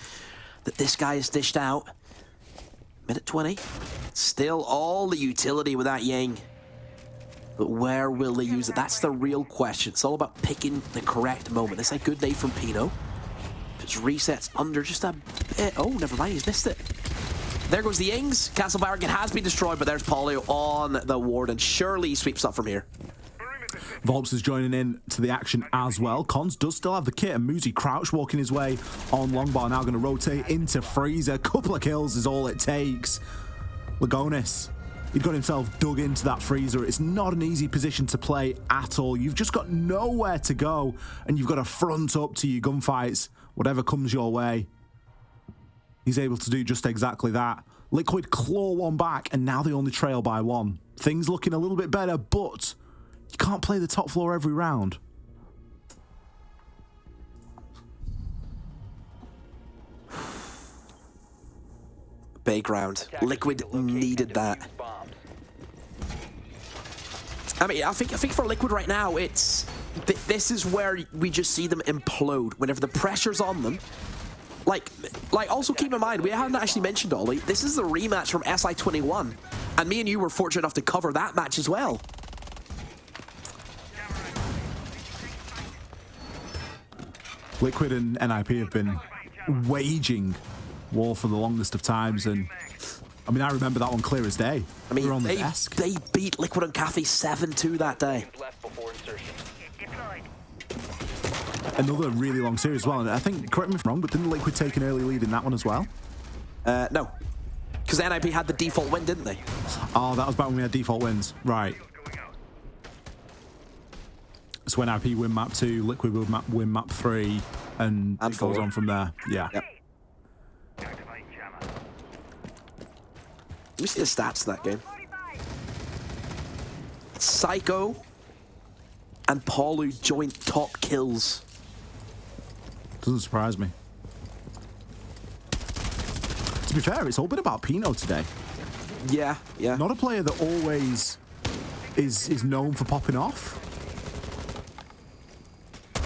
that this guy has dished out. Minute 20. Still all the utility with that Ying. But where will they use it? That's the real question. It's all about picking the correct moment. This is a good day from Pino. Just resets under just a bit. Oh, never mind, he's missed it. There goes the Ings. Castle Barragan has been destroyed, but there's Polio on the ward, and surely he sweeps up from here. Volps is joining in to the action as well. Cons does still have the kit, and Muzi Crouch walking his way on Longbar, now going to rotate into Freezer. Couple of kills is all it takes. Lagonis, he'd got himself dug into that Freezer. It's not an easy position to play at all. You've just got nowhere to go, and you've got to front up to your gunfights, whatever comes your way. He's able to do just exactly that. Liquid claw one back, and now they only trail by 1. Things looking a little bit better, but you can't play the top floor every round. Big round. Liquid needed that. I mean, I think for Liquid right now, it's this is where we just see them implode whenever the pressure's on them. Like, also keep in mind, we haven't actually mentioned, Ollie, this is the rematch from SI21, and me and you were fortunate enough to cover that match as well. Liquid and NIP have been waging war for the longest of times, and I mean, I remember that one clear as day. I mean, we were on the they desk. beat Liquid and Kafe 7-2 that day. Another really long series as well, and I think, correct me if I'm wrong, but didn't Liquid take an early lead in that one as well? No. Because NIP had the default win, didn't they? Oh, that was back when we had default wins. Right. So when NIP win map 2, Liquid will win map 3, and it goes on from there. Yeah. Yep. Let me see the stats of that game. Psycho and Paulu joint top kills. Doesn't surprise me. To be fair, it's all been about Pino today. Yeah, yeah. Not a player that always is known for popping off.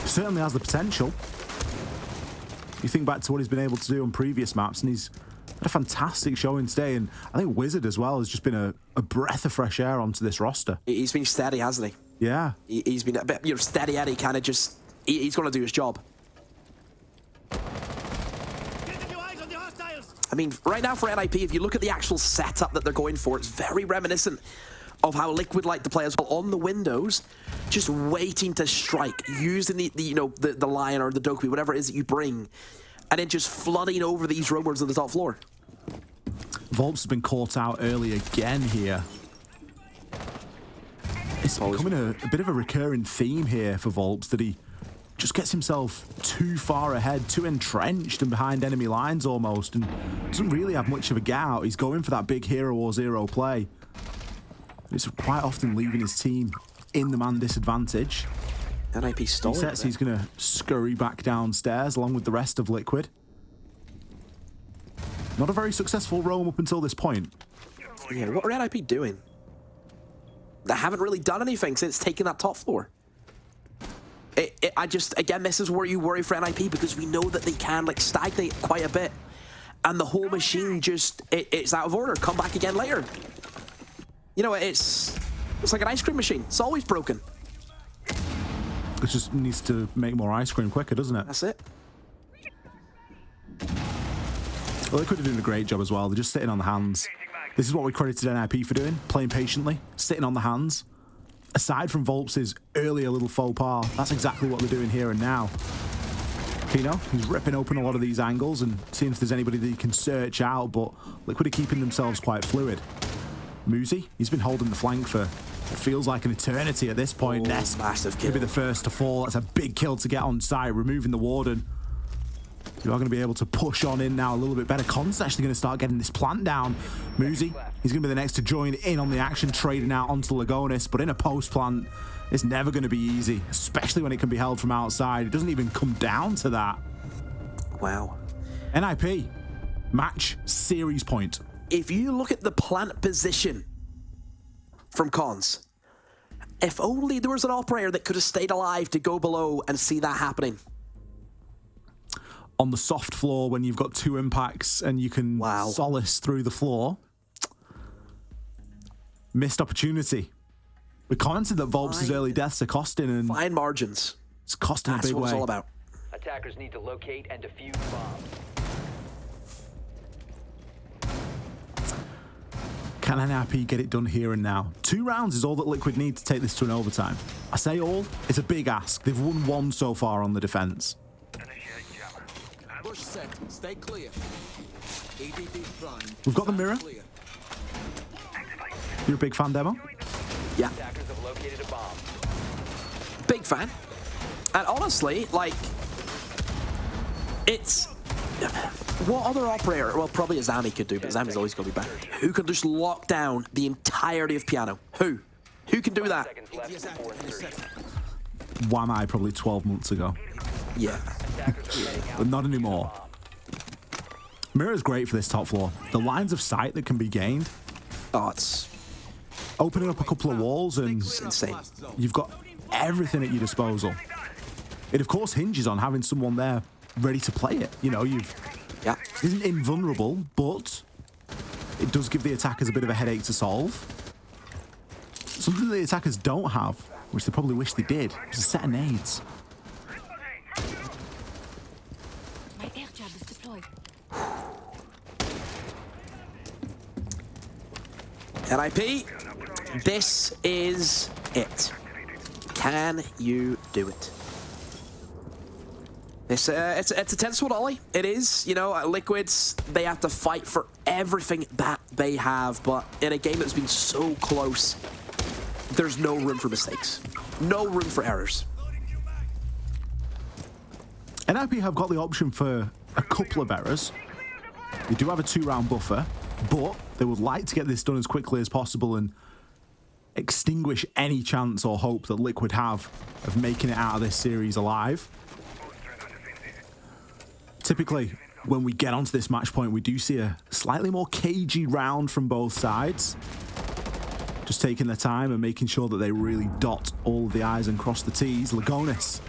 Certainly has the potential. You think back to what he's been able to do on previous maps, and he's had a fantastic showing today, and I think Wizard as well has just been a breath of fresh air onto this roster. He's been steady, hasn't he? Yeah. He's been a bit, steady Eddie, kind of just, he's going to do his job. I mean, right now for NIP, if you look at the actual setup that they're going for, it's very reminiscent of how Liquid like to play as well on the windows, just waiting to strike, using the Lion or the Dokkaebi, whatever it is that you bring, and then just flooding over these roamers on the top floor. Volps has been caught out early again here. It's becoming a bit of a recurring theme here for Volps that he just gets himself too far ahead, too entrenched and behind enemy lines almost, and doesn't really have much of a get out. He's going for that big hero or zero play. It's quite often leaving his team in the man disadvantage. NIP stole he sets, he's going to scurry back downstairs along with the rest of Liquid. Not a very successful roam up until this point. Yeah, what are NIP doing? They haven't really done anything since taking that top floor. Again, this is where you worry for NIP, because we know that they can like stagnate quite a bit. And the whole machine just, it's out of order. Come back again later. You know, it's like an ice cream machine. It's always broken. It just needs to make more ice cream quicker, doesn't it? That's it. Well, they could have done a great job as well. They're just sitting on the hands. This is what we credited NIP for doing, playing patiently, sitting on the hands. Aside from Volps' earlier little faux pas, that's exactly what they're doing here and now. Pino, he's ripping open a lot of these angles and seeing if there's anybody that he can search out, but Liquid are keeping themselves quite fluid. Muzi, he's been holding the flank for, it feels like an eternity at this point. Ness massive kill. Could be the first to fall. That's a big kill to get on site, removing the Warden. You are going to be able to push on in now a little bit better. Con's actually going to start getting this plant down. Muzi, he's going to be the next to join in on the action, trading out onto Lagonis, but in a post plant, it's never going to be easy, especially when it can be held from outside. It doesn't even come down to that. Wow. NIP, match series point. If you look at the plant position from Cons, if only there was an operator that could have stayed alive to go below and see that happening. On the soft floor, when you've got two impacts and you can solace through the floor. Missed opportunity. We commented that Volps' early deaths are costing, and fine margins. It's costing a big way. That's what it's all about. Attackers need to locate and defuse bombs. Can NIP get it done here and now? 2 rounds is all that Liquid need to take this to an overtime. I say all, it's a big ask. They've won 1 so far on the defense. Push set, stay clear. We've got the mirror. You're a big fan, Demo? Yeah. Attackers have located a bomb. Big fan. And honestly, like, it's... What other operator? Well, probably a Zami could do, but Zami's always going to be better. Who can just lock down the entirety of Piano? Who? Who can do that? Wamai probably 12 months ago. Yeah. But not anymore. Mirror's great for this top floor. The lines of sight that can be gained. Oh, it's... Opening up a couple of walls and... It's insane. You've got everything at your disposal. It, of course, hinges on having someone there ready to play it. You know, you've... Yeah. It isn't invulnerable, but it does give the attackers a bit of a headache to solve. Something that the attackers don't have, which they probably wish they did, is a set of nades. My air jab is deployed. NIP, this is it. Can you do it? It's a tense one, Ollie. It is. You know, Liquids, they have to fight for everything that they have, but in a game that's been so close, there's no room for mistakes. No room for errors. NIP have got the option for a couple of errors. They do have a 2-round buffer, but they would like to get this done as quickly as possible and extinguish any chance or hope that Liquid have of making it out of this series alive. Typically, when we get onto this match point, we do see a slightly more cagey round from both sides. Just taking their time and making sure that they really dot all of the I's and cross the T's. Lagonis,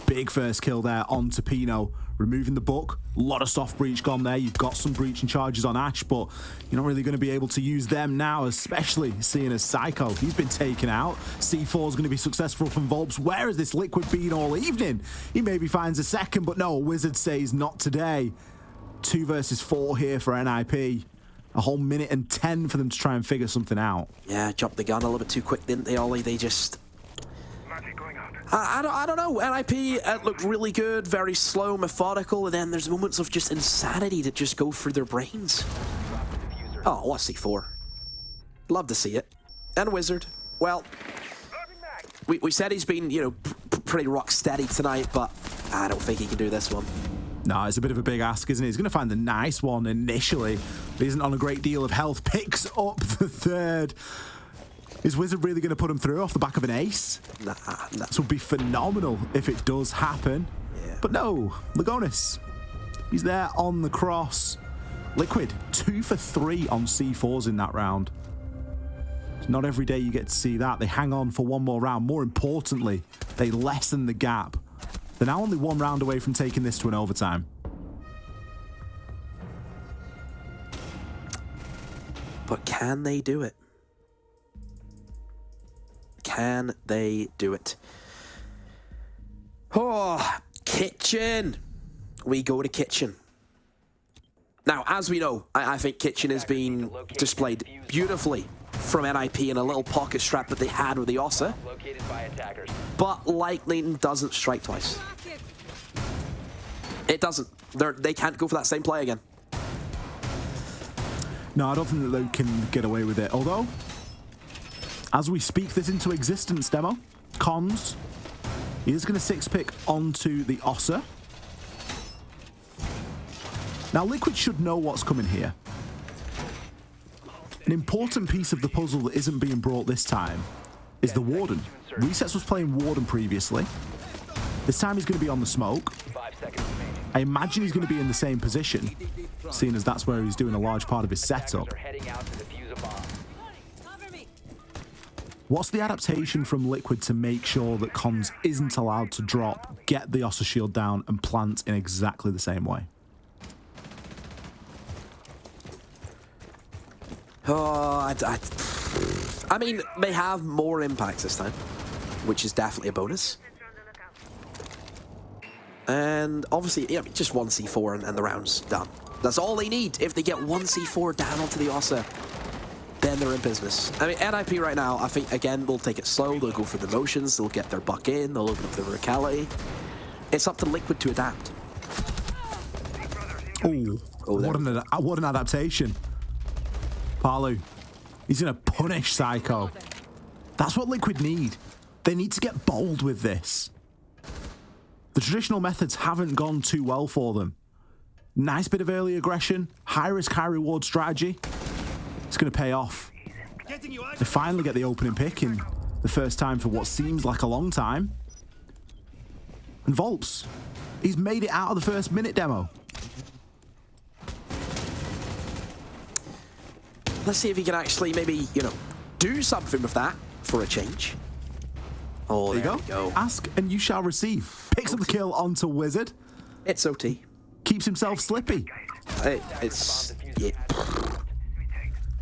big first kill there on Pino, removing the book. A lot of soft breach gone there. You've got some breaching charges on Ash, but you're not really going to be able to use them now, especially seeing as Psycho. He's been taken out. C4 is going to be successful from Volps. Where has this Liquid been all evening? He maybe finds a second, but no, Wizard says not today. 2 versus 4 here for NIP. A whole minute and 10 for them to try and figure something out. Yeah, jumped the gun a little bit too quick, didn't they, Ollie? They just... I don't know. NIP looked really good, very slow, methodical, and then there's moments of just insanity that just go through their brains. Oh, what C4? Love to see it. And Wizard. Well, we said he's been, you know, pretty rock steady tonight, but I don't think he can do this one. No, it's a bit of a big ask, isn't it? He's going to find the nice one initially, but isn't on a great deal of health. Picks up the third. Is Wizard really going to put him through off the back of an ace? Nah. This would be phenomenal if it does happen. Yeah. But no, Lagonis. He's there on the cross. Liquid, 2 for 3 on C4s in that round. It's not every day you get to see that. They hang on for one more round. More importantly, they lessen the gap. They're now only 1 round away from taking this to an overtime. But can they do it? Can they do it? Oh, Kitchen. We go to Kitchen. Now, as we know, I think Kitchen has been displayed beautifully from NIP in a little pocket strap that they had with the Ossa. But lightning doesn't strike twice. It doesn't. They can't go for that same play again. No, I don't think that they can get away with it. Although, as we speak this into existence, Demo, Cons, he is going to 6-pick onto the Ossa. Now, Liquid should know what's coming here. An important piece of the puzzle that isn't being brought this time is the Warden. Resets was playing Warden previously. This time he's going to be on the smoke. I imagine he's going to be in the same position, seeing as that's where he's doing a large part of his setup. What's the adaptation from Liquid to make sure that Cons isn't allowed to drop, get the Ossa shield down, and plant in exactly the same way? Oh, I mean, they have more impacts this time, which is definitely a bonus. And obviously, yeah, just 1 C4 and the round's done. That's all they need. If they get 1 C4 down onto the Ossa, then they're in business. I mean, NIP right now, I think, again, they'll take it slow. They'll go for the motions. They'll get their buck in. They'll open up the Chalet. It's up to Liquid to adapt. Oh, what an adaptation. Palu, he's going to punish Psycho. That's what Liquid need. They need to get bold with this. The traditional methods haven't gone too well for them. Nice bit of early aggression, high risk, high reward strategy. It's going to pay off. They finally get the opening pick in the first time for what seems like a long time. And Volps, he's made it out of the first minute demo. Let's see if he can actually maybe, you know, do something with that for a change. Oh, there you go. Ask and you shall receive. Picks up the kill onto Wizard. It's OT. Keeps himself slippy. It's... Yeah. I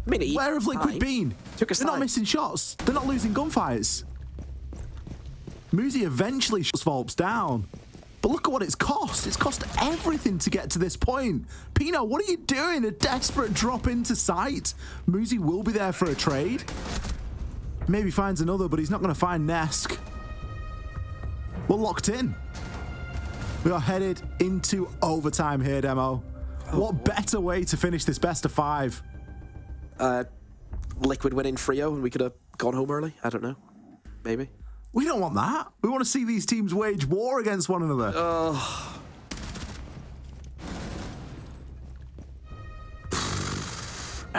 mean, where have Liquid been? They're not missing shots. They're not losing gunfights. Muzi eventually shuts Volps down. But look at what it's cost. It's cost everything to get to this point. Pino, what are you doing? A desperate drop into sight. Muzi will be there for a trade. Maybe finds another, but he's not going to find Nesk. We're locked in. We are headed into overtime here, Demo. What better way to finish this best of 5? Liquid winning Frio and we could have gone home early. I don't know. Maybe. We don't want that. We want to see these teams wage war against one another.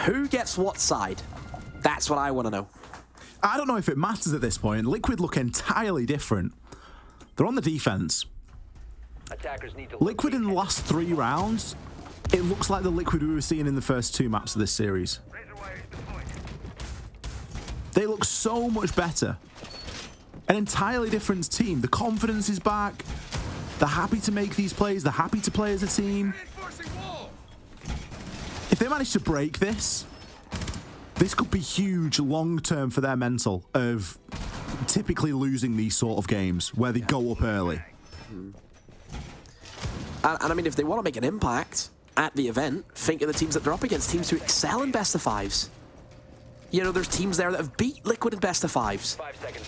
Who gets what side? That's what I want to know. I don't know if it matters at this point. Liquid look entirely different. They're on the defense. Liquid in the last 3 rounds, it looks like the Liquid we were seeing in the first 2 maps of this series. They look so much better. An entirely different team. The confidence is back. They're happy to make these plays. They're happy to play as a team. If they manage to break this, this could be huge long-term for their mental of typically losing these sort of games where they go up early. And I mean, if they want to make an impact at the event, think of the teams that they're up against, teams who excel in best of 5s. You know, there's teams there that have beat Liquid in best of 5s.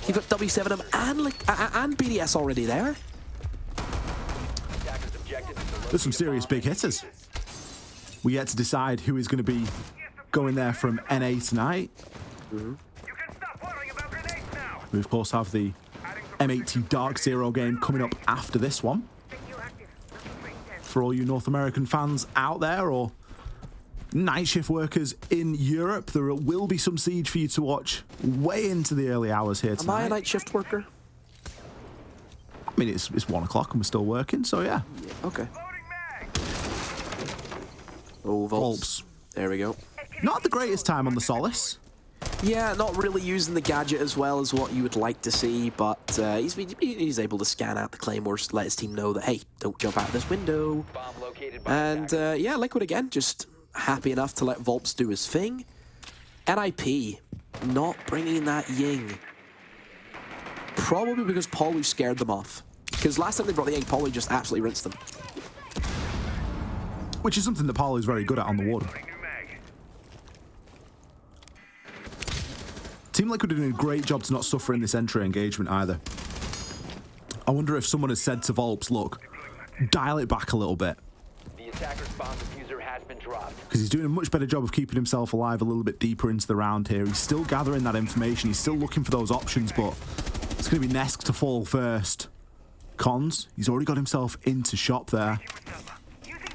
You've got W7M and BDS already there. There's some serious big hitters. We get to decide who is going to be going there from NA tonight. We, of course, have the M80 Dark Zero game coming up after this one. For all you North American fans out there or night shift workers in Europe, there will be some Siege for you to watch way into the early hours here tonight. Am I a night shift worker? I mean, it's 1 o'clock and we're still working, so yeah. Okay. Oh, Volps. There we go. Not the greatest time on the Solace. Yeah, not really using the gadget as well as what you would like to see, but he's able to scan out the claymores, let his team know that, hey, don't jump out of this window. And yeah, Liquid again, just happy enough to let Volps do his thing. NIP not bringing that Ying. Probably because Paulu scared them off. Because last time they brought the Ying, Paulu just absolutely rinsed them. Which is something that Paulu's very good at on the water. Team Liquid are doing a great job to not suffer in this entry engagement either. I wonder if someone has said to Volps, look, dial it back a little bit. The attacker's bomb diffuser has been dropped. Because he's doing a much better job of keeping himself alive a little bit deeper into the round here. He's still gathering that information. He's still looking for those options, but it's going to be Nesk to fall first. Cons, he's already got himself into shop there.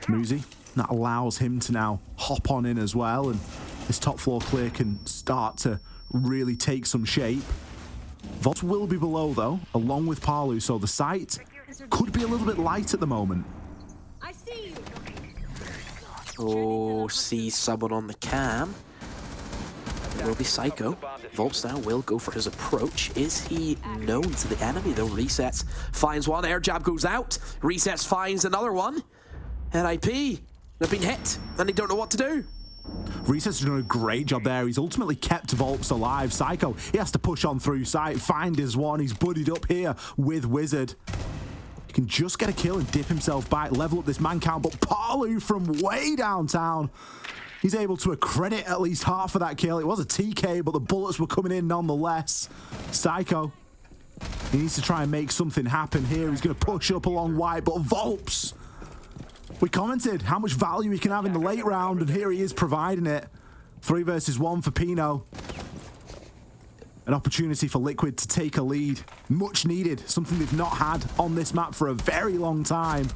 Muzi, that allows him to now hop on in as well, and this top floor clear can start to really take some shape. Volps will be below though, along with Palu, so the site could be a little bit light at the moment. I see you. Oh, see someone on the cam. It will be Psycho. Volps now will go for his approach. Is he known to the enemy though? Resets, finds one, air jab goes out. Resets, finds another one. NIP, they've been hit and they don't know what to do. Resets has done a great job there. He's ultimately kept Volps alive. Psycho, he has to push on through sight, find his one. He's buddied up here with Wizard. He can just get a kill and dip himself back, level up this man count, but Palu from way downtown, he's able to accredit at least half of that kill. It was a TK, but the bullets were coming in nonetheless. Psycho, he needs to try and make something happen here. He's going to push up along white, but Volps, we commented how much value he can have in the late round, and here he is providing it. 3 versus 1 for Pino. An opportunity for Liquid to take a lead. Much needed. Something they've not had on this map for a very long time.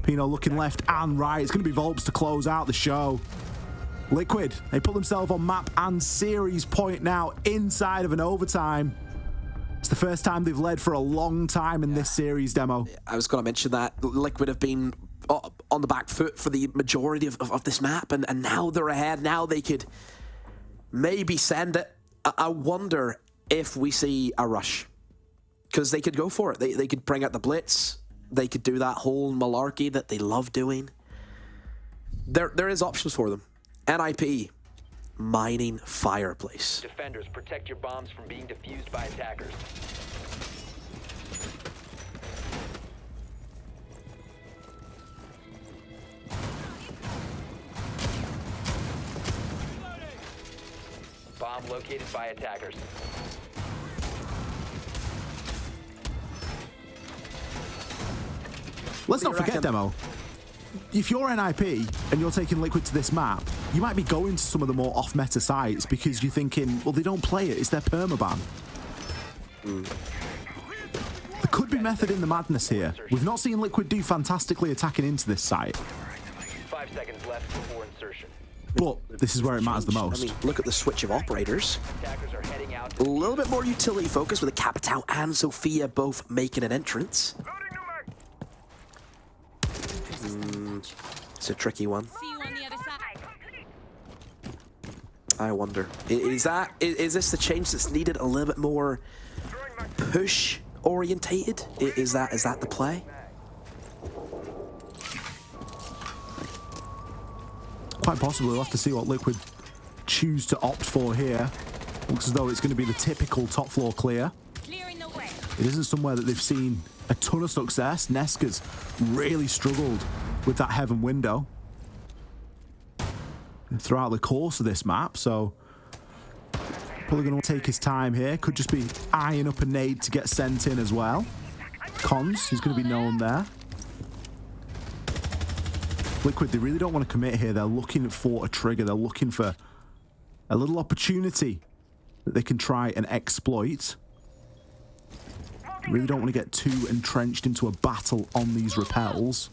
Pino looking left and right. It's going to be Volps to close out the show. Liquid, they put themselves on map and series point now inside of an overtime. It's the first time they've led for a long time in this series demo. I was going to mention that Liquid have been on the back foot for the majority of this map, and now they're ahead. Now they could maybe send it. I wonder if we see a rush, because they could go for it. They could bring out the blitz. They could do that whole malarkey that they love doing. There is options for them. NIP, mining fireplace. Defenders, protect your bombs from being defused by attackers. Bomb located by attackers. Let's not forget, Demo, if you're NIP and you're taking Liquid to this map, you might be going to some of the more off-meta sites because you're thinking, well, they don't play it, it's their permaban. There could be method in the madness here. We've not seen Liquid do fantastically attacking into this site. 5 seconds left before insertion. But this is where it matters the most. I mean, look at the switch of operators. Attackers are heading out. A little bit more utility focus with the Capitao and Sophia both making an entrance. It's a tricky one. See you on the other side. I wonder, is this the change that's needed? A little bit more push orientated? Is that the play? Quite possibly. We'll have to see what Liquid choose to opt for here. Looks as though it's going to be the typical top floor clear. It isn't somewhere that they've seen a ton of success. Neska's really struggled with that heaven window throughout the course of this map, so probably going to take his time here. Could just be eyeing up a nade to get sent in as well. Cons, he's going to be known there. Liquid, they really don't want to commit here. They're looking for a trigger. They're looking for a little opportunity that they can try and exploit. They really don't want to get too entrenched into a battle on these rappels.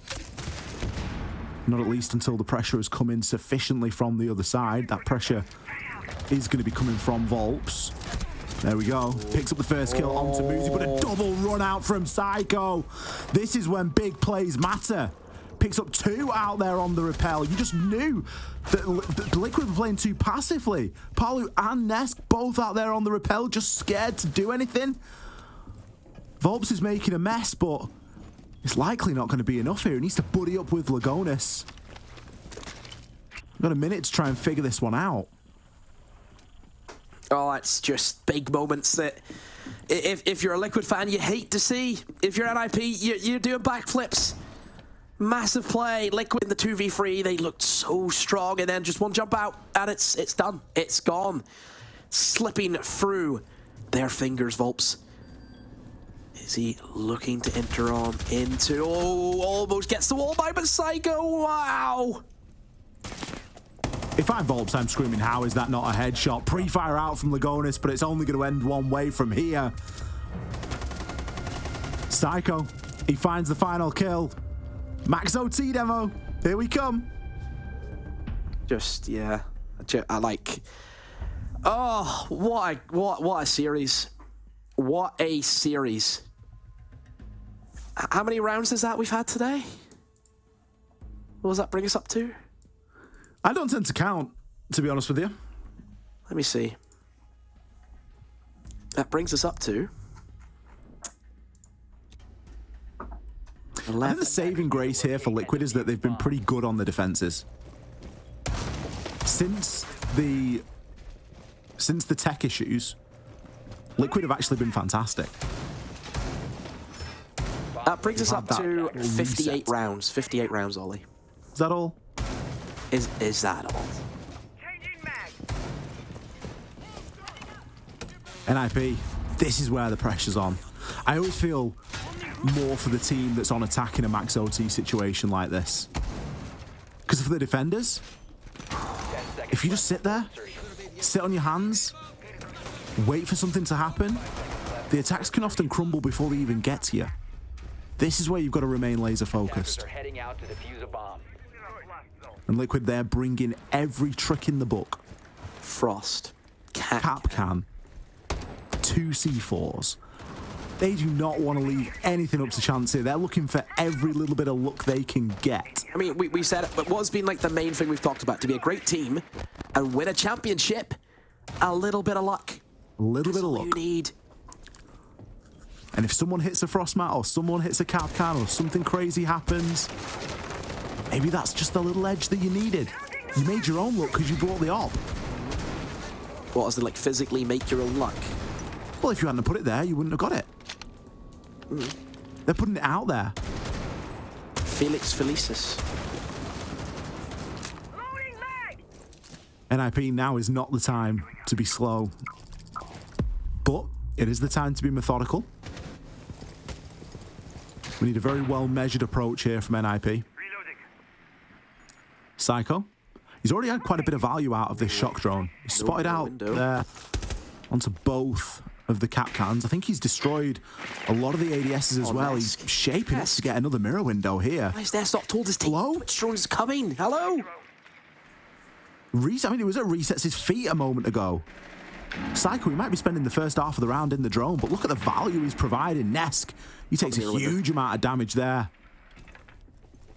Not at least until the pressure has come in sufficiently from the other side. That pressure is going to be coming from Volps. There we go. Picks up the first kill onto Muzi, but a double run out from Psycho. This is when big plays matter. Picks up 2 out there on the rappel. You just knew that Liquid were playing too passively. Palu and Nesk both out there on the rappel, just scared to do anything. Volps is making a mess, but it's likely not going to be enough here. He needs to buddy up with Lagonis. Got a minute to try and figure this one out. Oh, it's just big moments that if you're a Liquid fan, you hate to see. If you're NIP, you're doing backflips. Massive play. Liquid in the 2v3, they looked so strong, and then just one jump out, and it's done. It's gone. Slipping through their fingers, Volps. Is he looking to enter on into... Oh, almost gets the wall by, but Psycho, wow! If I'm Volps, I'm screaming, how is that not a headshot? Pre-fire out from Lagonis, but it's only going to end one way from here. Psycho, he finds the final kill. Max OT demo, here we come. Just, yeah, I like... Oh, what a series. What a series. How many rounds is that we've had today? What does that bring us up to? I don't tend to count, to be honest with you. Let me see. That brings us up to... I think the saving grace here for Liquid is that they've been pretty good on the defenses. Since the tech issues, Liquid have actually been fantastic. That brings us up to 58 rounds. 58 rounds, Ollie. Is that all? Is that all? NIP, this is where the pressure's on. I always feel more for the team that's on attack in a max OT situation like this. Because for the defenders, if you just sit there, sit on your hands, wait for something to happen, the attacks can often crumble before they even get to you. This is where you've got to remain laser focused. And Liquid there bringing every trick in the book. Frost. Cap can. 2 C4s. They do not want to leave anything up to chance here. They're looking for every little bit of luck they can get. I mean, we said it, but what's been like the main thing we've talked about, to be a great team and win a championship, a little bit of luck. A little bit of luck. You need. And if someone hits a frost mat or someone hits a cap can or something crazy happens, maybe that's just the little edge that you needed. You made your own luck because you brought the op. What is it, like physically make your own luck? Well, if you hadn't put it there, you wouldn't have got it. They're putting it out there. Felix Felicis. NIP now is not the time to be slow. But it is the time to be methodical. We need a very well-measured approach here from NIP. Psycho. He's already had quite a bit of value out of this shock drone. He's spotted out there onto both of the cap cans. I think he's destroyed a lot of the ADSs as well. He's shaping up to get another mirror window here. Why is Ness not told his team? Hello? Which drone's coming? Hello? I mean, it was at resets his feet a moment ago. Psycho, he might be spending the first half of the round in the drone, but look at the value he's providing. Nesk, he takes a huge amount of damage there.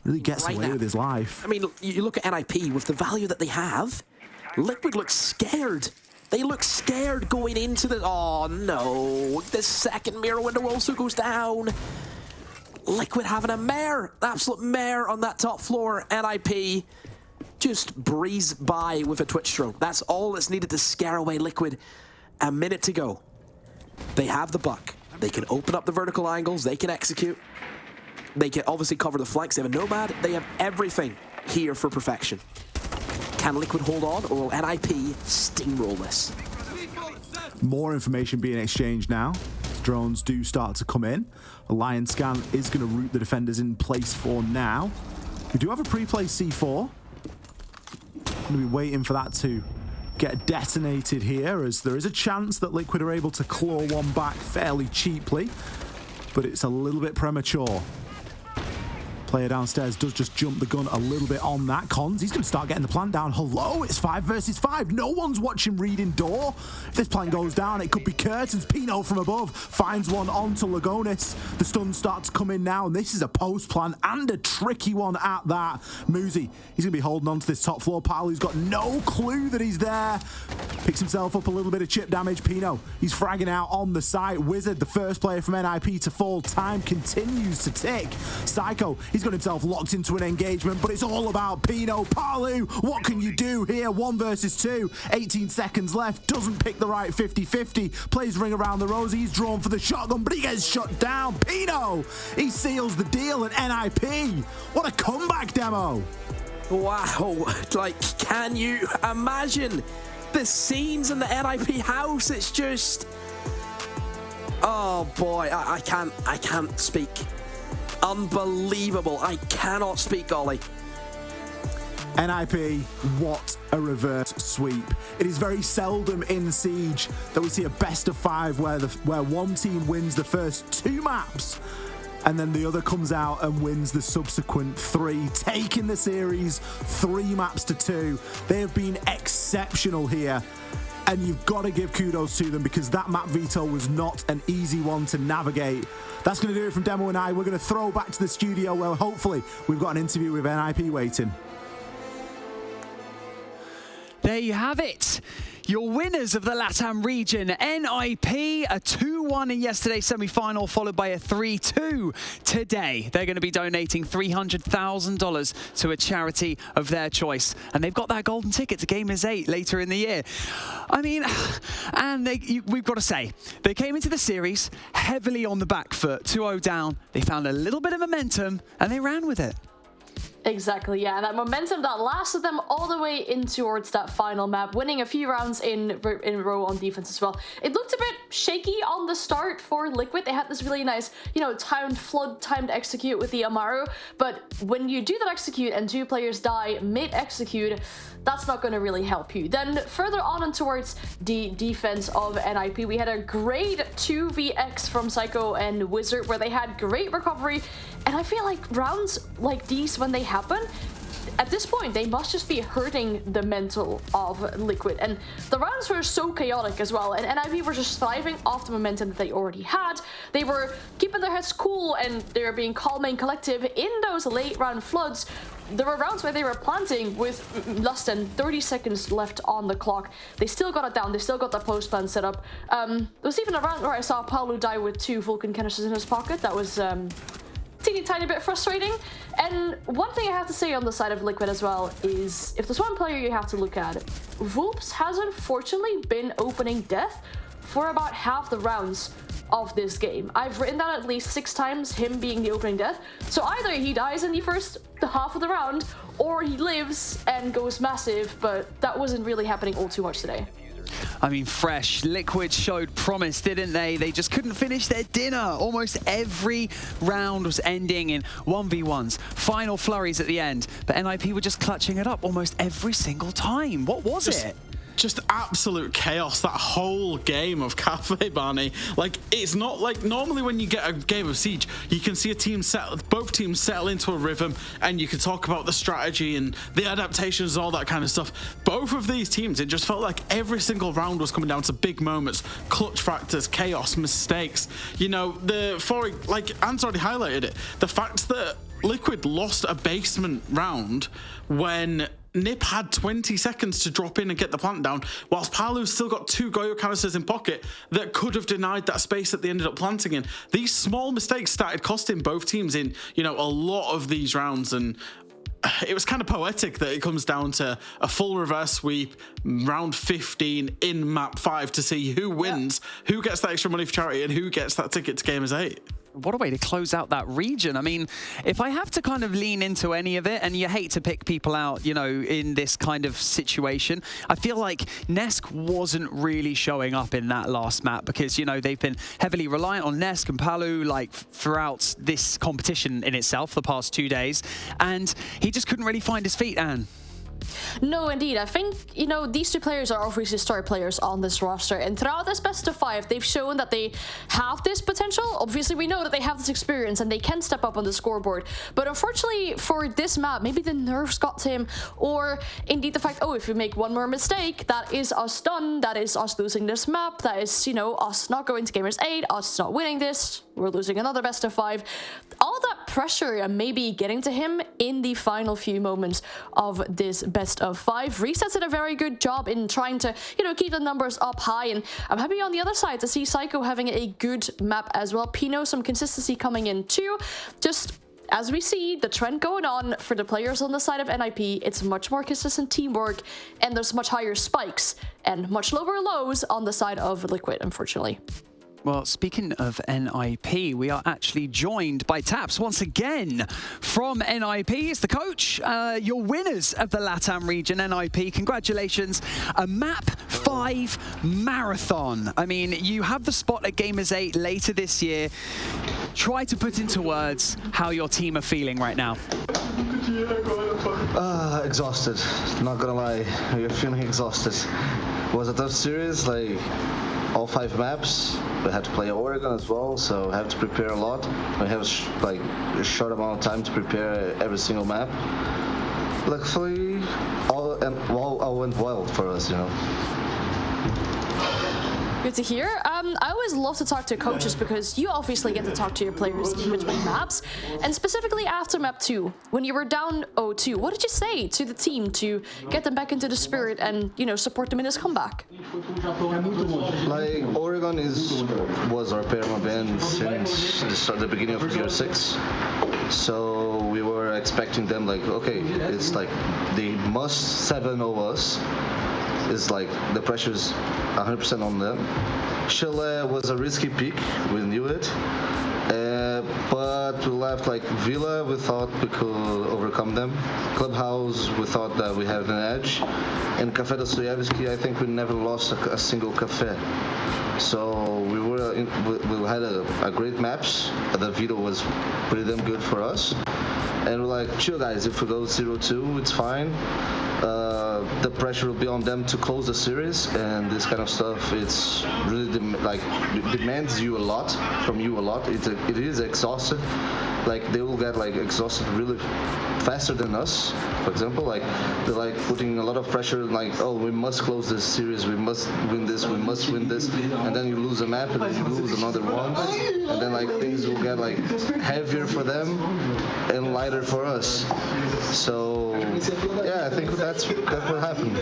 Really gets away with his life. I mean, you look at NIP with the value that they have. Liquid looks scared. They look scared going into the... Oh, no. The second mirror window also goes down. Liquid having a mare. Absolute mare on that top floor. NIP just breeze by with a Twitch drone. That's all that's needed to scare away Liquid. A minute to go. They have the buck. They can open up the vertical angles. They can execute. They can obviously cover the flanks. They have a Nomad. They have everything here for perfection. Can Liquid hold on, or will NIP steamroll this? More information being exchanged now. Drones do start to come in. A Lion scan is going to root the defenders in place for now. We do have a pre-play C4. I'm going to be waiting for that to get detonated here, as there is a chance that Liquid are able to claw one back fairly cheaply, but it's a little bit premature. Player downstairs does just jump the gun a little bit on that. Cons, he's going to start getting the plant down. Hello, it's 5 versus 5. No one's watching reading door. If this plant goes down, it could be curtains. Pino from above finds one onto Lagonis. The stuns start to come in now, and this is a post plant and a tricky one at that. Muzi, he's going to be holding on to this top floor pile. He's got no clue that he's there. Picks himself up a little bit of chip damage. Pino, he's fragging out on the site. Wizard, the first player from NIP to fall. Time continues to tick. Psycho, he's got himself locked into an engagement, but it's all about Pino. Palu, what can you do here? 1 versus 2. 18 seconds left. Doesn't pick the right 50-50. Plays ring around the rosy. He's drawn for the shotgun, but he gets shut down. Pino, he seals the deal, and NIP. What a comeback demo. Wow, like, can you imagine the scenes in the NIP house? It's just, oh boy, I can't speak. Unbelievable. I cannot speak, Ollie. NIP, what a reverse sweep. It is very seldom in Siege that we see a best of 5 where one team wins the first 2 maps and then the other comes out and wins the subsequent 3, taking the series 3 maps to 2. They have been exceptional here, and you've got to give kudos to them, because that map veto was not an easy one to navigate. That's going to do it from Demo and I. We're going to throw back to the studio where hopefully we've got an interview with NIP waiting. There you have it. Your winners of the LATAM region, NIP, a 2-1 in yesterday's semi-final, followed by a 3-2 today. They're going to be donating $300,000 to a charity of their choice. And they've got that golden ticket to Gamers 8 later in the year. I mean, and we've got to say, they came into the series heavily on the back foot, 2-0 down. They found a little bit of momentum, and they ran with it. Exactly, yeah. That momentum that lasted them all the way in towards that final map, winning a few rounds in a row on defense as well. It looked a bit shaky on the start for Liquid. They had this really nice, timed flood, timed execute with the Amaru, but when you do that execute and 2 players die mid-execute, that's not going to really help you. Then further on and towards the defense of NIP, we had a great 2vx from Psycho and Wizard, where they had great recovery, and I feel like rounds like these, when they happen, at this point, they must just be hurting the mental of Liquid. And the rounds were so chaotic as well, and NIP were just thriving off the momentum that they already had. They were keeping their heads cool, and they were being calm and collective in those late round floods. There were rounds where they were planting with less than 30 seconds left on the clock. They still got it down. They still got that post plan set up. There was even a round where I saw Paolo die with 2 Vulcan canisters in his pocket. That was teeny tiny bit frustrating. And one thing I have to say on the side of Liquid as well is, if there's one player you have to look at, Vulps has unfortunately been opening death for about half the rounds of this game. I've written that at least 6 times, him being the opening death. So either he dies in the first half of the round, or he lives and goes massive, but that wasn't really happening all too much today. I mean, fresh. Liquid showed promise, didn't they? They just couldn't finish their dinner. Almost every round was ending in 1v1s, final flurries at the end, but NIP were just clutching it up almost every single time. What was it? Just absolute chaos, that whole game of Kafe, Barney. Like, it's not like normally when you get a game of Siege, you can see both teams settle into a rhythm, and you can talk about the strategy and the adaptations and all that kind of stuff. Both of these teams, it just felt like every single round was coming down to big moments, clutch factors, chaos, mistakes. Like Ant's already highlighted it, the fact that Liquid lost a basement round when Nip had 20 seconds to drop in and get the plant down, whilst Palu's still got 2 Goyo canisters in pocket that could have denied that space that they ended up planting in. These small mistakes started costing both teams in, a lot of these rounds, and it was kind of poetic that it comes down to a full reverse sweep, round 15 in map 5 to see who wins, who gets that extra money for charity, and who gets that ticket to Gamers 8. what a way to close out that region. I mean, if I have to kind of lean into any of it, and you hate to pick people out, you know, in this kind of situation, I feel like Nesk wasn't really showing up in that last map because, you know, they've been heavily reliant on Nesk and Palu, like, throughout this competition in itself the past 2 days, and he just couldn't really find his feet, Anne. No, indeed. I think, you know, these two players are obviously star players on this roster, and throughout this best of 5, they've shown that they have this potential. Obviously, we know that they have this experience and they can step up on the scoreboard. But unfortunately for this map, maybe the nerves got to him, or indeed the fact, oh, if we make one more mistake, that is us done. That is us losing this map. That is, you know, us not going to Gamers 8, us not winning this. We're losing another best of 5. All that pressure and maybe getting to him in the final few moments of this best of 5. Resets did a very good job in trying to, you know, keep the numbers up high, and I'm happy on the other side to see Psycho having a good map as well. Pino, some consistency coming in too. Just as we see the trend going on for the players on the side of NIP, it's much more consistent teamwork, and there's much higher spikes and much lower lows on the side of Liquid, unfortunately. Well, speaking of NIP, we are actually joined by Taps once again from NIP. It's the coach, your winners of the LATAM region, NIP. Congratulations. A Map 5 marathon. I mean, you have the spot at Gamers 8 later this year. Try to put into words how your team are feeling right now. Exhausted. Not gonna lie, we're feeling exhausted. It was a tough series, like all 5 maps. We had to play Oregon as well, so we have to prepare a lot. We have like a short amount of time to prepare every single map. Luckily, all went well for us, you know. Good to hear. I always love to talk to coaches because you obviously get to talk to your players in between maps, and specifically after map 2, when you were down 0-2, what did you say to the team to get them back into the spirit and, you know, support them in this comeback? Like, Oregon was our perma band since the beginning of Tier 6, so we were expecting them, like, okay, it's like they must 7-0 us. It's like the pressure's 100% on them. Chalet was a risky pick, we knew it, but we left like Villa, we thought we could overcome them. Clubhouse, we thought that we had an edge. And Kafe Dostoyevsky, I think we never lost a single cafe. So we had a great maps. The Vito was pretty damn good for us. And we're like, chill guys, if we go 0-2, it's fine. The pressure will be on them to close the series, and this kind of stuff, it's really demands you a lot, from you a lot. It is exhausted. Like, they will get like exhausted really faster than us. For example, like they're like putting a lot of pressure, like, oh, we must close this series, we must win this, and then you lose a map and then you lose another one, and then like things will get like heavier for them and lighter for us. So yeah, I think that's what happened.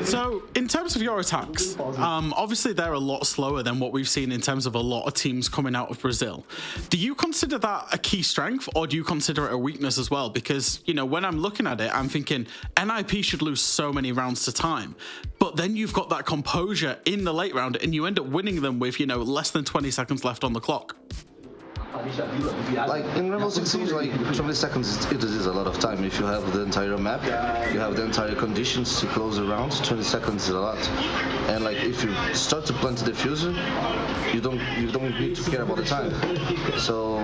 So, in terms of your attacks, obviously they're a lot slower than what we've seen in terms of a lot of teams coming out of Brazil. Do you consider that a key strength, or do you consider it a weakness as well? Because, you know, when I'm looking at it, I'm thinking NIP should lose so many rounds to time. But then you've got that composure in the late round, and you end up winning them with, you know, less than 20 seconds left on the clock. Like in Rainbow Six Siege, like 20 seconds it is a lot of time. If you have the entire map, you have the entire conditions to close the round, 20 seconds is a lot. And like if you start to plant the diffuser, you don't need to care about the time. So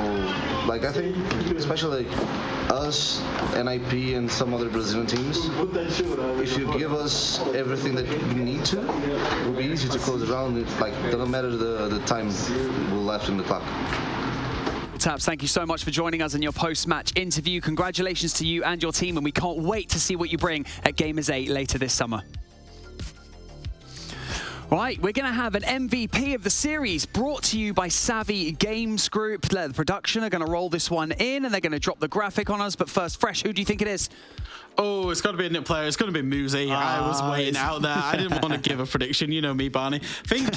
like I think especially like us, NIP and some other Brazilian teams, if you give us everything that we need to, it will be easy to close the round. It like doesn't matter the time we left in the clock. Taps, thank you so much for joining us in your post-match interview. Congratulations to you and your team, and we can't wait to see what you bring at Gamers 8 later this summer. Right, we're going to have an MVP of the series brought to you by Savvy Games Group. The production are going to roll this one in, and they're going to drop the graphic on us. But first, Fresh, who do you think it is? Oh, it's got to be a NIP player. It's going to be Muzi. I was waiting out there. I didn't want to give a prediction. You know me, Barney. I think,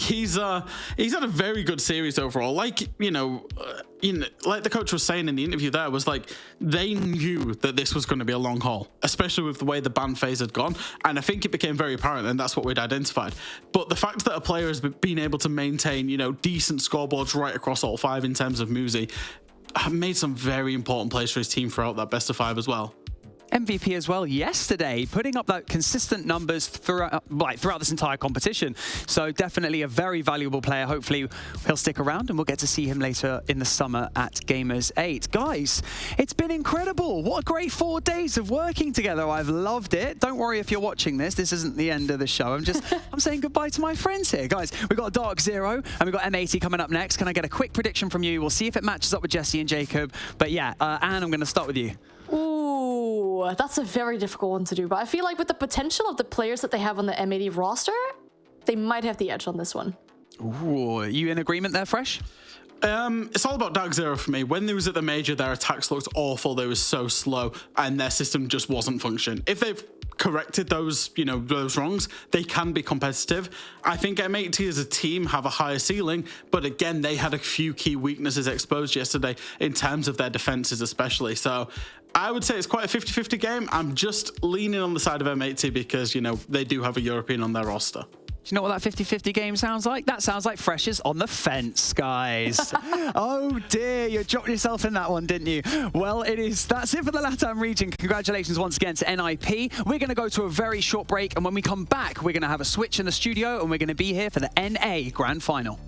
he's had a very good series overall. Like, like the coach was saying in the interview there, was like, they knew that this was going to be a long haul, especially with the way the ban phase had gone. And I think it became very apparent, and that's what we'd identified. But the fact that a player has been able to maintain, decent scoreboards right across all 5 in terms of Muzi, made some very important plays for his team throughout that best of 5 as well. MVP as well yesterday, putting up that consistent numbers throughout this entire competition. So definitely a very valuable player. Hopefully he'll stick around and we'll get to see him later in the summer at Gamers 8. Guys, it's been incredible. What a great 4 days of working together. I've loved it. Don't worry if you're watching this. This isn't the end of the show. I'm saying goodbye to my friends here. Guys, we've got Dark Zero and we've got M80 coming up next. Can I get a quick prediction from you? We'll see if it matches up with Jesse and Jacob. But yeah, Anne, I'm going to start with you. Ooh, that's a very difficult one to do. But I feel like with the potential of the players that they have on the M80 roster, they might have the edge on this one. Ooh, are you in agreement there, Fresh? It's all about Dark Zero for me. When they was at the major, their attacks looked awful. They were so slow and their system just wasn't functioning. If they've corrected those, those wrongs, they can be competitive. I think M80 as a team have a higher ceiling, but again, they had a few key weaknesses exposed yesterday in terms of their defenses especially. So I would say it's quite a 50-50 game. I'm just leaning on the side of M80 because, they do have a European on their roster. Do you know what that 50-50 game sounds like? That sounds like Fresh's on the fence, guys. Oh dear, you dropped yourself in that one, didn't you? Well, that's it for the LATAM region. Congratulations once again to NIP. We're going to go to a very short break, and when we come back, we're going to have a switch in the studio, and we're going to be here for the NA Grand Final.